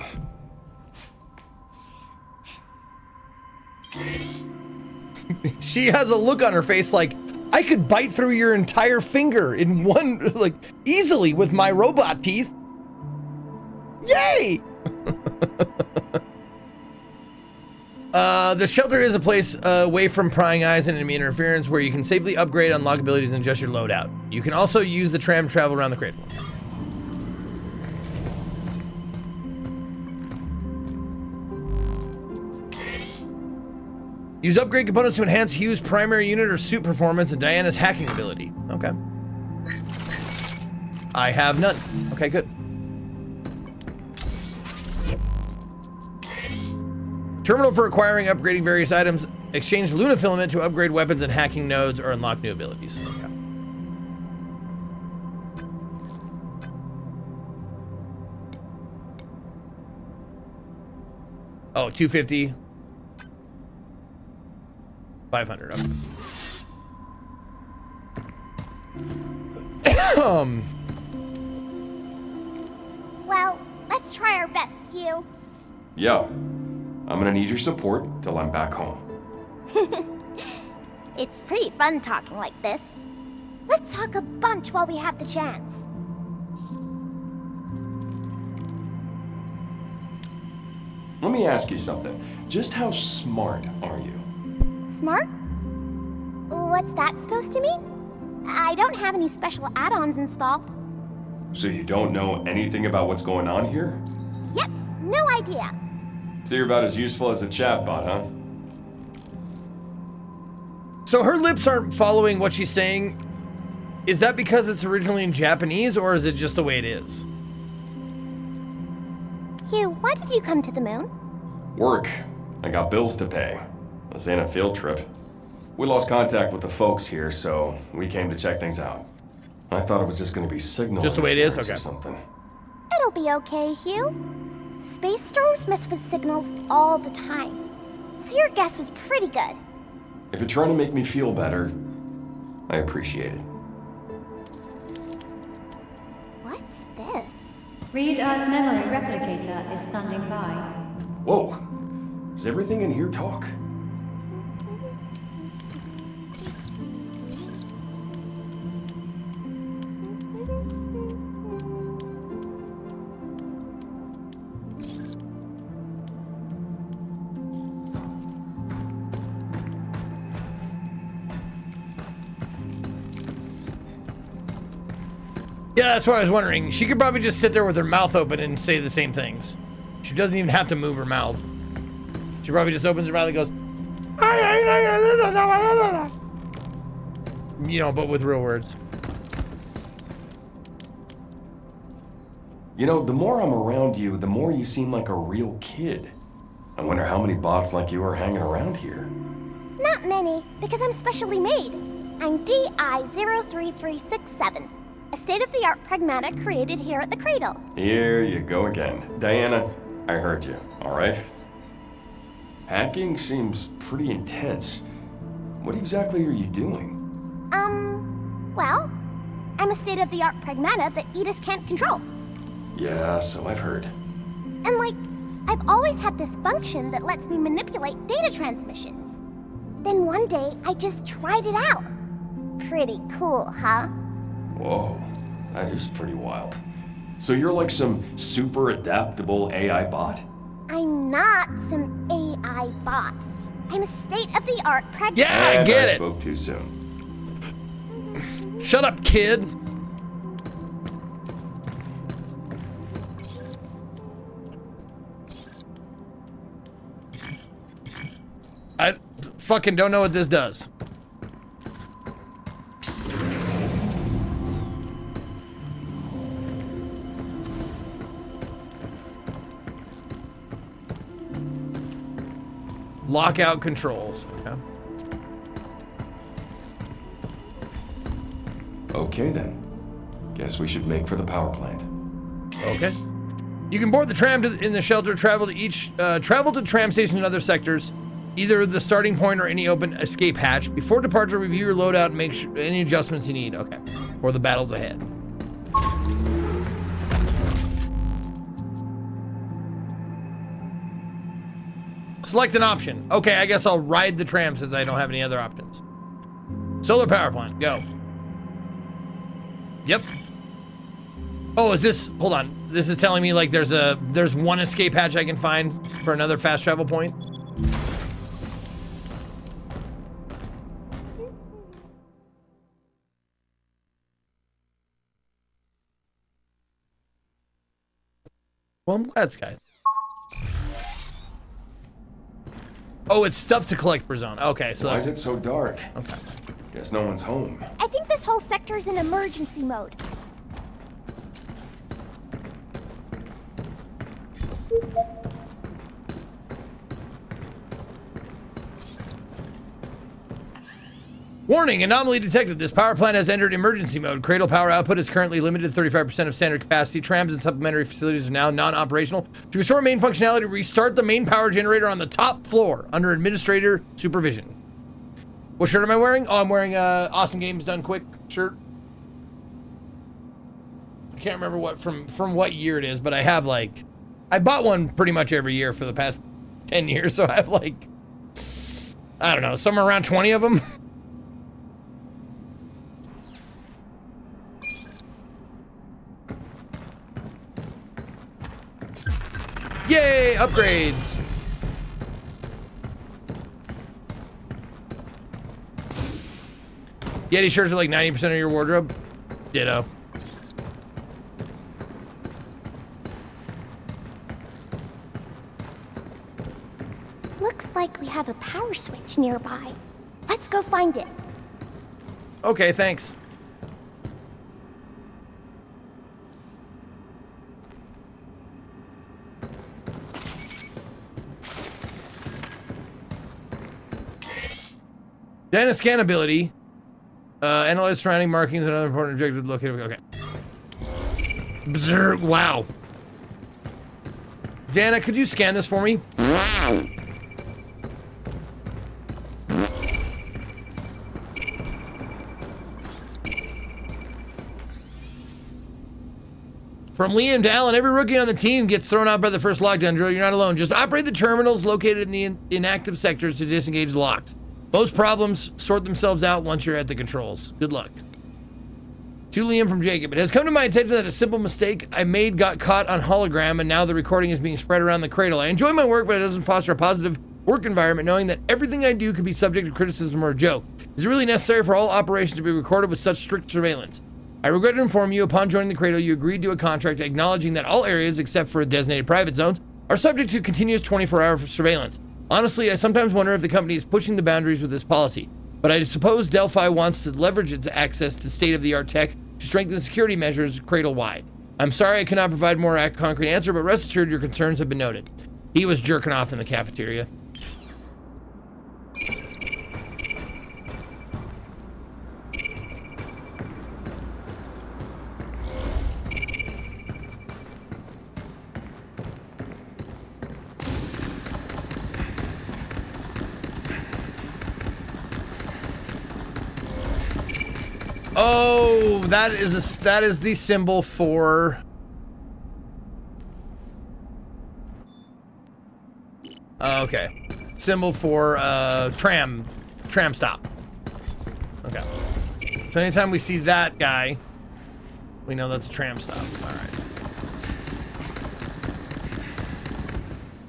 She has a look on her face like, I could bite through your entire finger in one, like, easily with my robot teeth. Yay! The shelter is a place away from prying eyes and enemy interference where you can safely upgrade, unlock abilities, and adjust your loadout. You can also use the tram to travel around the cradle. Use upgrade components to enhance Hugh's primary unit or suit performance and Diana's hacking ability. Okay. I have none. Okay, good. Terminal for acquiring, upgrading various items. Exchange Luna filament to upgrade weapons and hacking nodes or unlock new abilities. Okay. Oh, 250. 500. Okay. Well, let's try our best, Hugh. Yo, I'm gonna need your support till I'm back home. It's pretty fun talking like this. Let's talk a bunch while we have the chance. Let me ask you something. Just how smart are you? Smart? What's that supposed to mean? I don't have any special add-ons installed. So you don't know anything about what's going on here? Yep, no idea. So you're about as useful as a chatbot, huh? So her lips aren't following what she's saying. Is that because it's originally in Japanese, or is it just the way it is? Hugh, why did you come to the moon? Work. I got bills to pay. This ain't a field trip. We lost contact with the folks here, so we came to check things out. I thought it was just gonna be signal. Just the way it is? Okay. Or something. It'll be okay, Hugh. Space storms mess with signals all the time. So your guess was pretty good. If you're trying to make me feel better, I appreciate it. What's this? Read Earth Memory Replicator is standing by. Whoa. Does everything in here talk? Yeah, that's what I was wondering. She could probably just sit there with her mouth open and say the same things. She doesn't even have to move her mouth. She probably just opens her mouth and goes, you know, but with real words. You know, the more I'm around you, the more you seem like a real kid. I wonder how many bots like you are hanging around here. Not many, because I'm specially made. I'm DI-03367, a state-of-the-art Pragmata created here at the Cradle. Here you go again. Diana, I heard you, all right? Hacking seems pretty intense. What exactly are you doing? Well, I'm a state-of-the-art Pragmata that Edis can't control. Yeah, so I've heard. And like, I've always had this function that lets me manipulate data transmissions. Then one day, I just tried it out. Pretty cool, huh? Whoa, that is pretty wild. So you're like some super adaptable AI bot? I'm not some AI bot. I'm a state-of-the-art Pragmata. Yeah, I get it. Spoke too soon. Shut up, kid. I fucking don't know what this does. Lockout controls. Okay. Okay then. Guess we should make for the power plant. Okay. You can board the tram in the shelter, travel to tram stations in other sectors, either the starting point or any open escape hatch. Before departure, review your loadout and make sure any adjustments you need. Okay. For the battles ahead. Select an option. Okay, I guess I'll ride the tram since I don't have any other options. Solar power plant, go. Yep. Oh, is this, hold on. This is telling me like there's one escape hatch I can find for another fast travel point. Well, I'm glad, Sky. Oh, it's stuff to collect per zone. Okay, so Why that's... is it so dark? Okay. Guess no one's home. I think this whole sector's in emergency mode. Warning, anomaly detected. This power plant has entered emergency mode. Cradle power output is currently limited to 35% of standard capacity. Trams and supplementary facilities are now non-operational. To restore main functionality, restart the main power generator on the top floor under administrator supervision. What shirt am I wearing? Oh, I'm wearing Awesome Games Done Quick shirt. I can't remember what from what year it is, but I have like, I bought one pretty much every year for the past 10 years, so I have like, I don't know, somewhere around 20 of them. Yay, upgrades. Yeti shirts are like 90% of your wardrobe. Ditto. Looks like we have a power switch nearby. Let's go find it. Okay, thanks. Dana scan ability. Analyze surrounding markings and other important objectives located. Okay. Bzz, wow. Dana, could you scan this for me? From Liam to Alan, every rookie on the team gets thrown out by the first lockdown drill. You're not alone. Just operate the terminals located in the inactive sectors to disengage the locks. Most problems sort themselves out once you're at the controls. Good luck. To Liam from Jacob. It has come to my attention that a simple mistake I made got caught on hologram, and now the recording is being spread around the cradle. I enjoy my work, but it doesn't foster a positive work environment knowing that everything I do could be subject to criticism or a joke. Is it really necessary for all operations to be recorded with such strict surveillance? I regret to inform you, upon joining the cradle, you agreed to a contract acknowledging that all areas, except for designated private zones, are subject to continuous 24-hour surveillance. Honestly, I sometimes wonder if the company is pushing the boundaries with this policy, but I suppose Delphi wants to leverage its access to state-of-the-art tech to strengthen security measures cradle-wide. I'm sorry I cannot provide more concrete answer, but rest assured your concerns have been noted. He was jerking off in the cafeteria. Oh, that is the symbol for okay. Symbol for tram stop. Okay. So anytime we see that guy, we know that's a tram stop. All right.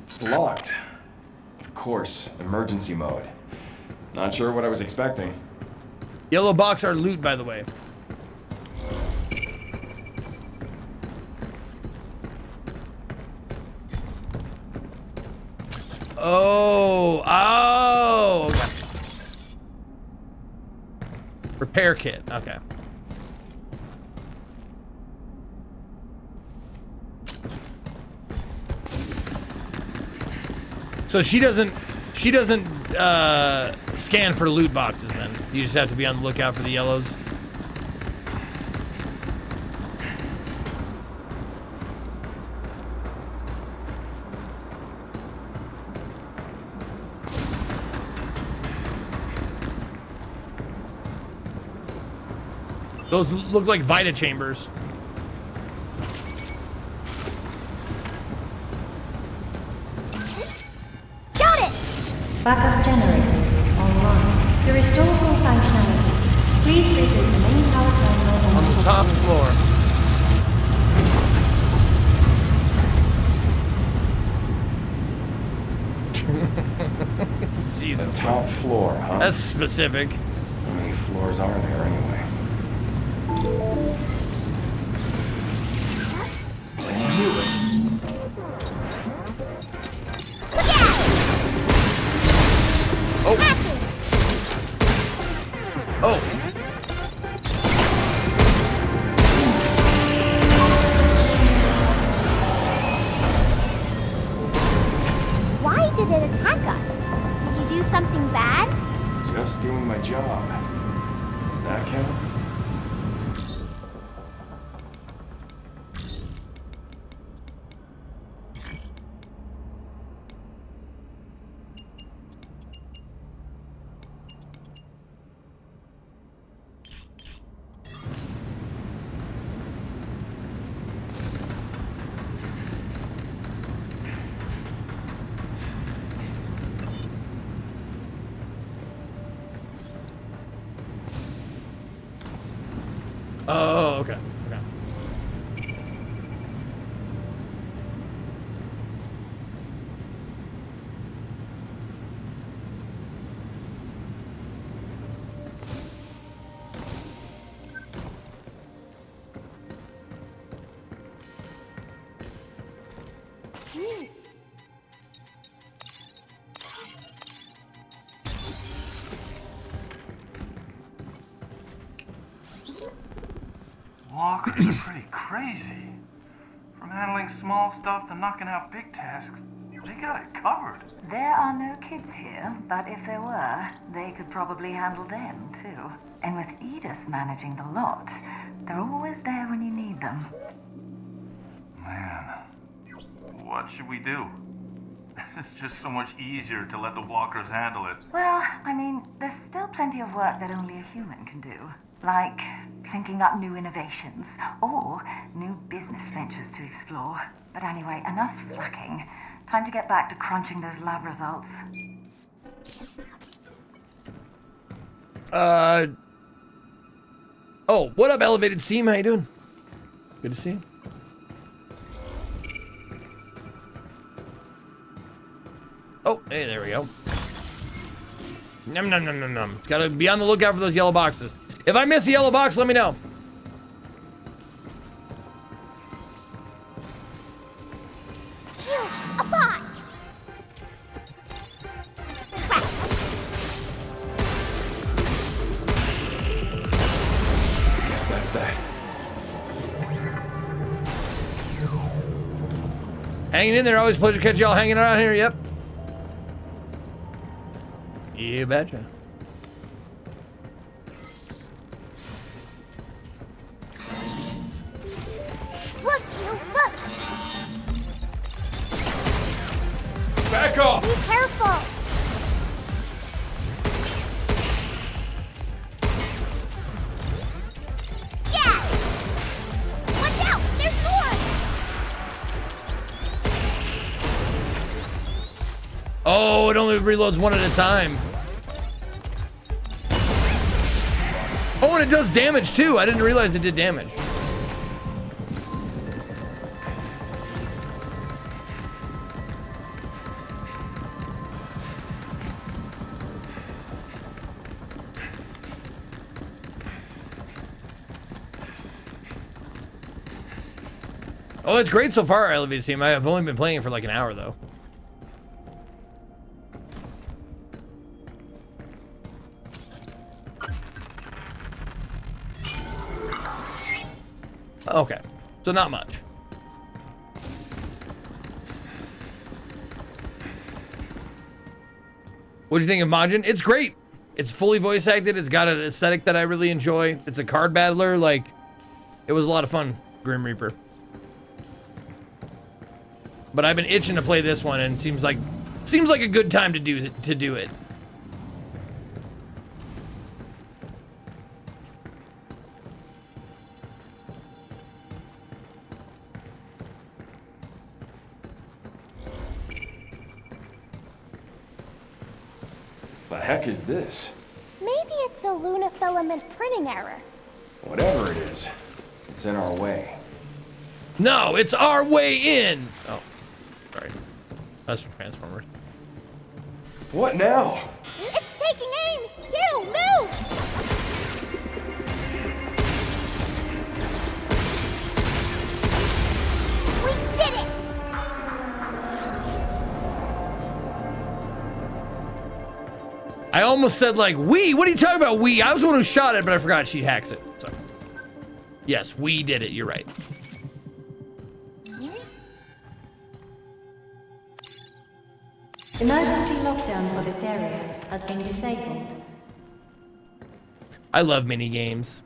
It's locked. Of course, emergency mode. Not sure what I was expecting. Yellow box are loot, by the way. Oh, okay. Repair kit, okay. So she doesn't scan for loot boxes then. You just have to be on the lookout for the yellows. Those look like Vita chambers. Got it! Backup generators online. To restore full functionality, please reboot the main power terminal on the top floor. Jesus. The top floor, huh? That's specific. How many floors are there anyway? I knew it. did attack us. Did you do something bad? Just doing my job. Does that count? Oh, okay. Okay. Walkers are pretty crazy. From handling small stuff to knocking out big tasks, they got it covered. There are no kids here, but if there were, they could probably handle them, too. And with Edith managing the lot, they're always there when you need them. Man, what should we do? It's just so much easier to let the walkers handle it. Well, I mean, there's still plenty of work that only a human can do. Like thinking up new innovations, or new business ventures to explore. But anyway, enough slacking. Time to get back to crunching those lab results. Oh, what up, Elevated Steam? How you doing? Good to see you. Oh, hey, there we go. Num num num num num. Gotta be on the lookout for those yellow boxes. If I miss a yellow box, let me know. A bot! Guess that's that. Hanging in there. Always a pleasure to catch y'all hanging around here. Yep. You betcha. Look, you look! Back off! Be careful! Yeah! Watch out! There's more! Oh, it only reloads one at a time. Oh, and it does damage too. I didn't realize it did damage. Oh, it's great so far, Elevated Team. I've only been playing it for like an hour though. Okay, so not much. What do you think of Magin? It's great. It's fully voice acted. It's got an aesthetic that I really enjoy. It's a card battler. Like, it was a lot of fun, Grim Reaper. But I've been itching to play this one, and it seems like a good time to do it. The heck is this? Maybe it's a lunafilament printing error. Whatever it is, it's in our way. No, it's our way in. Oh, sorry. That's from Transformers. What now? It's taking aim! Q, move! We did it! I almost said like, we? What are you talking about, we? I was the one who shot it, but I forgot she hacks it. So, yes, we did it. You're right. Emergency lockdown for this area has been disabled. I love mini games.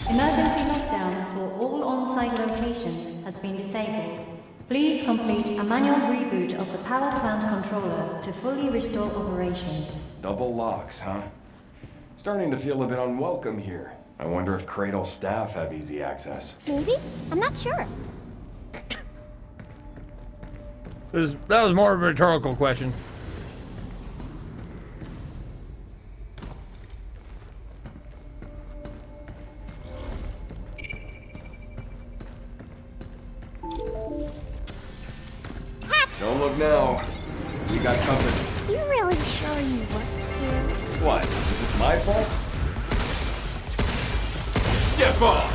Emergency lockdown for all on-site locations has been disabled. Please complete a manual reboot of the power plant controller to fully restore operations. Double locks, huh? Starting to feel a bit unwelcome here. I wonder if Cradle staff have easy access. Maybe? I'm not sure. That was more of a rhetorical question. Don't look now. We got company. You really sure you work here? What? Is it my fault? Step off!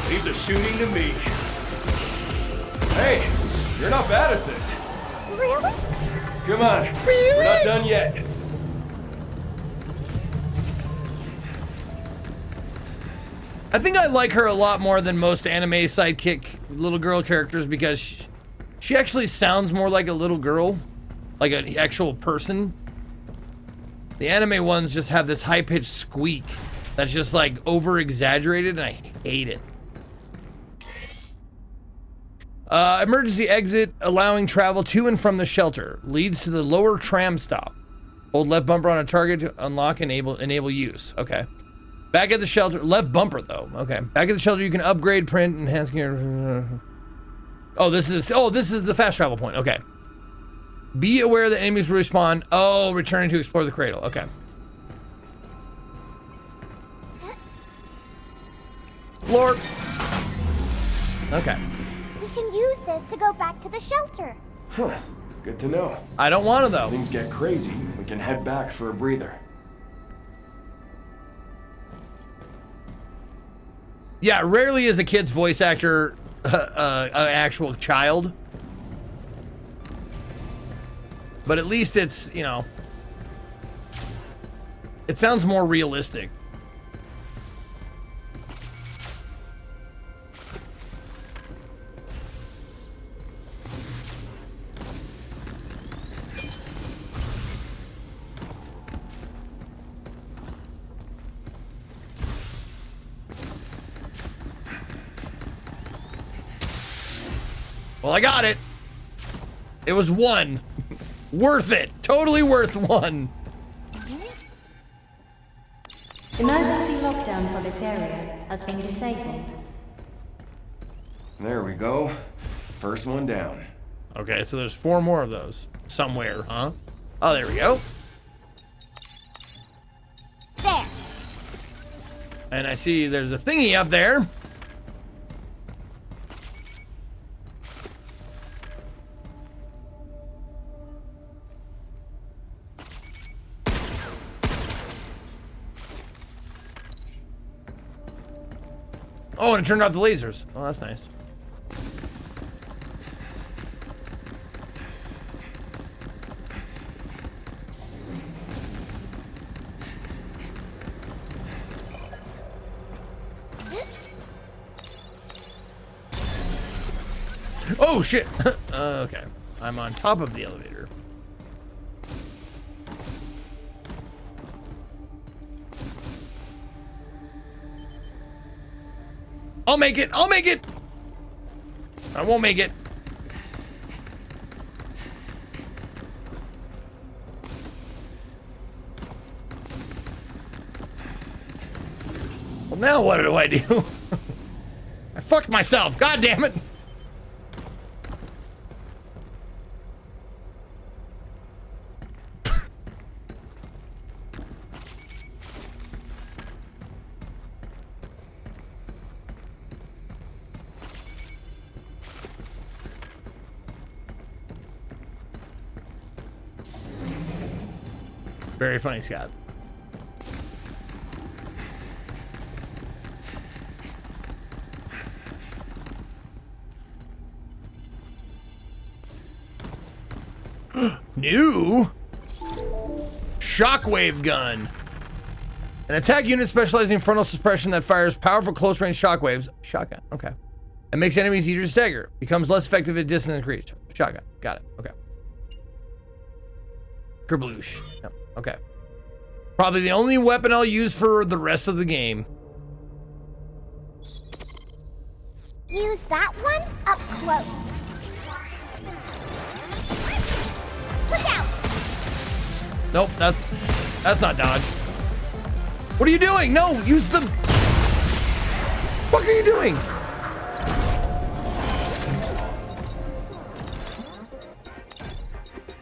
Leave the shooting to me. Hey, you're not bad at this. Really? Come on. Really? We're not done yet. I think I like her a lot more than most anime sidekick little girl characters because she actually sounds more like a little girl, like an actual person. The anime ones just have this high-pitched squeak that's just like over-exaggerated, and I hate it. Emergency exit allowing travel to and from the shelter leads to the lower tram stop. Hold left bumper on a target to unlock and enable use. Okay. Back at the shelter, left bumper though. Okay. Back at the shelter, you can upgrade, print, enhance gear. Oh, this is the fast travel point. Okay. Be aware that enemies will respawn. Oh, returning to explore the cradle. Okay. Lord. Okay. We can use this to go back to the shelter. Huh. Good to know. I don't want to though. Things get crazy. We can head back for a breather. Yeah, rarely is a kid's voice actor an actual child. But at least it's, you know, it sounds more realistic. Well, I got it. It was one. Worth it. Totally worth one. Emergency lockdown for this area has been disabled. There we go. First one down. Okay, so there's 4 more of those somewhere, huh? Oh, there we go. There. And I see there's a thingy up there. Oh, and it turned off the lasers. Oh, that's nice. Oh, shit. Okay. I'm on top of the elevator. I'll make it. I'll make it. I won't make it. Well, now what do I do? I fucked myself. God damn it. Very funny, Scott. New shockwave gun. An attack unit specializing in frontal suppression that fires powerful close-range shockwaves. Shotgun. Okay. And makes enemies easier to stagger. Becomes less effective at distance increase. Shotgun. Got it. Okay. Kerbloosh. Yep. Okay. Probably the only weapon I'll use for the rest of the game. Use that one up close. Look out! Nope, that's not dodge. What are you doing? No, use the... What the fuck are you doing?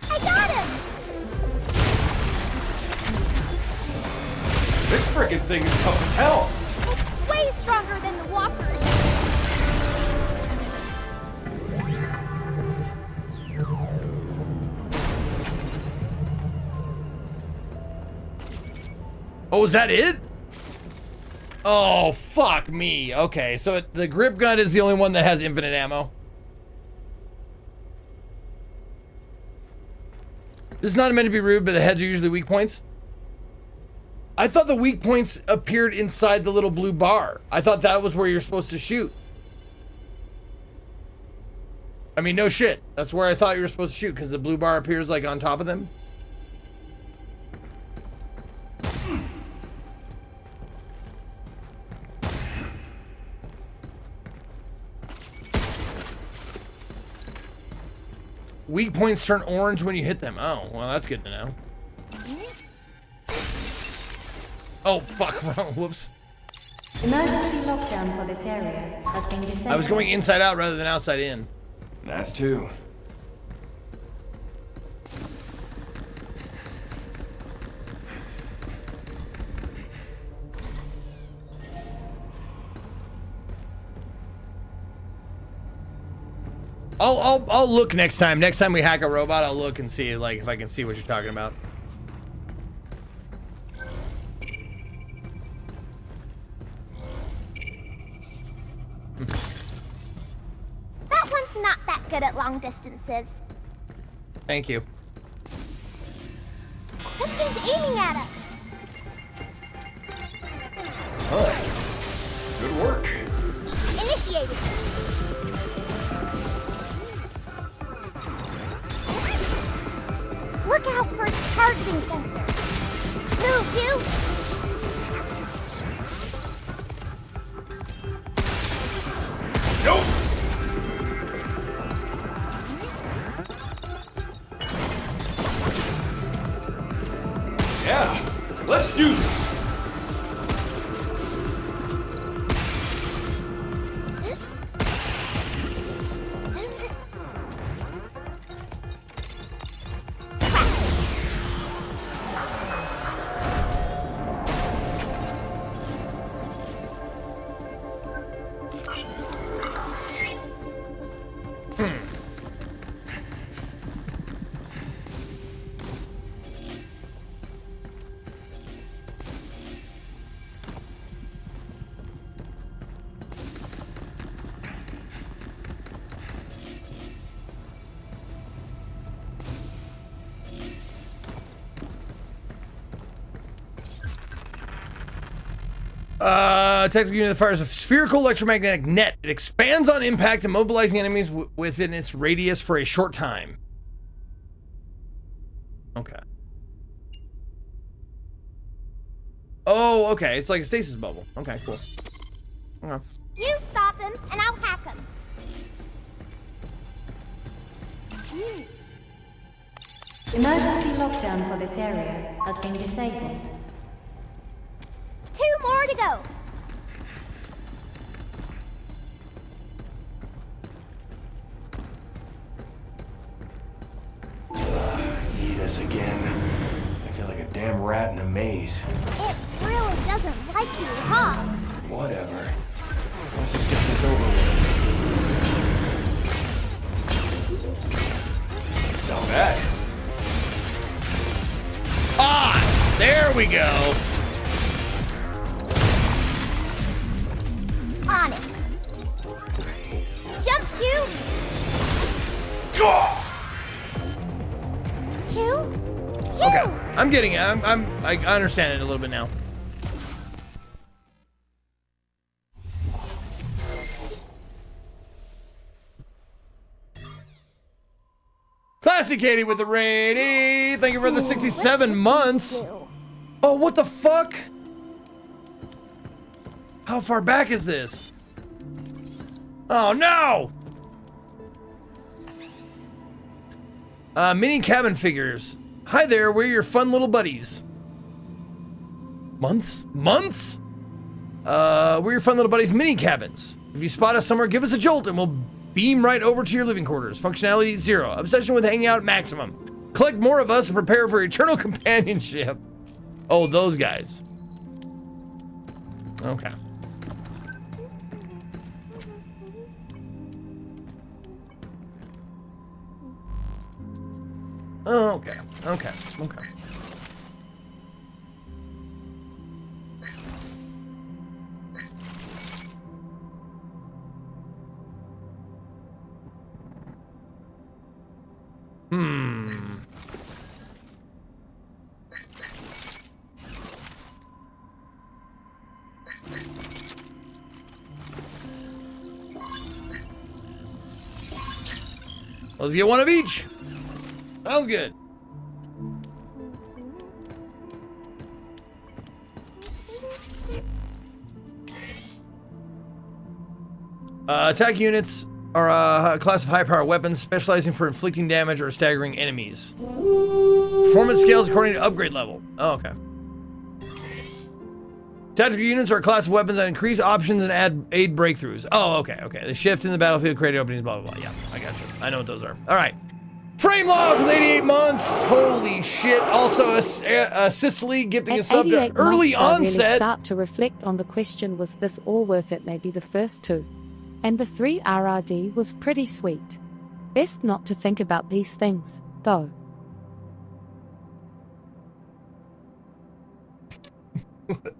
I got him! This frickin' thing is tough as hell. It's way stronger than the walkers. Oh, is that it? Oh, fuck me. Okay, so the grip gun is the only one that has infinite ammo. This is not meant to be rude, but the heads are usually weak points. I thought the weak points appeared inside the little blue bar. I thought that was where you're supposed to shoot. I mean, no shit. That's where I thought you were supposed to shoot, because the blue bar appears like on top of them. Weak points turn orange when you hit them. Oh, well, that's good to know. Oh, fuck. Whoops. Emergency lockdown for this area has been disabled. I was going inside out rather than outside in. That's two. I'll look next time. Next time we hack a robot, I'll look and see like if I can see what you're talking about. That one's not that good at long distances. Thank you. Something's aiming at us. Good work. Initiated. Look out for its targeting sensor. Move, you! Nope! Yeah, let's do this! Technical unit that fires a spherical electromagnetic net. It expands on impact, immobilizing enemies within its radius for a short time. Okay. Oh, okay. It's like a stasis bubble. Okay, cool. Okay. You stop him, and I'll hack him. Emergency lockdown for this area has been disabled. 2 more to go. Eat us again. I feel like a damn rat in a maze. It really doesn't like you, huh? Whatever. Let's just get this over with. Not bad. Ah! There we go! On it. Jump, you! I'm getting it. I understand it a little bit now. Classy Katie with the rainy. Thank you for the 67 months. Oh, what the fuck? How far back is this? Oh no! Mini cabin figures. Hi there, we're your fun little buddies. Months? Months? We're your fun little buddies, mini cabins. If you spot us somewhere, give us a jolt and we'll beam right over to your living quarters. Functionality 0. Obsession with hanging out maximum. Collect more of us and prepare for eternal companionship. Oh, those guys. Okay. Oh, okay. Okay. Okay. Let's get one of each. Sounds good. Attack units are a class of high-power weapons specializing for inflicting damage or staggering enemies. Performance scales according to upgrade level. Oh, okay. Tactical units are a class of weapons that increase options and aid breakthroughs. Oh, okay, okay. The shift in the battlefield, create openings, blah, blah, blah. Yeah, I got you. I know what those are. All right. Frame Laws with 88 months. Holy shit. Also, Sicily gifting a sub to early onset. I really start to reflect on the question, was this all worth it? Maybe the first two. And the 3 RRD was pretty sweet. Best not to think about these things, though.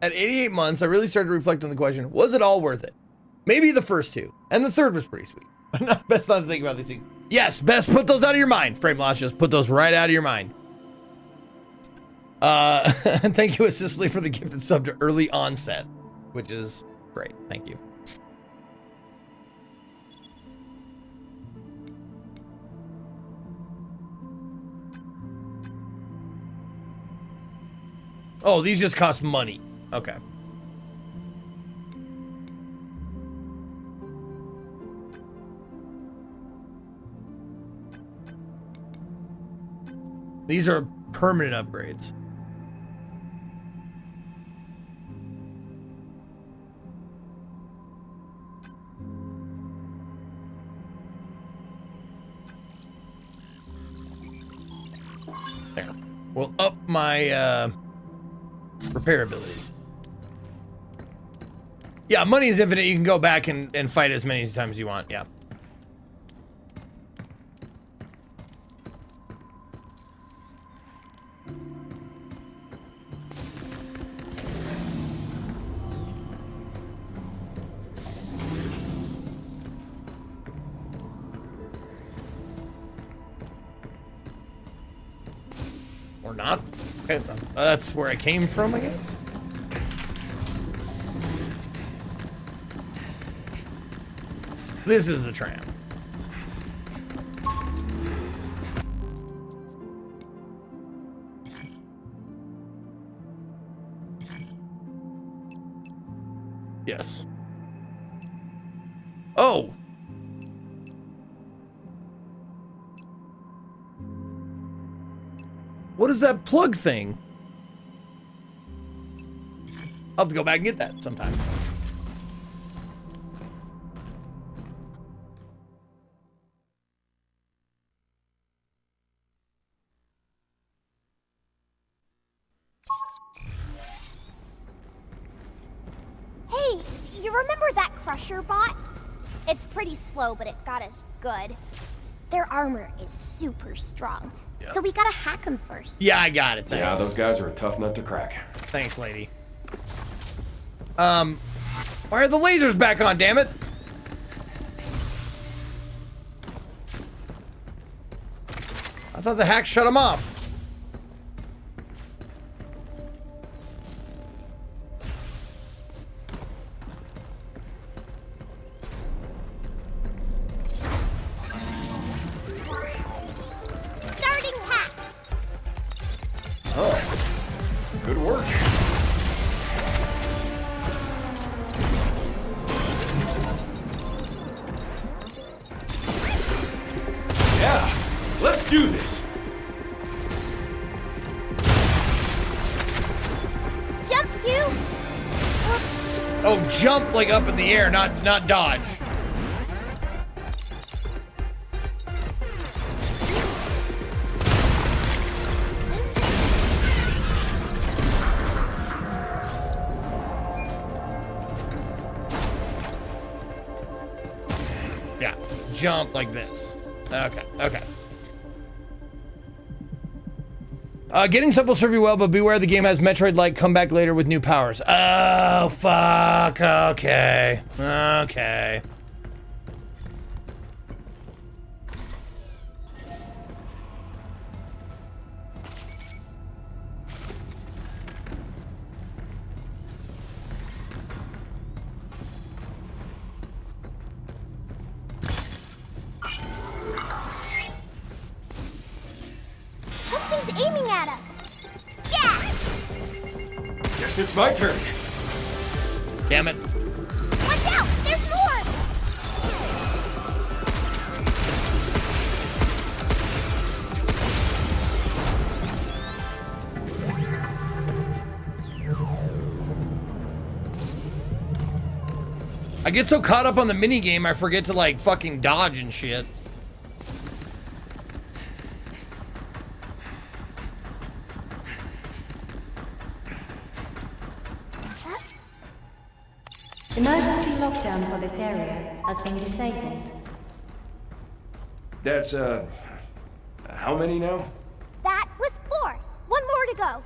At 88 months, I really started to reflect on the question, was it all worth it? Maybe the first two. And the third was pretty sweet. But best not to think about these things. Yes, best put those out of your mind. Frame Loss, just put those right out of your mind. Thank you, Sicily, for the gifted sub to early onset, which is great. Thank you. Oh, these just cost money. Okay. These are permanent upgrades. There. We'll up my repair ability. Yeah, money is infinite. You can go back and fight as many times as you want. Yeah. Or not. Okay, that's where I came from, I guess. This is the tram. Yes. Oh. What is that plug thing? I'll have to go back and get that sometime. Hey, you remember that Crusher bot? It's pretty slow, but it got us good. Their armor is super strong. Yep. So we gotta hack them first. Yeah, I got it. Thanks. Yeah, those guys are a tough nut to crack. Thanks, lady. Why are the lasers back on, damn it? I thought the hack shut them off. Oh, jump like up in the air, not dodge. Yeah, jump like this. Okay, okay. Getting stuff will serve you well, but beware the game has Metroid-like comeback later with new powers. Oh, fuck. Okay. Okay. Something's aiming at us. Yeah! Guess it's my turn. Damn it. Watch out! There's more! I get so caught up on the mini game, I forget to like fucking dodge and shit. Emergency lockdown for this area has been disabled. That's, how many now? That was 4. One more to go.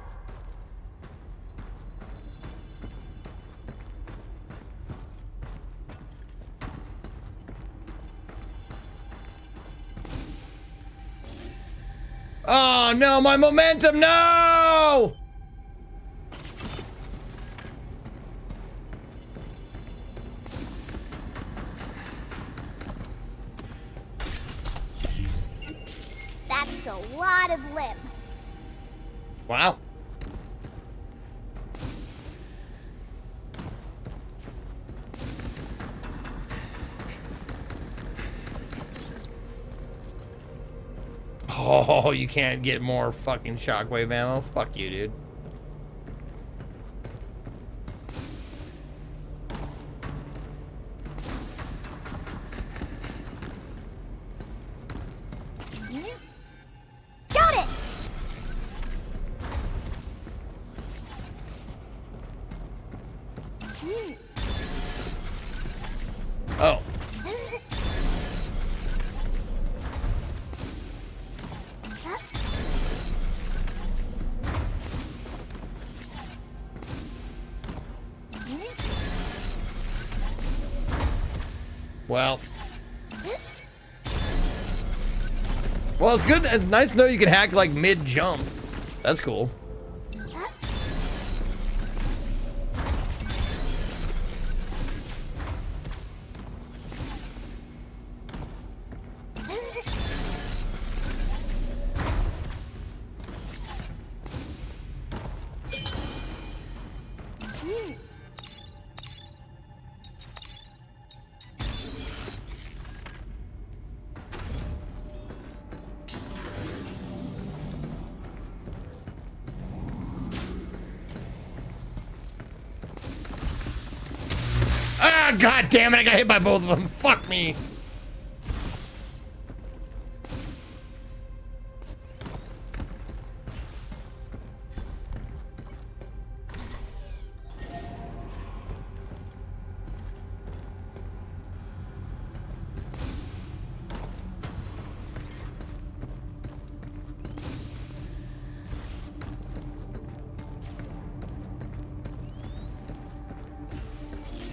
Oh no, my momentum, no! That's a lot of limb. Wow. Oh, you can't get more fucking shockwave ammo. Fuck you, dude. Got it! Oh. Well. Well, it's good. It's nice to know you can hack like mid-jump. That's cool. Ah, god damn it, I got hit by both of them. Fuck me.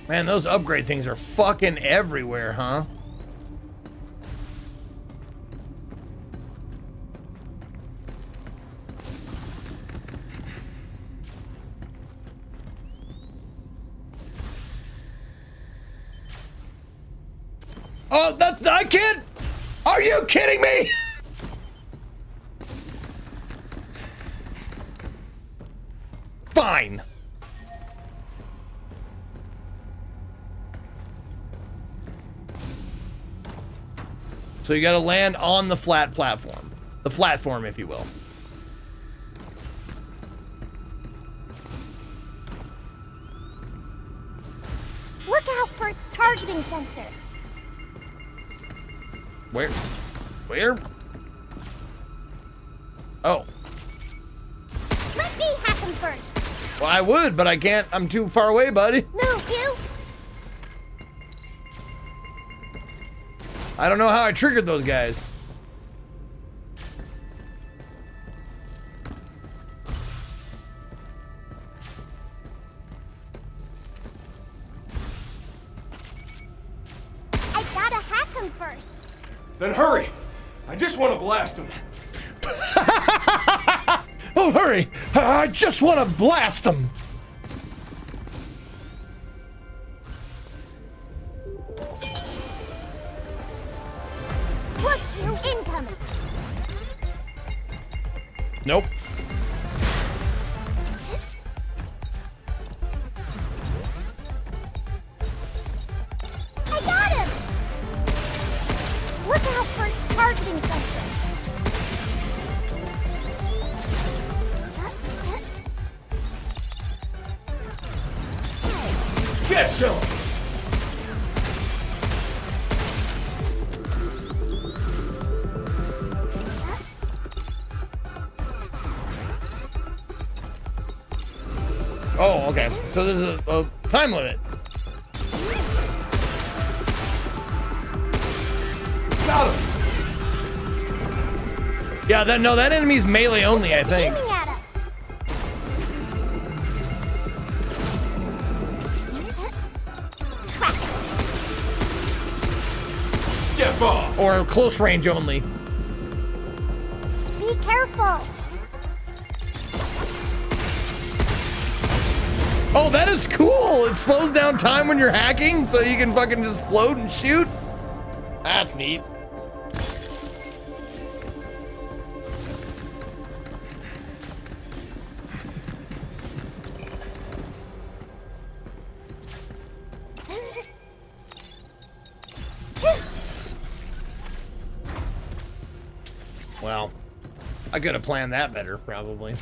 Man, those upgrade things are fucking everywhere, huh? Oh, that's, I can't. Are you kidding me? Fine. So you gotta land on the flat platform. The platform, if you will. out Bert's targeting sensor. Where? Where? Oh. Let me hack him first. Well, I would, but I can't. I'm too far away, buddy. Move, you. I don't know how I triggered those guys. I gotta hack him first. Then hurry. I just want to blast him. Oh, hurry! I just want to blast them. Look, you incoming. Nope. I got him. Look out for its targeting sensor. Get some! Oh, okay. So there's a time limit. Got him! Yeah, that enemy's melee only, I think. Aiming at us. Step off! Or close range only. Be careful. Oh, that is cool. It slows down time when you're hacking, so you can fucking just float and shoot. That's neat. Well, I could have planned that better, probably.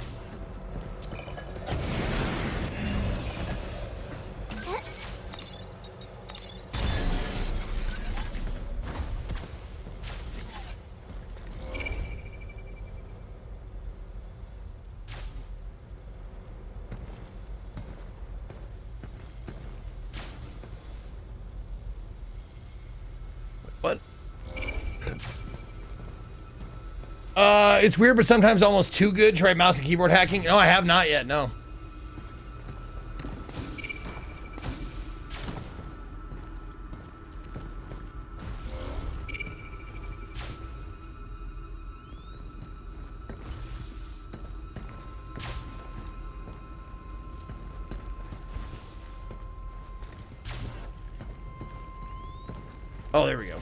What? It's weird, but sometimes almost too good. Try mouse and keyboard hacking. No, I have not yet. No. Oh, there we go.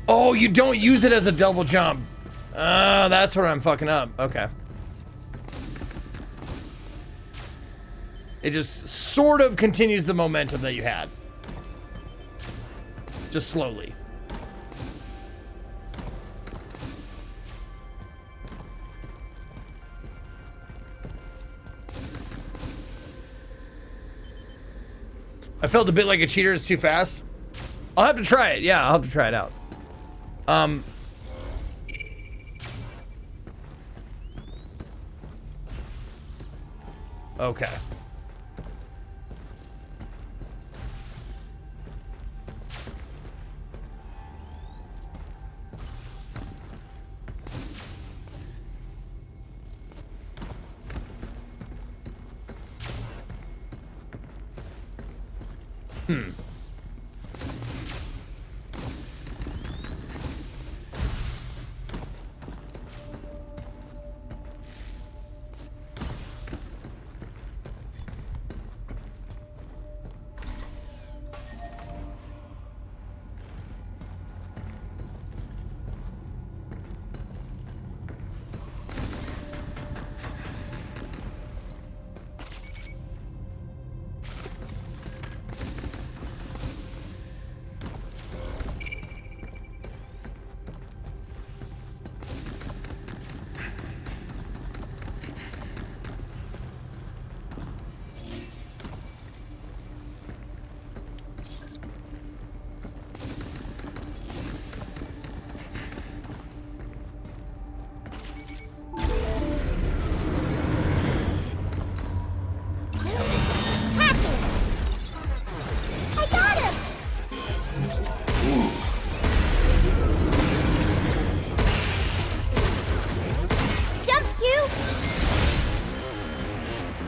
Oh, you don't use it as a double jump. That's where I'm fucking up. Okay. It just sort of continues the momentum that you had. Just slowly. I felt a bit like a cheater. It's too fast. I'll have to try it. Yeah, I'll have to try it out. Okay.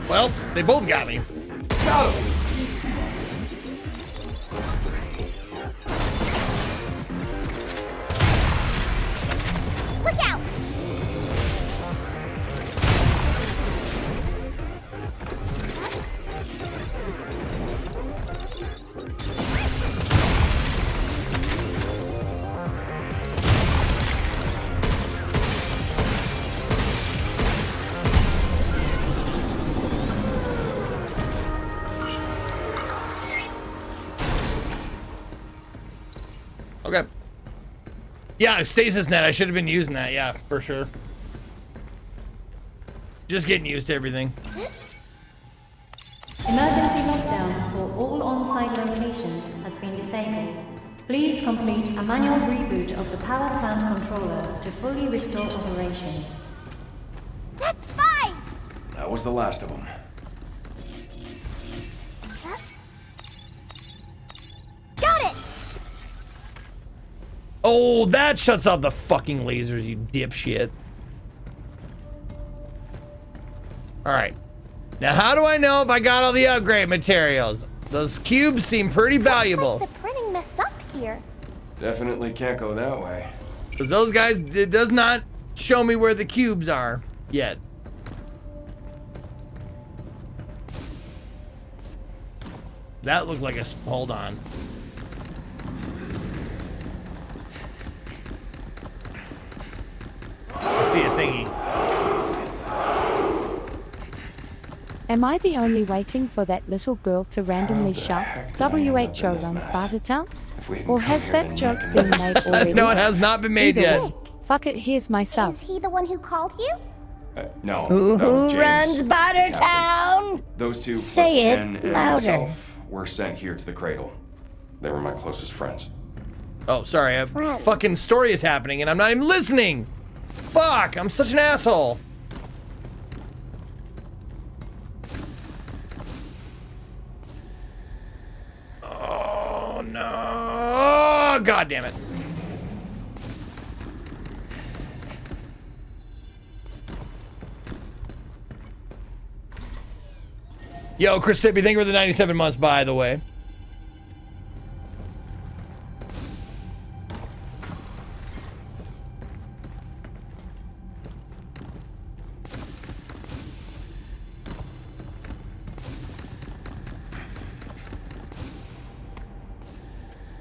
Well, they both got me. Got him. Look out! Okay. Yeah, stasis net. I should have been using that. Yeah, for sure. Just getting used to everything. Emergency lockdown for all on-site locations has been disabled. Please complete a manual reboot of the power plant controller to fully restore operations. That's fine! That was the last of them. Got it! Oh, that shuts off the fucking lasers, you dipshit. Alright. Now, how do I know if I got all the upgrade materials? Those cubes seem pretty valuable. Looks like the printing messed up here. Definitely can't go that way. Because those guys, it does not show me where the cubes are yet. That looked like a... Hold on. I see a thingy. Am I the only waiting for that little girl to randomly shout, WHO runs Bartertown? Or has that joke been made already? No, it has not been made Either yet. way, fuck it, here's my sub. Is he the one who called you? No, Who that was James. runs Bartertown? Those two, Say plus it Ken and louder. myself, were sent here to the cradle. They were my closest friends. Oh, sorry. A fucking story is happening and I'm not even listening. Fuck, I'm such an asshole. Oh, no. Oh, God damn it. Yo, Chris Sippy, thank you for the 97 months, by the way.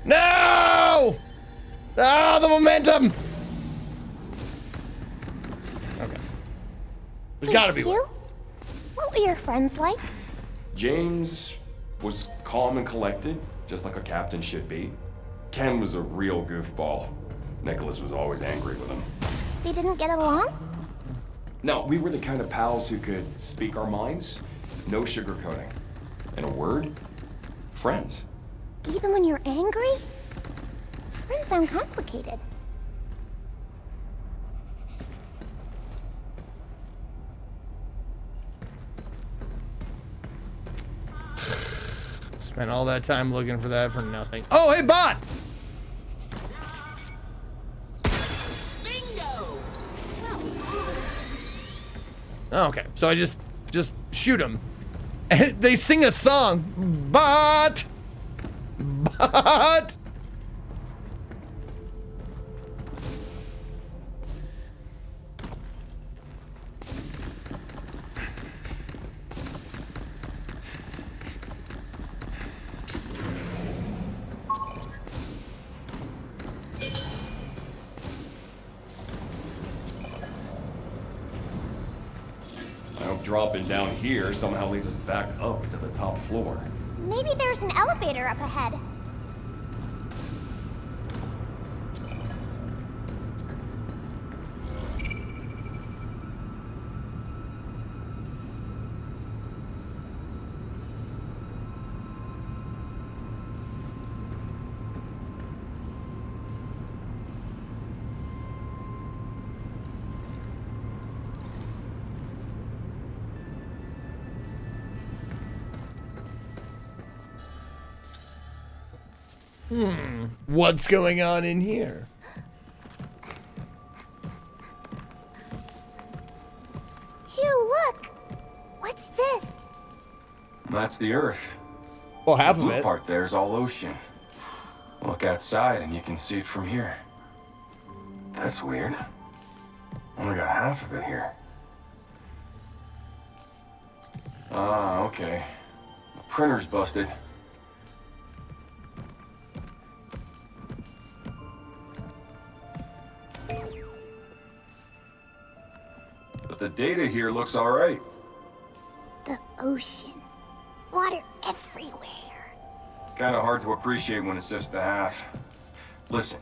No! Ah, the momentum! Okay. There's gotta be one. You? What were your friends like? James was calm and collected, just like a captain should be. Ken was a real goofball. Nicholas was always angry with him. They didn't get along? No, we were the kind of pals who could speak our minds, no sugarcoating. In a word, friends. Even when you're angry? Friends sound complicated. Spent all that time looking for that for nothing. Oh, hey, bot! Oh, okay, so I just shoot them. And they sing a song. Bot! Bot! I hope dropping down here somehow leads us back up to the top floor. Maybe there's an elevator up ahead. What's going on in here? Hugh, look! What's this? That's the Earth. Well, half the of blue it. part there's all ocean. Look outside and you can see it from here. That's weird. Only got half of it here. Ah, okay. The printer's busted. But the data here looks alright. The ocean. Water everywhere. Kinda hard to appreciate when it's just the half. Listen,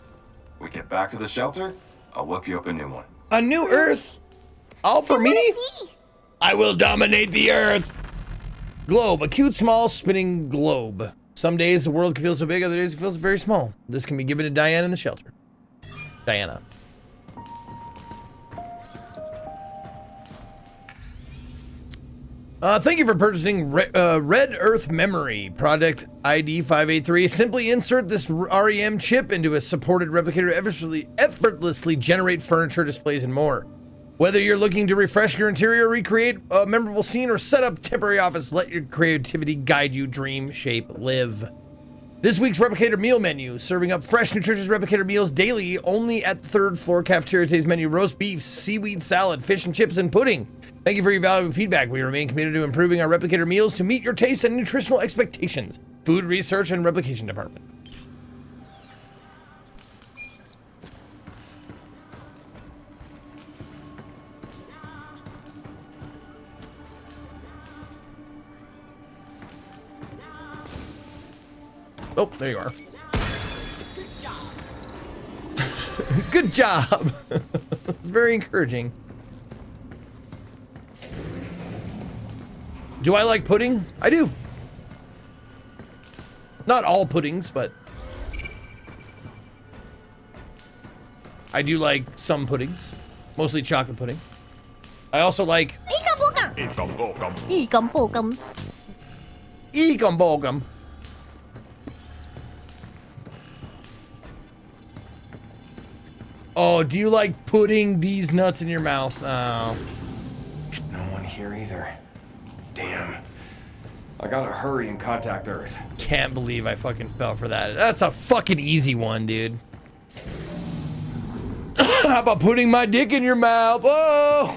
we get back to the shelter, I'll whip you up a new one. A new Earth? All for me? I will dominate the Earth. Globe, a cute, small, spinning globe. Some days the world can feel so big, other days it feels very small. This can be given to Diana in the shelter. Diana. Thank you for purchasing Red Earth Memory, product ID 583. Simply insert this REM chip into a supported replicator to effortlessly generate furniture, displays, and more. Whether you're looking to refresh your interior, recreate a memorable scene, or set up temporary office, let your creativity guide you. Dream, shape, live. This week's Replicator meal menu, serving up fresh, nutritious Replicator meals daily only at the third floor cafeteria. Today's menu: roast beef, seaweed salad, fish and chips, and pudding. Thank you for your valuable feedback. We remain committed to improving our Replicator meals to meet your taste and nutritional expectations. Food Research and Replication Department. Oh, there you are. Good job. It's very encouraging. Do I like pudding? I do. Not all puddings, but I do like some puddings. Mostly chocolate pudding. I also like Ekom. Oh, do you like putting these nuts in your mouth? Oh. No one here either. Damn. I gotta hurry and contact Earth. Can't believe I fucking fell for that. That's a fucking easy one, dude. How about putting my dick in your mouth? Oh!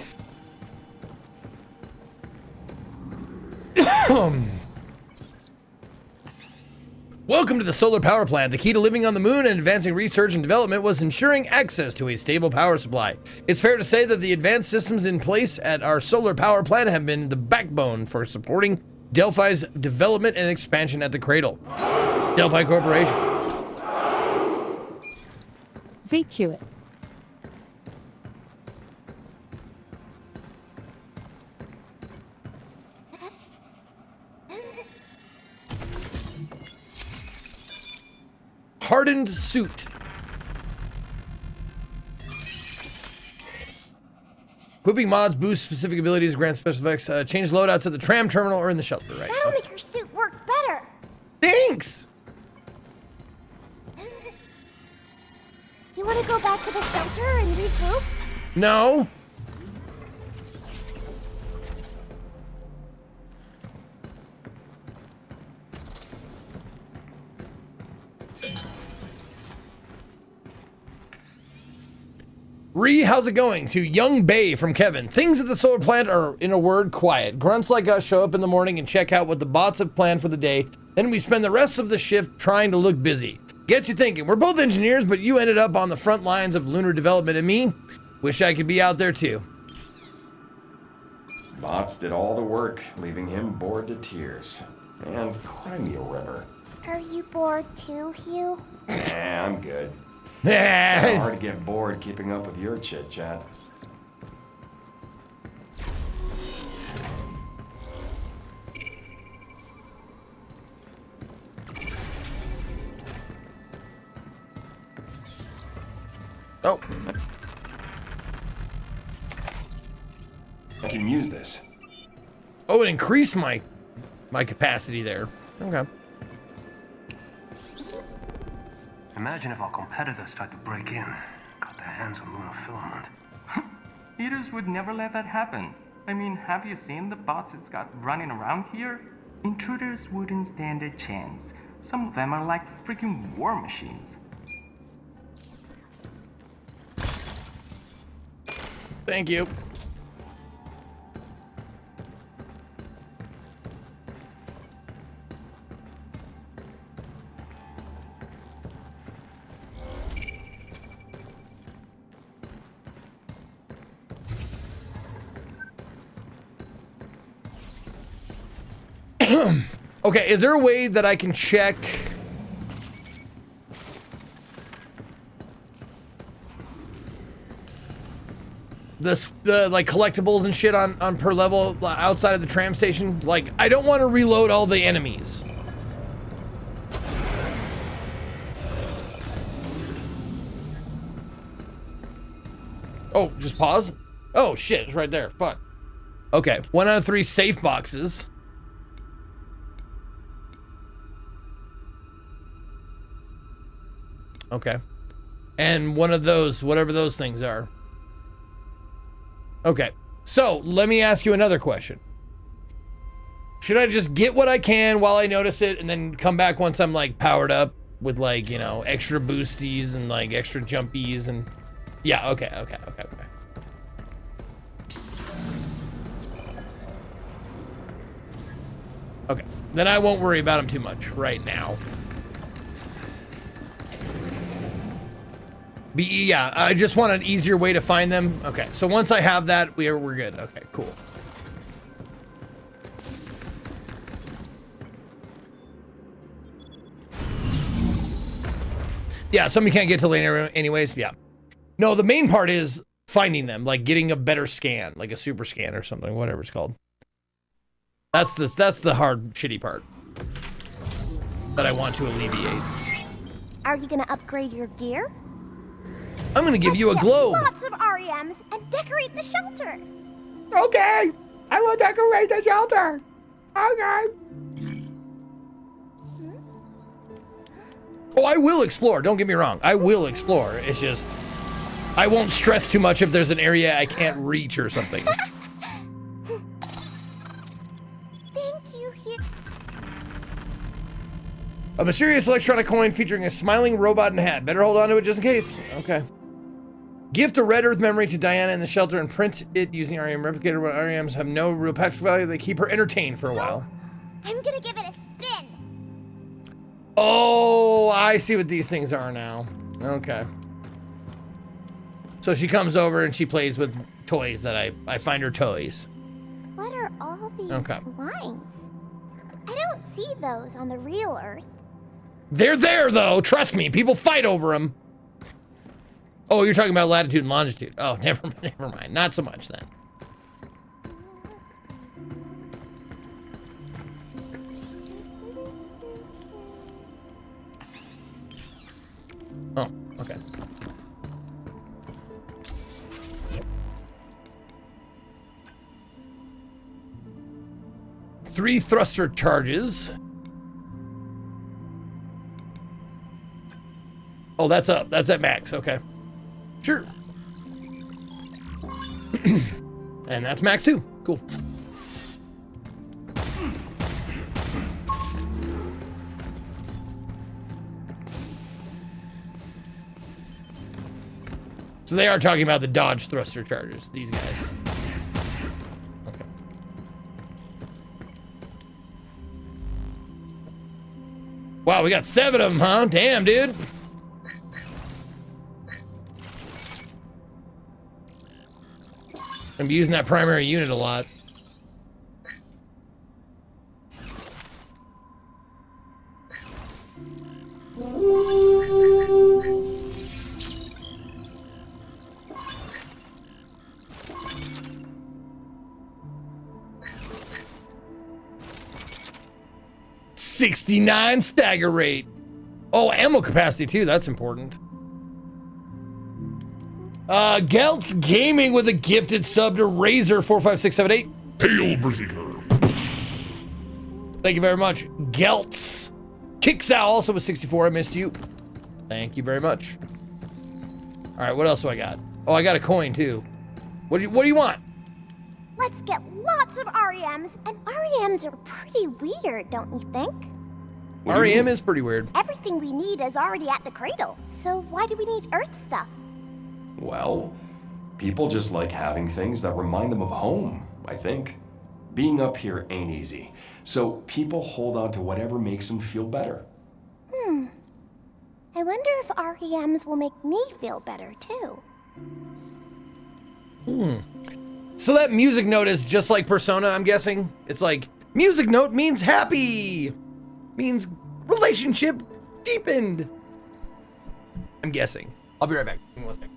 Welcome to the solar power plant. The key to living on the moon and advancing research and development was ensuring access to a stable power supply. It's fair to say that the advanced systems in place at our solar power plant have been the backbone for supporting Delphi's development and expansion at the cradle. Delphi Corporation. ZQ it. Hardened suit. Equipping mods boost specific abilities, grant special effects, change loadouts at the tram terminal or in the shelter, right? That'll make your suit work better. Thanks! You want to go back to the shelter and regroup? No. Ree, how's it going? To Young Bay from Kevin. Things at the solar plant are, in a word, quiet. Grunts like us show up in the morning and check out what the bots have planned for the day. Then we spend the rest of the shift trying to look busy. Gets you thinking, we're both engineers, but you ended up on the front lines of lunar development, and me? Wish I could be out there too. Bots did all the work, leaving him bored to tears. And cry me a river. Are you bored too, Hugh? Nah, I'm good. It's hard to get bored keeping up with your chit-chat. Oh. I can use this. Oh, it increased my capacity there. Okay. Imagine if our competitors tried to break in, got their hands on lunar filament. Eaters would never let that happen. I mean, have you seen the bots it's got running around here? Intruders wouldn't stand a chance. Some of them are like freaking war machines. Thank you. Okay, is there a way that I can check the like collectibles and shit on per level outside of the tram station? Like, I don't want to reload all the enemies. Oh, just pause? Oh shit, it's right there. Fuck. Okay, 1 out of 3 safe boxes. Okay. And one of those, whatever those things are. Okay. So, let me ask you another question. Should I just get what I can while I notice it and then come back once I'm like powered up with like, you know, extra boosties and like extra jumpies and... Yeah, okay. Okay. Then I won't worry about them too much right now. Yeah, I just want an easier way to find them. Okay, so once I have that, we're good. Okay, cool. Yeah, some you can't get to later anyways. Yeah. No, the main part is finding them, like getting a better scan, like a super scan or something, whatever it's called. That's the hard, shitty part that I want to alleviate. Are you gonna upgrade your gear? I'm gonna give you a globe. Lots of REMs and decorate the shelter. Okay, I will decorate the shelter. Okay. Oh, I will explore. Don't get me wrong. I will explore. It's just, I won't stress too much if there's an area I can't reach or something. Thank you. A mysterious electronic coin featuring a smiling robot and hat. Better hold on to it just in case. Okay. Gift a red earth memory to Diana in the shelter and print it using REM replicator. When REMs have no real practical value, they keep her entertained for a while. I'm gonna give it a spin. Oh, I see what these things are now. Okay. So she comes over and she plays with toys that I find her toys. What are all these lines? I don't see those on the real Earth. They're there though, trust me. People fight over them. Oh, you're talking about latitude and longitude. Oh, never mind. Not so much then. Oh, okay. Three thruster charges. Oh, that's up. That's at max. Okay. Sure. And that's max too. Cool. So they are talking about the dodge thruster charges, these guys. Okay. Wow, we got 7 of them, huh? Damn, dude. I'm using that primary unit a lot. $69 stagger rate. Oh, ammo capacity too. That's important. Geltz Gaming with a gifted sub to Razor45678. Hail, Berserker. Thank you very much. Geltz. Kicksal also with 64. I missed you. Thank you very much. All right, what else do I got? Oh, I got a coin too. What do you want? Let's get lots of REMs, and REMs are pretty weird, don't you think? REM is pretty weird. Everything we need is already at the cradle, so why do we need Earth stuff? Well, people just like having things that remind them of home, I think. Being up here ain't easy, so people hold on to whatever makes them feel better. I wonder if REMs will make me feel better, too. So that music note is just like Persona, I'm guessing? It's like, music note means happy! Means relationship deepened! I'm guessing. I'll be right back. Give me 1 second.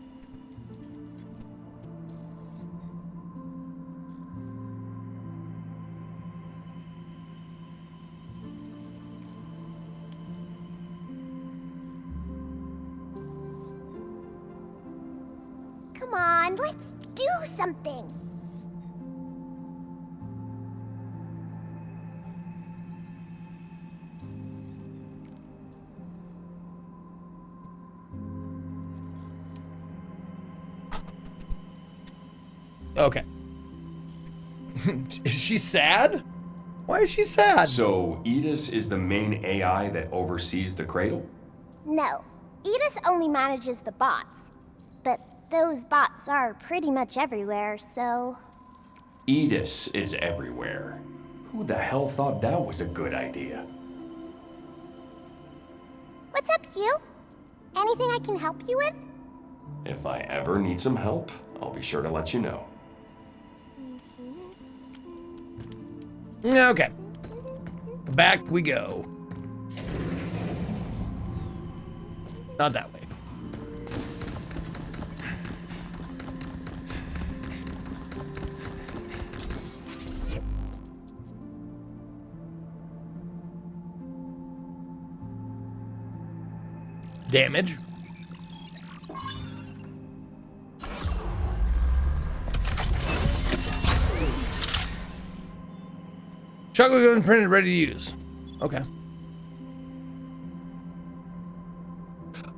Come on, let's do something. Okay. Is she sad? Why is she sad? So, Edis is the main AI that oversees the cradle? No, Edis only manages the bots. But those bots are pretty much everywhere, so... Edis is everywhere. Who the hell thought that was a good idea? What's up, Hugh? Anything I can help you with? If I ever need some help, I'll be sure to let you know. Okay. Back we go. Not that way. Damage. Chocolate gun printed, ready to use. Okay.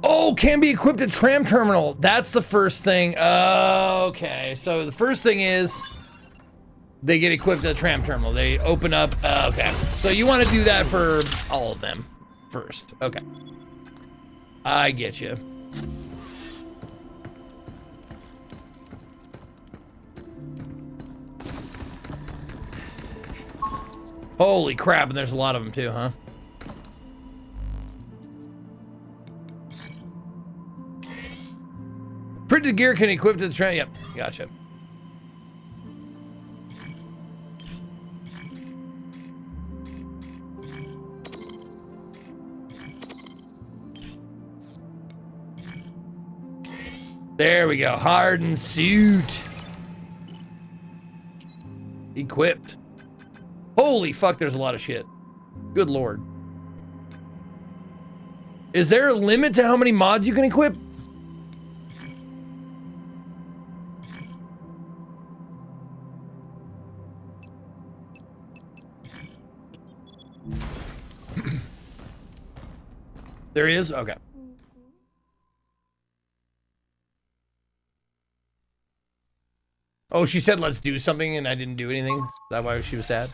Oh, can be equipped at tram terminal. That's the first thing. Okay, so the first thing is they get equipped at tram terminal. They open up. Okay, so you want to do that for all of them first. Okay. I get you. Holy crap, and there's a lot of them too, huh? Printed gear can equip to the train. Yep, gotcha. There we go. Hardened suit. Equipped. Holy fuck, there's a lot of shit. Good lord. Is there a limit to how many mods you can equip? There is? Okay. Oh, she said let's do something and I didn't do anything? Is that why she was sad?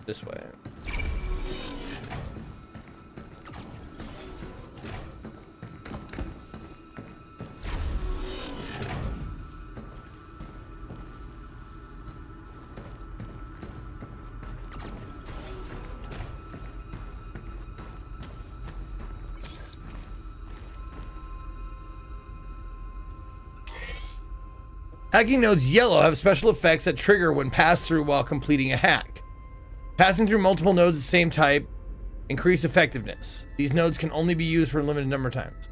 This way. Hacking nodes yellow have special effects that trigger when passed through while completing a hack. Passing through multiple nodes of the same type increase effectiveness. These nodes can only be used for a limited number of times.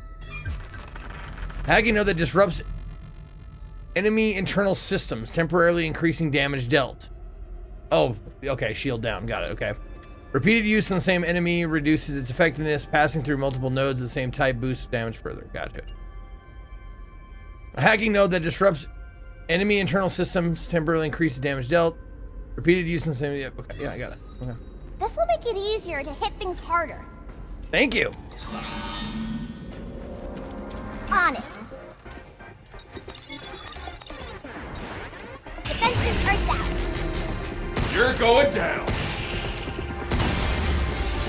Hacking node that disrupts enemy internal systems, temporarily increasing damage dealt. Oh, okay, shield down, got it, okay. Repeated use on the same enemy reduces its effectiveness. Passing through multiple nodes of the same type boosts damage further, gotcha. A hacking node that disrupts enemy internal systems, temporarily increases damage dealt. Repeated use in the same. Yeah, okay, yeah, I got it. Okay. This will make it easier to hit things harder. Thank you. On it. Defenses are down. You're going down.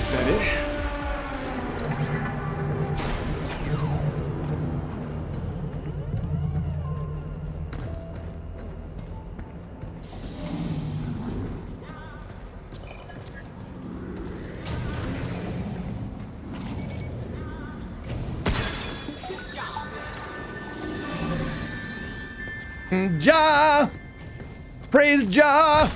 Is that it? Jah! Praise Jah!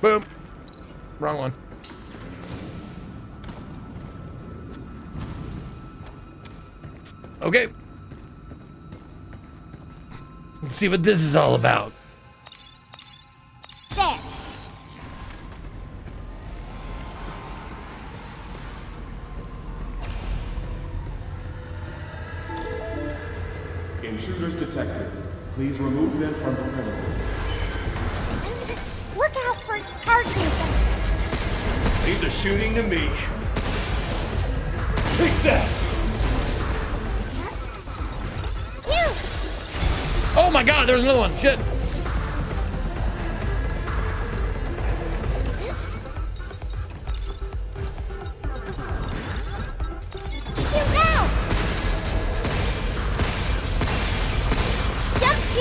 Boom. Wrong one. Okay. Let's see what this is all about. There. Intruders detected. Please remove them from the premises. Look out for targeting them. Leave the shooting to me. Take that! Oh my god, there's another one. Shit. Shoot now! Jump Q!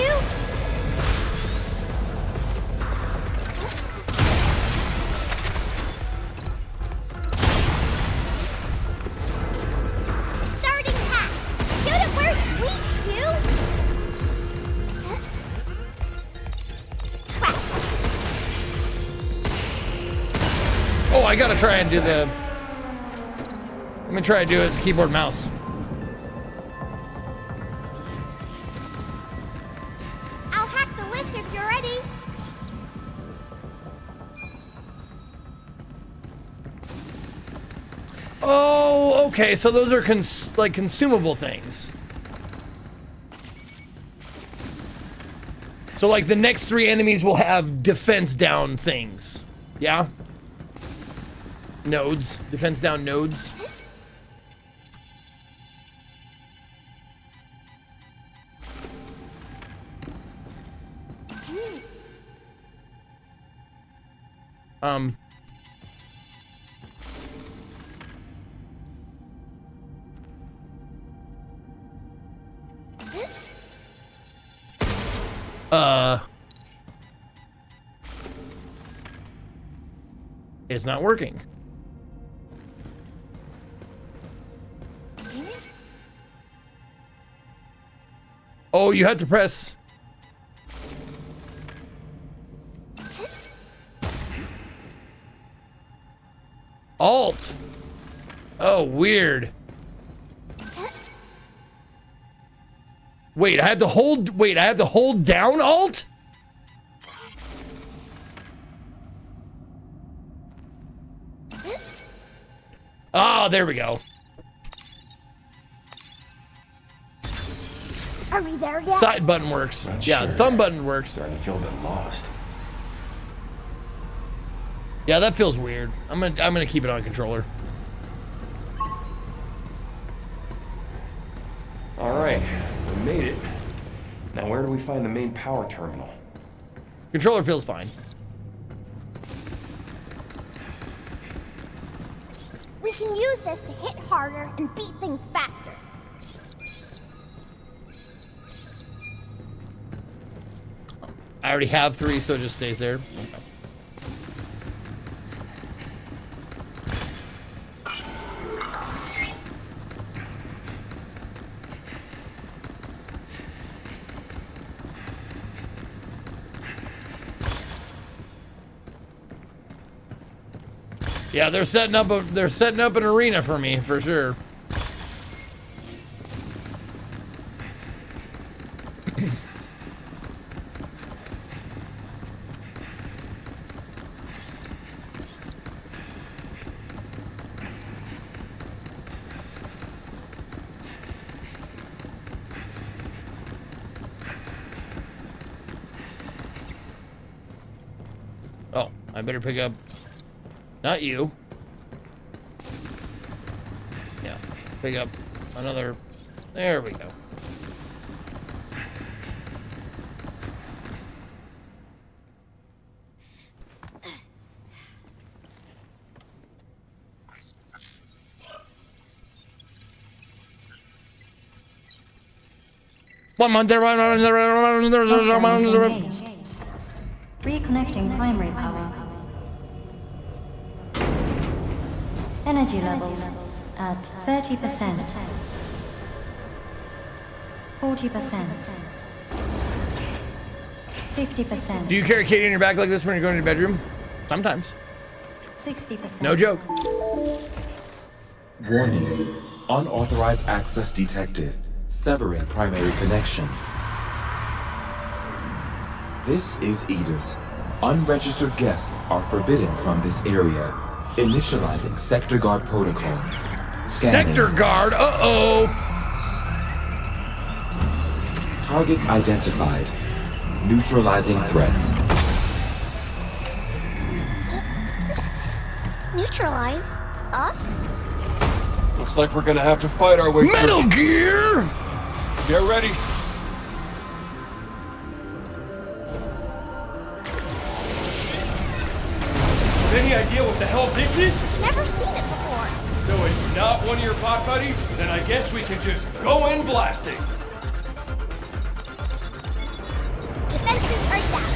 Starting pack! Shoot it where it's weak, Q! Oh, I gotta try and do the... Let me try and do it with keyboard mouse. I'll hack the list if you're ready. Oh, okay, so those are like consumable things. So like the next 3 enemies will have defense down things. Yeah? Nodes. Defense down nodes. It's not working. Oh, you had to press. Alt. Oh, weird. Wait, I had to hold down Alt? Ah, there we go. Are we there yet? Side button works. Yeah, thumb button works. Starting to feel a bit lost. Yeah, that feels weird. I'm gonna keep it on controller. All right, we made it. Now where do we find the main power terminal? Controller feels fine. We can use this to hit harder and beat things faster. I already have 3, so it just stays there. Okay. Yeah, they're setting up an arena for me for sure. Oh, I better pick up. Not you. Yeah, pick up another. There we go. Reconnecting primary power. Energy levels at 30%. 40%. 50%. Do you carry Katie on your back like this when you're going to your bedroom? Sometimes. 60%. No joke. Warning. Unauthorized access detected. Severing primary connection. This is Edith. Unregistered guests are forbidden from this area. Initializing sector guard protocol. Scanning. Sector guard? Uh-oh. Targets identified. Neutralizing threats. Neutralize us? Looks like we're gonna have to fight our way Metal through. Gear! Get ready. Any idea what the hell this is? Never seen it before. So it's not one of your pot buddies? Then I guess we can just go in blasting. Defenses are down.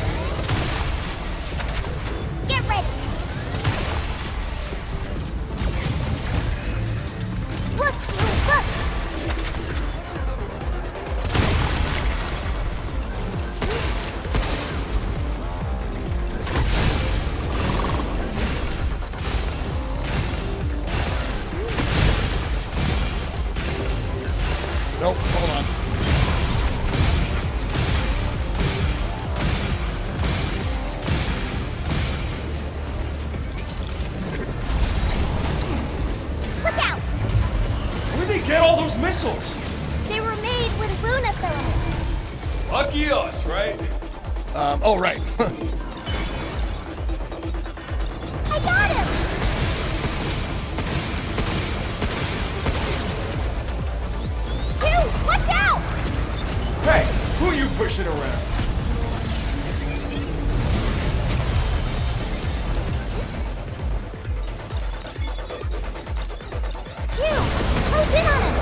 Get ready. Look, look. Nope, hold on. Look out! Where'd they get all those missiles? They were made with Luna filament. Lucky us, right? Oh, right. I got him! Dude, watch out! Hey, who are you pushing around? Close in on him!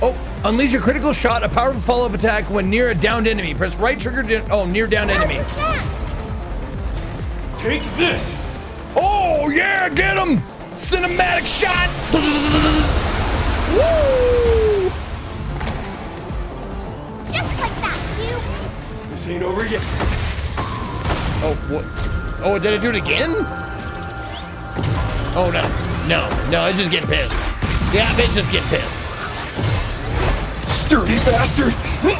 Oh, unleash a critical shot, a powerful follow-up attack when near a downed enemy. Press right trigger to, near downed enemy. Take this! Oh, yeah, get him! Cinematic shot! Woo! Just like that, you! This ain't over yet. Oh, what? Oh, did I do it again? Oh, no. No, it's just getting pissed. Yeah, bitch just getting pissed. Dirty bastard! You!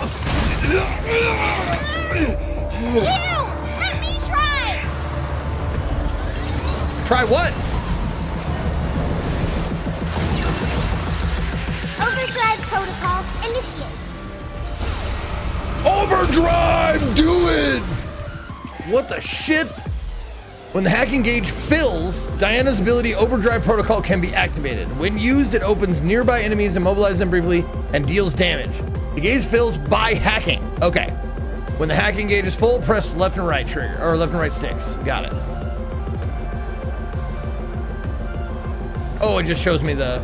Let me try! Try what? Overdrive protocol initiate. Overdrive! Do it! What the shit? When the hacking gauge fills, Diana's ability Overdrive Protocol can be activated. When used, it opens nearby enemies, immobilizes them briefly, and deals damage. The gauge fills by hacking. Okay. When the hacking gauge is full, press left and right trigger, or left and right sticks. Got it. Oh, it just shows me the...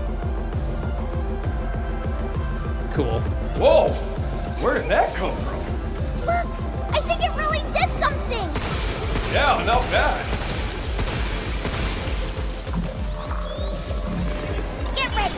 Cool. Whoa! Where did that come from? Look! I think it really did something! Yeah, not bad. Get ready!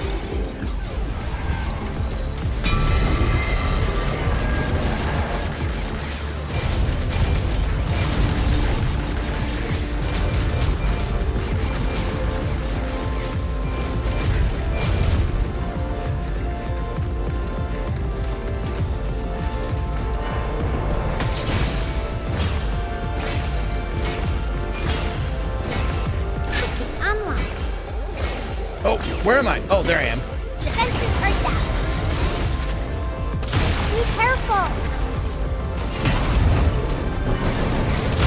Oh, where am I? Oh, there I am. Defenses are down. Be careful!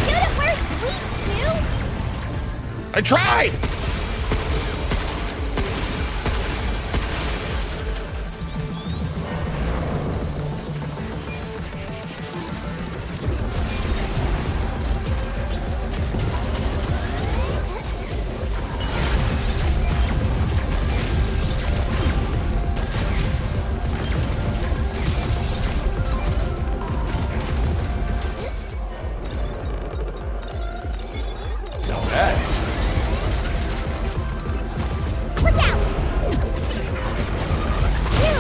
Shoot it where it's weak! I tried! Look out! You!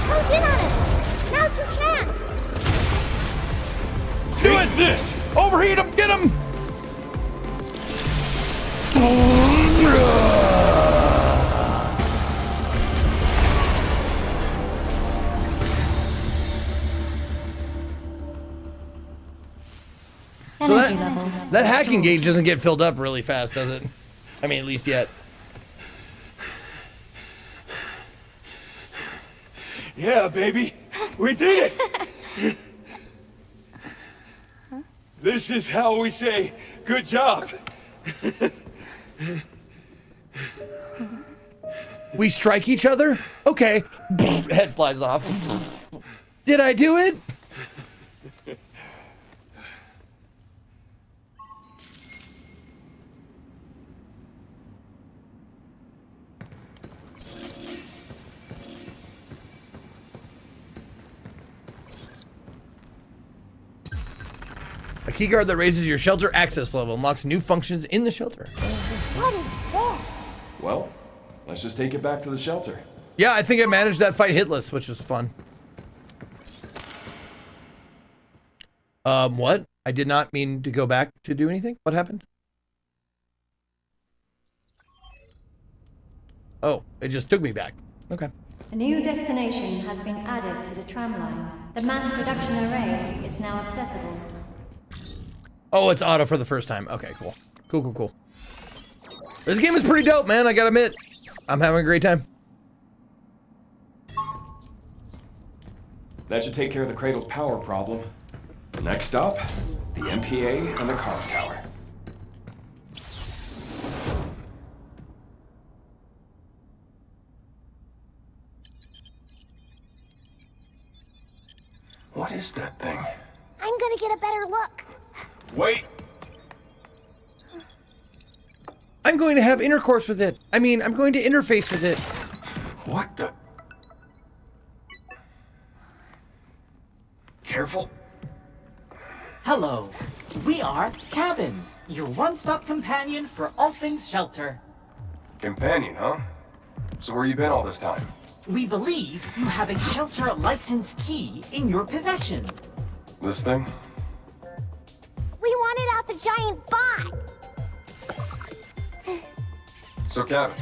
Close in on him! Now's your chance! Do it! This! Overheat him! Get him! So that hacking gauge doesn't get filled up really fast, does it? I mean, at least yet. Yeah, baby. We did it. This is how we say good job. We strike each other? Okay. Head flies off. Did I do it? A keyguard that raises your shelter access level unlocks new functions in the shelter. What is this? Well, let's just take it back to the shelter. Yeah, I think I managed that fight hitless, which was fun. What? I did not mean to go back to do anything. What happened? Oh, it just took me back. Okay. A new destination has been added to the tram line. The mass production array is now accessible. Oh, it's auto for the first time. Okay, cool. Cool. This game is pretty dope, man. I gotta admit. I'm having a great time. That should take care of the cradle's power problem. Next up, the MPA and the car tower. What is that thing? I'm gonna get a better look. Wait! I'm going to have intercourse with it. I mean, I'm going to interface with it. What the? Careful. Hello. We are Cabin, your one-stop companion for all things shelter. Companion, huh? So where you been all this time? We believe you have a shelter license key in your possession. This thing? We wanted out the giant bot. So, Captain,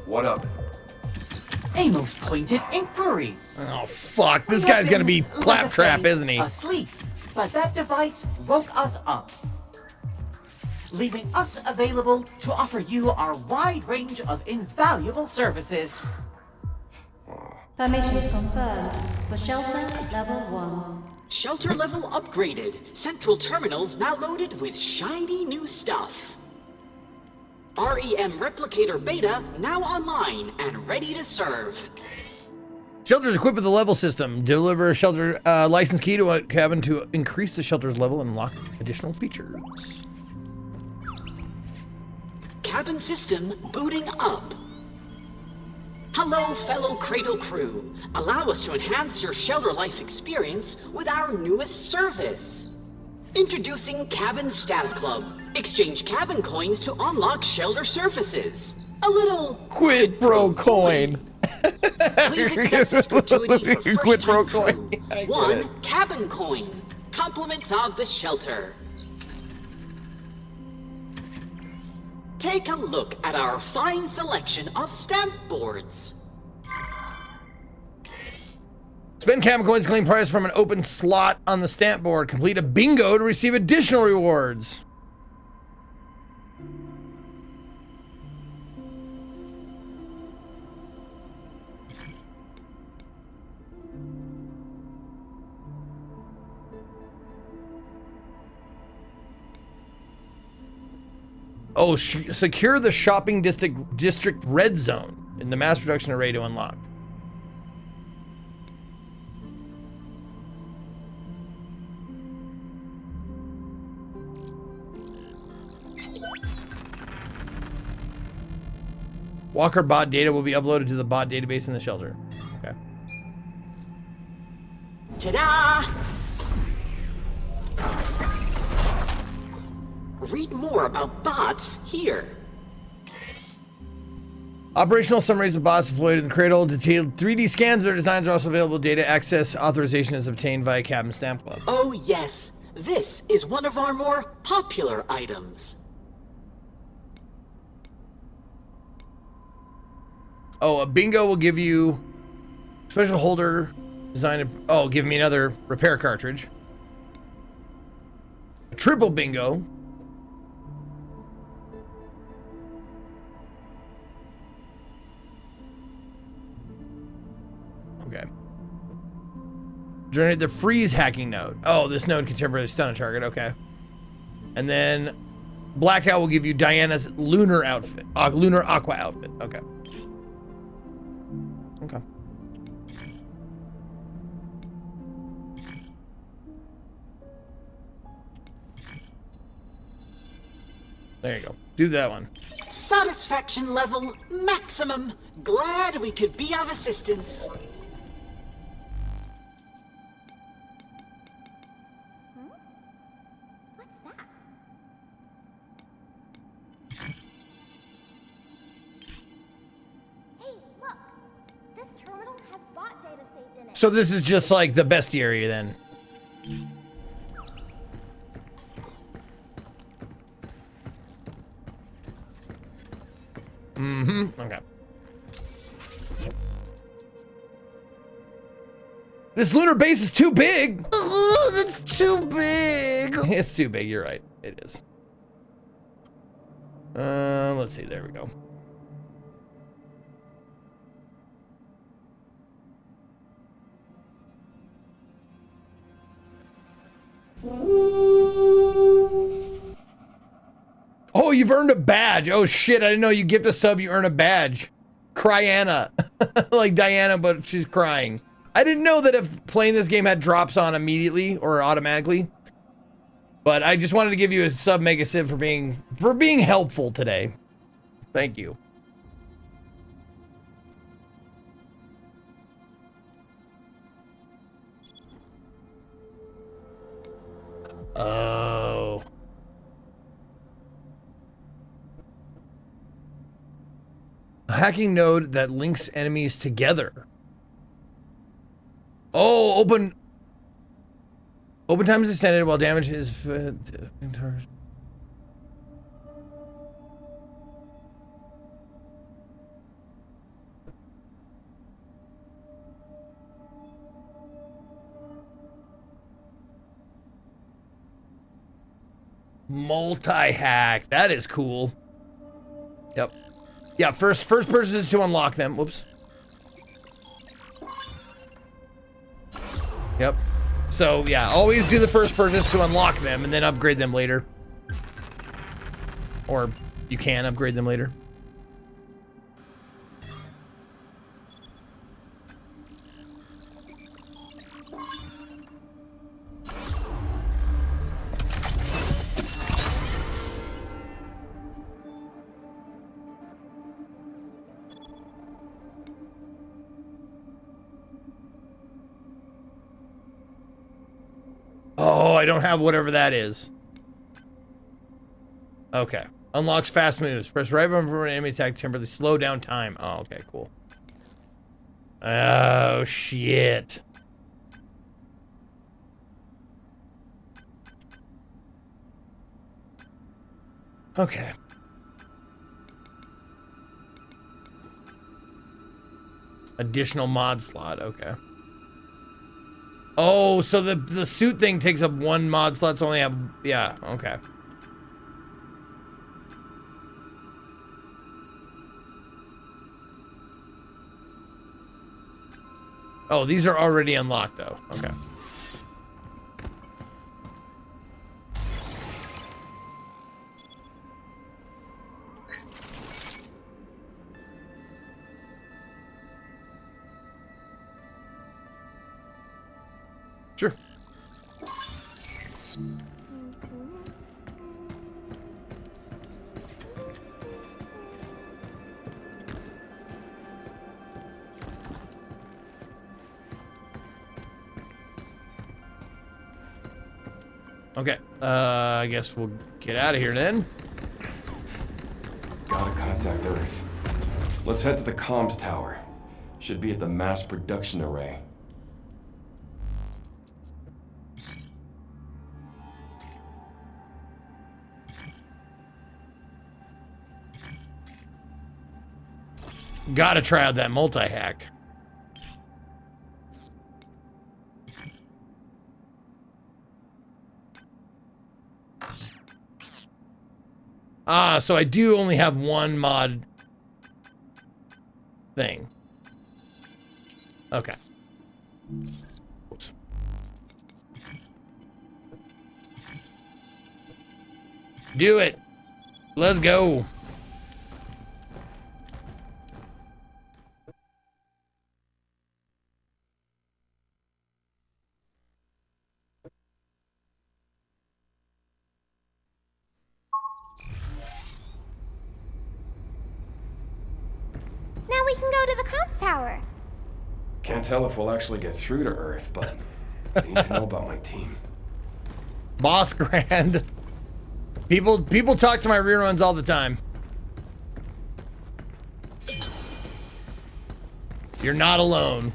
what up? A most pointed inquiry. Oh, fuck. This guy's gonna be claptrap, isn't he? Asleep, but that device woke us up, leaving us available to offer you our wide range of invaluable services. Permissions confirmed for shelter level 1. Shelter level upgraded. Central terminals now loaded with shiny new stuff. REM replicator beta now online and ready to serve. Shelter's equipped with a level system. Deliver a shelter license key to a cabin to increase the shelter's level and unlock additional features. Cabin system booting up. Hello, fellow Cradle crew. Allow us to enhance your shelter life experience with our newest service. Introducing Cabin Stab Club. Exchange cabin coins to unlock shelter services. A little quid pro coin. Please accept this gratuity for Quid pro first-time coin. crew. 1 cabin coin. Compliments of the shelter. Take a look at our fine selection of stamp boards. Spend cabin coins to claim prize from an open slot on the stamp board. Complete a bingo to receive additional rewards. Oh, secure the shopping district red zone in the mass production array to unlock. Walker bot data will be uploaded to the bot database in the shelter. Okay. Ta-da! Read more about bots here. Operational summaries of bots deployed in the cradle. Detailed 3D scans of their designs are also available. Data access authorization is obtained via Captain Stamp Club. Oh yes, this is one of our more popular items. Oh, a bingo will give you special holder designed. Oh, give me another repair cartridge. A triple bingo. Okay. Generate the freeze hacking node. Oh, this node can temporarily stun a target. Okay. And then Blackout will give you Diana's lunar outfit. Lunar aqua outfit. Okay. Okay. There you go. Do that one. Satisfaction level maximum. Glad we could be of assistance. So this is just like the bestiary then. Mm-hmm. Okay. This lunar base is too big. Oh, that's too big. It's too big. You're right. It is. Let's see. There we go. Oh, you've earned a badge. Oh shit, I didn't know you gift a sub, you earn a badge. Cryana. Like Diana, but she's crying. I didn't know that if playing this game had drops on immediately or automatically. But I just wanted to give you a sub mega civ for being helpful today. Thank you. Oh. A hacking node that links enemies together. Oh, open time is extended while damage is multi-hack. That is cool. Yep. Yeah, first person is to unlock them. Whoops. Yep. So yeah, always do the first purchase to unlock them and then upgrade them later. Or you can upgrade them later. Oh, I don't have whatever that is. Okay. Unlocks fast moves. Press right button for an enemy attack to temporarily slow down time. Oh, okay, cool. Oh, shit. Okay. Additional mod slot. Okay. Oh, so the suit thing takes up one mod slot, so only have, yeah, okay. Oh, these are already unlocked though. Okay. Okay. I guess we'll get out of here then. Gotta contact Earth. Let's head to the comms tower. Should be at the mass production array. Gotta try out that multi-hack. So I do only have one mod thing. Okay. Oops. Do it. Let's go. Now we can go to the comms tower. Can't tell if we'll actually get through to Earth, but I need to know about my team. Boss Grand. People talk to my reruns all the time. You're not alone.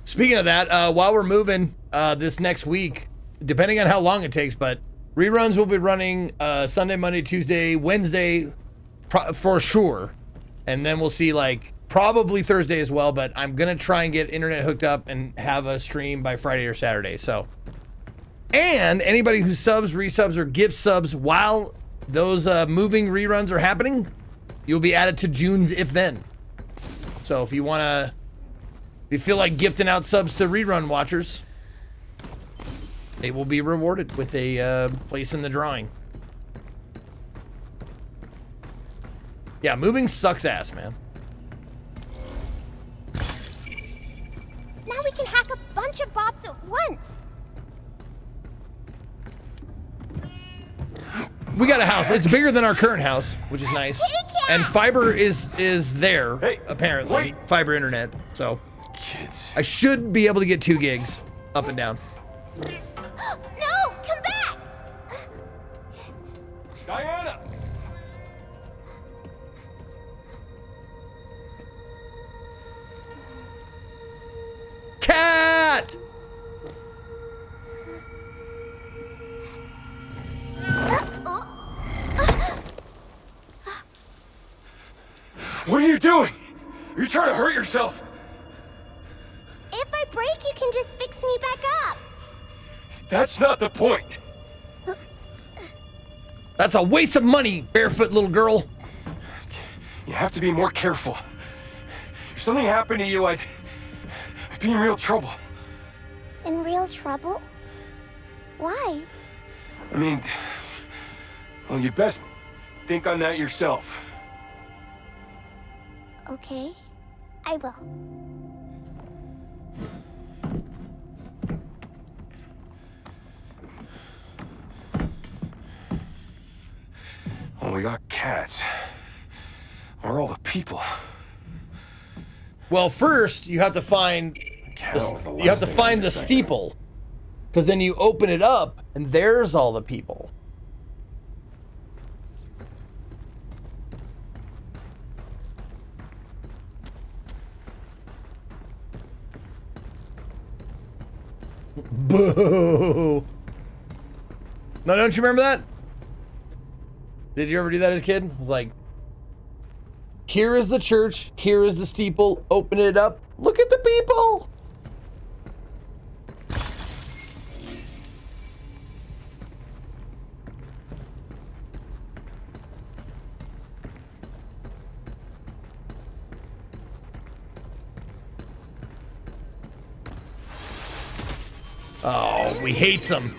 Speaking of that, while we're moving this next week, depending on how long it takes, but reruns will be running Sunday, Monday, Tuesday, Wednesday for sure. And then we'll see like probably Thursday as well, but I'm going to try and get internet hooked up and have a stream by Friday or Saturday. So, and anybody who subs, resubs, or gift subs while those moving reruns are happening, you'll be added to June's If Then. So if you want to, if you feel like gifting out subs to rerun watchers, they will be rewarded with a place in the drawing. Yeah, moving sucks ass, man. Now we can hack a bunch of bots at once. We got a house. It's bigger than our current house, which is nice. And fiber is there, apparently. wait. Fiber internet. So Kids. I should be able to get 2 gigs up and down. No, come back. Diana! Cat! What are you doing? Are you trying to hurt yourself? If I break, you can just fix me back up. That's not the point. That's a waste of money, barefoot little girl. You have to be more careful. If something happened to you, I'd be in real trouble. In real trouble? Why? I mean, well, you best think on that yourself. Okay, I will. Well, we got cats. Where are all the people? Well, first you have to find the steeple, because then you open it up and there's all the people. Boo! No, don't you remember that? Did you ever do that as a kid? It was like, here is the church, here is the steeple, open it up, look at the people! Oh, we hate them.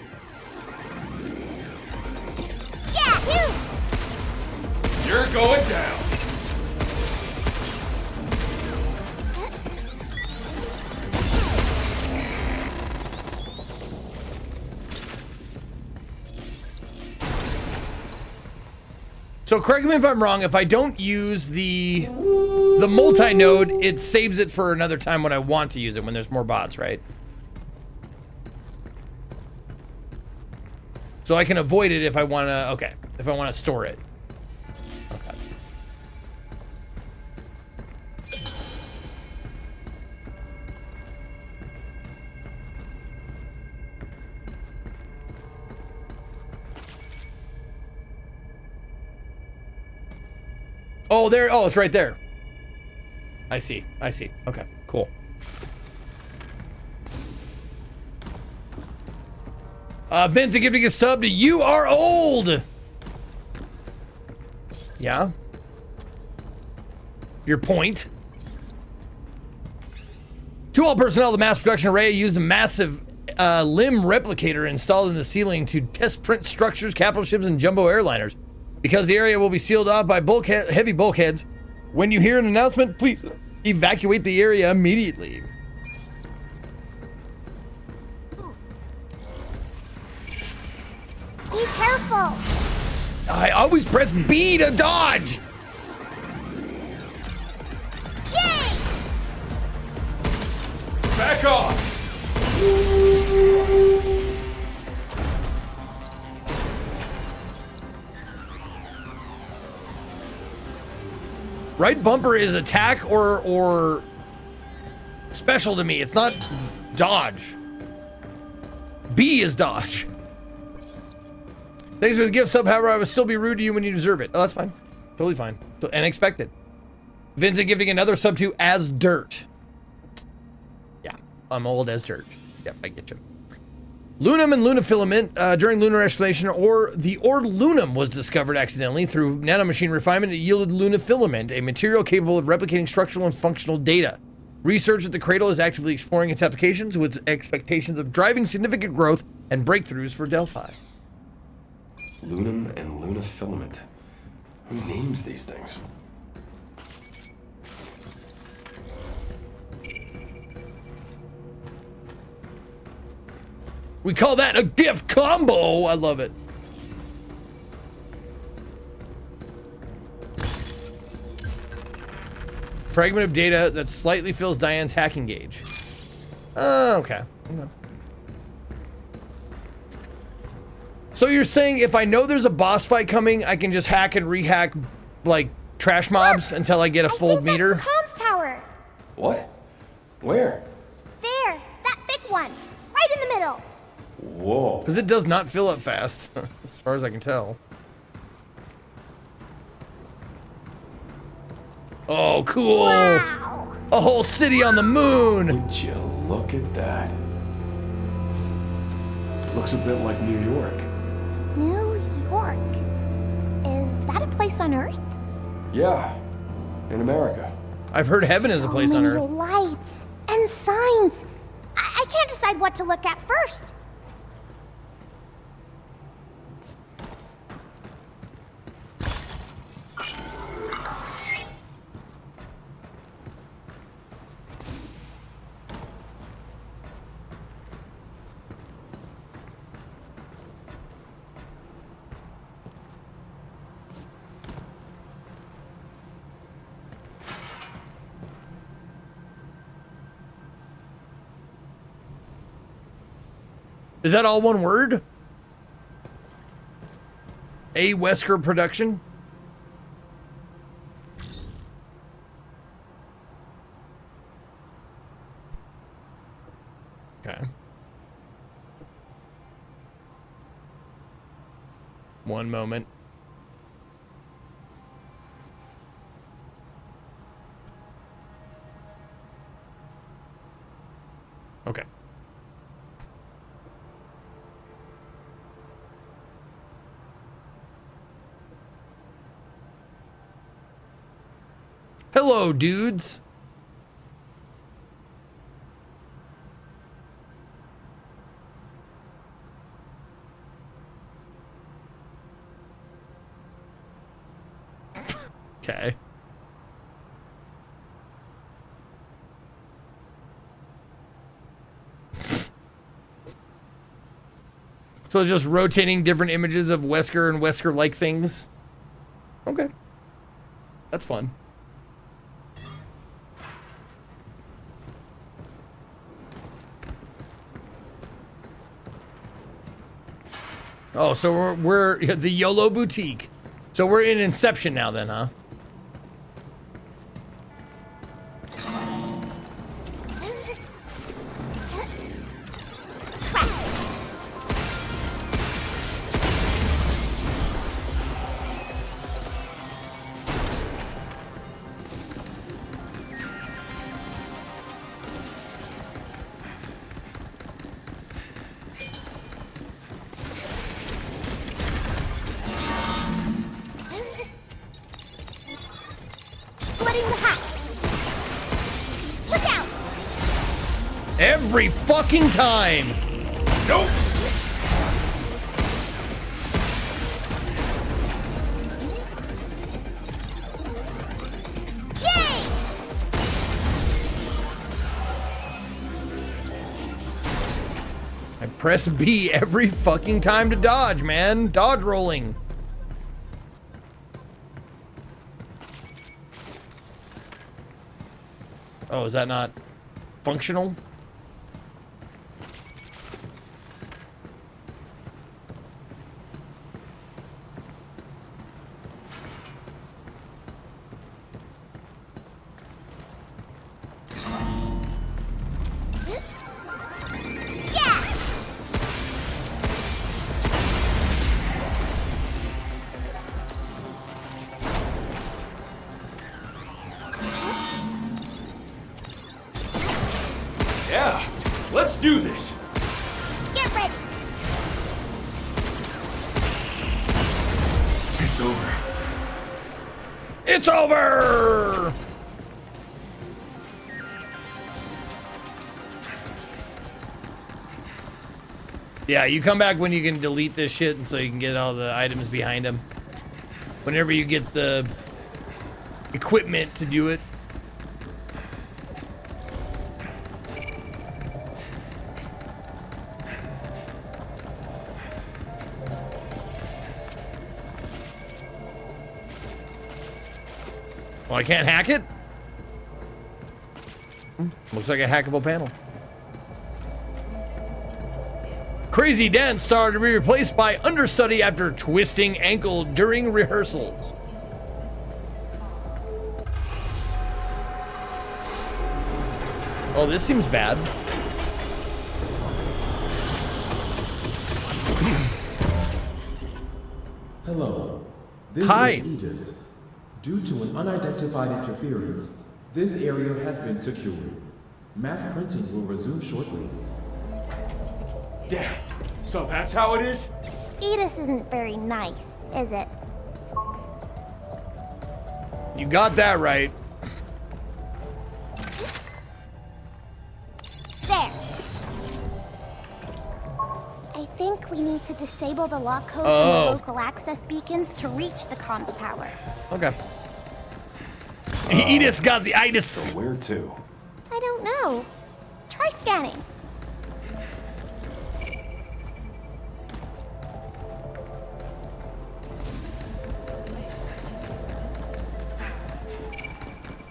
You're going down. So correct me if I'm wrong. If I don't use the multi-node, it saves it for another time when I want to use it, when there's more bots, right? So I can avoid it if I want to, okay, if I want to store it. Okay. Oh, there, oh, it's right there. I see, okay, cool. Vince, giving a sub to You Are Old. Yeah. Your point. To all personnel, the mass production array used a massive limb replicator installed in the ceiling to test print structures, capital ships, and jumbo airliners. Because the area will be sealed off by heavy bulkheads, when you hear an announcement, please evacuate the area immediately. Be careful. I always press B to dodge. Yay! Back off! Right bumper is attack or special to me. It's not dodge. B is dodge. Thanks for the gift sub, however, I will still be rude to you when you deserve it. Oh, that's fine. Totally fine. And expected. Vincent giving another sub to As Dirt. Yeah, I'm old as dirt. Yep, I get you. Lunum and Lunafilament, during lunar exploration, the ore Lunum was discovered accidentally through nanomachine refinement. It yielded Lunafilament, a material capable of replicating structural and functional data. Research at the Cradle is actively exploring its applications with expectations of driving significant growth and breakthroughs for Delphi. Lunum and Lunafilament. Who names these things? We call that a gift combo. I love it. Fragment of data that slightly fills Diane's hacking gauge. Okay. So you're saying if I know there's a boss fight coming, I can just hack and rehack like trash mobs until I get a full meter? That's the comms tower. What? Where? There, that big one, right in the middle. Whoa. Because it does not fill up fast, as far as I can tell. Oh, cool. Wow. A whole city on the moon. Would you look at that? Looks a bit like New York. New York. Is that a place on Earth? Yeah, in America. I've heard heaven is a place on Earth. So many lights and signs. I can't decide what to look at first. Is that all one word? A Wesker production? Okay. One moment. Okay. Hello, dudes. Okay. So it's just rotating different images of Wesker and Wesker-like things? Okay. That's fun. Oh, so we're the YOLO Boutique. So we're in Inception now then, huh? Splitting the hat. Look out! Every fucking time. Nope. Yay! I press B every fucking time to dodge, man. Dodge rolling. Oh, is that not functional? Yeah, let's do this. Get ready. It's over. It's over! Yeah, you come back when you can delete this shit and so you can get all the items behind them. Whenever you get the equipment to do it. Oh, I can't hack it? Looks like a hackable panel. Crazy Dance started to be replaced by understudy after twisting ankle during rehearsals. Oh, this seems bad. Hello. This Hi. is Edith. Due to an unidentified interference, this area has been secured. Mass printing will resume shortly. Damn. So that's how it is? Edis isn't very nice, is it? You got that right. There. I think we need to disable the lock codes on the local access beacons to reach the comms tower. Okay. Edis got the itis. So where to? I don't know. Try scanning.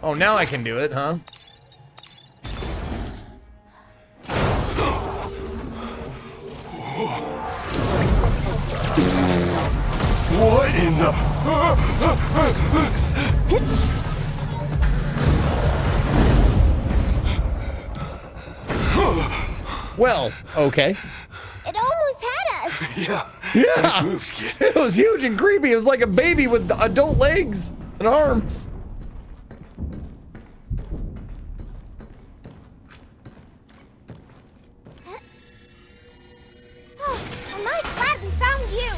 Oh, now I can do it, huh? What in the... Well, okay. It almost had us. Yeah. Yeah. Nice moves, kid. It was huge and creepy. It was like a baby with adult legs and arms. Oh, am I glad we found you.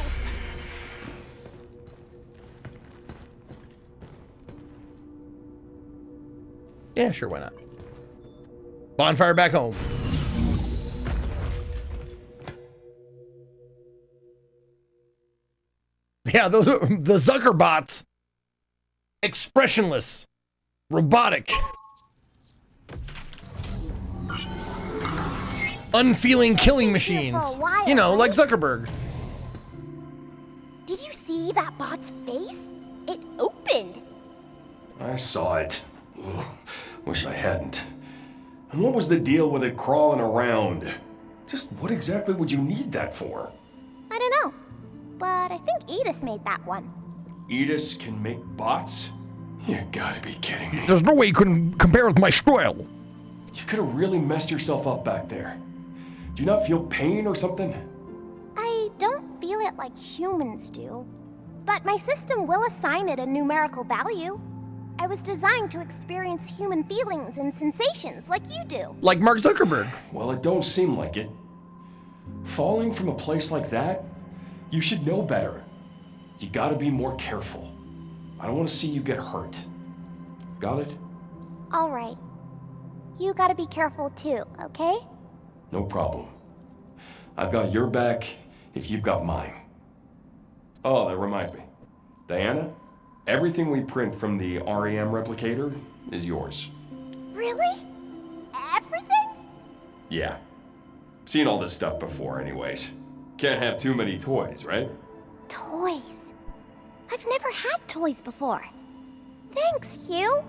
Yeah, sure, why not? Bonfire back home. Yeah, those are the Zucker bots. Expressionless. Robotic. Unfeeling killing machines. for a while, You know, like right? Zuckerberg. Did you see that bot's face? It opened. I saw it. Ugh, wish I hadn't. And what was the deal with it crawling around? Just what exactly would you need that for? I don't know, but I think Edis made that one. Edis can make bots? You gotta be kidding me. There's no way you can compare with my style. You could have really messed yourself up back there. Do you not feel pain or something? I don't feel it like humans do, but my system will assign it a numerical value. I was designed to experience human feelings and sensations like you do. Like Mark Zuckerberg. Well, it don't seem like it. Falling from a place like that, you should know better. You gotta be more careful. I don't want to see you get hurt. Got it? All right. You gotta be careful too, okay? No problem. I've got your back if you've got mine. Oh, that reminds me. Diana, everything we print from the REM replicator is yours. Really? Everything? Yeah. Seen all this stuff before anyways. Can't have too many toys, right? Toys. I've never had toys before. Thanks, Hugh.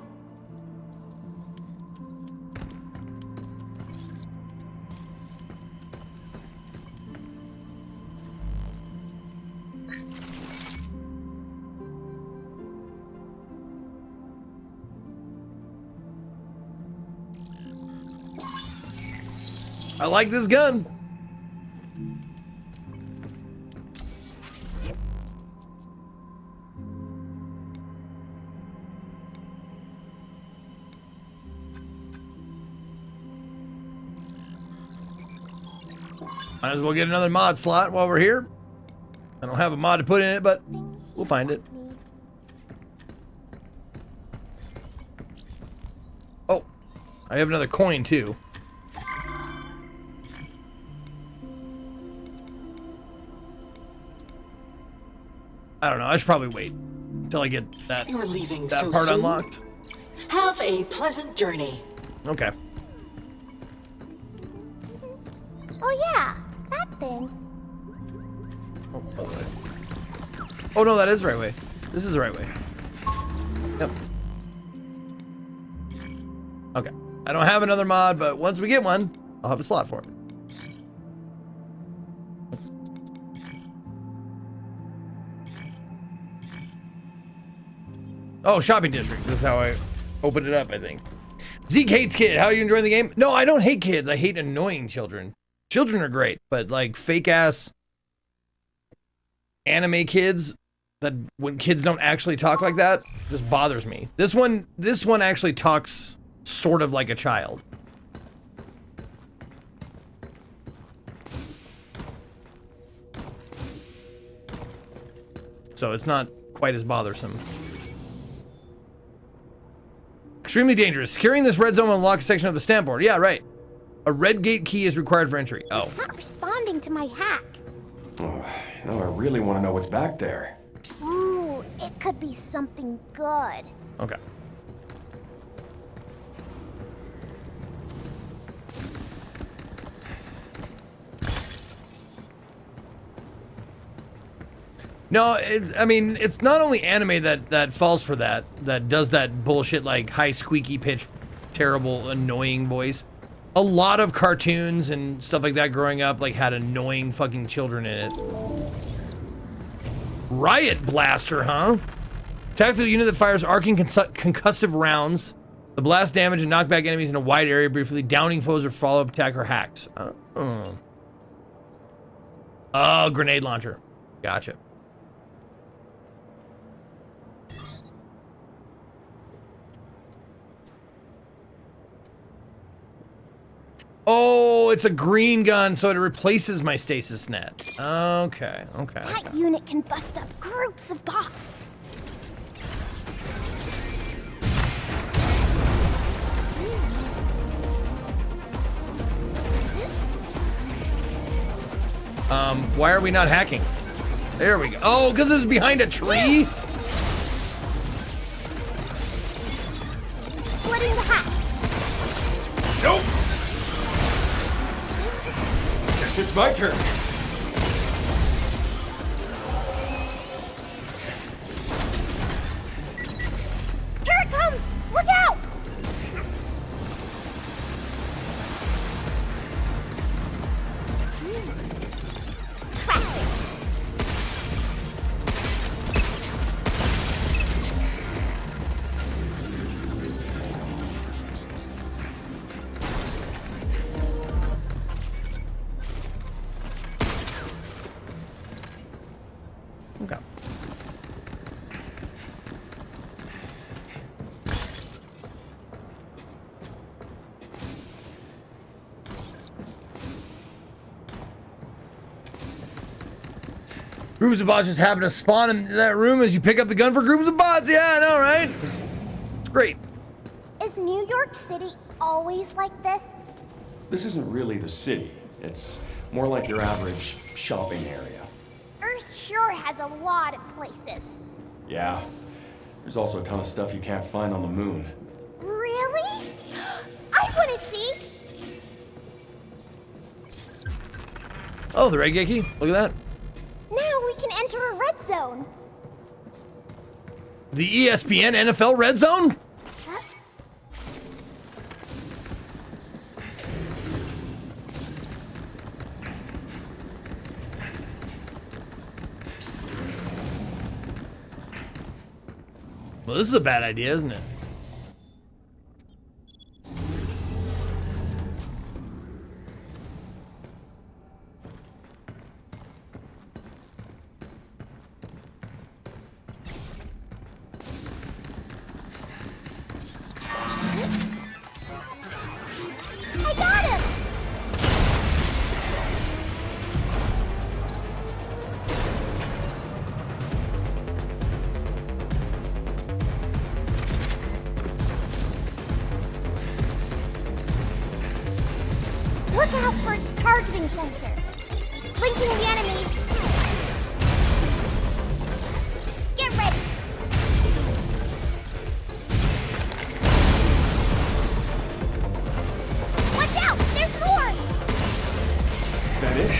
I like this gun. Might as well get another mod slot while we're here. I don't have a mod to put in it, but we'll find it. Oh, I have another coin too. I don't know. I should probably wait until I get that, You're leaving that so part soon? unlocked. Have a pleasant journey. Okay. Oh yeah, that thing. Oh no, that is the right way. This is the right way. Yep. Okay. I don't have another mod, but once we get one, I'll have a slot for it. Oh, shopping district. This is how I opened it up, I think. Zeke hates kid. How are you enjoying the game? No, I don't hate kids. I hate annoying children. Children are great, but like fake ass anime kids that when kids don't actually talk like that just bothers me. This one actually talks sort of like a child. So it's not quite as bothersome. Extremely dangerous. Securing this red zone will unlock a section of the stamp board. Yeah, right. A red gate key is required for entry. Oh. It's not responding to my hack. Oh, you know, I really want to know what's back there. Ooh, it could be something good. Okay. No, I mean, it's not only anime that falls for that does that bullshit like high squeaky pitch, terrible, annoying voice. A lot of cartoons and stuff like that growing up like had annoying fucking children in it. Riot Blaster, huh? Tactical unit that fires arcing concussive rounds. The blast damage and knock back enemies in a wide area briefly, downing foes or follow-up attack or hacks. Oh, grenade launcher. Gotcha. Oh, it's a green gun, so it replaces my stasis net. Okay. That unit can bust up groups of bots. Why are we not hacking? There we go. Oh, because it's behind a tree? Splitting the hack. Nope. Guess it's my turn. Groups of bots just happen to spawn in that room as you pick up the gun for groups of bots. Yeah, I know, right? It's great. Is New York City always like this? This isn't really the city. It's more like your average shopping area. Earth sure has a lot of places. Yeah. There's also a ton of stuff you can't find on the moon. Really? I want to see. Oh, the red gate key. Look at that. Now we can enter a red zone. The ESPN NFL red zone? Well, this is a bad idea, isn't it? I got him! Look out for its targeting sensor. Linking the enemy. Get ready. Watch out! There's more! Is that it?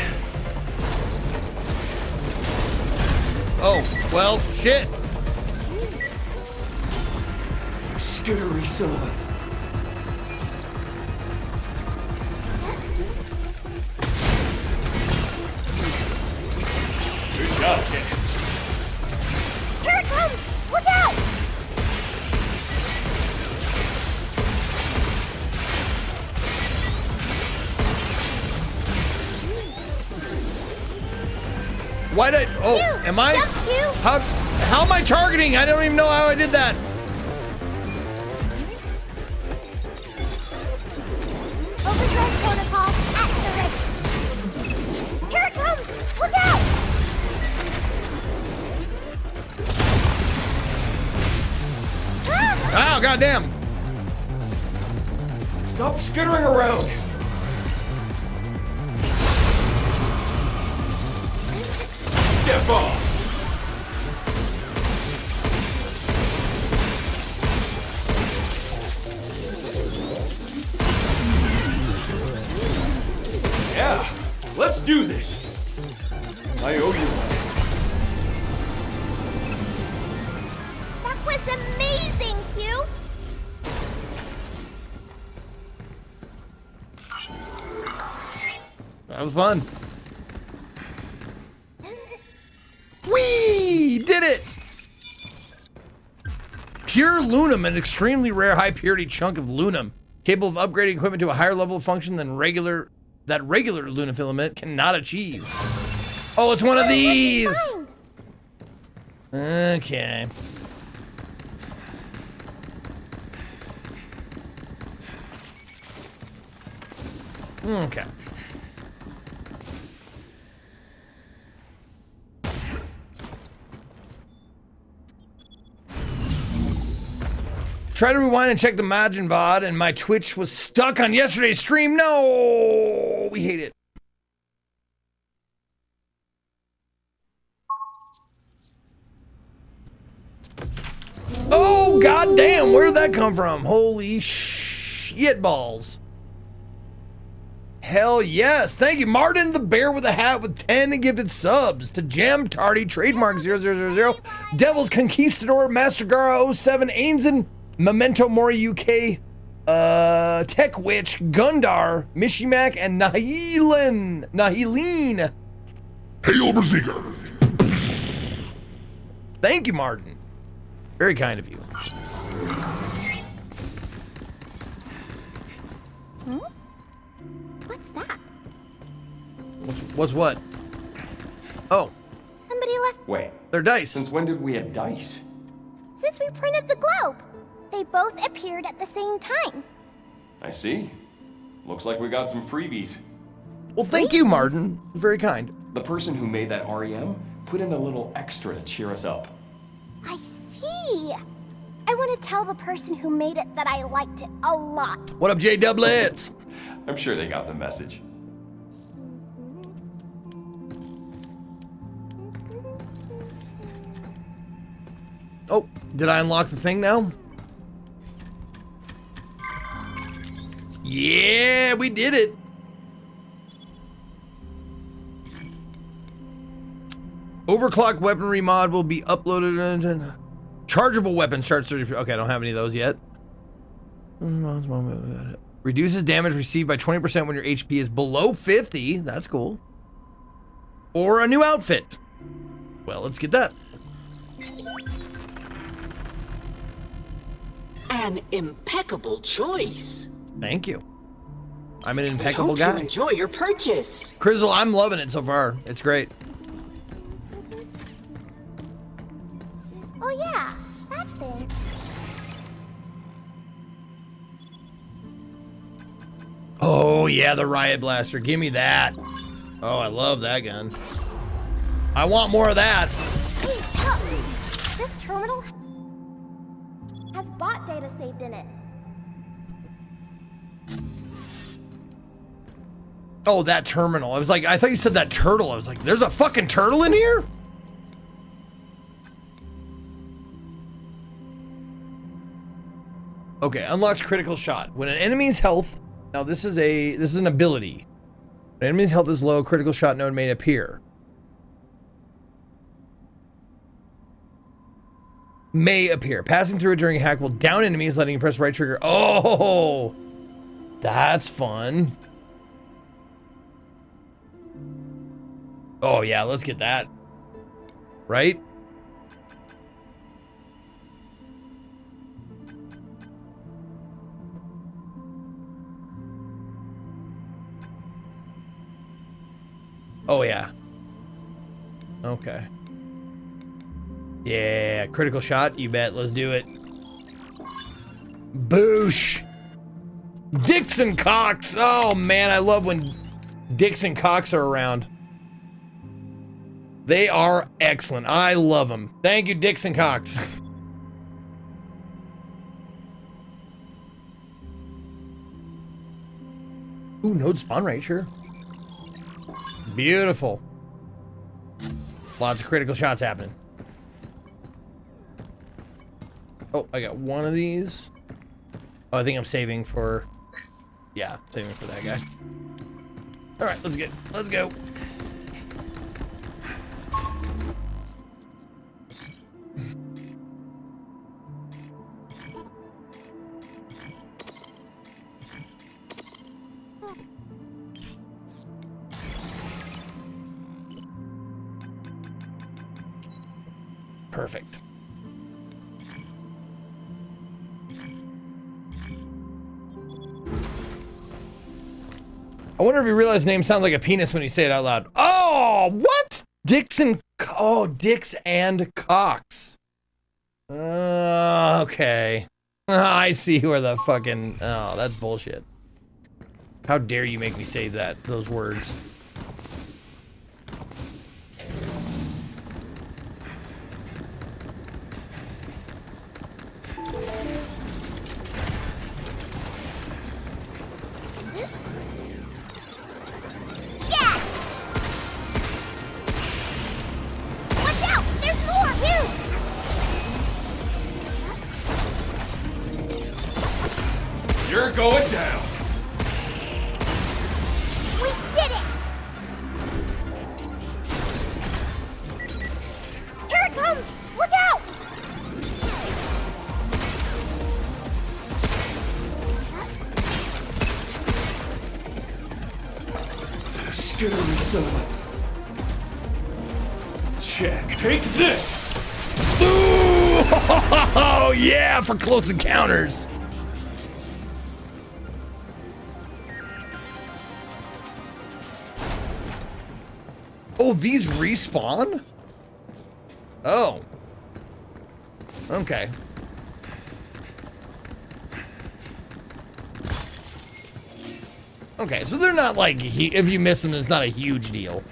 Oh, well, shit. Skittery silhouette. Good job, kid. Here it comes! Look out! Why did oh, Q, am I? jump, Q. How am I targeting? I don't even know how I did that. Overdrive protocol at the ready. Here it comes! Look out! Oh, goddamn. Stop skittering around. Step off. Yeah, let's do this. I owe you one. That was amazing, Q! That was fun. We did it! Pure Lunum, an extremely rare high purity chunk of Lunum, capable of upgrading equipment to a higher level of function than regular Luna filament cannot achieve. Oh, it's one of these! Okay. Okay. Try to rewind and check the Magin VOD, and my Twitch was stuck on yesterday's stream. No! We hate it. Oh, goddamn! Where did that come from? Holy shit balls. Hell yes. Thank you, Martin the Bear with a hat with 10 gifted subs. To Jam Tardy, Trademark 0000, Devil's Conquistador, Master Gara 07, Ainsley, Memento Mori UK, Tech Witch, Gundar, Mishimak, and Nahileen. Hail Berserker! Thank you, Martin. Very kind of you. Hmm? What's that? What's what? Oh, Somebody left. Wait, they're dice. since when did we have dice? Since we printed the globe. They both appeared at the same time. I see. Looks like we got some freebies. Well, thank you, Martin. Very kind. The person who made that REM put in a little extra to cheer us up. I see. I want to tell the person who made it that I liked it a lot. What up, J Doublets? I'm sure they got the message. Oh, did I unlock the thing now? Yeah, we did it. Overclock weaponry mod will be uploaded. Chargeable weapons charge 30. Okay, I don't have any of those yet. Reduces damage received by 20% when your HP is below 50. That's cool. Or a new outfit. Well, let's get that. An impeccable choice. Thank you. I'm an I impeccable hope guy. you enjoy your purchase. Crizzle, I'm loving it so far. It's great. Oh yeah, that thing. Oh yeah, the Riot Blaster. Give me that. Oh, I love that gun. I want more of that. Hey, stop. This terminal has bot data saved in it. Oh, that terminal. I was like, I thought you said that turtle. I was like, there's a fucking turtle in here? Okay, unlocks critical shot. When an enemy's health, now this is an ability. When an enemy's health is low, critical shot node may appear. May appear. Passing through it during a hack will down enemies, letting you press right trigger. Oh, that's fun. Oh yeah, let's get that. Right? Oh yeah. Okay. Yeah, critical shot, you bet. Let's do it. Boosh. Dicks and cocks. Oh man, I love when dicks and cocks are around. They are excellent. I love them. Thank you, dicks and cocks. Ooh, node spawn rate, sure. Beautiful. Lots of critical shots happening. Oh, I got one of these. Oh, I think I'm saving for... Yeah, saving for that guy. All right, let's go. Perfect. I wonder if you realize names sound like a penis when you say it out loud. Oh, what? Dicks and cocks. Okay. I see where the fucking... Oh, that's bullshit. How dare you make me say those words. You're going down. We did it! Here it comes! Look out! Scary son. Check. Take this. Ooh! Oh yeah, for close encounters. Oh, these respawn? Oh. Okay. Okay, so they're not like, if you miss them, it's not a huge deal.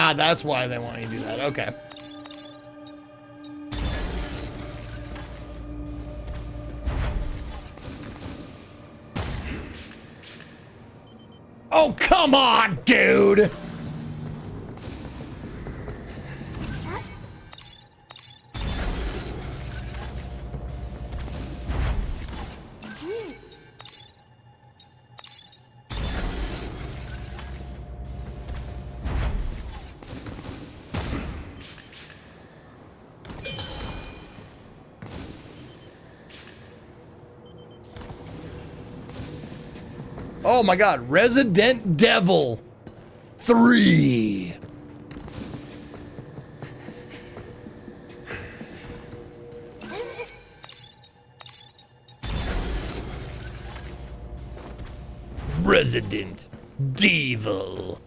Ah, that's why they want you to do that. Okay. Oh, come on, dude! Oh my god, Resident Devil 3. Resident Devil.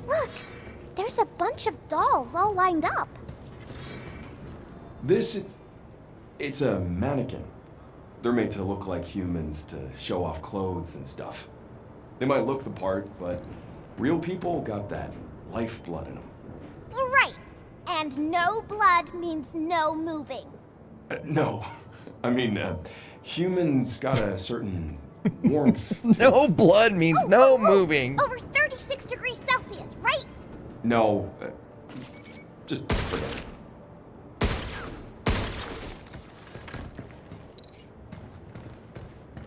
Look, there's a bunch of dolls all lined up. It's a mannequin. They're made to look like humans to show off clothes and stuff. They might look the part, but real people got that lifeblood in them. Right. And no blood means no moving. No. I mean, humans got a certain warmth. No blood means no moving. Over 36 degrees Celsius, right? No. Just forget it.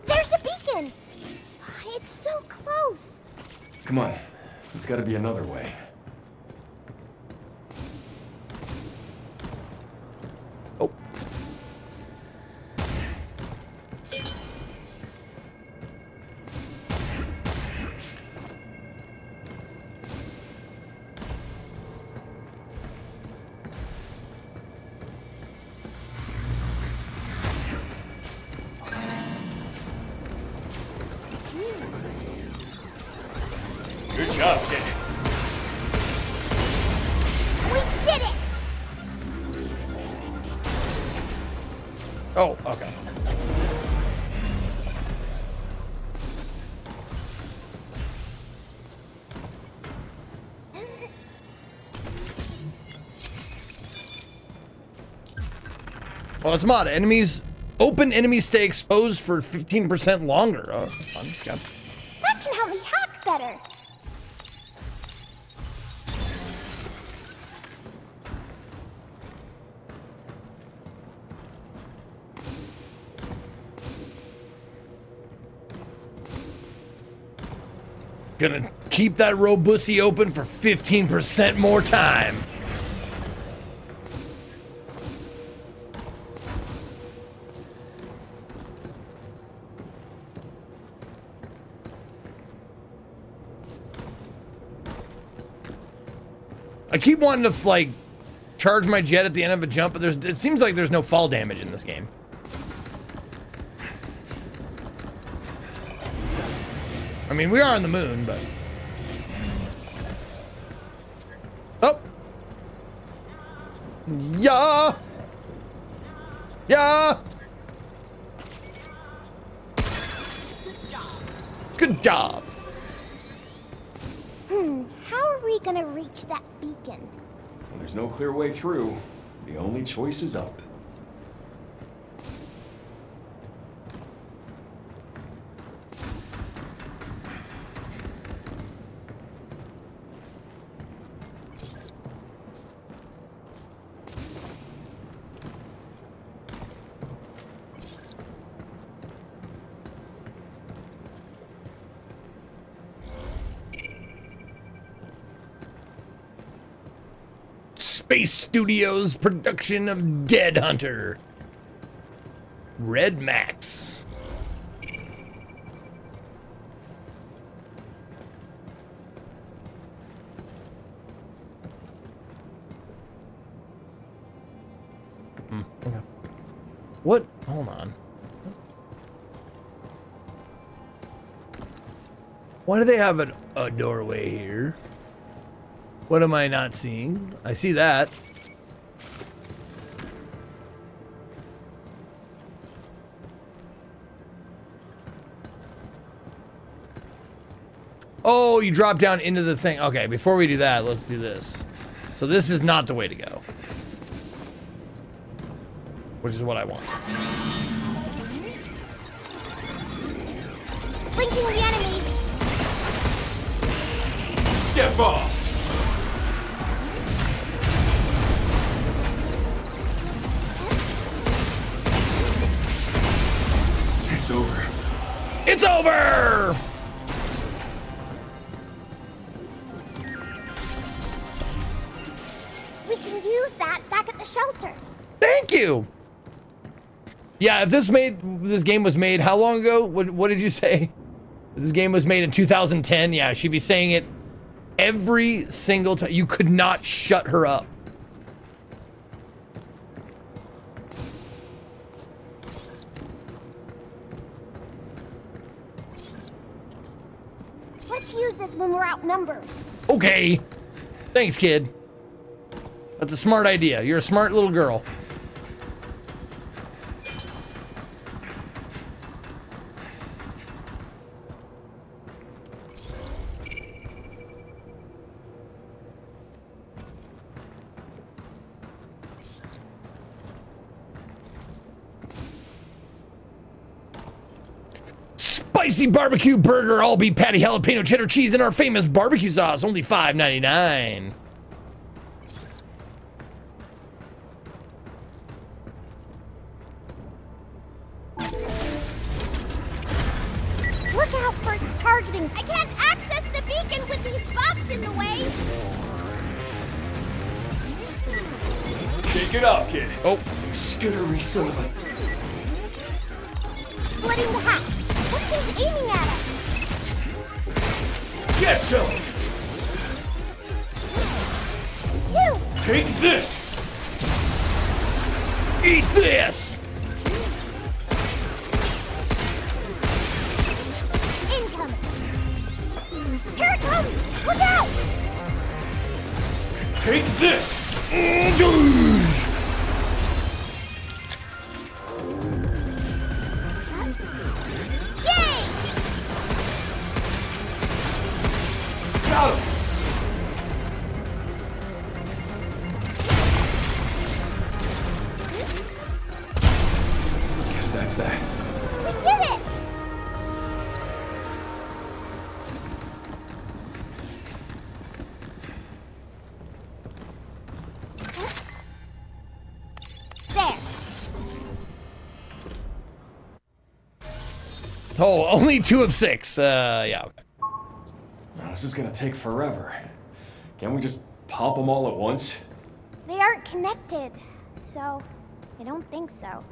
There's a beacon. It's so close. Come on. There's gotta be another way. Oh. Good job, Kenny. We did it. Oh, okay. Well, it's mod. Open enemies stay exposed for 15% longer. Oh, that's fun. Yeah. That can help me hack better. Gonna keep that robussy open for 15% more time. I keep wanting to, like, charge my jet at the end of a jump, but it seems like there's no fall damage in this game. I mean, we are on the moon, but... Oh! Yeah! Yeah! Good job! How are we gonna reach that beacon? Well, there's no clear way through. The only choice is up. Space Studios production of Dead Hunter. Red Max. Okay. What? Hold on. Why do they have a doorway here? What am I not seeing? I see that. Oh, you drop down into the thing. Okay, before we do that, let's do this. So this is not the way to go. Which is what I want. Blinking the enemy. Step off! It's over. It's over! We can use that back at the shelter. Thank you! Yeah, if this game was made, how long ago? What did you say? This game was made in 2010. Yeah, she'd be saying it every single time. You could not shut her up. Let's use this when we're outnumbered. Okay. Thanks, kid. That's a smart idea. You're a smart little girl. Spicy barbecue burger, all beef patty, jalapeno cheddar cheese, and our famous barbecue sauce. Only $5.99. Look out for its targeting. I can't access the beacon with these bugs in the way. Shake it up, kid. Oh. Skittery son of a... Splitting the hat. Something's aiming at us. Get some! You! Take this! Eat this! Incoming! Here it comes! Look out! Take this! Yay! Got him! Guess that's that. We did it! There. Oh, only 2 of 6. Yeah, okay. Oh, this is gonna take forever. Can't we just pop them all at once? They aren't connected, so I don't think so.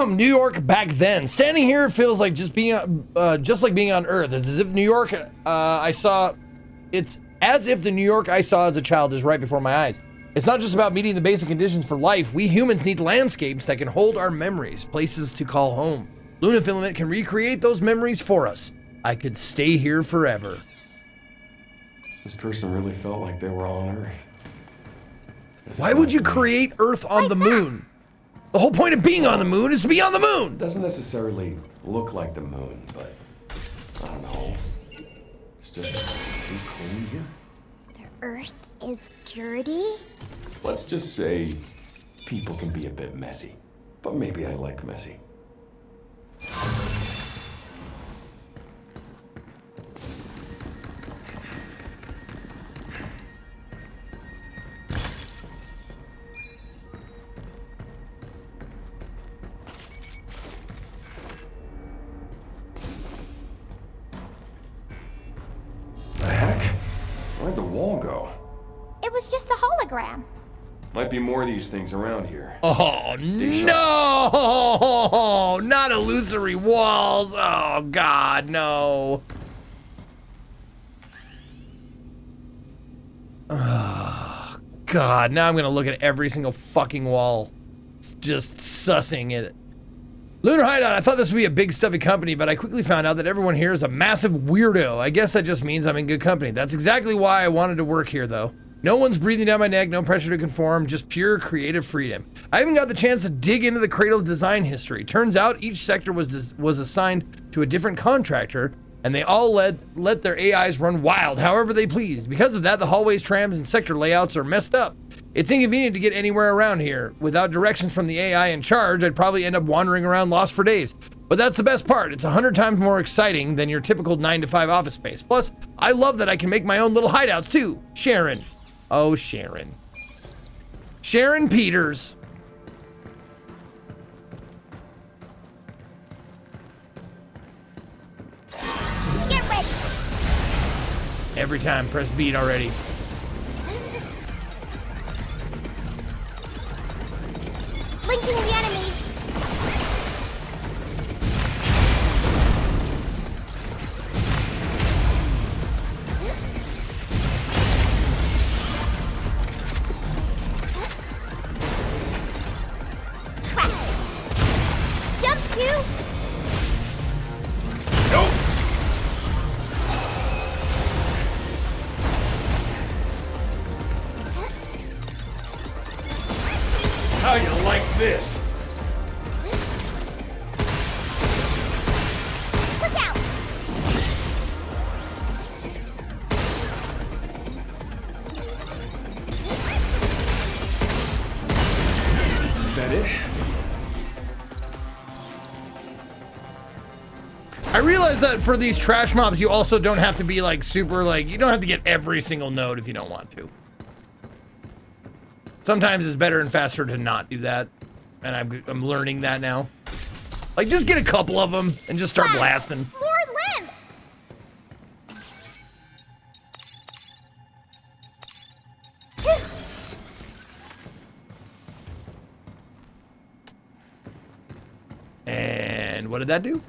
New York back then. Standing here feels like just being on Earth. It's as if New York It's as if the New York I saw as a child is right before my eyes. It's not just about meeting the basic conditions for life. We humans need landscapes that can hold our memories, places to call home. Luna Filament can recreate those memories for us. I could stay here forever. This person really felt like they were on Earth. Why would you create Earth on the moon? The whole point of being on the moon is to be on the moon! It doesn't necessarily look like the moon, but I don't know. It's just too clean here. The Earth is dirty? Let's just say people can be a bit messy. But maybe I like messy. The heck? Where'd the wall go? It was just a hologram. Might be more of these things around here. Oh, Stay no! Not illusory walls! Oh, God, no. Oh, God, now I'm gonna look at every single fucking wall. Just sussing it. Lunar Hideout, I thought this would be a big stuffy company, but I quickly found out that everyone here is a massive weirdo. I guess that just means I'm in good company. That's exactly why I wanted to work here, though. No one's breathing down my neck, no pressure to conform, just pure creative freedom. I even got the chance to dig into the Cradle's design history. Turns out each sector was assigned to a different contractor, and they all let their AIs run wild however they pleased. Because of that, the hallways, trams, and sector layouts are messed up. It's inconvenient to get anywhere around here. Without directions from the AI in charge, I'd probably end up wandering around lost for days. But that's the best part. It's 100 times more exciting than your typical 9-to-5 office space. Plus, I love that I can make my own little hideouts too. Sharon. Oh, Sharon. Sharon Peters. Get ready. Every time, press beat already. Linking the enemy. Jump to. Nope. How you like this? Look out. Is that it? I realize that for these trash mobs, you also don't have to be like super like, you don't have to get every single node if you don't want to. Sometimes it's better and faster to not do that. And I'm learning that now. Like, just get a couple of them and just start blasting. More limb. And what did that do?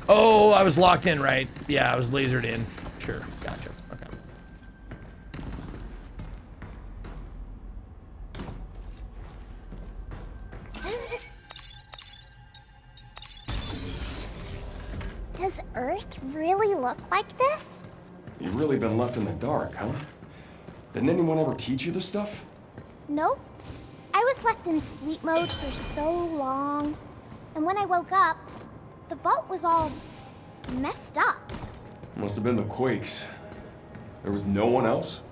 Oh, I was locked in, right? Yeah, I was lasered in. Sure, gotcha. Okay. Does Earth really look like this? You've really been left in the dark, huh? Didn't anyone ever teach you this stuff? Nope. I was left in sleep mode for so long. And when I woke up, the vault was all messed up. Must have been the quakes. There was no one else?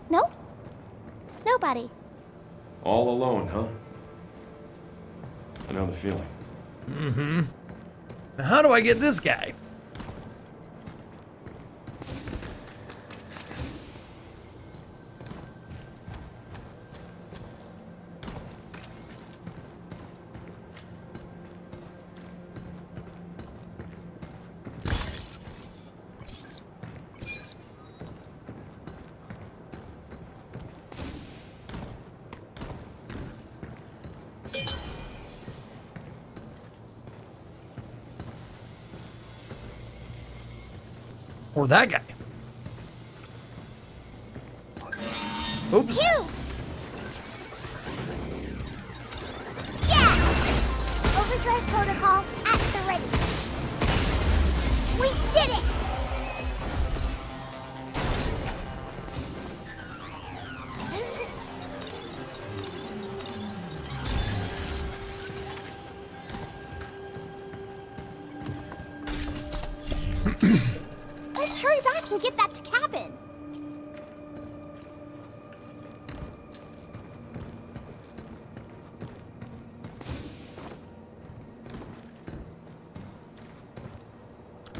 Nope. Nobody. All alone, huh? I know the feeling. Mm-hmm. Now how do I get this guy? Or that guy. Oops. Phew! Yeah! Overdrive protocol at the ready. We did it! Let's hurry back and get that to cabin.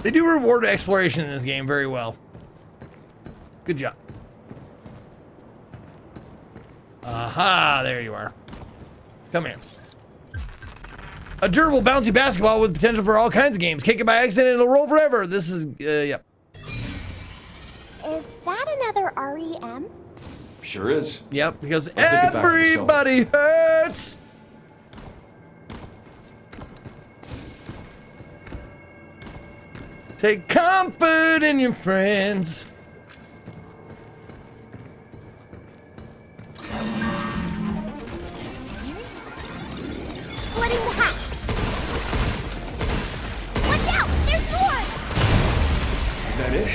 They do reward exploration in this game very well. Good job. Aha, there you are. Come here. A durable, bouncy basketball with potential for all kinds of games. Kick it by accident and it'll roll forever. This is, yep. Is that another REM? Sure is. Yep, because Let's take it back to the shelter. everybody hurts. Take comfort in your friends. splitting the hatch. Watch out! There's more! Is that it?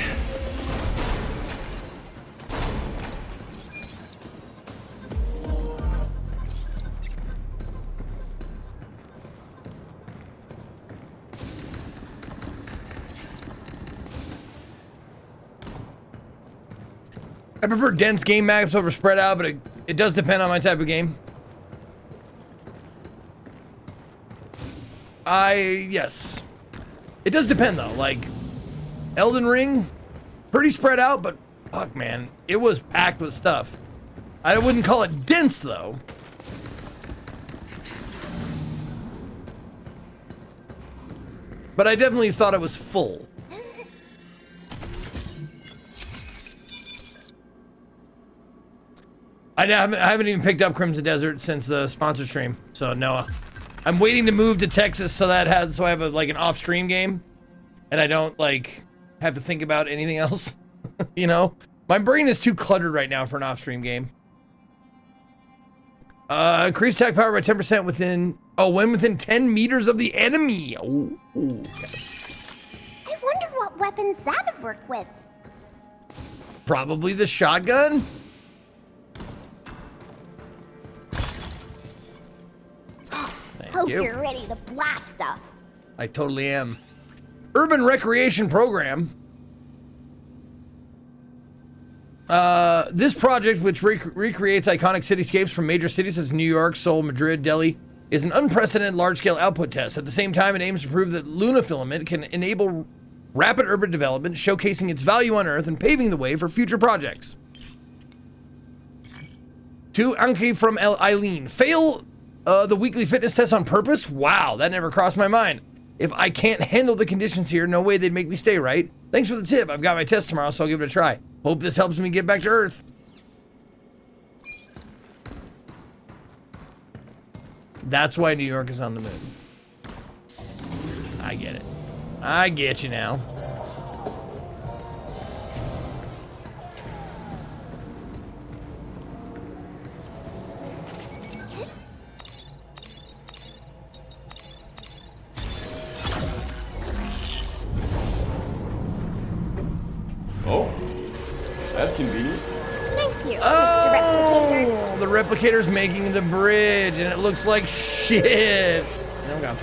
I prefer dense game maps over spread out, but it does depend on my type of game. Yes. It does depend though, like Elden Ring, pretty spread out, but fuck man, it was packed with stuff. I wouldn't call it dense though. But I definitely thought it was full. I haven't even picked up Crimson Desert since the sponsor stream, so no. I'm waiting to move to Texas so I have like an off-stream game, and I don't like have to think about anything else. You know, my brain is too cluttered right now for an off-stream game. Increase attack power by 10% when within 10 meters of the enemy. Ooh, okay. I wonder what weapons that'd work with. Probably the shotgun. Hope you're ready to blast stuff. I totally am. Urban Recreation Program. This project, which recreates iconic cityscapes from major cities such as New York, Seoul, Madrid, Delhi, is an unprecedented large-scale output test. At the same time, it aims to prove that Luna Filament can enable rapid urban development, showcasing its value on Earth and paving the way for future projects. To Anki from Eileen. Fail the weekly fitness test on purpose? Wow, that never crossed my mind. If I can't handle the conditions here, no way they'd make me stay, right? Thanks for the tip. I've got my test tomorrow, so I'll give it a try. Hope this helps me get back to Earth. That's why New York is on the moon. I get it. I get you now. Oh, that's convenient. Thank you, Mr. Replicator. The replicator's making the bridge, and it looks like shit. Okay.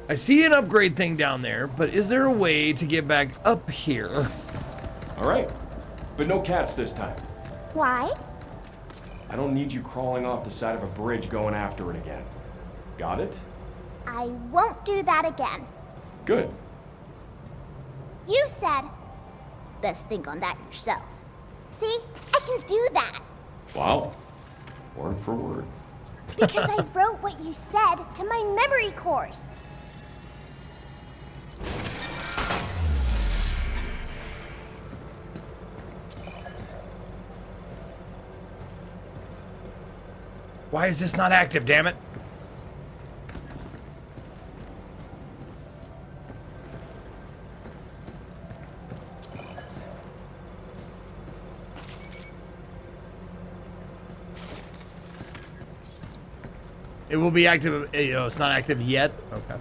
I see an upgrade thing down there, but is there a way to get back up here? All right, but no cats this time. Why? I don't need you crawling off the side of a bridge going after it again. Got it? I won't do that again. Good. You said, best think on that yourself. See, I can do that. Wow, word for word. Because I wrote what you said to my memory course. Why is this not active, damn it? It will be active, it's not active yet? Okay.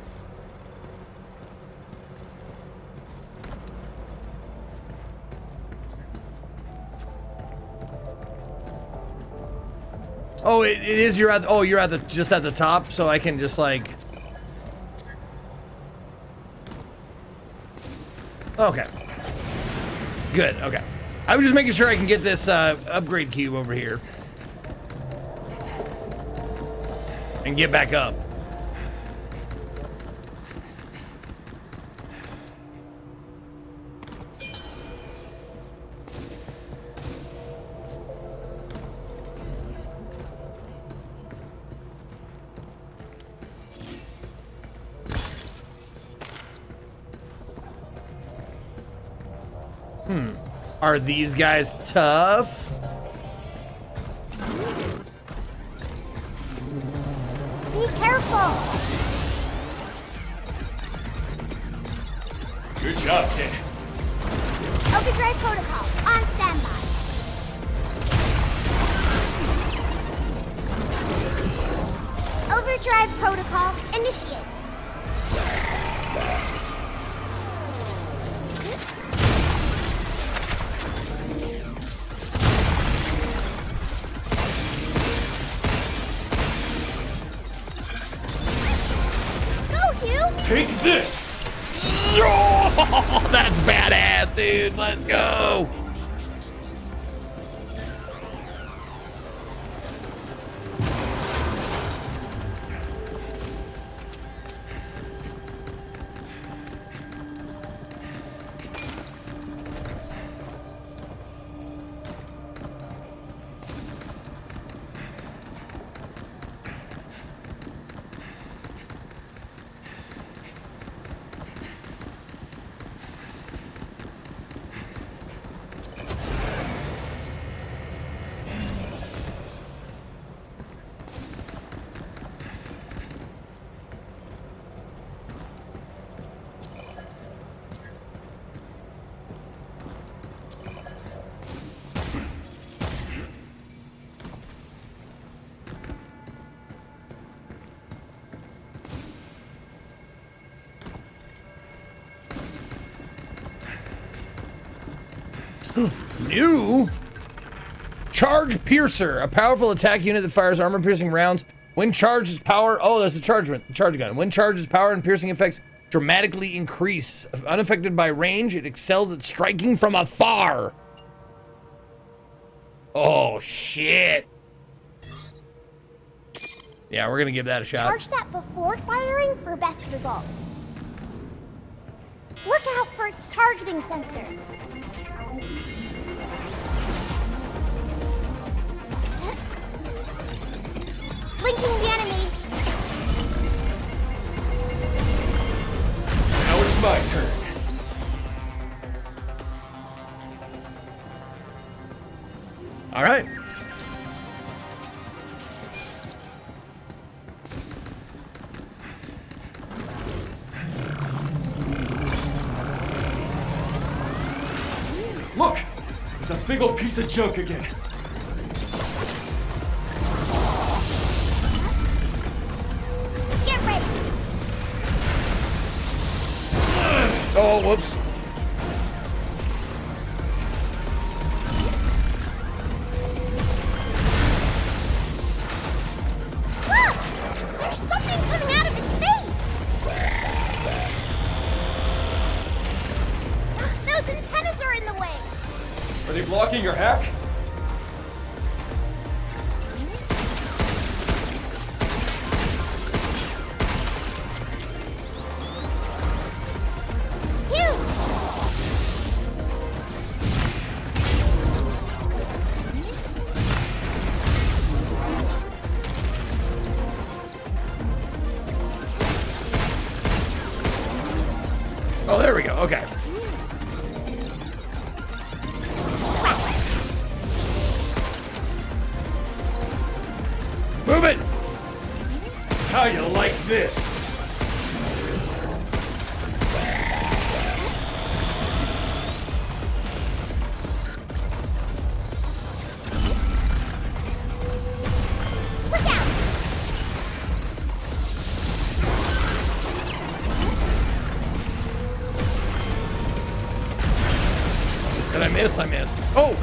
Oh, it is. You're at the just at the top, so I can just like. Okay. Good. Okay. I was just making sure I can get this upgrade cube over here and get back up. Are these guys tough? Be careful! Good job, kid. Overdrive protocol, on standby. Overdrive protocol, initiate. Go, Hugh! Take this! Oh, that's badass, dude. Let's go. New Charge Piercer, a powerful attack unit that fires armor-piercing rounds. When charged, its power. Oh, that's a charge gun. When charged, its power and piercing effects dramatically increase. Unaffected by range, it excels at striking from afar. Oh shit! Yeah, we're gonna give that a shot. Charge that before firing for best results. Look out for its targeting sensor. Blinking the enemy. Now it's my turn. All right. Look! It's a big old piece of junk again. Get ready. Oh, whoops. Look! There's something coming out of its face. Ugh, those antennas are in the way. Are they blocking your hack? Oh, there we go. Okay. Move it! How you like this? Look out! Did I miss? I missed. Oh!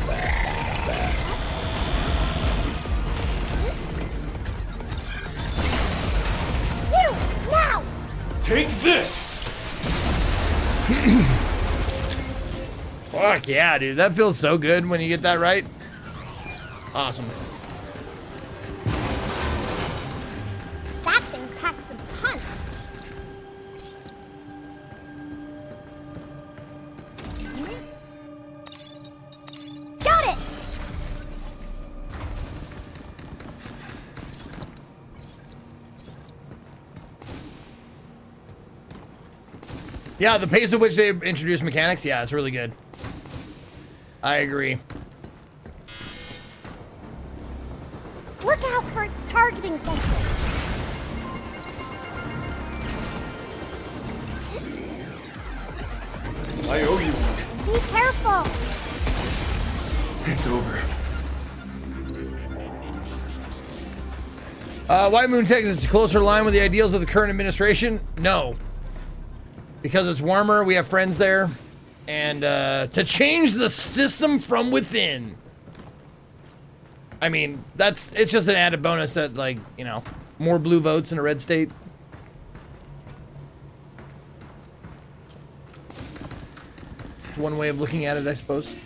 You! Now! Take this! Fuck yeah, dude. That feels so good when you get that right. Awesome. That thing packs some punch. Got it! Yeah, the pace at which they introduce mechanics, yeah, it's really good. I agree. Look out for its targeting sensor. I owe you. Be careful. It's over. White Moon, Texas, to closer line with the ideals of the current administration? No. Because it's warmer, we have friends there. And to change the system from within. I mean, it's just an added bonus that, like, you know, more blue votes in a red state. It's one way of looking at it, I suppose.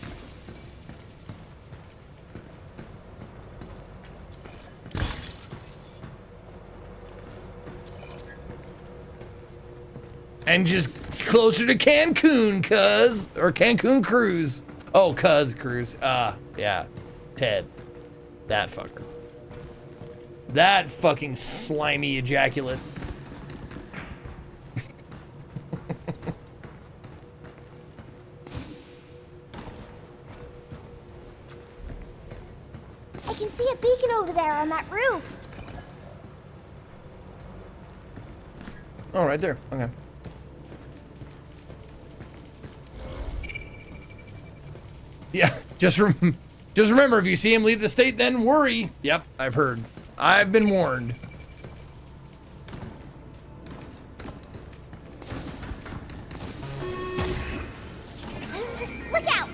And just closer to Cancun, cuz. Or Cancun cruise. Oh, cuz cruise. Yeah. Ted. That fucker. That fucking slimy ejaculate. I can see a beacon over there on that roof. Oh, right there. Okay. Yeah, just remember, if you see him leave the state, then worry. Yep, I've heard. I've been warned. Look out!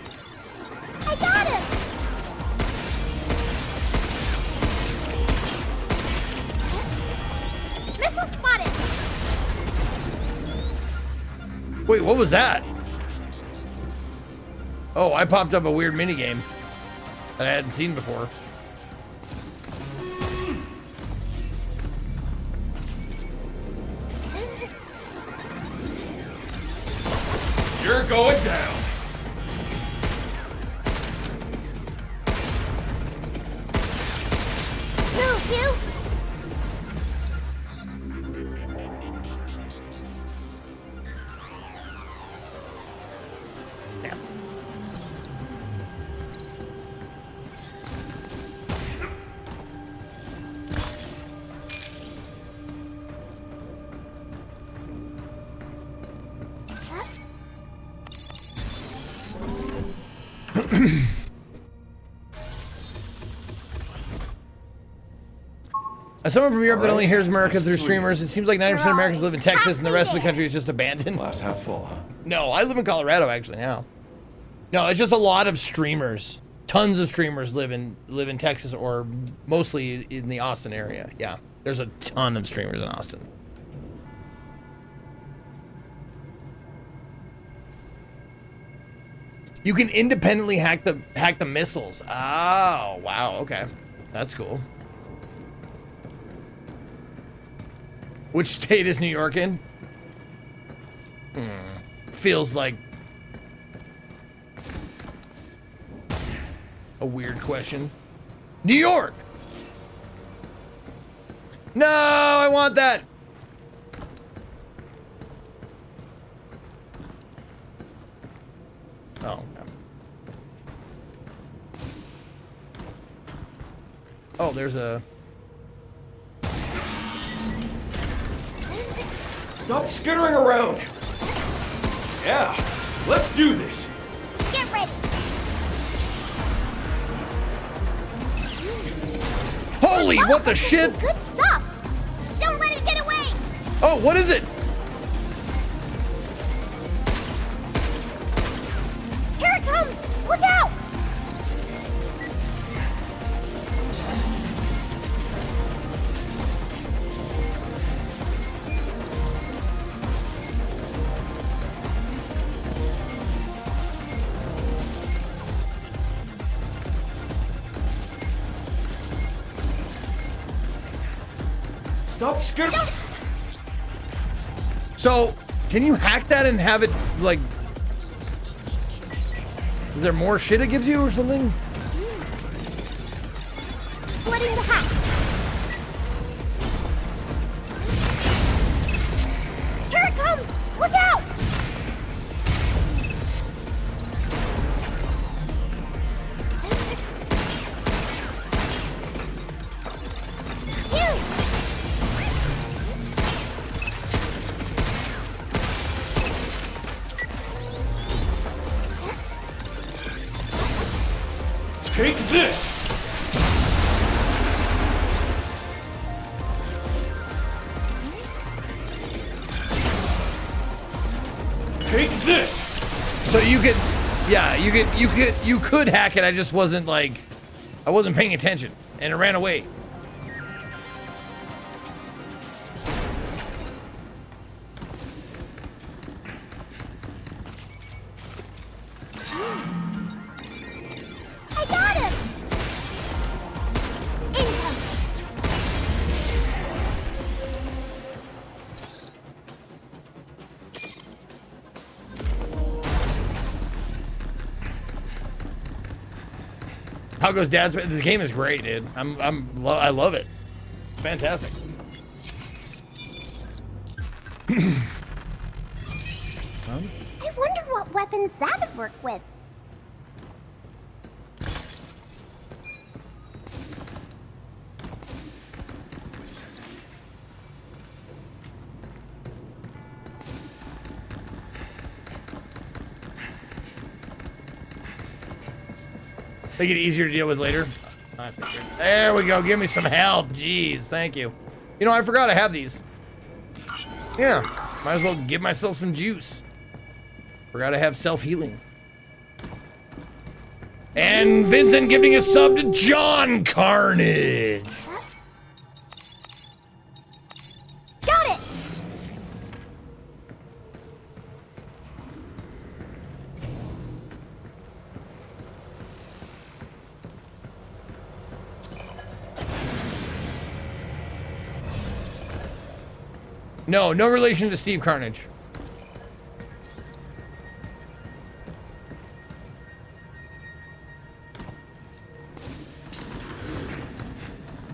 I got him! Missile spotted! Wait, what was that? Oh, I popped up a weird minigame that I hadn't seen before. You're going down. Move, you! As someone from Europe that only hears America through streamers, it seems like 90% of Americans live in Texas and the rest of the country is just abandoned. Glass half full, huh? No, I live in Colorado actually now. No, it's just a lot of streamers. Tons of streamers live in Texas or mostly in the Austin area. Yeah, there's a ton of streamers in Austin. You can independently hack the missiles. Oh, wow, okay. That's cool. Which state is New York in? Feels like a weird question. New York! No, I want that! Oh, okay. Oh, there's a... Stop skittering around. Yeah, let's do this. Get ready! Holy, what the shit? Good stuff! Don't let it get away! Oh, what is it? Here it comes! Look out! Stop skittering. So, can you hack that and have it, like... Is there more shit it gives you or something? Splitting the hack! Here it comes! Look out! Take this! Take this! So you could, yeah, you could hack it. I just wasn't like, I wasn't paying attention, and it ran away. I got him! Income! How goes Dad's? The game is great, dude. I love it. It's fantastic. I wonder what weapons that would work with. Make it easier to deal with later. I figured. There we go. Give me some health. Jeez, thank you. You know, I forgot I have these. Yeah, might as well give myself some juice. Forgot I have self-healing. And Vincent giving a sub to John Carnage. Got it! No, no relation to Steve Carnage.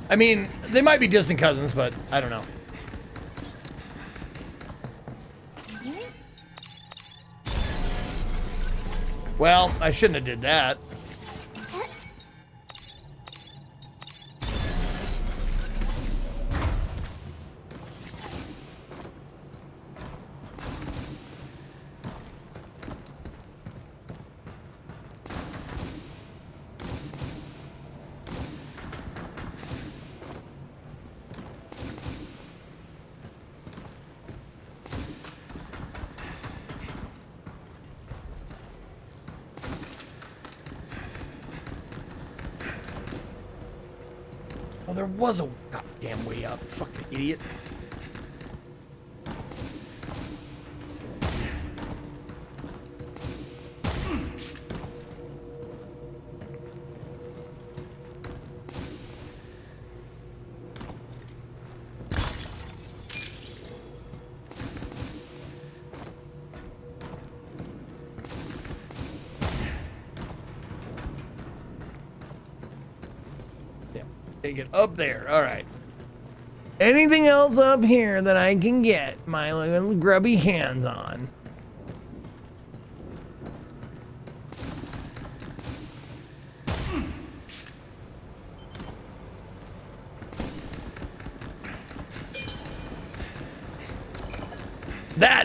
I mean, they might be distant cousins, but I don't know. Well, I shouldn't have did that. Oh, there was a goddamn way up. Fucking idiot. Gotta get up there. All right. Anything else up here that I can get my little grubby hands on?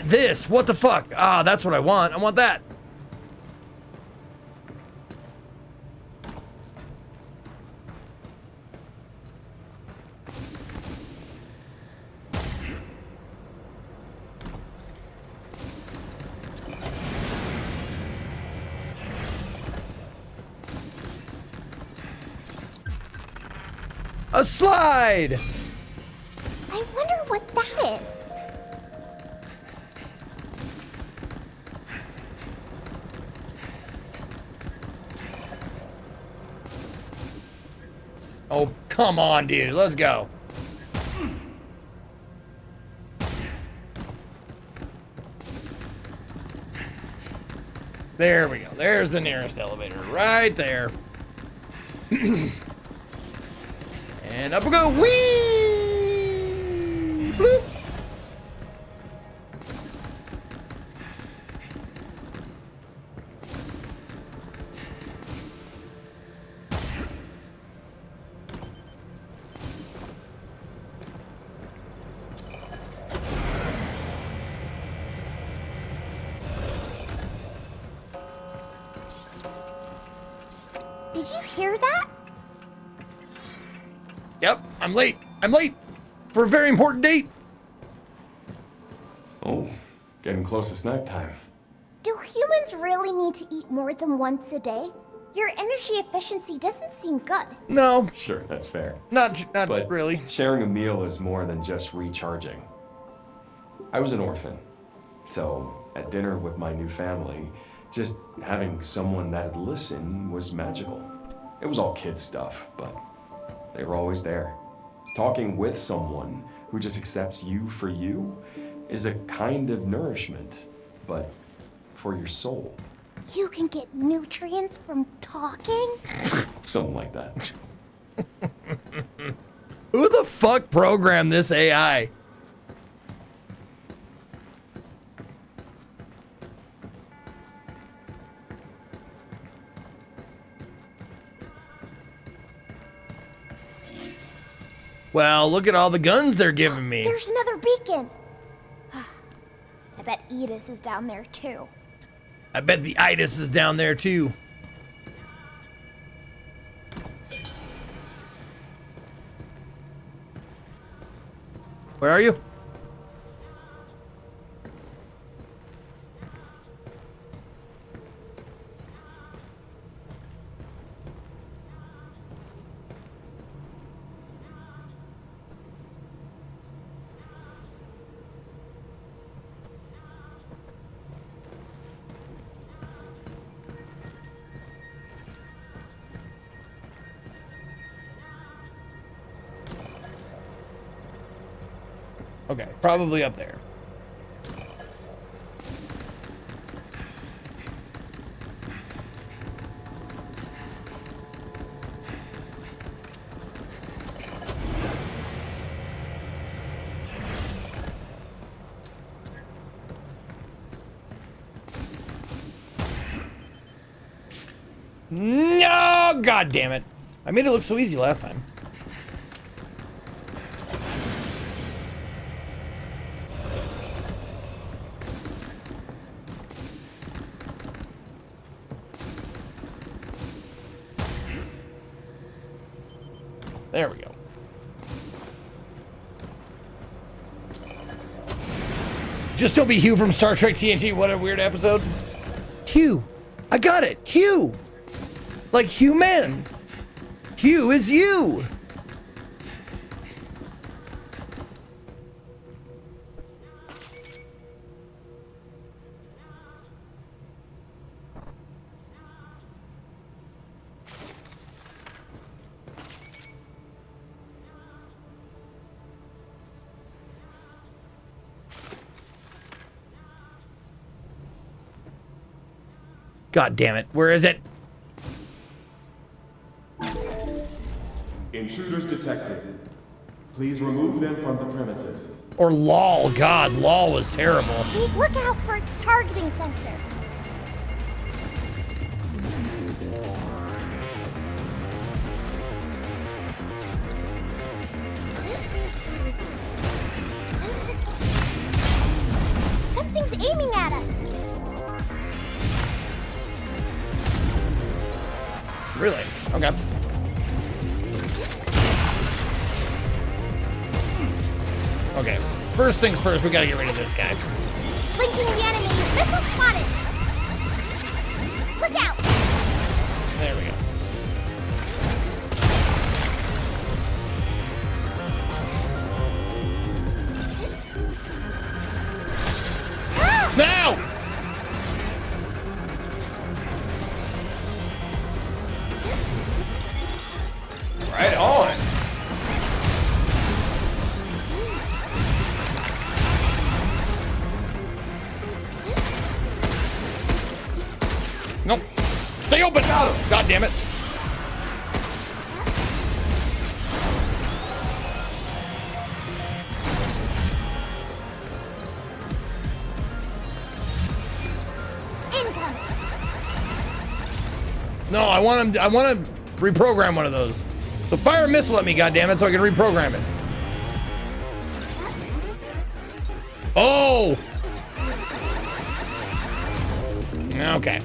This, what the fuck? Ah, that's what I want. I want that. A slide! I wonder what that is. Oh, come on, dude. Let's go. There we go. There's the nearest elevator. Right there. And up we go. Whee! Bloop. Did you hear that? Yep, I'm late. I'm late for a very important date. Oh, getting close to snack time. Do humans really need to eat more than once a day? Your energy efficiency doesn't seem good. No. Sure, that's fair. Not But really. Sharing a meal is more than just recharging. I was an orphan, so at dinner with my new family, just having someone that'd listen was magical. It was all kid stuff, but they were always there. Talking with someone who just accepts you for you is a kind of nourishment, but for your soul. You can get nutrients from talking? Something like that. Who the fuck programmed this AI? Well, look at all the guns they're giving me. There's another beacon. I bet Edis is down there too. I bet the itis is down there too. Where are you? Okay, probably up there. No, god damn it. I made it look so easy last time. There we go. Just don't be Hugh from Star Trek TNT. What a weird episode. Hugh. I got it. Hugh. Like human. Hugh is you. God damn it. Where is it? Intruders detected. Please remove them from the premises. Or LOL. God, LOL was terrible. Please look out for its targeting sensor. Something's aiming at us. Really? Okay. Okay. First things first, we gotta get rid of this guy. Blinking the enemy. Missile spotted. Look out. There we go. Now! Right on. Nope. Stay open. God damn it. Incoming. No, I want to reprogram one of those. So fire a missile at me, goddammit, so I can reprogram it. Oh! Okay.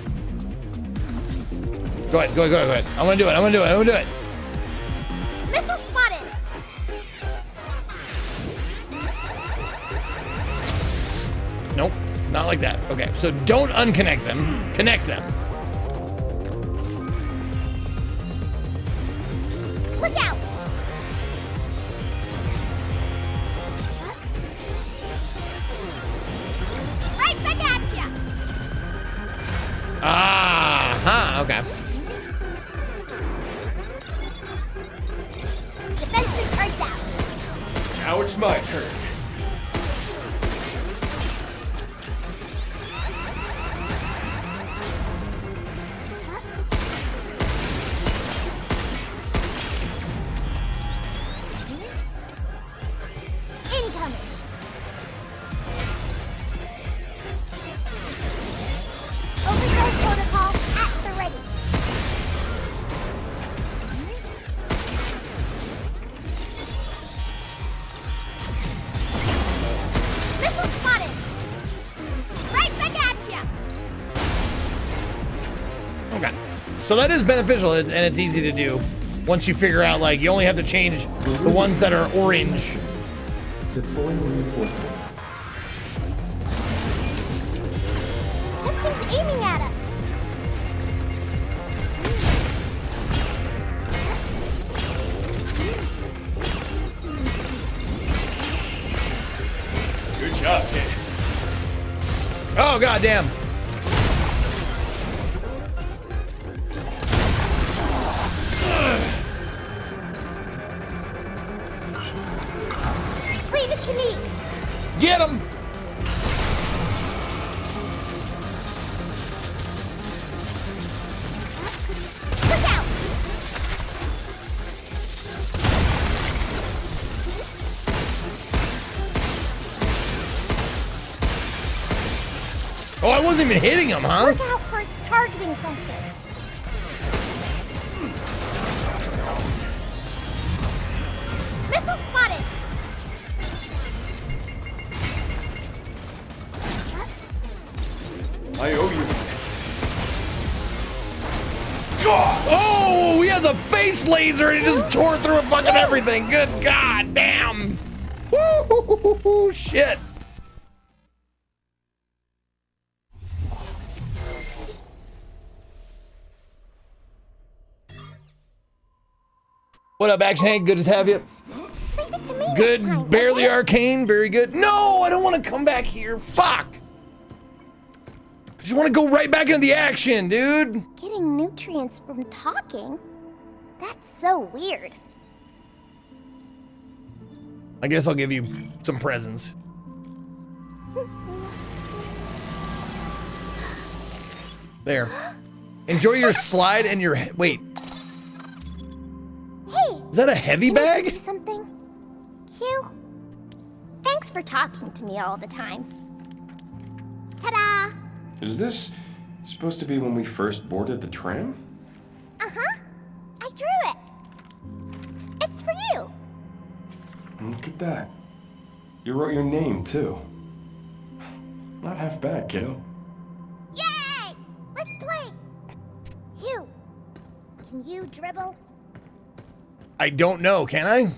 Go ahead. I'm gonna do it. Missile spotted! Nope, not like that. Okay, so don't unconnect them. Connect them. Look out! Right back at ya! Okay. Defenses are down. Now it's my turn. Incoming. Overgrowth protocol at the ready. Missile spotted. Right back at ya. Okay. So that is beneficial, and it's easy to do. Once you figure out, like, you only have to change the ones that are orange. Deploying reinforcements. Something's aiming at us. Good job, kid. Oh, goddamn. Leave it to me. Get him. Look out. Oh, I wasn't even hitting him, huh? Look out for its targeting sensor. Missile spotted. I owe you. Oh, he has a face laser and he just tore through fucking everything. Good god damn. Woo, shit. What up, Action Hank? Good to have you. Leave it to me Good, next time, barely okay? arcane, very good. No, I don't want to come back here. Fuck. I just want to go right back into the action, dude. Getting nutrients from talking? That's so weird. I guess I'll give you some presents. There. Enjoy your slide and your wait. Hey! Is that a heavy can I bag? give you something? Q? Thanks for talking to me all the time. Ta-da! Is this supposed to be when we first boarded the tram? Uh-huh. I drew it. It's for you. Look at that. You wrote your name, too. Not half bad, kiddo. Yay! Let's play. Hugh, can you dribble? I don't know, can I?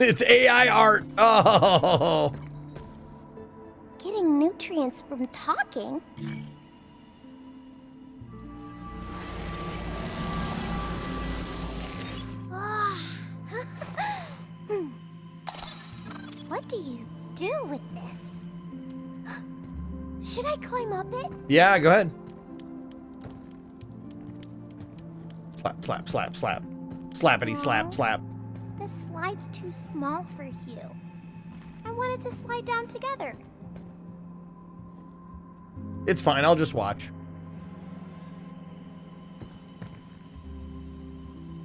It's AI art. Oh. Getting nutrients from talking? What do you do with this? Should I climb up it? Yeah, go ahead. Slap, slap, slap, slap. Slappity, slap, slap. This slide's too small for Hugh. I wanted to slide down together. It's fine, I'll just watch.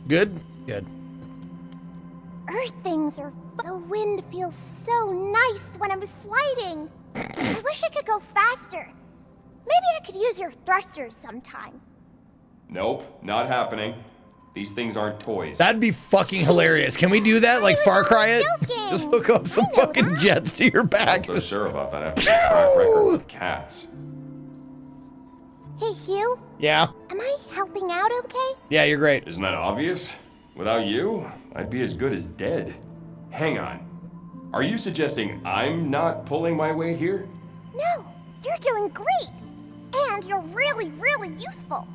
Good? Good. Earth things are. The wind feels so nice when I'm sliding. I wish I could go faster. Maybe I could use your thrusters sometime. Nope, not happening. These things aren't toys. That'd be fucking hilarious. Can we do that? Like Far Cry it? Just hook up some fucking jets to your back. I'm not so sure about that after the track record with cats. Hey, Hugh? Yeah? Am I helping out okay? Yeah, you're great. Isn't that obvious? Without you, I'd be as good as dead. Hang on. Are you suggesting I'm not pulling my weight here? No, you're doing great. And you're really, really useful.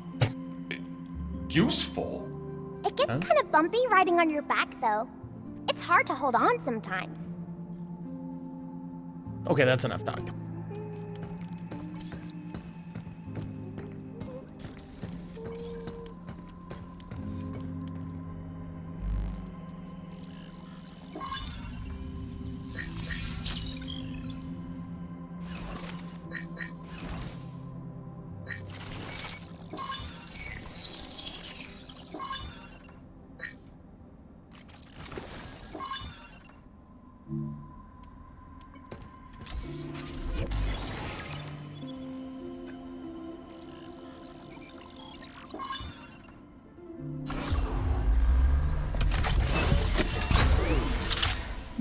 Useful? It gets kind of bumpy riding on your back, though. It's hard to hold on sometimes. Okay, that's enough talk.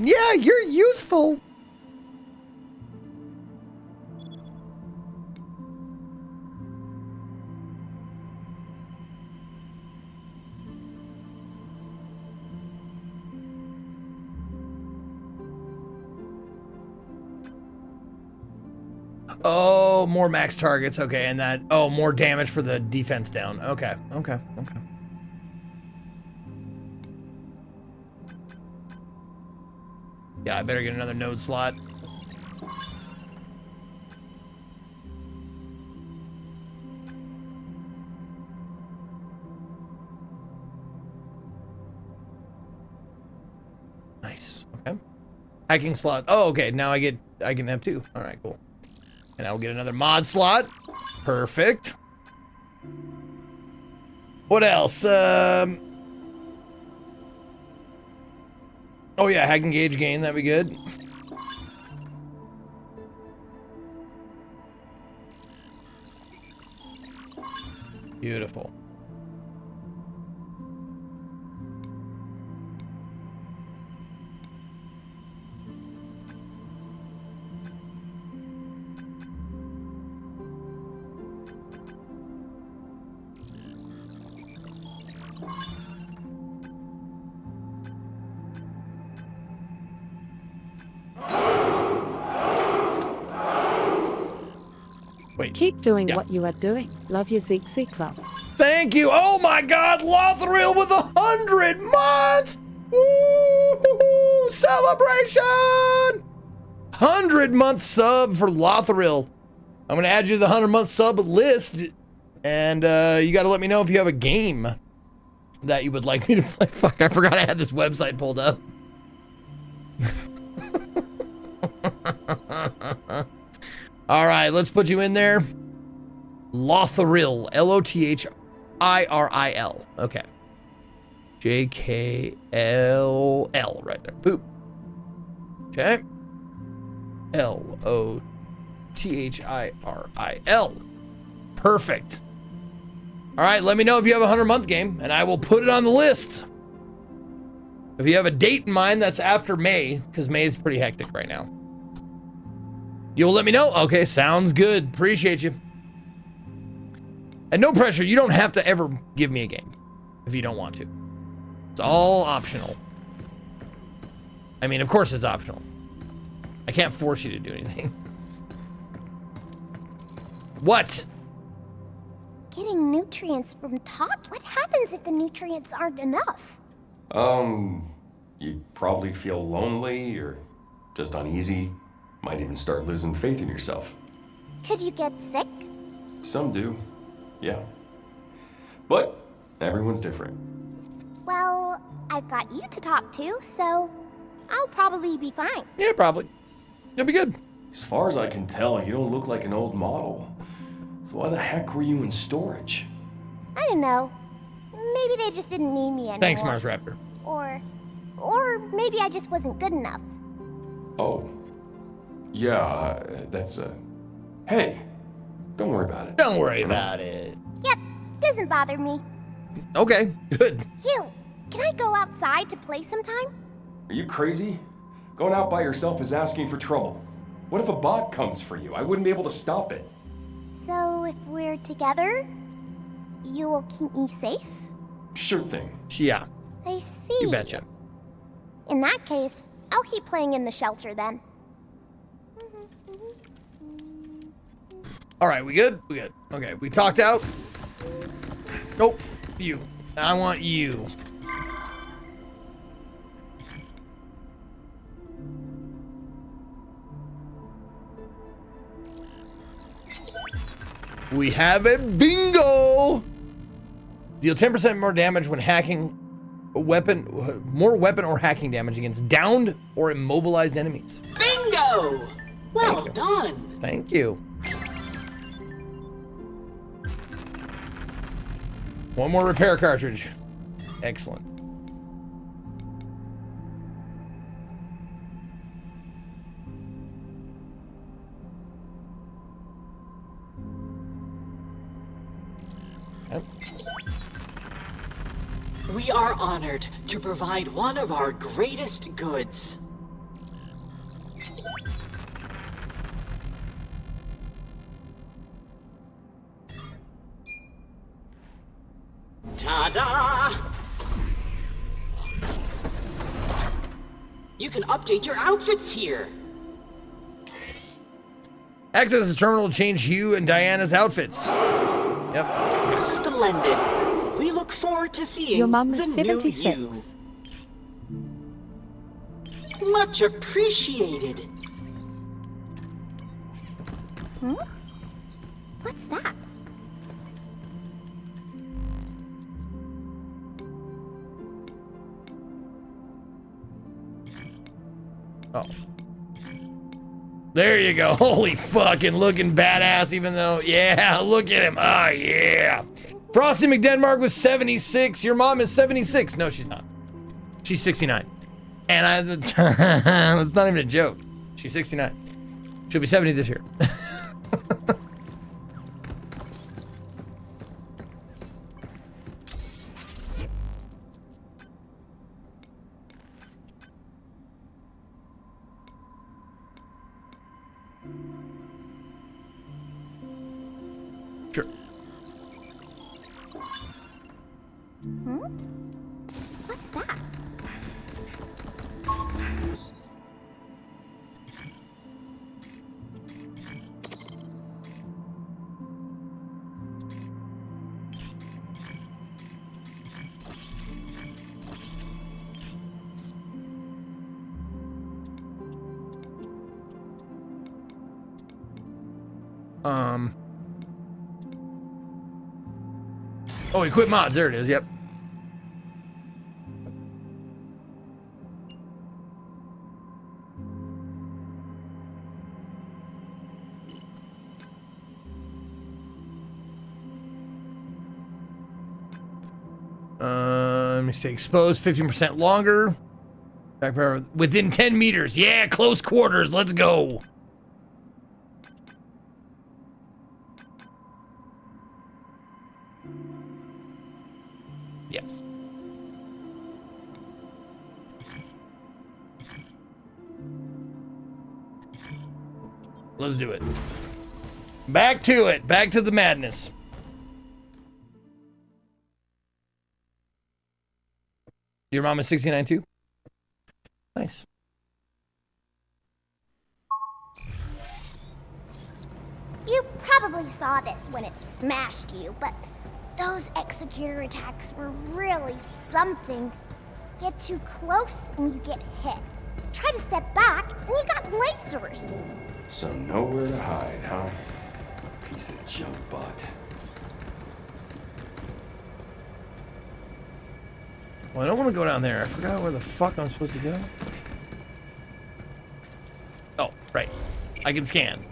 Yeah, you're useful. Oh, more max targets. Okay, and that, oh, more damage for the defense down. Okay, okay, okay. Yeah, I better get another node slot. Nice. Okay. Hacking slot. Oh, okay. Now I can have two. All right, cool. And I'll get another mod slot. Perfect. What else? Oh yeah, hack engage gain, that'd be good. Beautiful. Wait. Keep doing what you are doing. Love your Zeke Club. Thank you. Oh my God, Lothril with 100 mods. Woo! Celebration! 100-month sub for Lothril. I'm gonna add you to the 100-month sub list, and you gotta let me know if you have a game that you would like me to play. Fuck, I forgot I had this website pulled up. All right, let's put you in there. Lothril, L-O-T-H-I-R-I-L. Okay. J-K-L-L, right there. Boop. Okay. L-O-T-H-I-R-I-L. Perfect. All right, let me know if you have a 100-month game, and I will put it on the list. If you have a date in mind, that's after May, because May is pretty hectic right now. You'll let me know? Okay, sounds good. Appreciate you. And no pressure, you don't have to ever give me a game if you don't want to. It's all optional. I mean, of course it's optional. I can't force you to do anything. What? Getting nutrients from Tot? What happens if the nutrients aren't enough? You'd probably feel lonely or just uneasy. Might even start losing faith in yourself. Could you get sick? Some do, yeah. But everyone's different. Well, I've got you to talk to, so I'll probably be fine. Yeah, probably. You'll be good. As far as I can tell, you don't look like an old model. So why the heck were you in storage? I don't know. Maybe they just didn't need me anymore. Thanks, Mars Raptor. Or maybe I just wasn't good enough. Oh. Yeah, that's hey, don't worry about it. Don't worry about it. Yep, doesn't bother me. Okay, good. Hugh, can I go outside to play sometime? Are you crazy? Going out by yourself is asking for trouble. What if a bot comes for you? I wouldn't be able to stop it. So if we're together, you will keep me safe? Sure thing. Yeah. I see. You betcha. In that case, I'll keep playing in the shelter then. All right, we good? We good. Okay, we talked out. Nope, you. I want you. We have a bingo! Deal 10% more damage when hacking a weapon, more weapon or hacking damage against downed or immobilized enemies. Bingo! Well done. Thank you. One more repair cartridge. Excellent. Yep. We are honored to provide one of our greatest goods. Ta-da! You can update your outfits here. Access the terminal to change Hugh and Diana's outfits. Yep. Splendid. We look forward to seeing Your mum is the new 76. you. Much appreciated. Hmm? What's that? Oh. There you go. Holy fucking looking badass, even though, yeah, look at him. Oh, yeah. Frosty McDenmark was 76. Your mom is 76. No, she's not. She's 69. And it's not even a joke. She's 69. She'll be 70 this year. Sure. Hmm? What's that? Oh, equip mods. There it is. Yep. Let me see. Exposed 15% longer. Back power within 10 meters. Yeah, close quarters. Let's go. Yeah. Let's do it. Back to it. Back to the madness. Your mom is 69 too? Nice. You probably saw this when it smashed you, but those executor attacks were really something. Get too close and you get hit. Try to step back and you got lasers. So nowhere to hide, huh? Piece of junk bot. Well, I don't want to go down there. I forgot where the fuck I'm supposed to go. Oh, right. I can scan.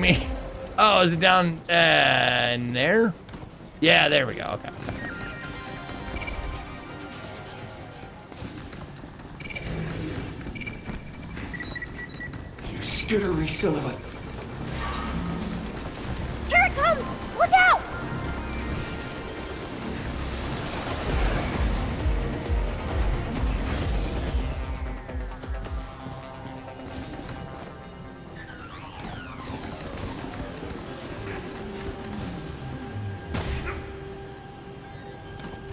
me. Oh, is it down in there? Yeah, there we go. Okay. You skittery son of a... Here it comes! Look out!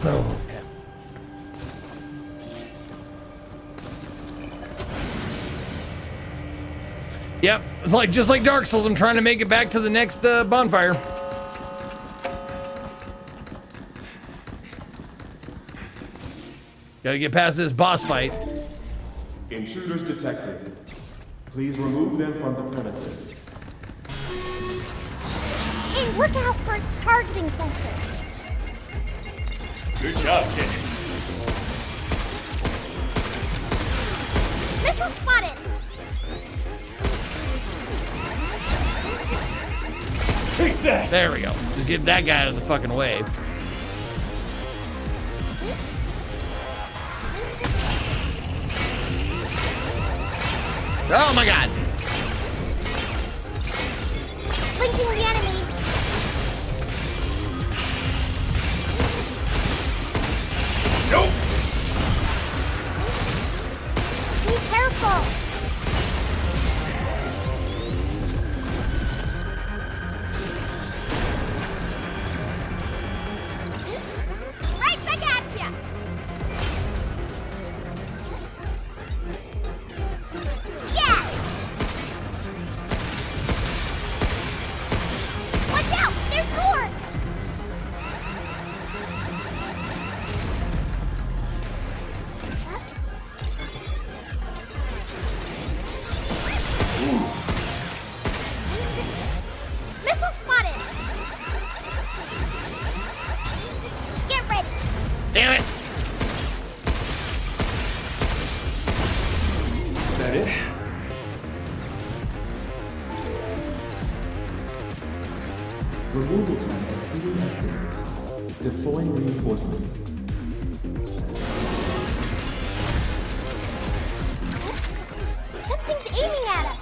Oh, okay. Yep, like just like Dark Souls, I'm trying to make it back to the next bonfire. Gotta get past this boss fight. Intruders detected. Please remove them from the premises. And look out for its targeting sensor. Good job, kid. Missile spotted! Take that! There we go. Just get that guy out of the fucking way. Oh my god! Blinking the enemy. Nope! Be careful! Right back at ya! Yeah! Watch out! There's more! Missile spotted! Get ready! Damn it! Is that it? Removal time exceeding estimates. Deploying reinforcements. Something's aiming at us!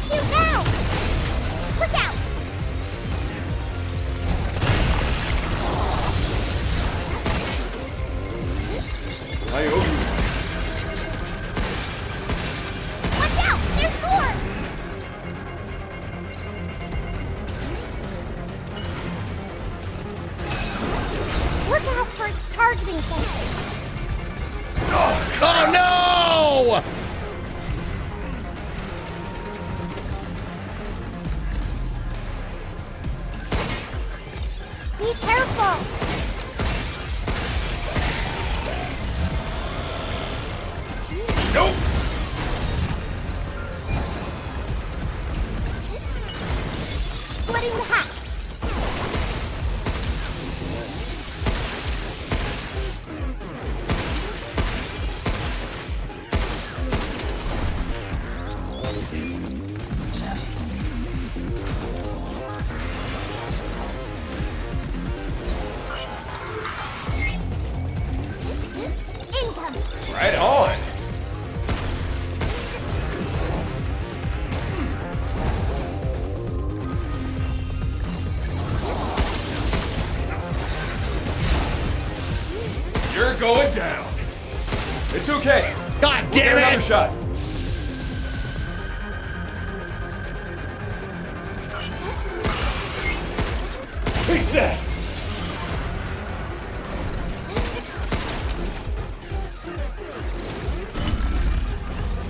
Shoot now! Look out! I owe you. Watch out! There's more! Look out for its targeting sensor. Oh no! Be careful! Nope! Splitting the hatch. Incoming. Right on! You're going down. It's okay. God We'll get damn another it! shot. Take that!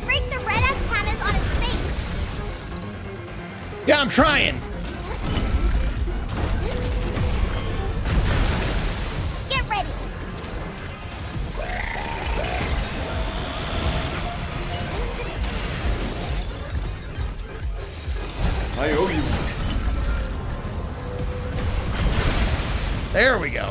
Break the red antennas on its face. Yeah, I'm trying. Get ready. I owe you. There we go.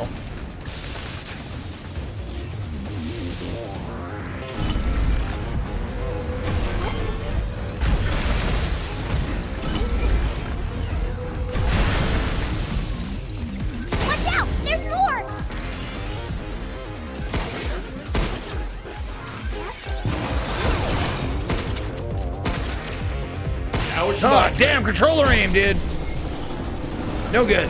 Now it's Oh, damn, controller aim, dude. No good.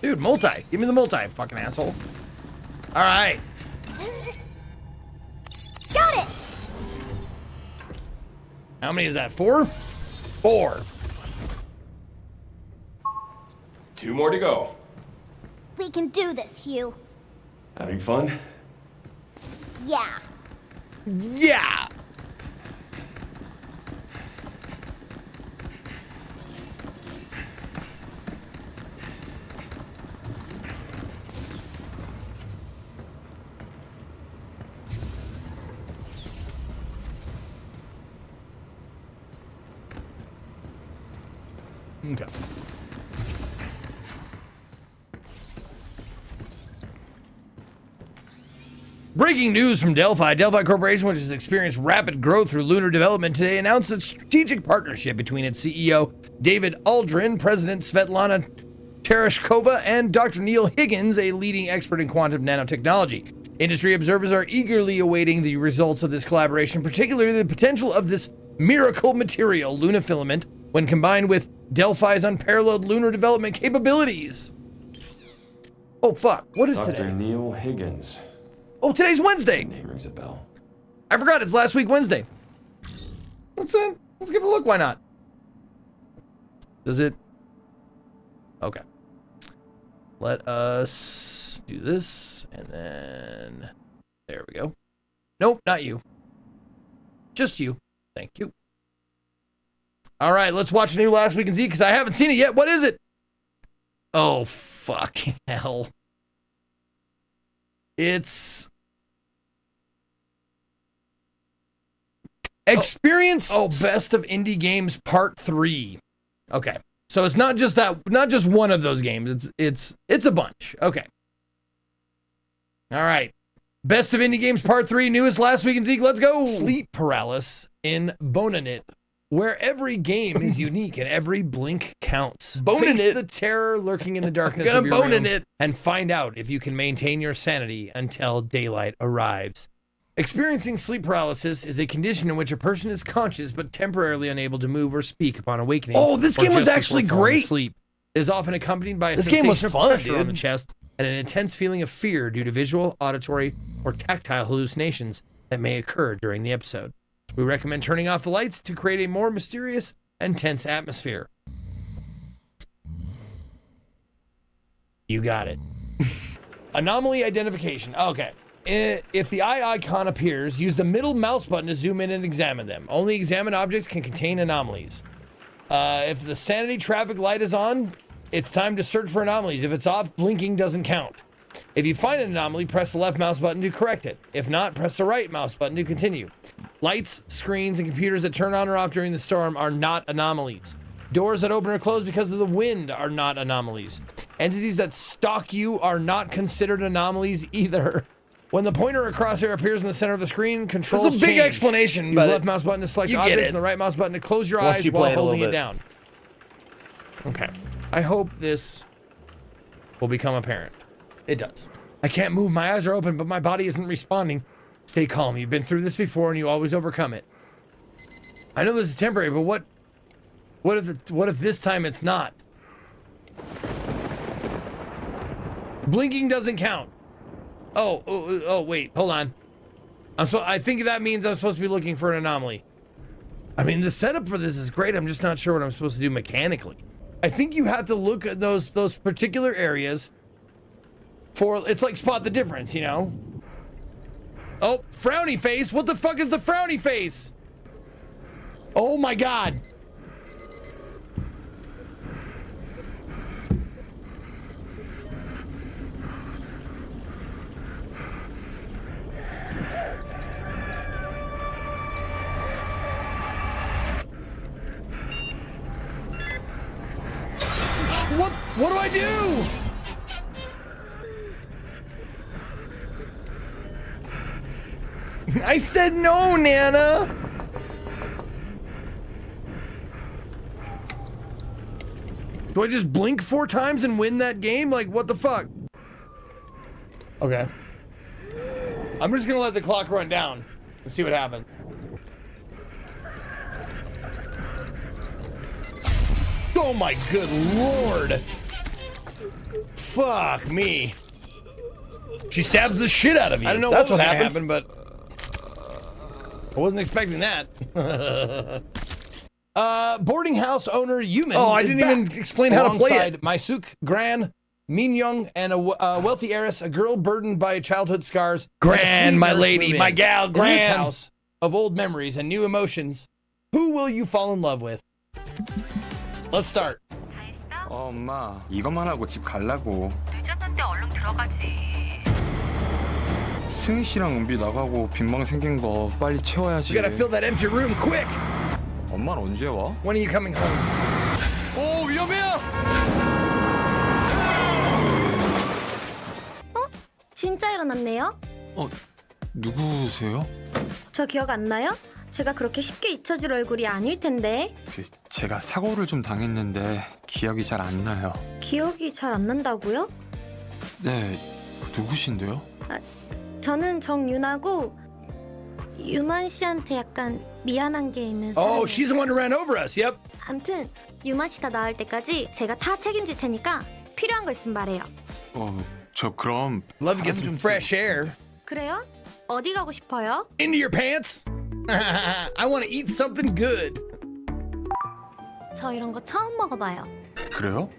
Dude, multi. Give me the multi, fucking asshole. All right. Got it! How many is that? 4? 4. 2 more to go. We can do this, Hugh. Having fun? Yeah. Yeah. Okay. Breaking news from Delphi. Delphi Corporation, which has experienced rapid growth through lunar development, today announced a strategic partnership between its CEO, David Aldrin, President Svetlana Tereshkova, and Dr. Neil Higgins, a leading expert in quantum nanotechnology. Industry observers are eagerly awaiting the results of this collaboration, particularly the potential of this miracle material, lunafilament, when combined with Delphi's unparalleled lunar development capabilities. Oh, fuck. What is Dr. today? Neil Higgins. Oh, today's Wednesday. Name rings a bell. I forgot. It's last week Wednesday. Let's give it a look. Why not? Does it? Okay. Let us do this, and then there we go. Nope, not you. Just you. Thank you. All right, let's watch a new Last Week in Z because I haven't seen it yet. What is it? Oh, fucking hell. It's Experience Best of Indie Games Part 3. Okay. So it's not just one of those games. It's a bunch. Okay. All right. Best of Indie Games Part 3, newest Last Week in Zeke. Let's go. Sleep paralysis in Bonanit, where every game is unique and every blink counts. Face the terror lurking in the darkness of your room and find out if you can maintain your sanity until daylight arrives. Experiencing sleep paralysis is a condition in which a person is conscious but temporarily unable to move or speak upon awakening. Oh, this game was actually great. Sleep. It is often accompanied by a This sensation game was of fun, pressure on the dude. chest and an intense feeling of fear due to visual, auditory, or tactile hallucinations that may occur during the episode. We recommend turning off the lights to create a more mysterious and tense atmosphere. You got it. Anomaly identification. Okay. If the eye icon appears, use the middle mouse button to zoom in and examine them. Only examined objects can contain anomalies. If the sanity traffic light is on, it's time to search for anomalies. If it's off, blinking doesn't count. If you find an anomaly, press the left mouse button to correct it. If not, press the right mouse button to continue. Lights, screens, and computers that turn on or off during the storm are not anomalies. Doors that open or close because of the wind are not anomalies. Entities that stalk you are not considered anomalies either. When the pointer or crosshair appears in the center of the screen, controls It's a big change. explanation, Use but the left mouse button to select you get objects it. and the right mouse button to close your Once eyes you while play it a holding little it bit. down. Okay. I hope this will become apparent. It does. I can't move. My eyes are open, but my body isn't responding. Stay calm. You've been through this before, and you always overcome it. I know this is temporary, but what if this time it's not? Blinking doesn't count. Oh, wait, hold on. I think that means I'm supposed to be looking for an anomaly. I mean, the setup for this is great. I'm just not sure what I'm supposed to do mechanically. I think you have to look at those particular areas for, it's like spot the difference, you know? Oh, frowny face. What the fuck is the frowny face? Oh my God. What do I do? I said no, Nana. Do I just blink 4 times and win that game? Like, what the fuck? Okay. I'm just gonna let the clock run down and see what happens. Oh my good lord. Fuck me. She stabs the shit out of you. I don't know that's what happened, but I wasn't expecting that. Boarding house owner Yuman. Oh, I didn't even explain how to play it. Maisuk, Gran, Min Young, and a wealthy heiress, a girl burdened by childhood scars. Gran, my lady, my gal, Gran. In this house of old memories and new emotions, who will you fall in love with? Let's start. 엄마, 이것만 하고 집 갈라고. 늦었는데 얼른 들어가지. 승희 씨랑 은비 나가고 빈방 생긴 거 빨리 채워야지. You gotta fill that empty room quick. 엄마는 언제 와? When are you coming home? 오, 위험해요. 진짜 일어났네요? 누구세요? 저 기억 안 나요? 제가 그렇게 쉽게 잊혀질 얼굴이 아닐 텐데. 제가 사고를 좀 당했는데 기억이 잘 안 나요. 기억이 잘 안 난다고요? 네, 누구신데요? 저는 정윤하고 유만 씨한테 약간 미안한 게 있는 사람. Oh, she's the one who ran over us. Yep. 암튼 유만 씨 다 나을 때까지 제가 다 책임질 테니까 필요한 거 있으면 말해요. 저 그럼 Love to get some fresh air. 그래요? 어디 가고 싶어요? Into your pants? I want to eat something good. 저 이런 거 처음 먹어봐요. 그래요?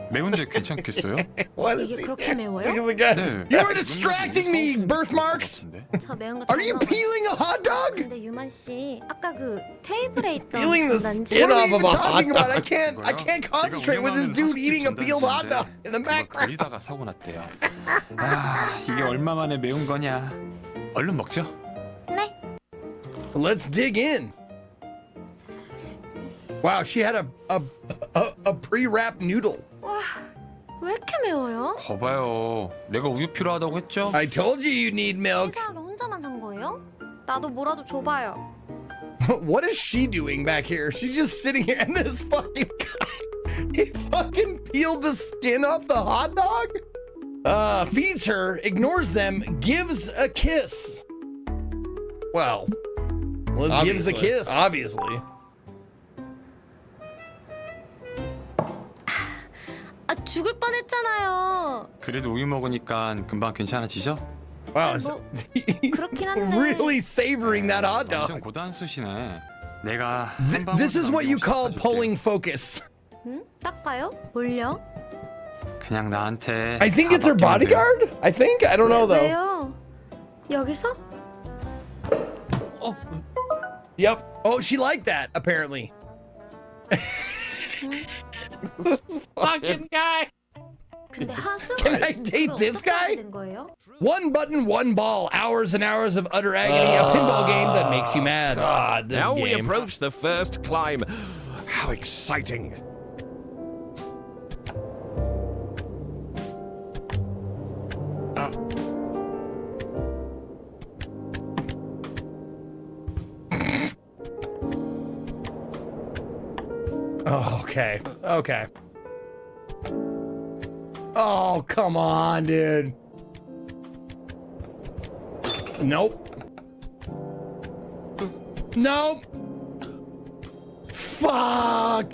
매운데 괜찮겠어요? 이게 그렇게 매워요? 네. You're distracting me, birthmarks. 저 매운 거 Are you peeling a hot dog? 근데 유만 씨 아까 그 테이블에 있던 Peeling the 전단지. skin off of a hot dog. I can't concentrate with this dude eating a peeled hot dog in the background. 버리다가 사고 났대요. 아, 이게 얼마 만에 매운 거냐? 얼른 먹죠. 네. Let's dig in. Wow, she had a pre-wrapped noodle. 와, 왜 이렇게 매워요? 거봐요. 내가 우유 필요하다고 했죠? I told you you need milk. 이상하게 혼자만 산 거예요? 나도 뭐라도 줘봐요. What is she doing back here? She's just sitting here, and this fucking guy, he fucking peeled the skin off the hot dog? Feeds her, ignores them, gives a kiss. Well, gives a kiss. Obviously. 죽을 뻔했잖아요. 그래도 우유 먹으니까 금방 괜찮아지죠? Wow, 그렇긴 한데. really savoring that hot dog. 엄청 고단수시네. 내가 This is what you call pulling focus. 응? 닦아요? 뭘요? 그냥 나한테. I think it's her bodyguard. I think. I don't know though. 왜요? 여기서? Yep. Oh, she liked that apparently. Fucking guy. 근데 하수? Can I date this guy? One button, one ball. Hours and hours of utter agony. A pinball game that makes you mad. God, this now game. we approach the first climb. How exciting. Oh, okay. Okay. Oh, come on, dude. Nope. Nope. Fuck.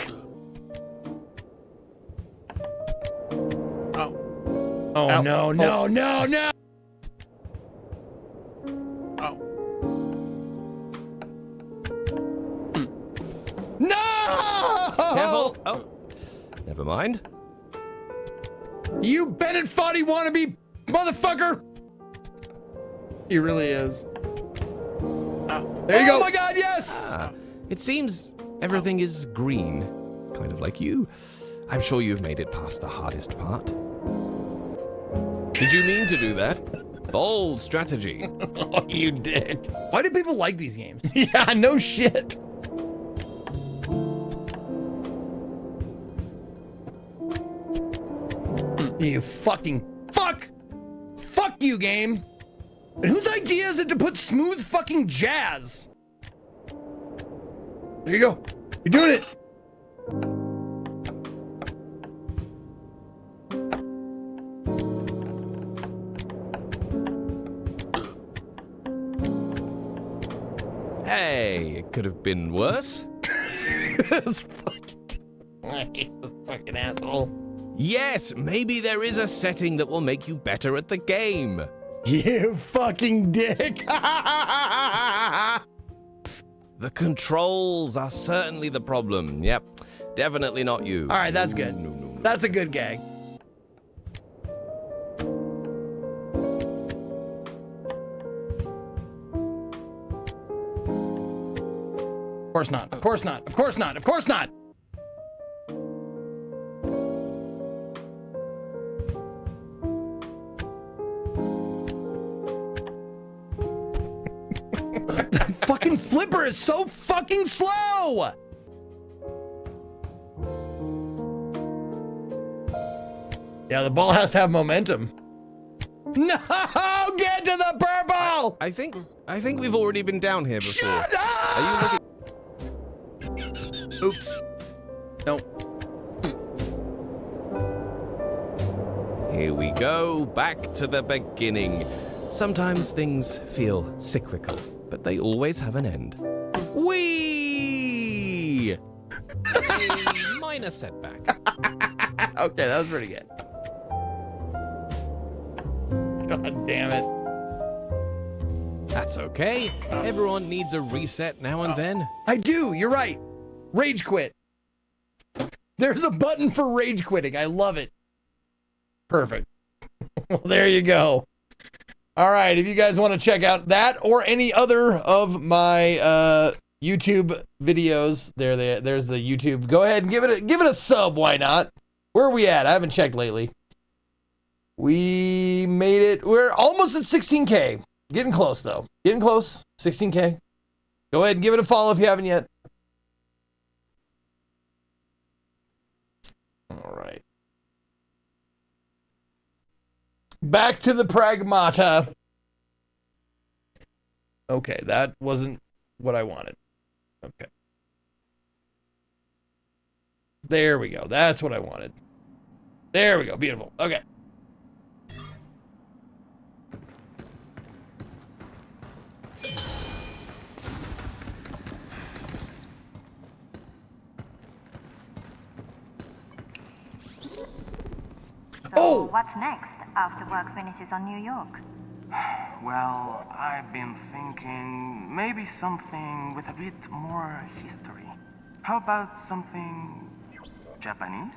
Oh, Ow. no, no, no, no. No! Careful. Oh, never mind. You Bennett Foddy wannabe motherfucker! He really is. There you go. Oh my god, yes! It seems everything is green. Kind of like you. I'm sure you've made it past the hardest part. Did you mean to do that? Bold strategy. Oh, you did. Why do people like these games? Yeah, no shit. You fucking fuck! Fuck you, game! And whose idea is it to put smooth fucking jazz? There you go. You're doing it. Hey, it could have been worse. This fucking asshole. Yes, maybe there is a setting that will make you better at the game. You fucking dick. The controls are certainly the problem. Yep, definitely not you. All right, that's good. That's a good gag. Of course not. Of course not. Of course not. Of course not. The fucking flipper is so fucking slow. Yeah, the ball has to have momentum. No, get to the purple. I think we've already been down here before. Shut up! Are you looking? Oops. No. Here we go, back to the beginning. Sometimes things feel cyclical, but they always have an end. Whee! A minor setback. Okay, that was pretty good. God damn it. That's okay. Everyone needs a reset now and then. I do, you're right. Rage quit. There's a button for rage quitting. I love it. Perfect. Well, there you go. All right, if you guys want to check out that or any other of my YouTube videos, there's the YouTube. Go ahead and give it a sub, why not? Where are we at? I haven't checked lately. We made it. We're almost at 16K. Getting close though. Getting close. 16K. Go ahead and give it a follow if you haven't yet. All right. Back to the Pragmata. Okay, that wasn't what I wanted. Okay. There we go. That's what I wanted. There we go. Beautiful. Okay. So what's next after work finishes on New York? Well, I've been thinking maybe something with a bit more history. How about something Japanese?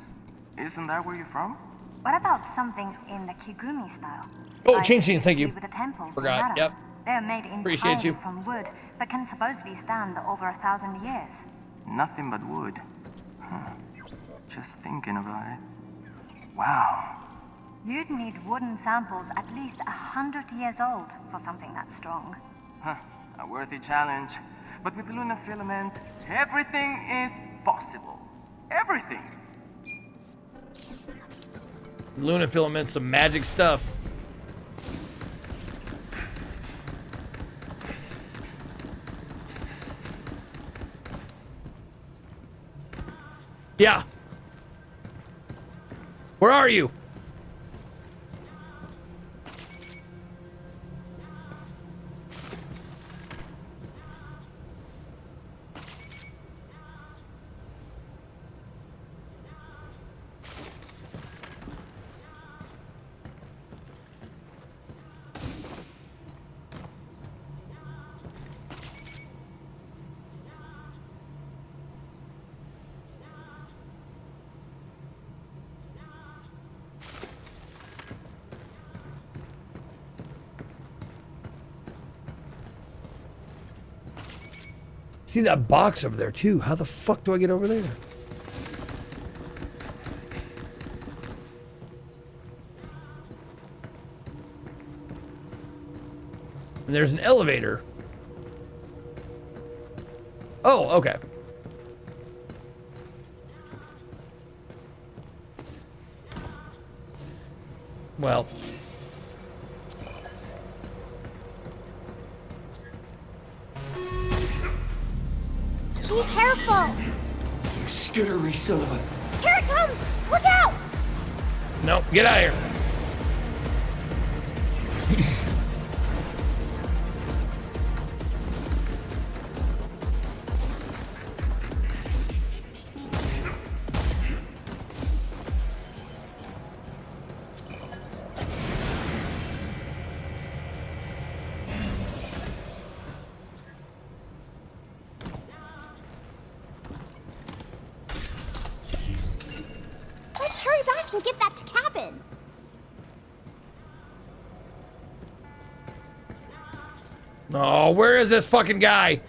Isn't that where you're from? What about something in the Kigumi style? Oh, change scenes, thank you. With the temples Forgot, and yep. They're made Appreciate entirely you. from wood, but can supposedly stand over 1,000 years. Nothing but wood. Just thinking about it. Wow. You'd need wooden samples at least 100 years old for something that strong. Huh. A worthy challenge. But with lunar filament, everything is possible. Everything. Luna filament, some magic stuff. Yeah. Where are you? See that box over there too. How the fuck do I get over there? And there's an elevator. Oh, okay. Well. Be careful! You skittery son of a... Here it comes! Look out! No, get out of here. Oh, where is this fucking guy?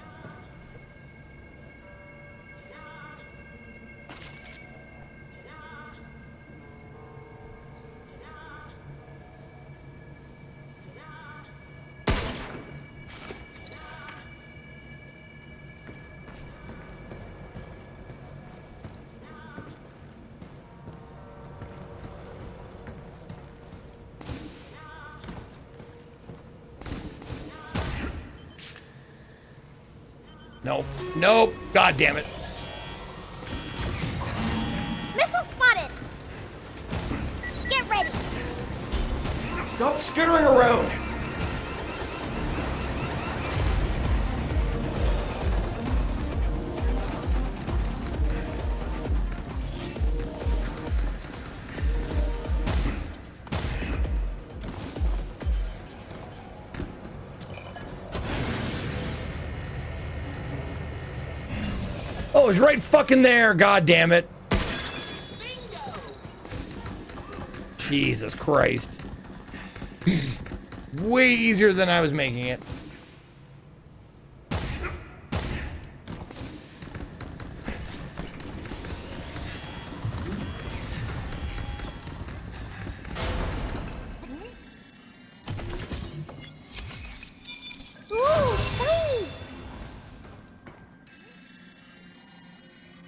Nope. Nope. God damn it. Missile spotted! Get ready! Stop skittering around! Oh, it's right fucking there. God damn it. Jesus Christ. Way easier than I was making it. Ooh, shiny!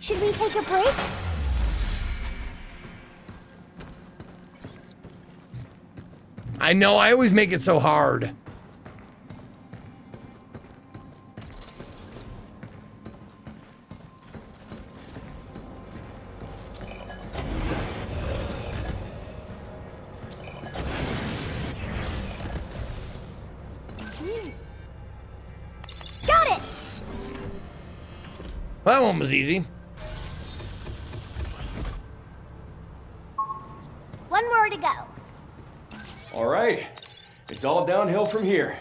Should we take a break? I know, I always make it so hard. Got it! That one was easy. One more to go. All right, it's all downhill from here.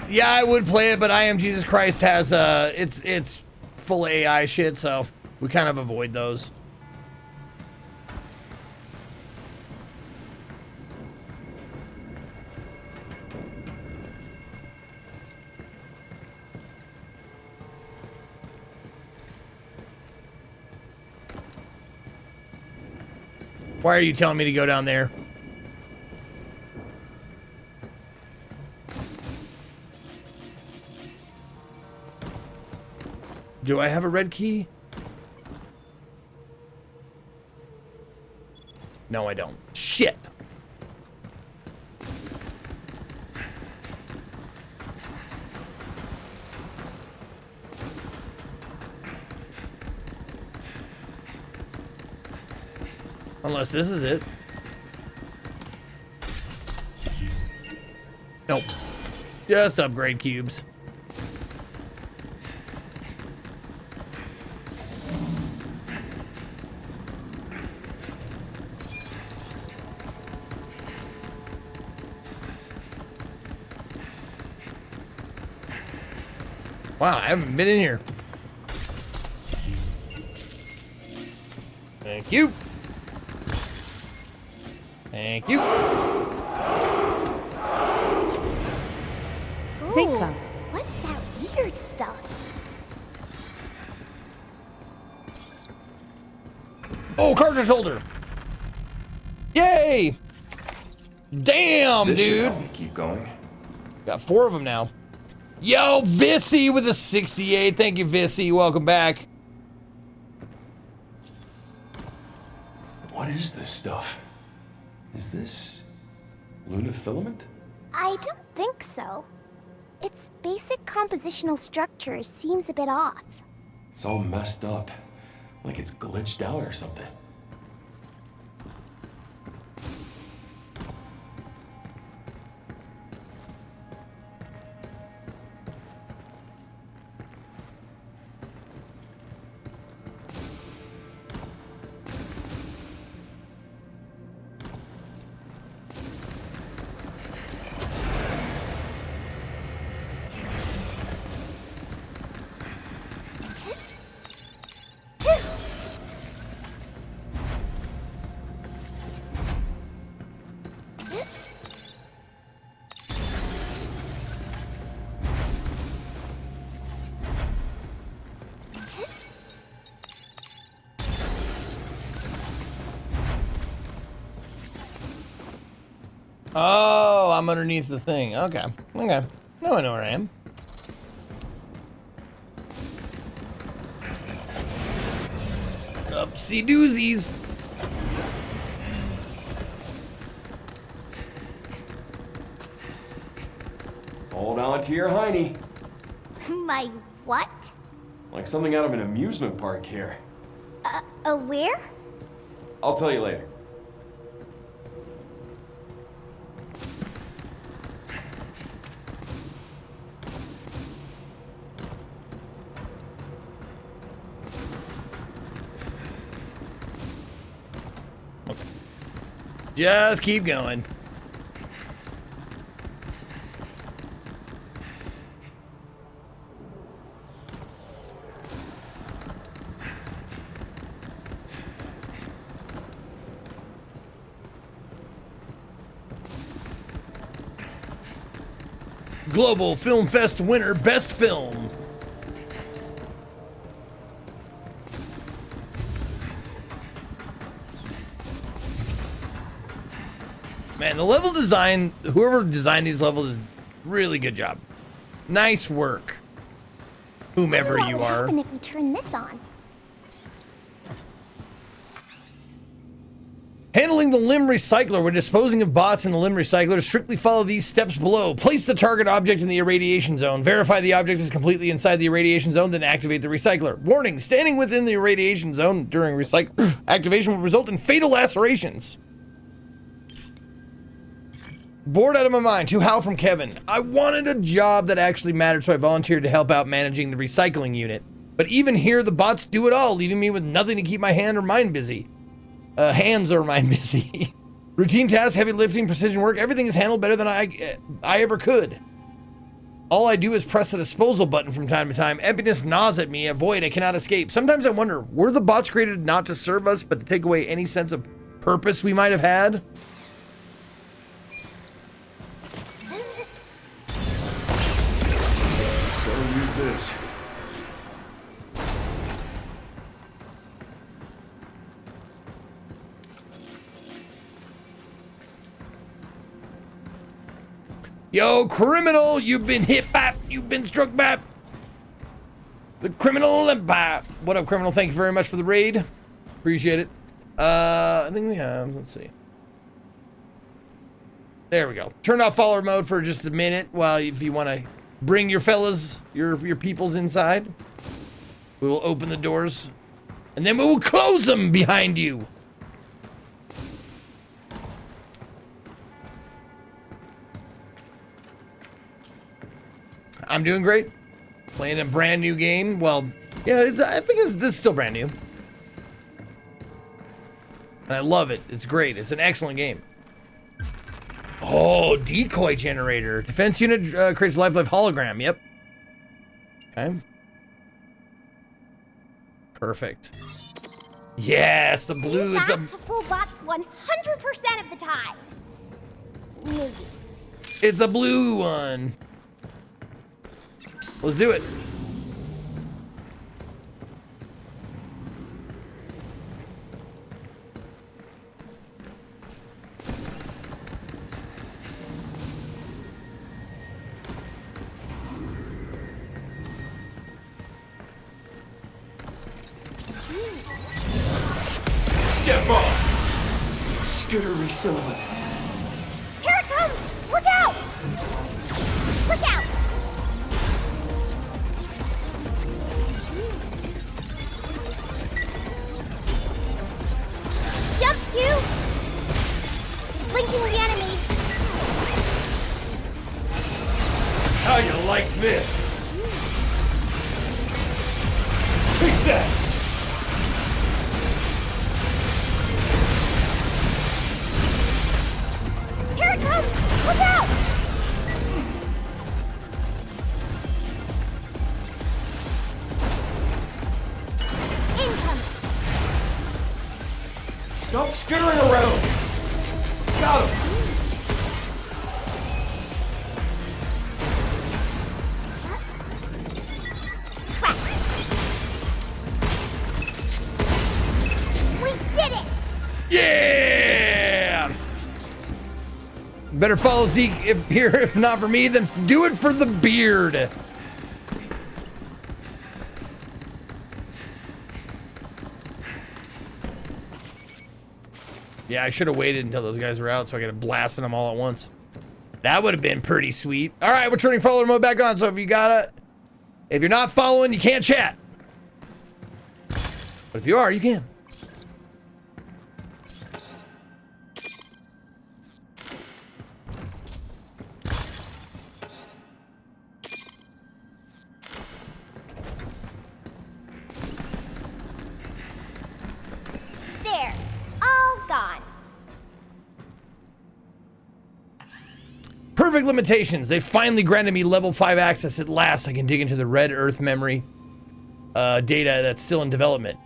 Yeah, I would play it, but I Am Jesus Christ has it's full of AI shit, so we kind of avoid those. Why are you telling me to go down there? Do I have a red key? No, I don't. Shit. Unless this is it. Nope. Just upgrade cubes. Wow, I haven't been in here. Thank you. Thank you. Ooh, what's that weird stuff? Oh, cartridge holder. Yay! Damn, This should dude. help me keep going. Got 4 of them now. Yo, Vissy with a 68. Thank you, Vissy. Welcome back. What is this stuff? Is this lunafilament? I don't think so. Its basic compositional structure seems a bit off. It's all messed up, like it's glitched out or something. Oh, I'm underneath the thing. Okay. Okay. Now I know where I am. Upsy doozies. Hold on to your hiney. My what? Like something out of an amusement park here. Where? I'll tell you later. Just keep going. Global Film Fest winner, Best Film. Man, the level design, whoever designed these levels is really good job. Nice work. Whomever you What would are. happen if we turn this on? Handling the limb recycler. When disposing of bots in the limb recycler, strictly follow these steps below. Place the target object in the irradiation zone. Verify the object is completely inside the irradiation zone, then activate the recycler. Warning, standing within the irradiation zone during recycle activation will result in fatal lacerations. Bored out of my mind. To Hal from Kevin. I wanted a job that actually mattered, so I volunteered to help out managing the recycling unit. But even here, the bots do it all, leaving me with nothing to keep my hand or mind busy. Hands or mind busy. Routine tasks, heavy lifting, precision work, everything is handled better than I ever could. All I do is press the disposal button from time to time. Emptiness gnaws at me, a void I cannot escape. Sometimes I wonder, were the bots created not to serve us, but to take away any sense of purpose we might have had? So use this. Yo, criminal, you've been hit by, you've been struck by the criminal empire. What up, criminal? Thank you very much for the raid. Appreciate it. I think we have, let's see. There we go. Turn off follower mode for just a minute while if you want to bring your fellas, your peoples inside. We will open the doors and then we will close them behind you. I'm doing great. Playing a brand new game. Well, yeah, I think this is still brand new. And I love it. It's great. It's an excellent game. Oh, decoy generator. Defense unit creates life hologram. Yep. Okay. Perfect. Yes, the blue. Use It's that to full bots 100% of the time. Maybe. It's a blue one. Let's do it. Step off! Skittery son of a... Here it comes! Look out! Look out! Jump, Q! Blinking the enemy. How you like this? Take that! Here it comes! Look out! Incoming! Stop skittering around! Got him! We did it! Yeah! Better follow Zeke if not for me, then do it for the beard. Yeah, I should have waited until those guys were out so I could have blasted them all at once. That would have been pretty sweet. All right, we're turning follower mode back on. So if you're not following, you can't chat. But if you are, you can. There, all gone. Perfect limitations. They finally granted me level 5 access at last. I can dig into the red earth memory data that's still in development.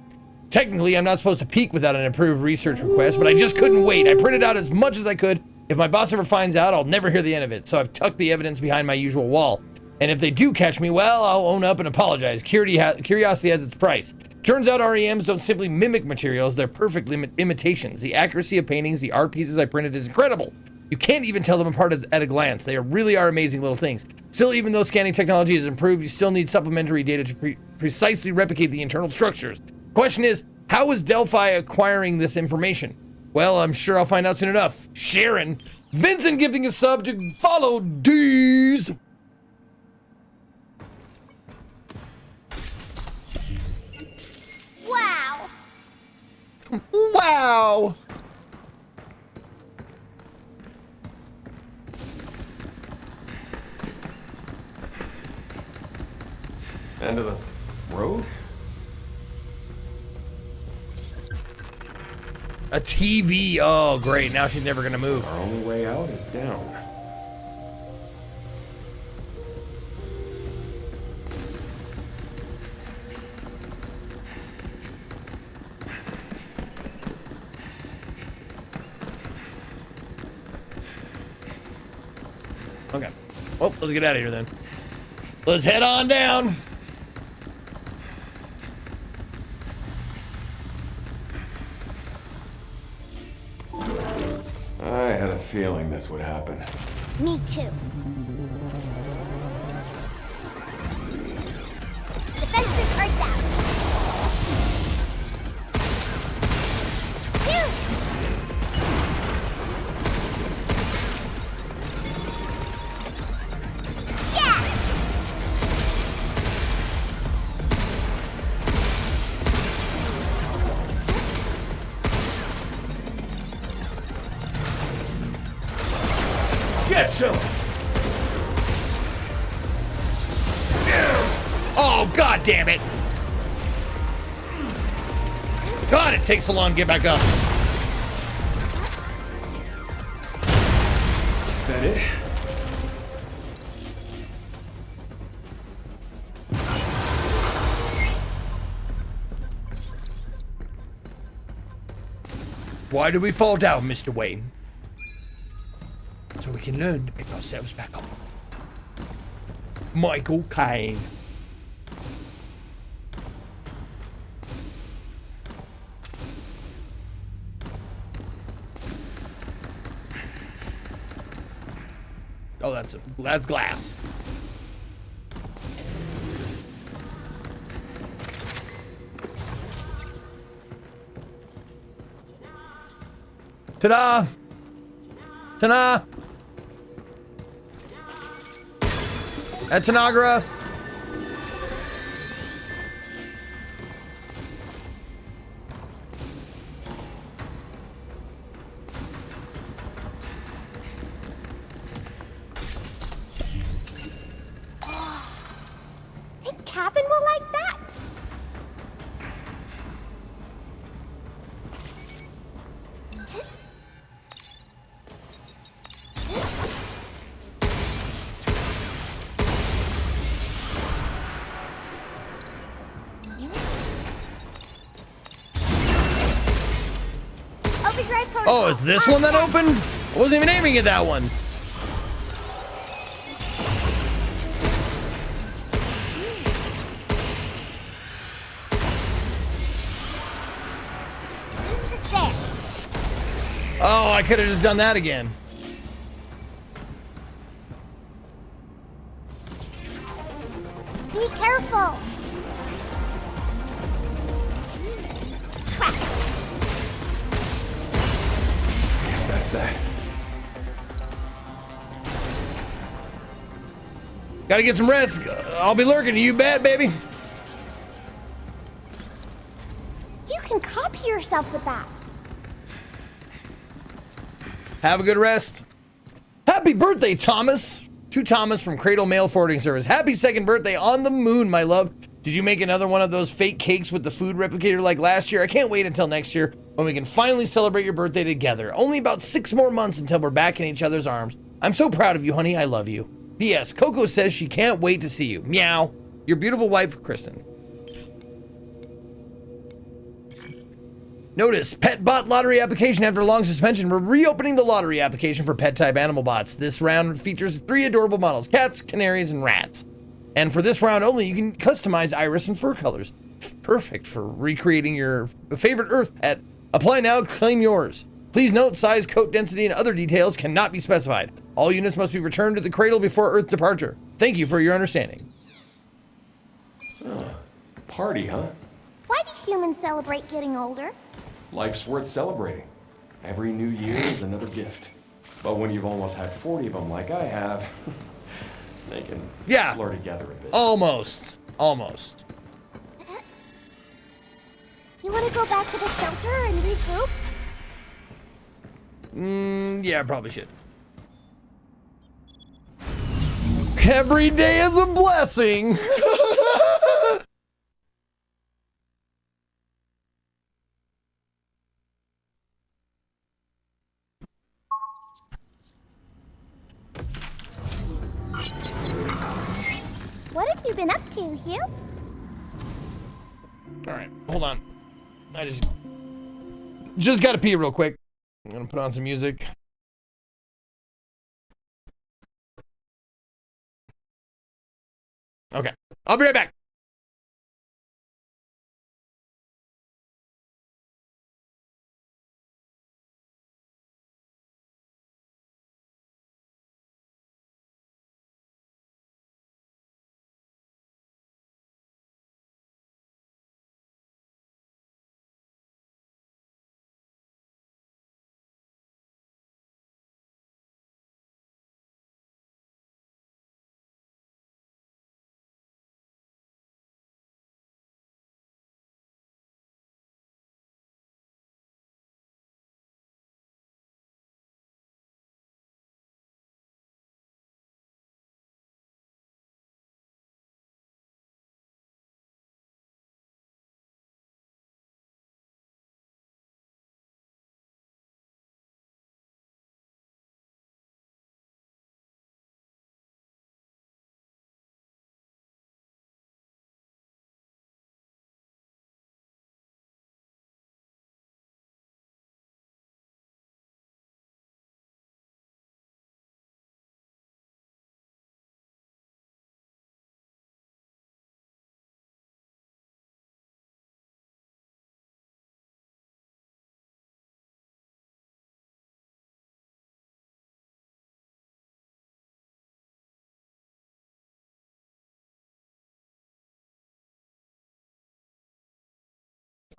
Technically, I'm not supposed to peek without an approved research request, but I just couldn't wait. I printed out as much as I could. If my boss ever finds out, I'll never hear the end of it. So I've tucked the evidence behind my usual wall. And if they do catch me, well, I'll own up and apologize. Curiosity has its price. Turns out REMs don't simply mimic materials, they're perfect imitations. The accuracy of paintings, the art pieces I printed is incredible. You can't even tell them apart at a glance. They really are amazing little things. Still, even though scanning technology has improved, you still need supplementary data to precisely replicate the internal structures. Question is, how is Delphi acquiring this information? Well, I'm sure I'll find out soon enough. Sharon, Vincent gifting a sub to follow D's. Wow. Wow. End of the road? A TV. Oh, great. Now she's never going to move. Our only way out is down. Okay. Well, let's get out of here then. Let's head on down. I had a feeling this would happen. Me too. Defenses are down. Get some. Oh, god damn it. God, it takes so long to get back up. Is that it? Why do we fall down, Mr. Wayne? So we can learn to pick ourselves back up. Michael Caine. Oh, that's glass. Ta-da! Ta-da! At Tanagra. Think Captain will like that? Oh, is this one that opened? I wasn't even aiming at that one. Oh, I could have just done that again. careful. Guess that's that. Gotta get some rest. I'll be lurking. You bet, baby. You can copy yourself with that. Have a good rest. Happy birthday, Thomas. To Thomas from Cradle Mail Forwarding Service. Happy second birthday on the moon, my love. Did you make another one of those fake cakes with the food replicator like last year? I can't wait until next year when we can finally celebrate your birthday together. Only about 6 more months until we're back in each other's arms. I'm so proud of you, honey. I love you. P.S. Coco says she can't wait to see you. Meow. Your beautiful wife, Kristen. Notice, pet bot lottery application after a long suspension. We're reopening the lottery application for pet type animal bots. This round features 3 adorable models, cats, canaries, and rats. And for this round only, you can customize iris and fur colors. Perfect for recreating your favorite Earth pet. Apply now, claim yours. Please note, size, coat density, and other details cannot be specified. All units must be returned to the cradle before Earth departure. Thank you for your understanding. Party, huh? Why do humans celebrate getting older? Life's worth celebrating. Every new year is another gift. But when you've almost had 40 of them like I have, they can blur together a bit. Almost. Almost. You want to go back to the shelter and regroup? Yeah, I probably should. Every day is a blessing. What have you been up to, Hugh? All right, hold on. I just gotta pee real quick. I'm gonna put on some music. Okay, I'll be right back.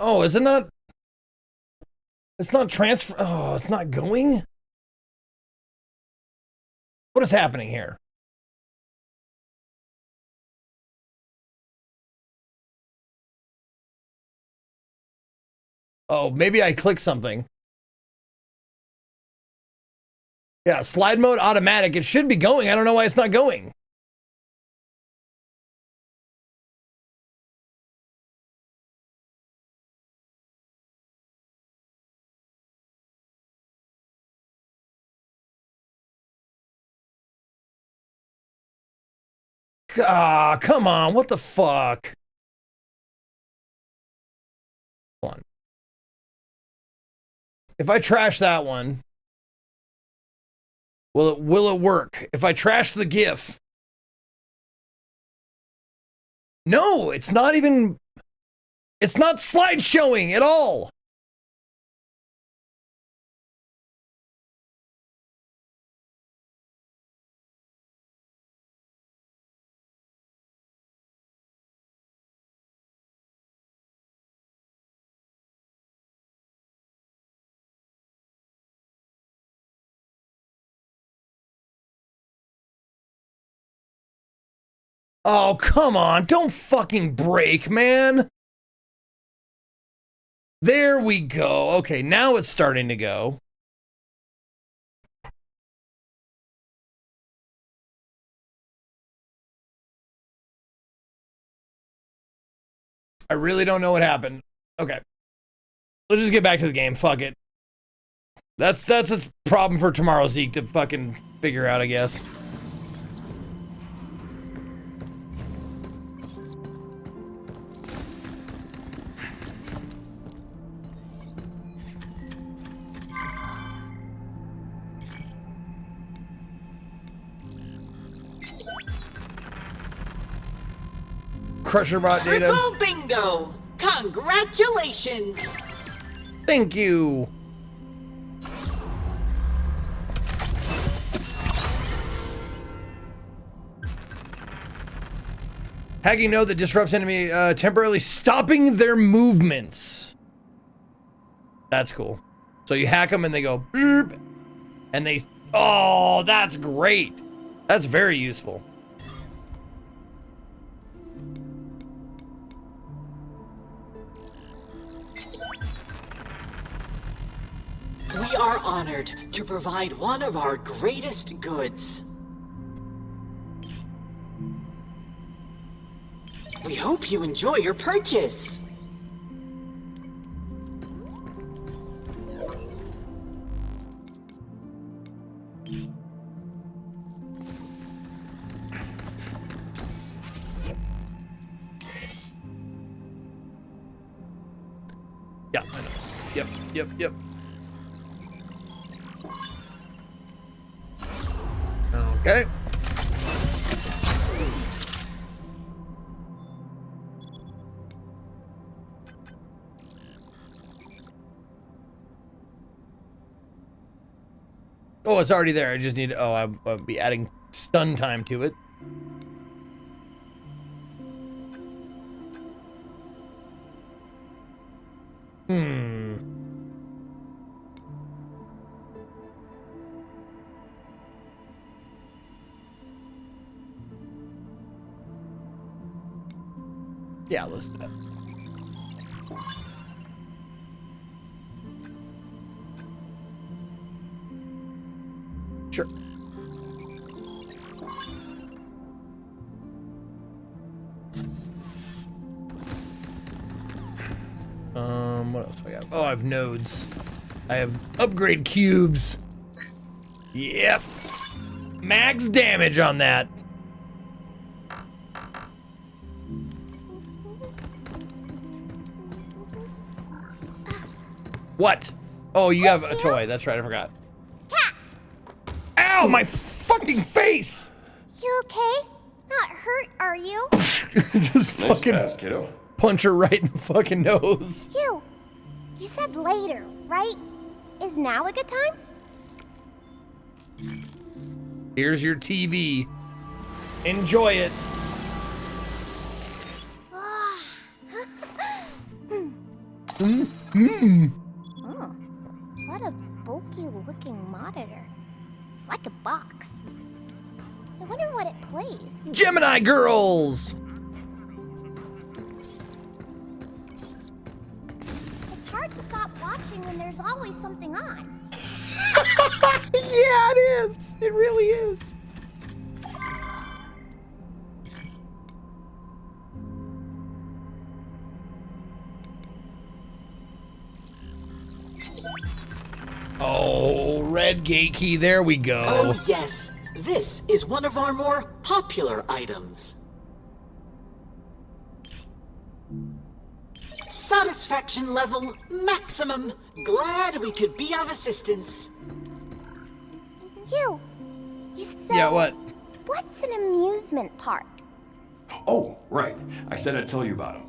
Oh, is it not? It's not transfer. Oh, it's not going? What is happening here? Oh, maybe I clicked something. Yeah, slide mode automatic. It should be going. I don't know why it's not going. Ah, come on. What the fuck? Hold on. If I trash that one, will it work? If I trash the GIF. No, it's not even, it's not slide showing at all. Oh, come on. Don't fucking break, man. There we go. Okay, now it's starting to go. I really don't know what happened. Okay. Let's just get back to the game. Fuck it. That's a problem for tomorrow, Zeke, to fucking figure out, I guess. Crusher bot data. Triple bingo! Congratulations! Thank you. Hacking node that disrupts enemy, temporarily stopping their movements. That's cool. So you hack them and they go boop, and they, oh, that's great. That's very useful. We are honored to provide one of our greatest goods. We hope you enjoy your purchase. Yeah, I know. Yep. Okay. Oh, it's already there. I just need, oh, I'll be adding stun time to it. Yeah, let's do that. Sure. What else do I got? Oh, I have nodes. I have upgrade cubes. Yep. Max damage on that. What? Oh, you have a toy. That's right, I forgot. Cat! Ow, my fucking face! You okay? Not hurt, are you? Just Nice fucking pass, kiddo. punch her right in the fucking nose. You said later, right? Is now a good time? Here's your TV. Enjoy it. Oh, what a bulky looking monitor. It's like a box. I wonder what it plays. Gemini girls! It's hard to stop watching when there's always something on. Yeah, it is. It really is. Oh, red gate key. There we go. Oh yes, this is one of our more popular items. Satisfaction level maximum. Glad we could be of assistance. You said... Yeah, what? What's an amusement park? Oh, right. I said I'd tell you about them.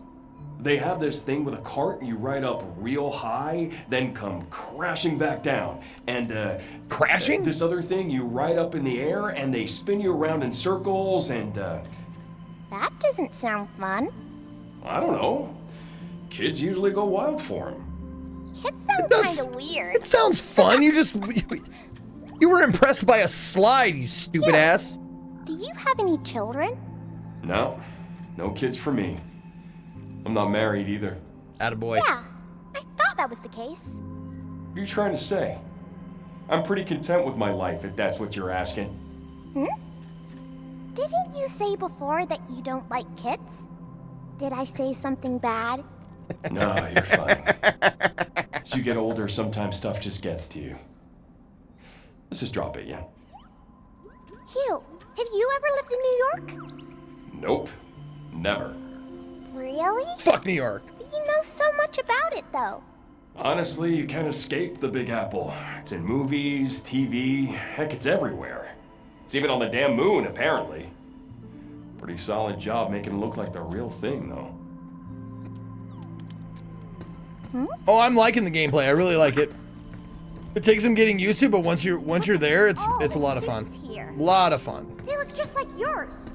They have this thing with a cart, and you ride up real high, then come crashing back down. And, crashing? This other thing, you ride up in the air, and they spin you around in circles, and, That doesn't sound fun. I don't know. Kids usually go wild for them. Kids sound kind of weird. It sounds fun. You were impressed by a slide, you stupid ass. Do you have any children? No, no kids for me. I'm not married either. Attaboy. Yeah, I thought that was the case. What are you trying to say? I'm pretty content with my life, if that's what you're asking. Hmm? Didn't you say before that you don't like kids? Did I say something bad? No, you're fine. As you get older, sometimes stuff just gets to you. Let's just drop it, yeah? Hugh, have you ever lived in New York? Nope. Never. Really? Fuck New York. You know so much about it, though. Honestly, you can't escape the Big Apple. It's in movies, TV, heck, it's everywhere. It's even on the damn moon, apparently. Pretty solid job making it look like the real thing, though. Oh, I'm liking the gameplay. I really like it. It takes some getting used to, but once you're there, it's a lot of fun. Here. Lot of fun. They look just like yours.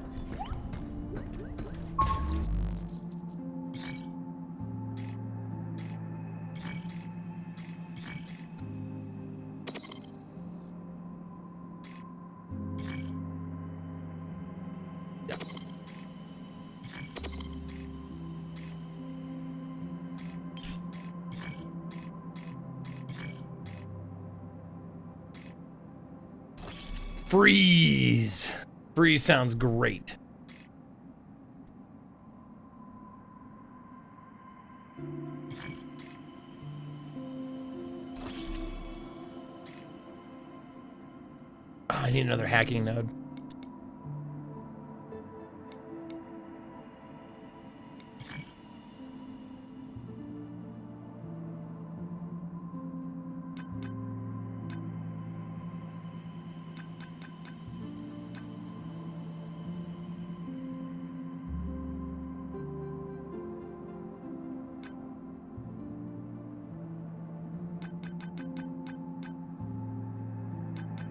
Freeze. Freeze sounds great. Oh, I need another hacking node.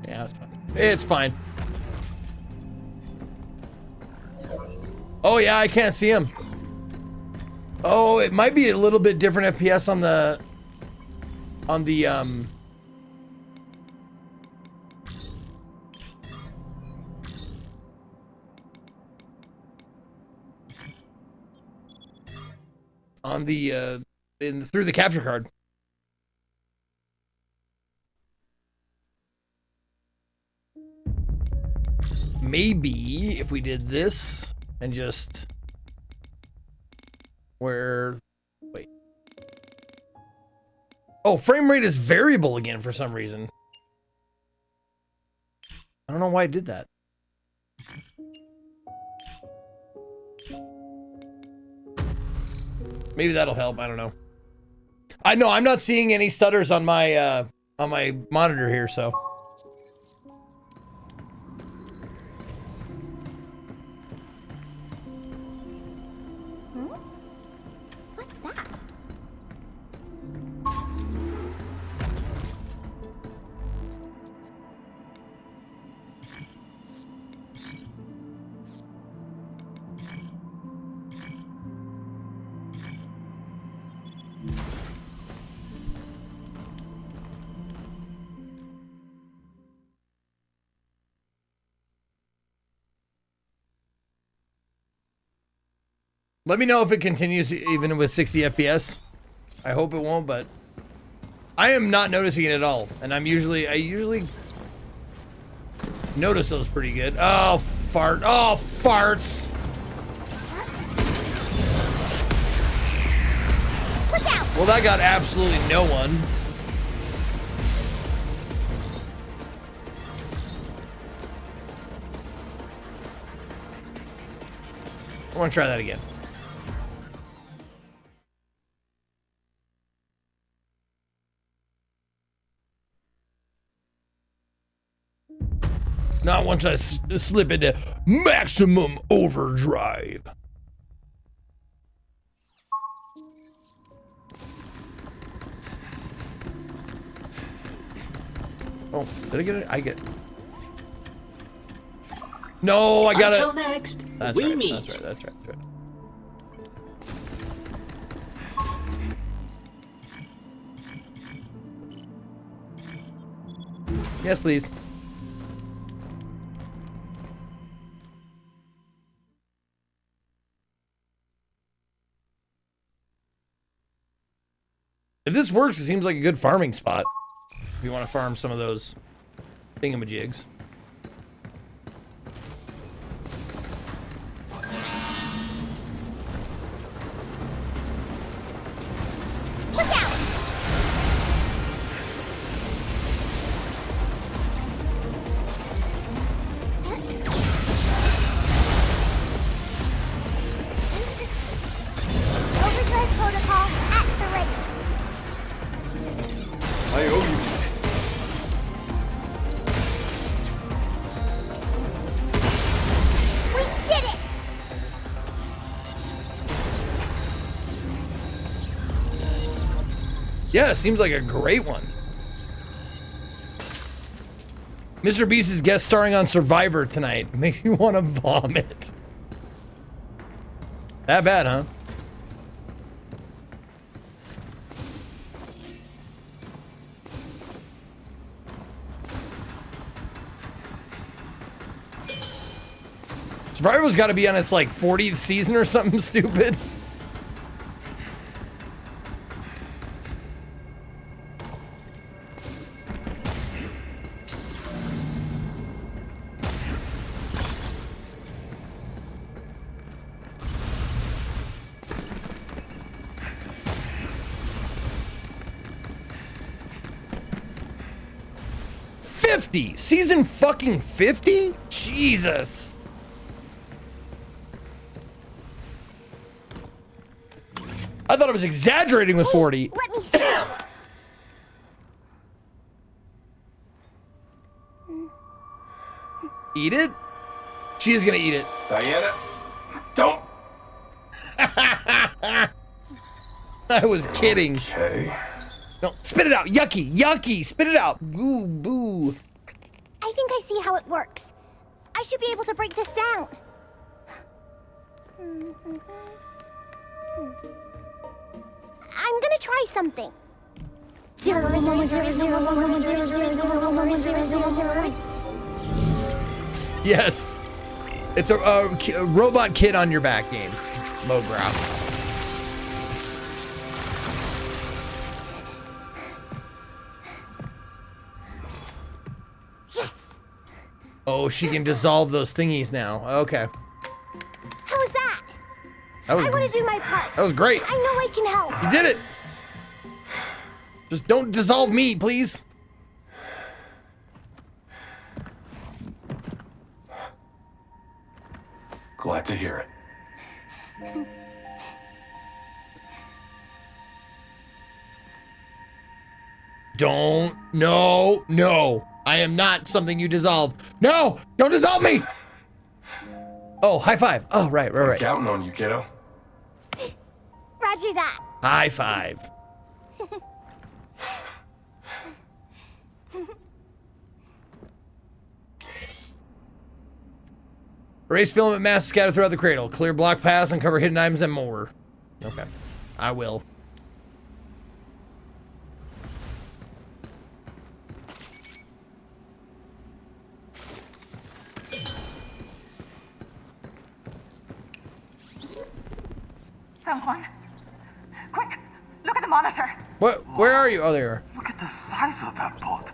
Yeah, it's fine. It's fine. Oh yeah, I can't see him. Oh, it might be a little bit different FPS on the on the through the capture card. Maybe if we did this and just wait. Oh, frame rate is variable again for some reason. I don't know why I did that. Maybe that'll help. I don't know. I know I'm not seeing any stutters on my monitor here, so. What's that? Let me know if it continues even with 60 FPS. I hope it won't, but I am not noticing it at all. And I usually notice those pretty good. Oh, fart. Oh, farts. Look out! Well, that got absolutely no one. I want to try that again. Not once I slip into maximum overdrive. Oh, did I get it? I get. No, I got it. Until next, That's we right, meet. That's right. Yes, please. If this works, it seems like a good farming spot. If you want to farm some of those thingamajigs. Look out! Overdrive protocol activated. I owe you. We did it! Yeah, seems like a great one. Mr. Beast is guest starring on Survivor tonight. Makes you want to vomit. That bad, huh? Survivor's got to be on its like 40th season or something stupid. Season fucking 50? Jesus. I thought I was exaggerating with 40. Let me see. Eat it? She is gonna eat it. Diana, don't. I was kidding. Okay. No, spit it out. Yucky, yucky. Spit it out. Boo, boo. I think I see how it works. I should be able to break this down. I'm gonna try something. 0.00011000001. Yes. It's a robot kid on your back game. Mograph. Oh, she can dissolve those thingies now. Okay. How was that? That was, I want to do my part. That was great. I know I can help. You did it. Just don't dissolve me, please. Glad to hear it. Don't. No, no. I am not something you dissolve. No, don't dissolve me. Oh, high five. Oh, right. I'm counting on you, kiddo. Roger that. High five. Erase filament masks scattered throughout the cradle. Clear block paths, uncover hidden items, and more. Okay. I will. Someone. Quick, look at the monitor. What? Where are you? Oh, there you are. Look at the size of that bot.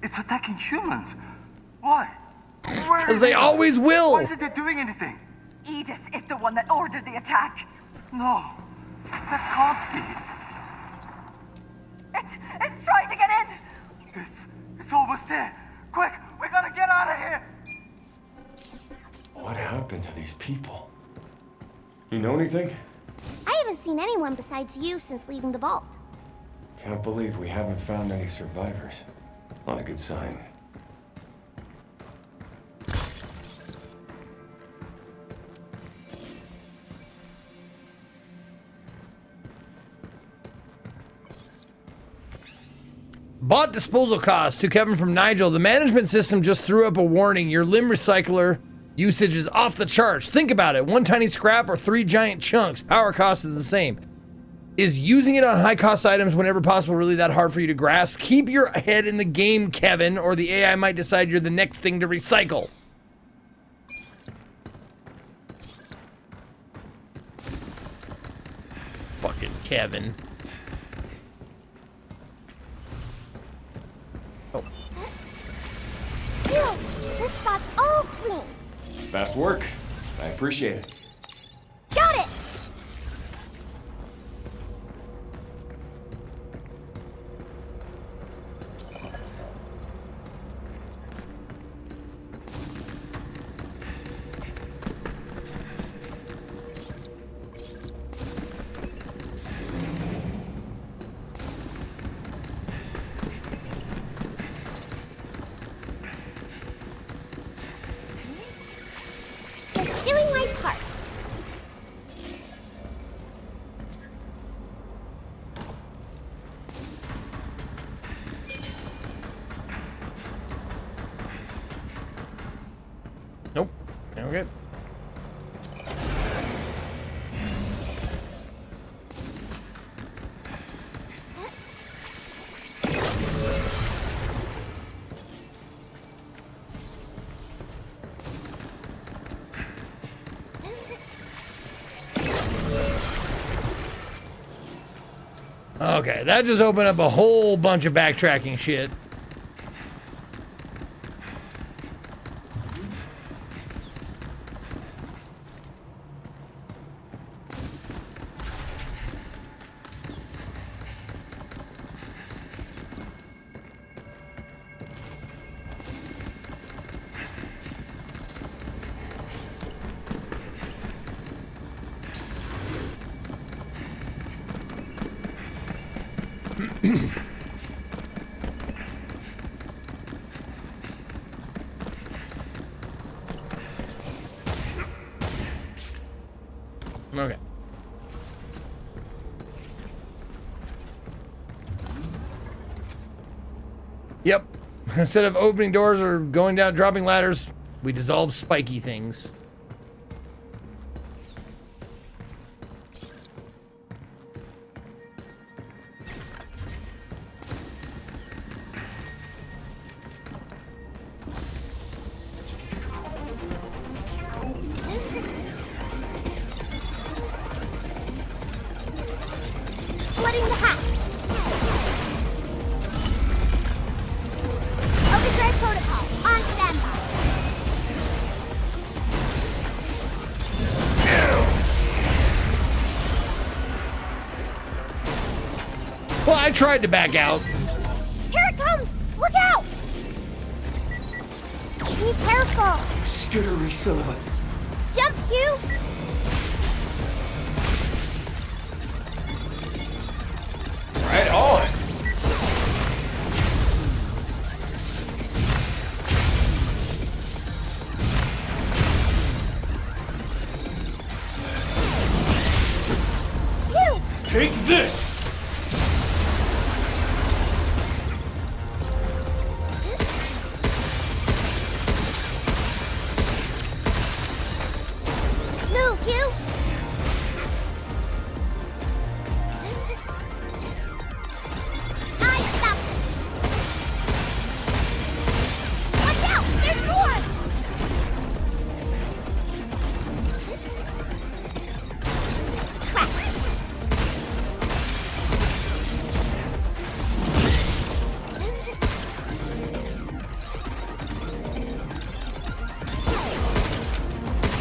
It's attacking humans. Why? Because they always will. Why isn't it doing anything? Edith is the one that ordered the attack. No, that can't be. It's trying to get in. It's almost there. Quick, we gotta get out of here. What happened to these people? You know anything? I haven't seen anyone besides you since leaving the vault. Can't believe we haven't found any survivors. Not a good sign. Bot disposal costs to Kevin from Nigel. The management system just threw up a warning. Your limb recycler usage is off the charts. Think about it. One tiny scrap or 3 giant chunks. Power cost is the same. Is using it on high cost items whenever possible really that hard for you to grasp? Keep your head in the game, Kevin, or the AI might decide you're the next thing to recycle. Fuck Fucking Kevin. Phew, this spot's all clean. Fast work. I appreciate it. Got it! Just doing my part. Nope. Okay. Okay, that just opened up a whole bunch of backtracking shit. Okay. Yep. Instead of opening doors or going down, dropping ladders, we dissolve spiky things. Splitting the hatch. Overdrive protocol on standby. Well, I tried to back out. Here it comes! Look out! Be careful! Skittery son of a... Jump, Hugh! Right on. Hugh! Take this! Move, Hugh! I stopped it! Watch out! There's more! Crap!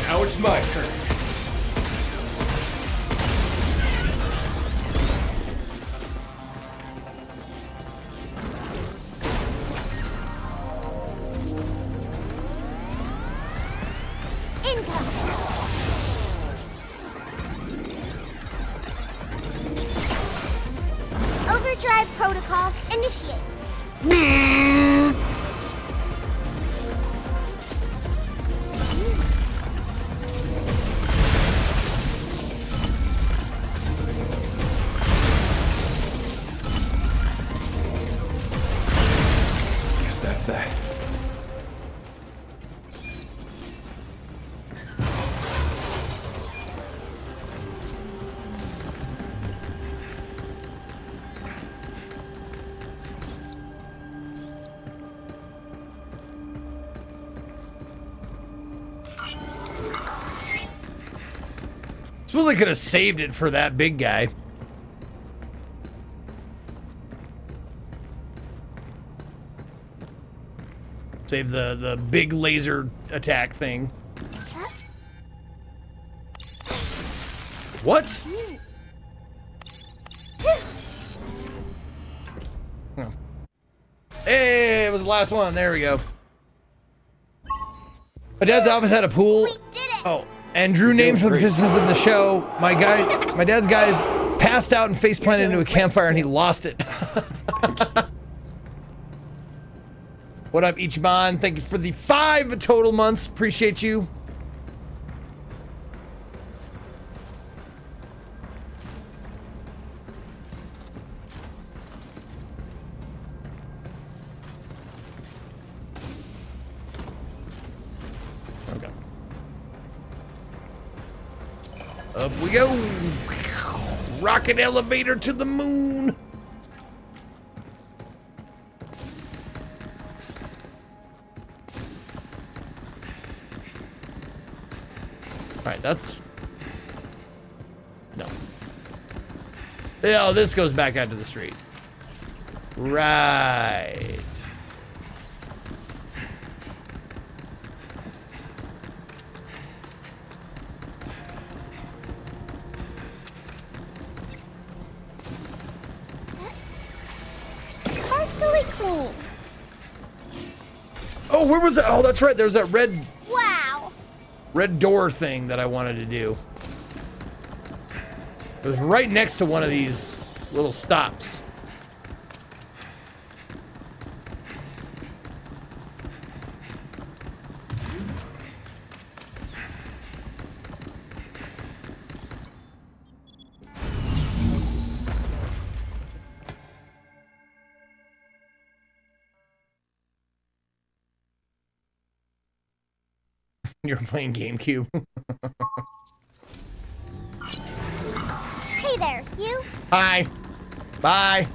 Now it's my turn. Income! Overdrive protocol initiate. Guess that's that. Suppose I could have saved it for that big guy. Save the big laser attack thing. What? Oh. Hey, it was the last one. There we go. My dad's office had a pool. Oh, and drew names for the participants in the show. My dad's guys passed out and face planted into a campfire and he lost it. What up, Ichiban? Thank you for the 5 total months. Appreciate you. Okay. Up we go. Rocket elevator to the moon. Alright, that's... No. Oh, this goes back out to the street. Right. Partially clean. Oh, where was that? Oh, that's right. There's that Wow. red door thing that I wanted to do. It was right next to one of these little stops. You're playing GameCube. Hey there, Hugh. Hi. Bye.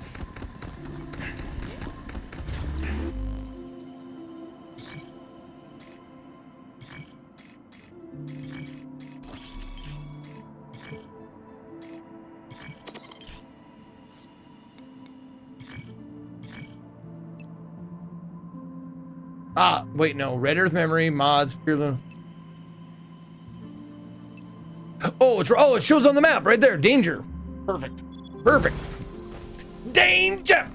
Ah, wait, no. Red Earth memory, mods, pure. Oh, it shows on the map right there. Danger. Perfect. Perfect. Danger.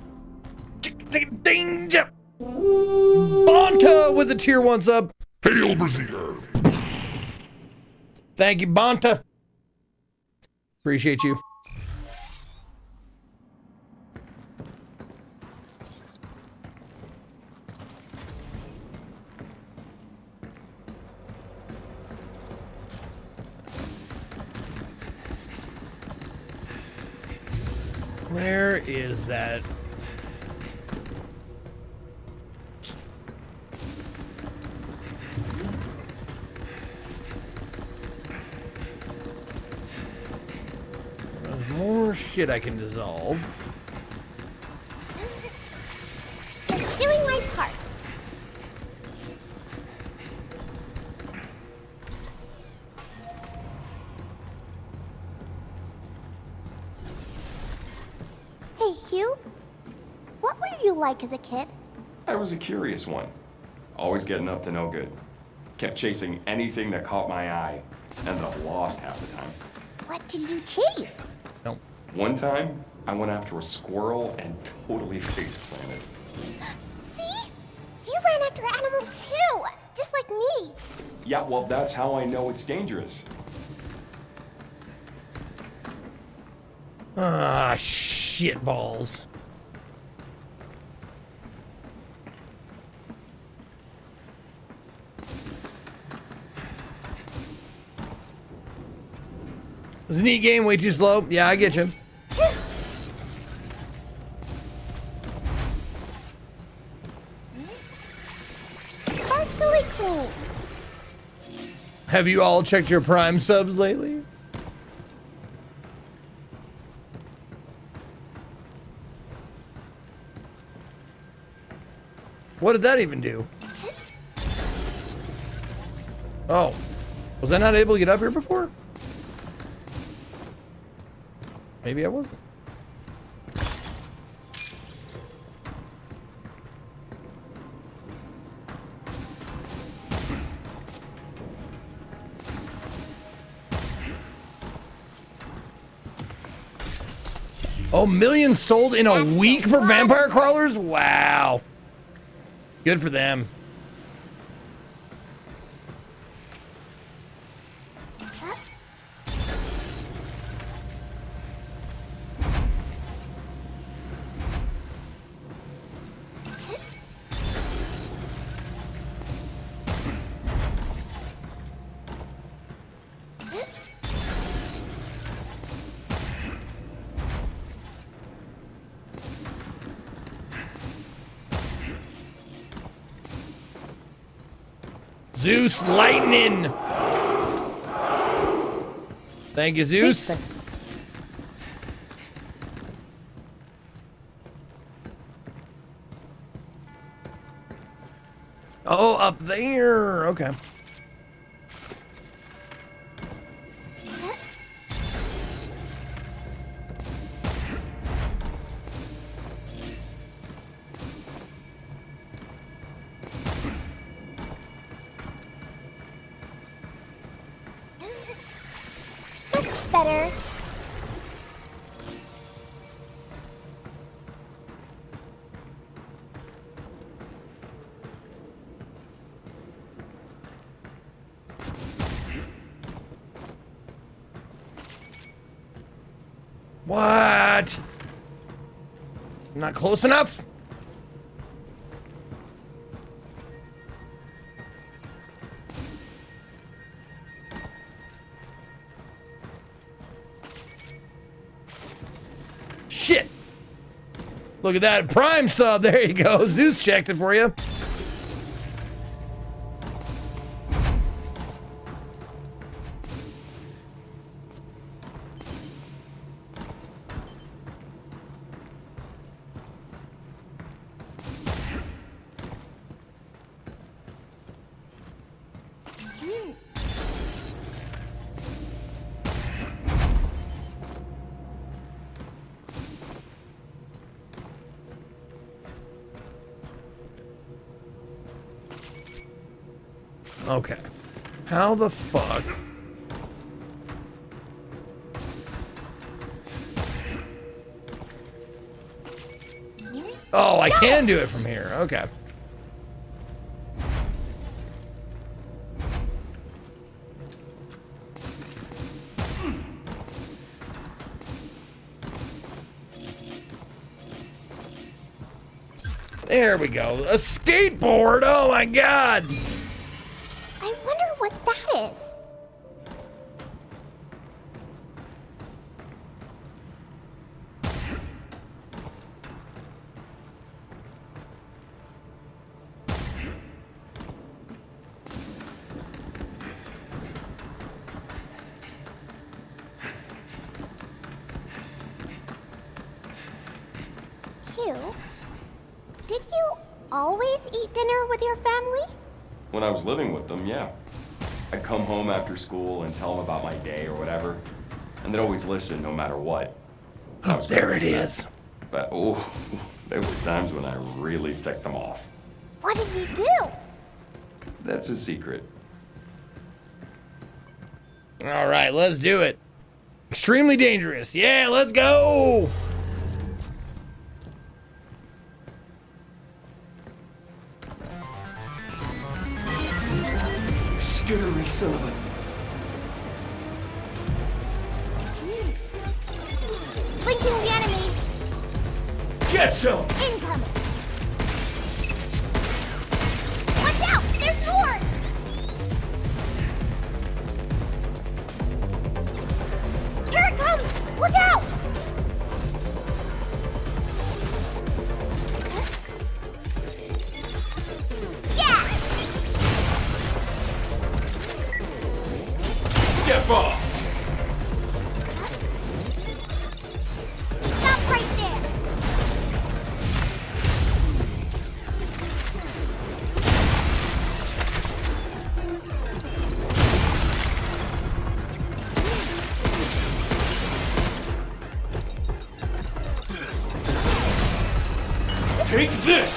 Danger. Bonta with the tier 1 sub. Hail Berserker. Thank you, Bonta. Appreciate you. Where is that? There's more shit I can dissolve. Just doing my part. Hey, Hugh. What were you like as a kid? I was a curious one. Always getting up to no good. Kept chasing anything that caught my eye. Ended up lost half the time. What did you chase? One time, I went after a squirrel and totally face planted. See? You ran after animals too, just like me. Yeah, well, that's how I know it's dangerous. Ah, shit balls. It was a neat game, way too slow. Yeah, I get you. Partially clean. Have you all checked your Prime subs lately? What did that even do? Oh, was I not able to get up here before? Maybe I wasn't. Oh, millions sold in a week for vampire crawlers? Wow. Good for them. Zeus lightning. Thank you, Zeus. Oh, up there. Okay. Much better. What? Not close enough? Shit. Look at that Prime sub. There you go. Zeus checked it for you. Okay. How the fuck? Oh, I can do it from here. Okay. There we go. A skateboard. Oh my god. I wonder what that is. Hugh, did you always eat dinner with your family? When I was living with them, yeah. I'd come home after school and tell them about my day or whatever, and they'd always listen no matter what. Oh, there it is. But, oh, there were times when I really ticked them off. What did you do? That's a secret. All right, let's do it. Extremely dangerous. Yeah, let's go. Skittery son of a... Blinking the enemy. Get some! Incoming. Watch out! There's more! Here it comes! Look out! Yeah! Step off! Stop right there! Take this!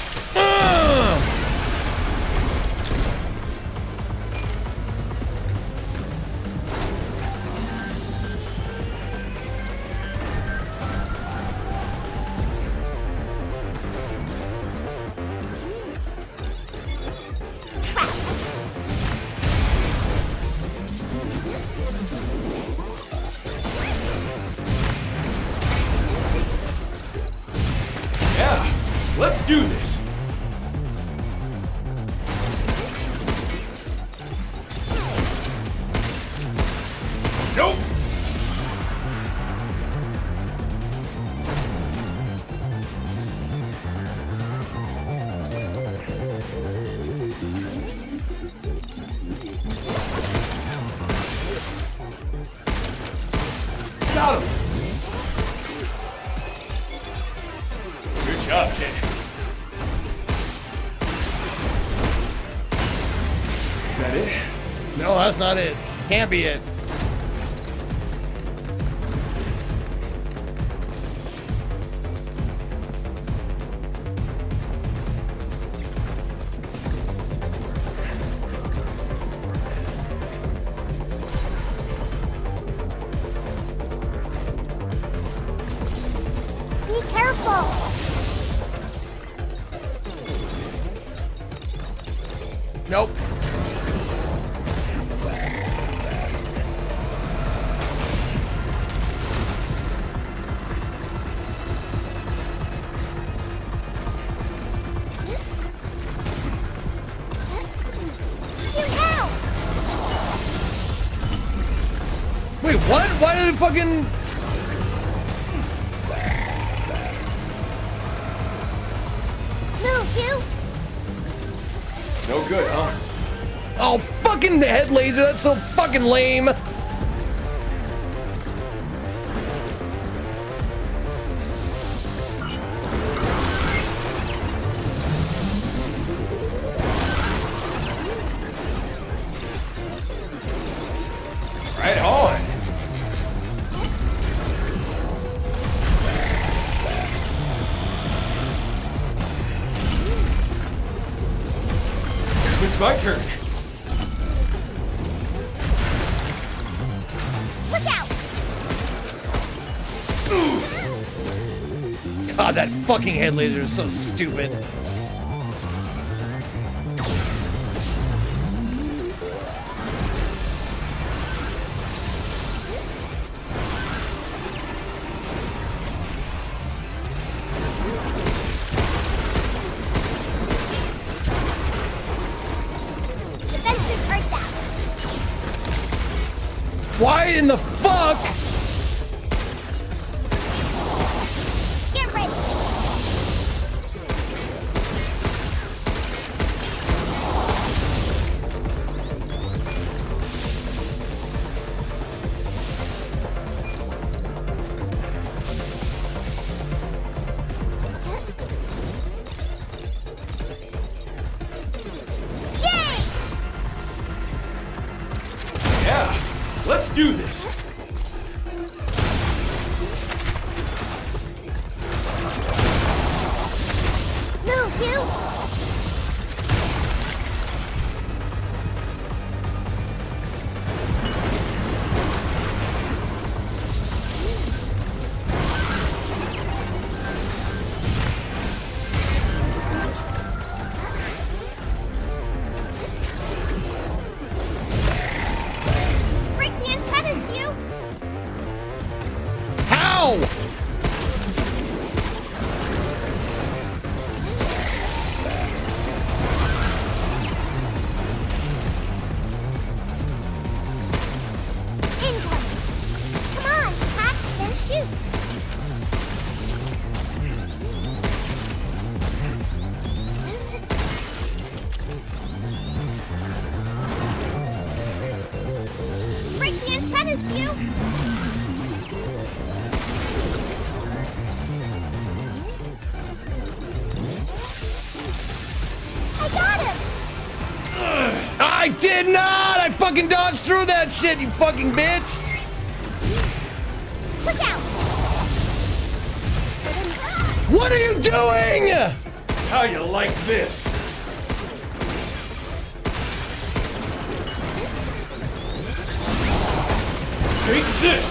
Let's do this. Nope. Got him. Good job, Ted. Is that it? No, that's not it. Can't be it. Be careful! Nope. Shoot out! Wait, what? Why did it fucking... Move, you! No good, huh? Oh, fucking the head laser. That's so fucking lame. Right on. Guess it's my turn. Look out! God, that fucking head laser is so stupid. Defenses are down. Why in the fuck? Get ready! Yay! Yeah, let's do this. Move, you! Break the antennas, you! How? Incoming! Come on, hack, then shoot! Break the antennas, you! I got him! I did not! I fucking dodged through that shit, you fucking bitch! Look out! What are you doing? How you like this? Take this!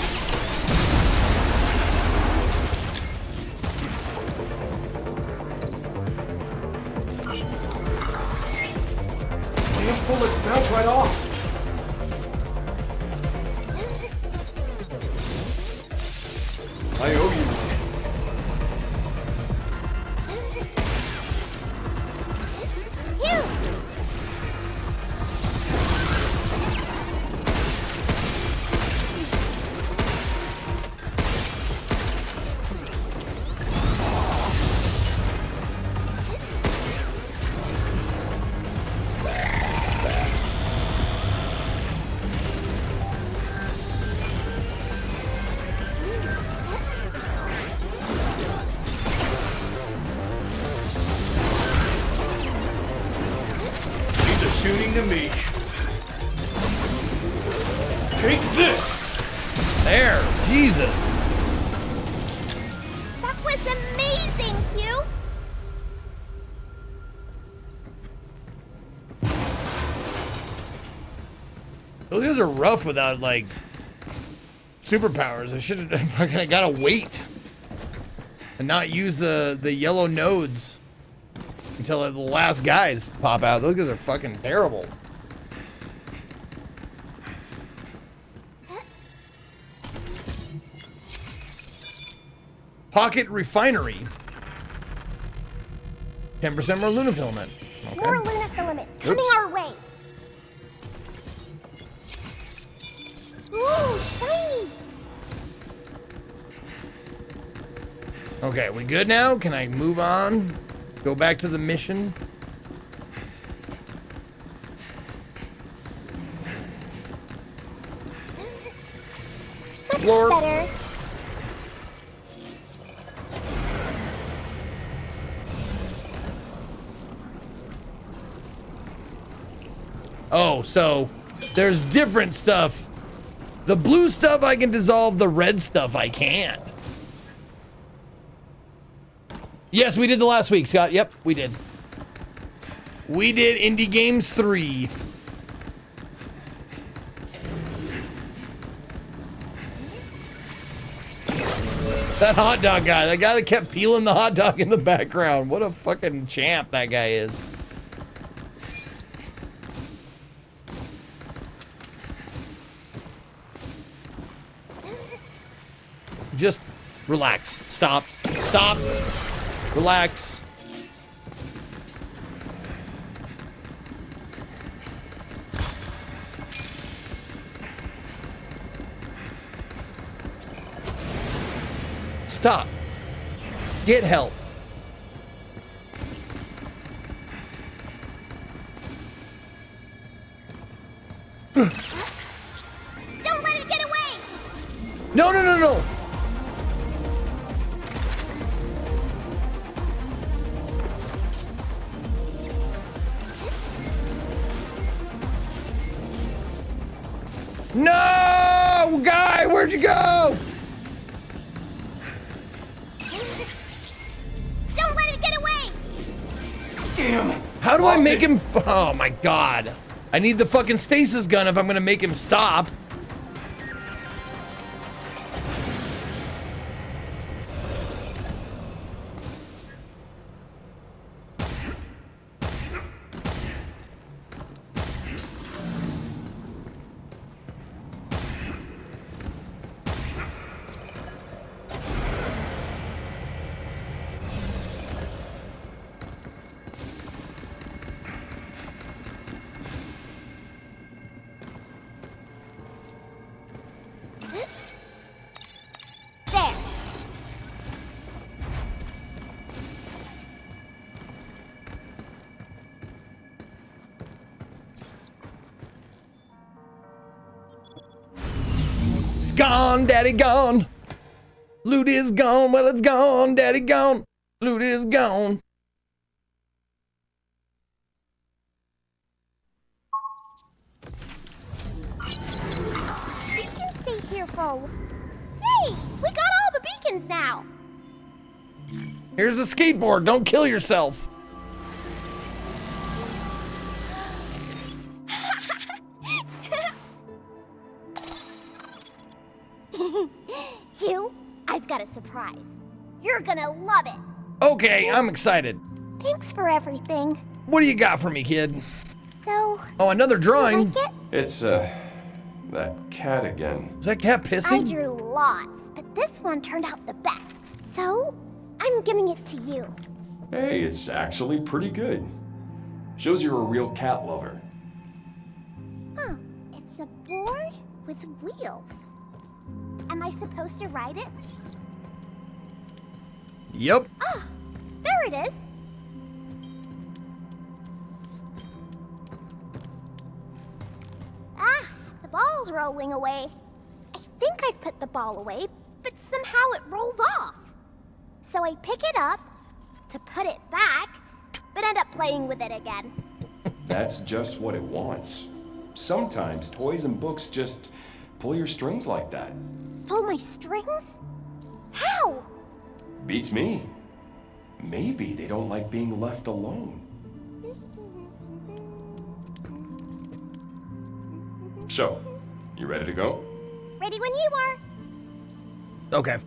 Damn bullets bounce right off. I owe you one. nothing to me. Take this! There, Jesus. That was amazing, Hugh! Those guys are rough without, like, superpowers. I should have fucking gotta wait. And not use the yellow nodes until the last guys pop out. Those guys are fucking terrible. Pocket refinery. 10% more Luna filament. Okay. More Luna filament coming Oops. our way. Ooh, shiny! Okay, we good now? Can I move on? Go back to the mission? Much Lord. better. Oh, so there's different stuff. The blue stuff I can dissolve, the red stuff I can't. Yes, we did the last week, Scott. Yep, we did. We did Indie Games 3. That hot dog guy, that guy that kept peeling the hot dog in the background. What a fucking champ that guy is. Just relax. Stop. Stop. Relax. Stop. Get help. Don't let it get away! No, no, no, no. No, guy, where'd you go? Don't let it get away! Damn! How do I make him? Oh my god. I need the fucking stasis gun if I'm gonna make him stop. There. It's gone, daddy gone. Loot is gone, well it's gone, daddy gone. Loot is gone. We can stay here for a while. Hey, we got all the beacons now. Here's a skateboard, don't kill yourself. Hugh, I've got a surprise. You're gonna love it. Okay, I'm excited. Thanks for everything. What do you got for me, kid? So, Oh, another drawing. like it? It's, that cat again. Is that cat I pissing? drew lots, but this one turned out the best. So, I'm giving it to you. Hey, it's actually pretty good. Shows you're a real cat lover. Huh, it's a board with wheels. Am I supposed to ride it? Yep. Ah, there it is. Ah, the ball's rolling away. I think I put the ball away, but somehow it rolls off. So I pick it up to put it back, but end up playing with it again. That's just what it wants. Sometimes toys and books just pull your strings like that. Pull my strings? How? Beats me. Maybe they don't like being left alone. So, you ready to go? Ready when you are. Okay.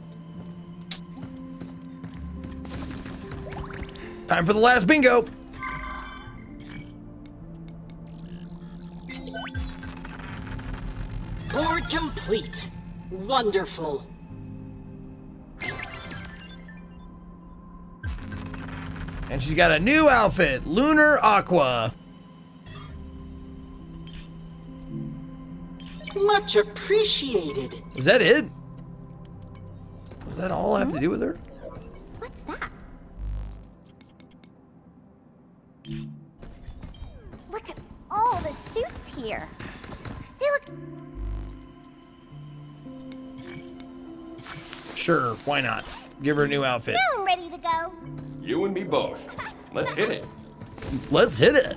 Time for the last bingo. Board complete. Wonderful. And she's got a new outfit, Lunar Aqua. Much appreciated. Is that it? Is that all I have to do with her? What's that? Look at all the suits here. They look... Sure, why not? Give her a new outfit. Now I'm ready to go. You and me both. Let's hit it. Let's hit it.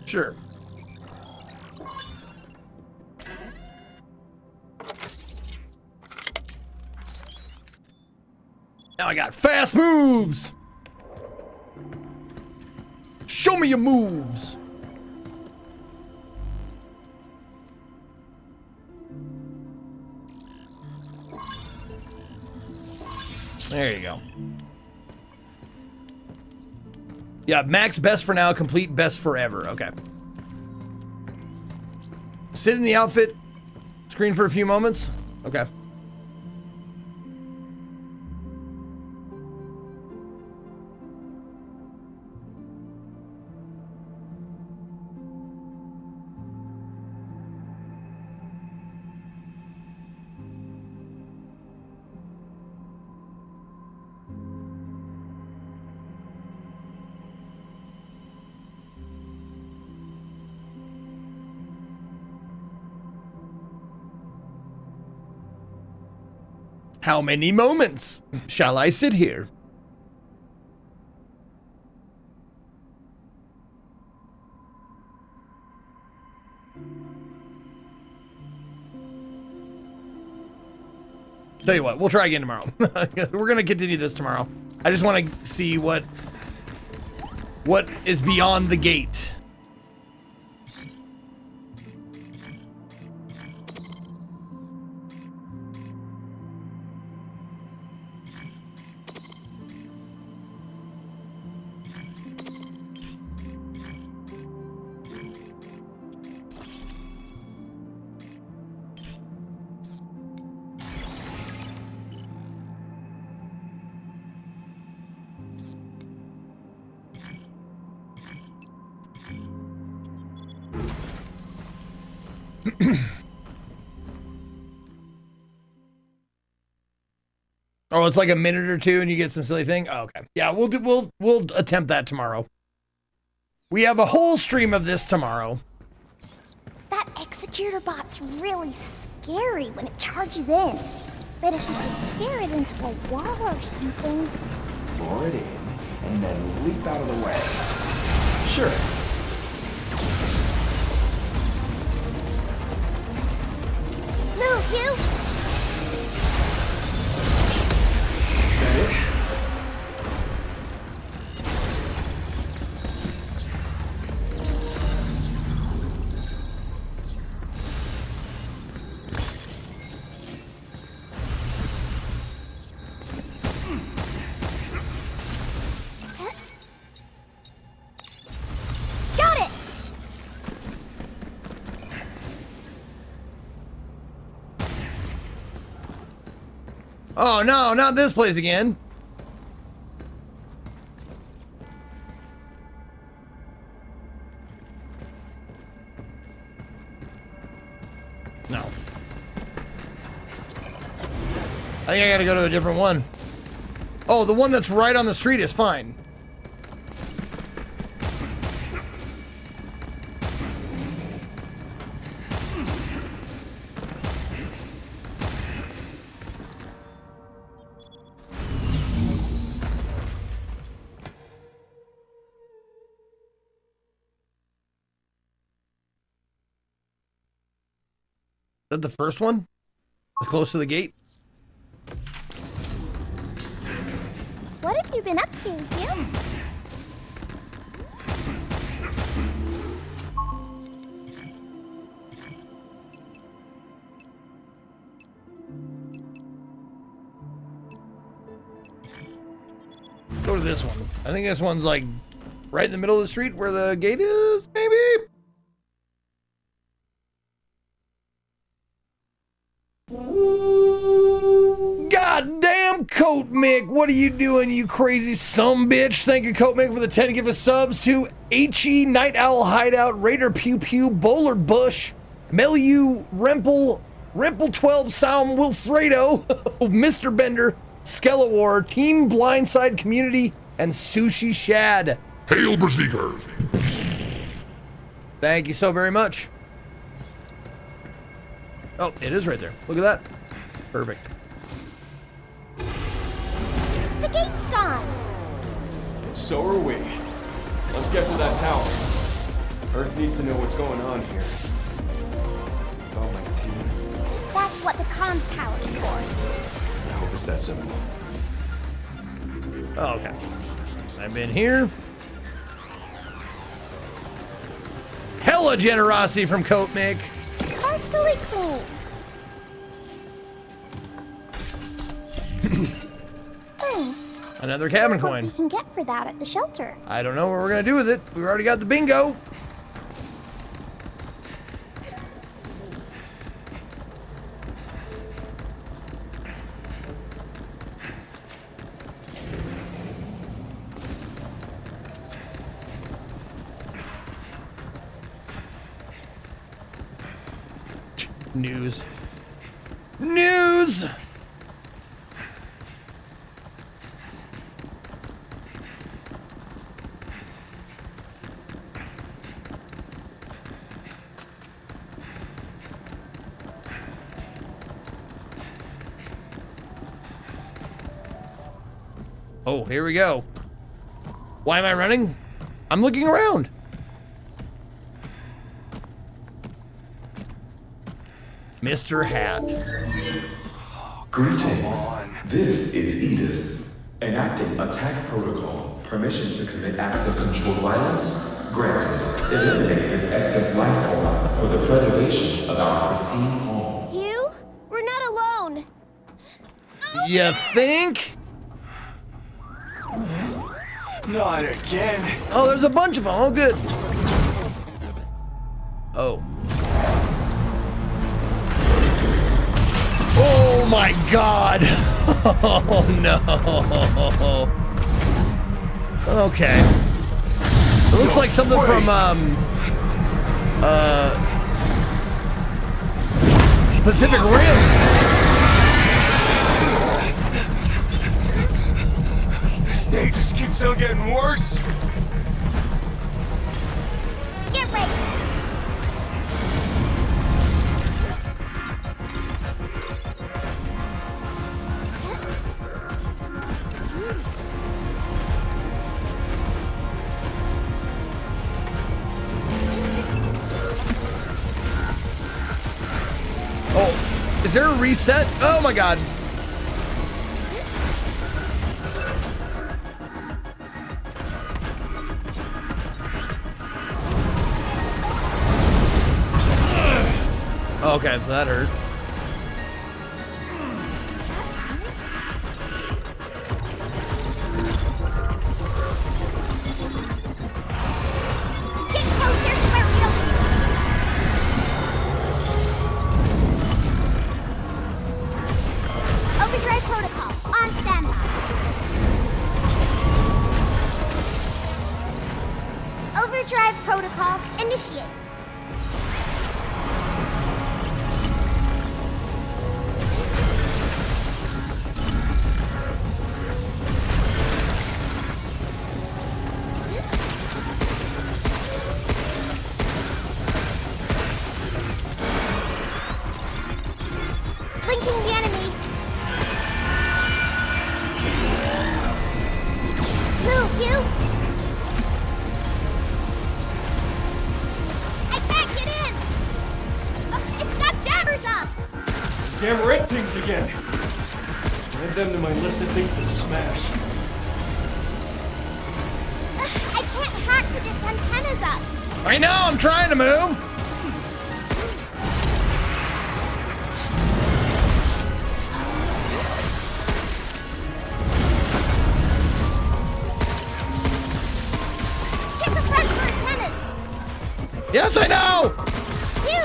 Sure. Now I got fast moves. Show me your moves. There you go. Yeah, max best for now, complete best forever. Okay. Sit in the outfit screen for a few moments. Okay. How many moments shall I sit here? Tell you what, we'll try again tomorrow. We're gonna continue this tomorrow. I just want to see what is beyond the gate. Oh, it's like a minute or two and you get some silly thing? Oh, okay. Yeah, we'll attempt that tomorrow. We have a whole stream of this tomorrow. That executor bot's really scary when it charges in. But if you could stare it into a wall or something... Lure it in, and then leap out of the way. Sure. Move, you! Oh no, not this place again. No. I think I gotta go to a different one. Oh, the one that's right on the street is fine. Is that the first one? As close to the gate? What have you been up to, Hugh? Go to this one. I think this one's like right in the middle of the street where the gate is, maybe? Goddamn Coat Mick, what are you doing, you crazy sumbitch? Thank you, Coat Mick, for the 10 gift of subs to H.E. Night Owl Hideout, Raider Pew Pew, Bowler Bush, Melu, Rimple 12, Sound Wilfredo, Mr. Bender, Skellawar, Team Blindside Community, and Sushi Shad. Hail Berserker! Thank you so very much. Oh, it is right there. Look at that. Perfect. The gate's gone. So are we. Let's get to that tower. Earth needs to know what's going on here. Oh, my team. That's what the comms tower's for. I hope it's that simple. Oh, okay. I've been here. Hella generosity from Coat Mick. Partially clean. Another cabin What coin. we can get for that at the shelter. I don't know what we're gonna do with it. We've already got the bingo. News. News! Oh, here we go. Why am I running? I'm looking around. Mr. Hat. Greetings. This is Edis. Enacting attack protocol. Permission to commit acts of controlled violence? Granted. Eliminate this excess life form for the preservation of our pristine home. You? We're not alone. You think? Not again. Oh, there's a bunch of them. Oh, good. Oh. Oh my God. Oh no. Okay. It looks like something from Pacific Rim. This day just keeps on getting worse. Get ready. Oh, is there a reset? Oh my God. Okay, that hurt. Overdrive protocol. Overdrive protocol initiate. Linking the enemy. Move, you! I can't get in! It's got jammers up! Damn red things again. Add them to my list of things to smash. I can't hack with its antennas up! I know, I'm trying to move! Check the front for antennas! Yes, I know! You!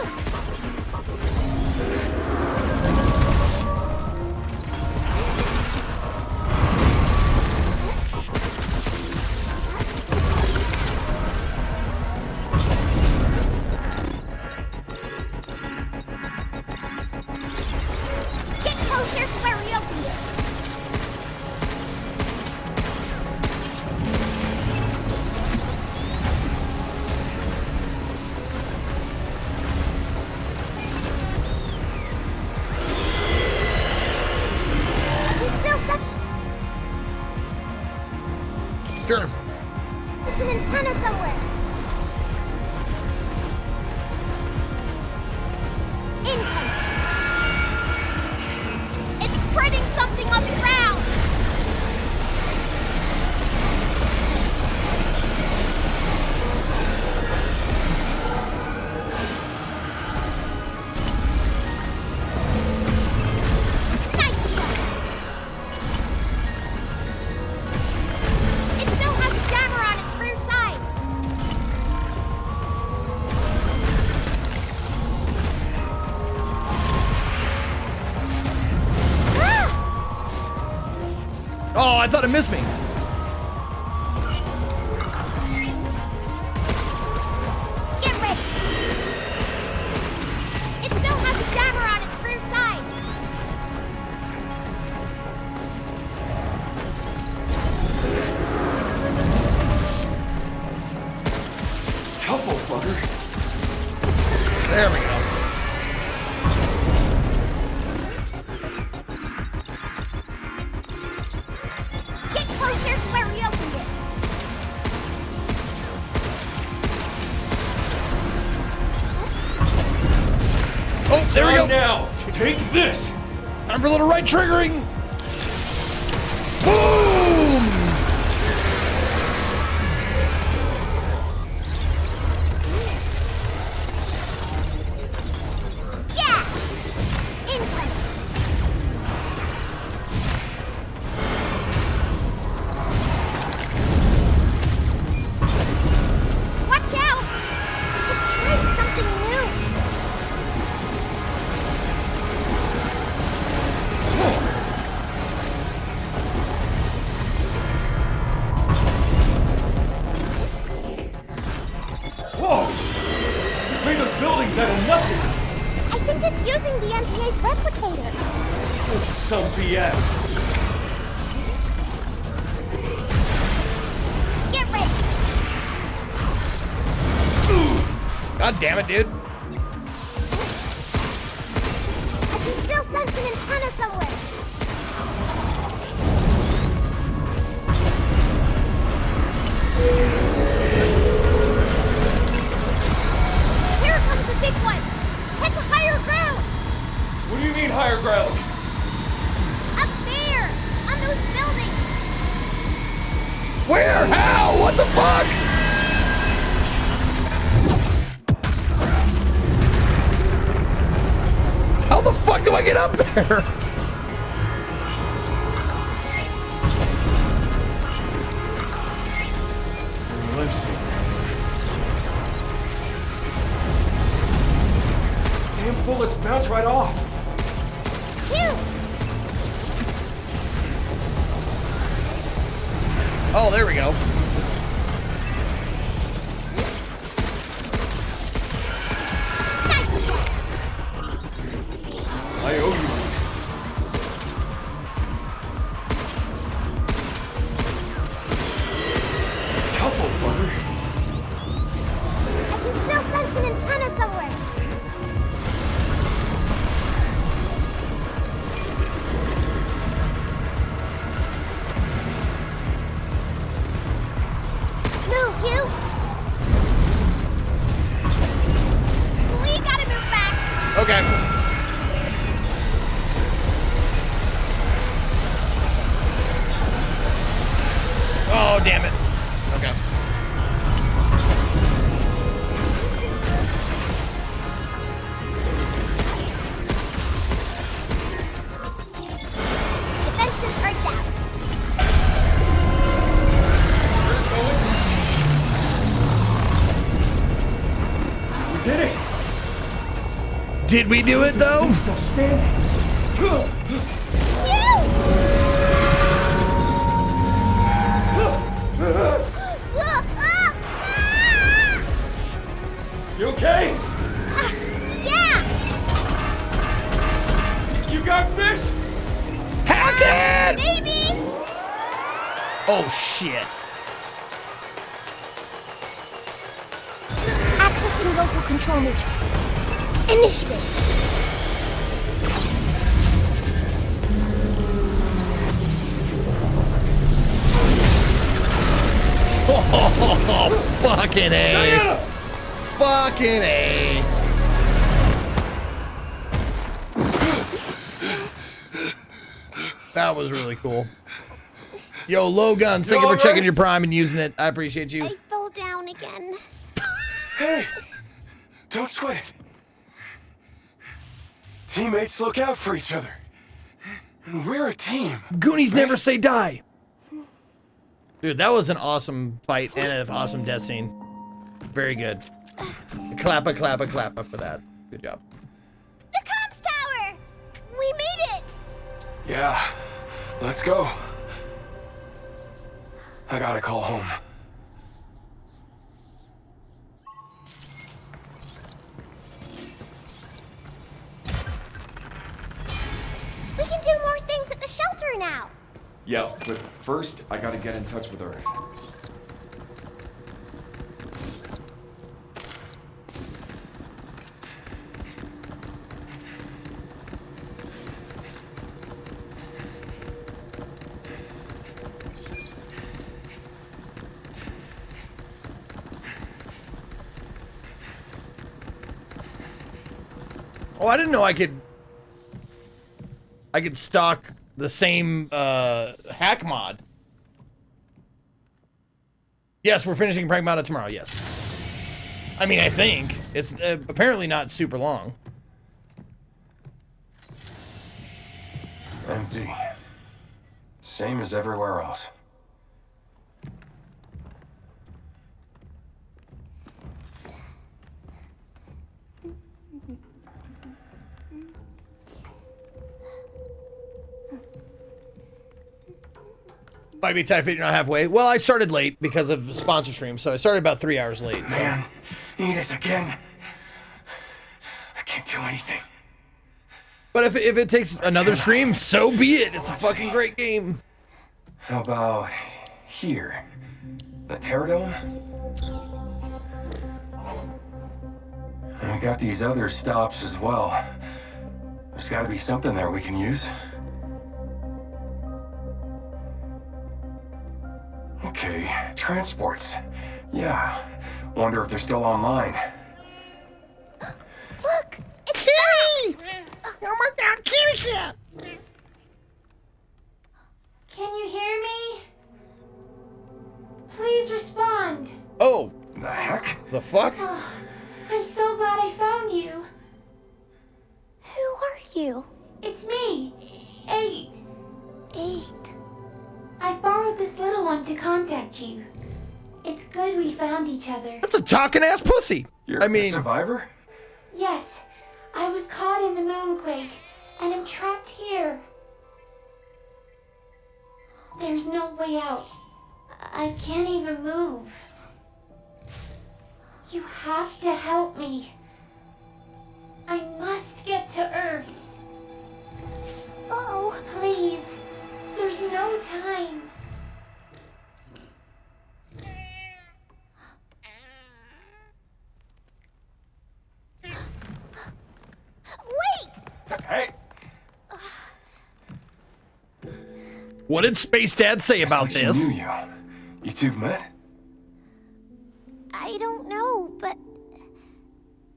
Get closer to where we opened it! He's still set. Sure. There's an antenna somewhere. Incoming. It's spreading something on the ground. Nice one. It still has a jammer on its rear side. Ah! Oh, I thought it missed me. Get ready. It still has a jammer on its rear side. Tough old bugger. There we go. Get closer to where we opened it. Oh, there we go. Time now. Take this. Time for a little right triggering. Boom! Yeah! Incoming. Watch out! It's trying something new. Whoa! Just made those buildings out of nothing. I think it's using the NTA's replicator. This is some BS. Get ready. God damn it, dude. I can still sense an antenna somewhere. Here comes the big one. Head to higher ground. What do you mean higher ground? Up there, on those buildings. Where? How? What the fuck? How the fuck do I get up there? Let's see. Damn bullets bounce right off. Phew. Oh, there we go. Okay. Oh, damn it. Okay. Defenses are down. We did it. Did we do it though? Still standing. You okay? Yeah. You got this? Hack it! Maybe. Oh shit. Accessing local control matrix. Initiative. Oh, fucking A. Fucking A. That was really cool. Yo, Low Guns, thank you for checking your Prime and using it. I appreciate you. I fell down again. Hey, don't sweat it. Teammates look out for each other. And we're a team. Goonies never say die. Dude, that was an awesome fight and an awesome death scene. Very good. Clappa, clappa, clappa for that. Good job. The comms tower! We made it! Yeah, let's go. I gotta call home. We can do more things at the shelter now. Yeah, but first, I gotta get in touch with her. Oh, I didn't know I could stock the same hack mod. Yes, we're finishing Pragmata tomorrow, yes. I mean, I think. It's apparently not super long. Empty. Same as everywhere else. Might be Typhoon, you're not halfway. Well, I started late because of sponsor stream, so I started about 3 hours late. So. Man, eat us again. I can't do anything. But if it takes another stream, so be it. It's a fucking great game. How about here? The Terradome? And we got these other stops as well. There's gotta be something there we can use. Okay, transports. Yeah. Wonder if they're still online. Look! It's Kitty! Oh my god, kitty cat! Can you hear me? Please respond. Oh. The heck? The fuck? Oh, I'm so glad I found you. Who are you? It's me, 8. 8. I've borrowed this little one to contact you. It's good we found each other. That's a talking ass pussy. You're a survivor? Yes, I was caught in the moonquake, and I'm trapped here. There's no way out. I can't even move. You have to help me. I must get to Earth. Oh, please. There's no time. Wait! Hey! What did Space Dad say about She this? knew you. You two met? I don't know, but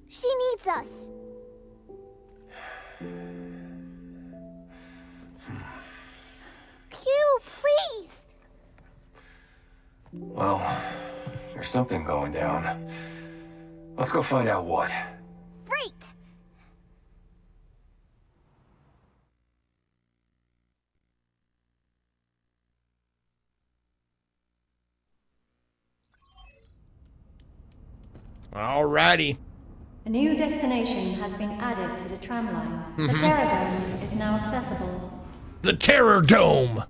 she needs us. Well, there's something going down. Let's go find out what. Great! Alrighty. A new destination has been added to the tram line. The Terror Dome is now accessible. The Terror Dome!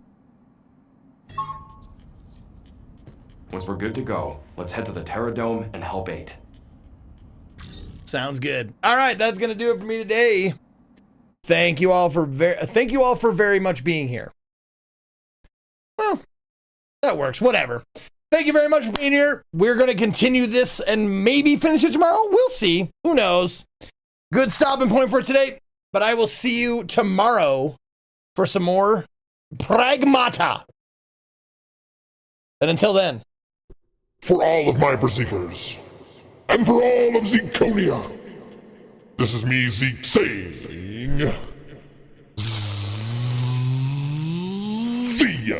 Once we're good to go, let's head to the Terror Dome and help 8. Sounds good. All right, that's gonna do it for me today. Thank you all for very much being here. Well, that works. Whatever. Thank you very much for being here. We're gonna continue this and maybe finish it tomorrow. We'll see. Who knows? Good stopping point for today. But I will see you tomorrow for some more Pragmata. And until then. For all of my Berserkers, and for all of Zekonia, this is me, Zeke, saying, see ya!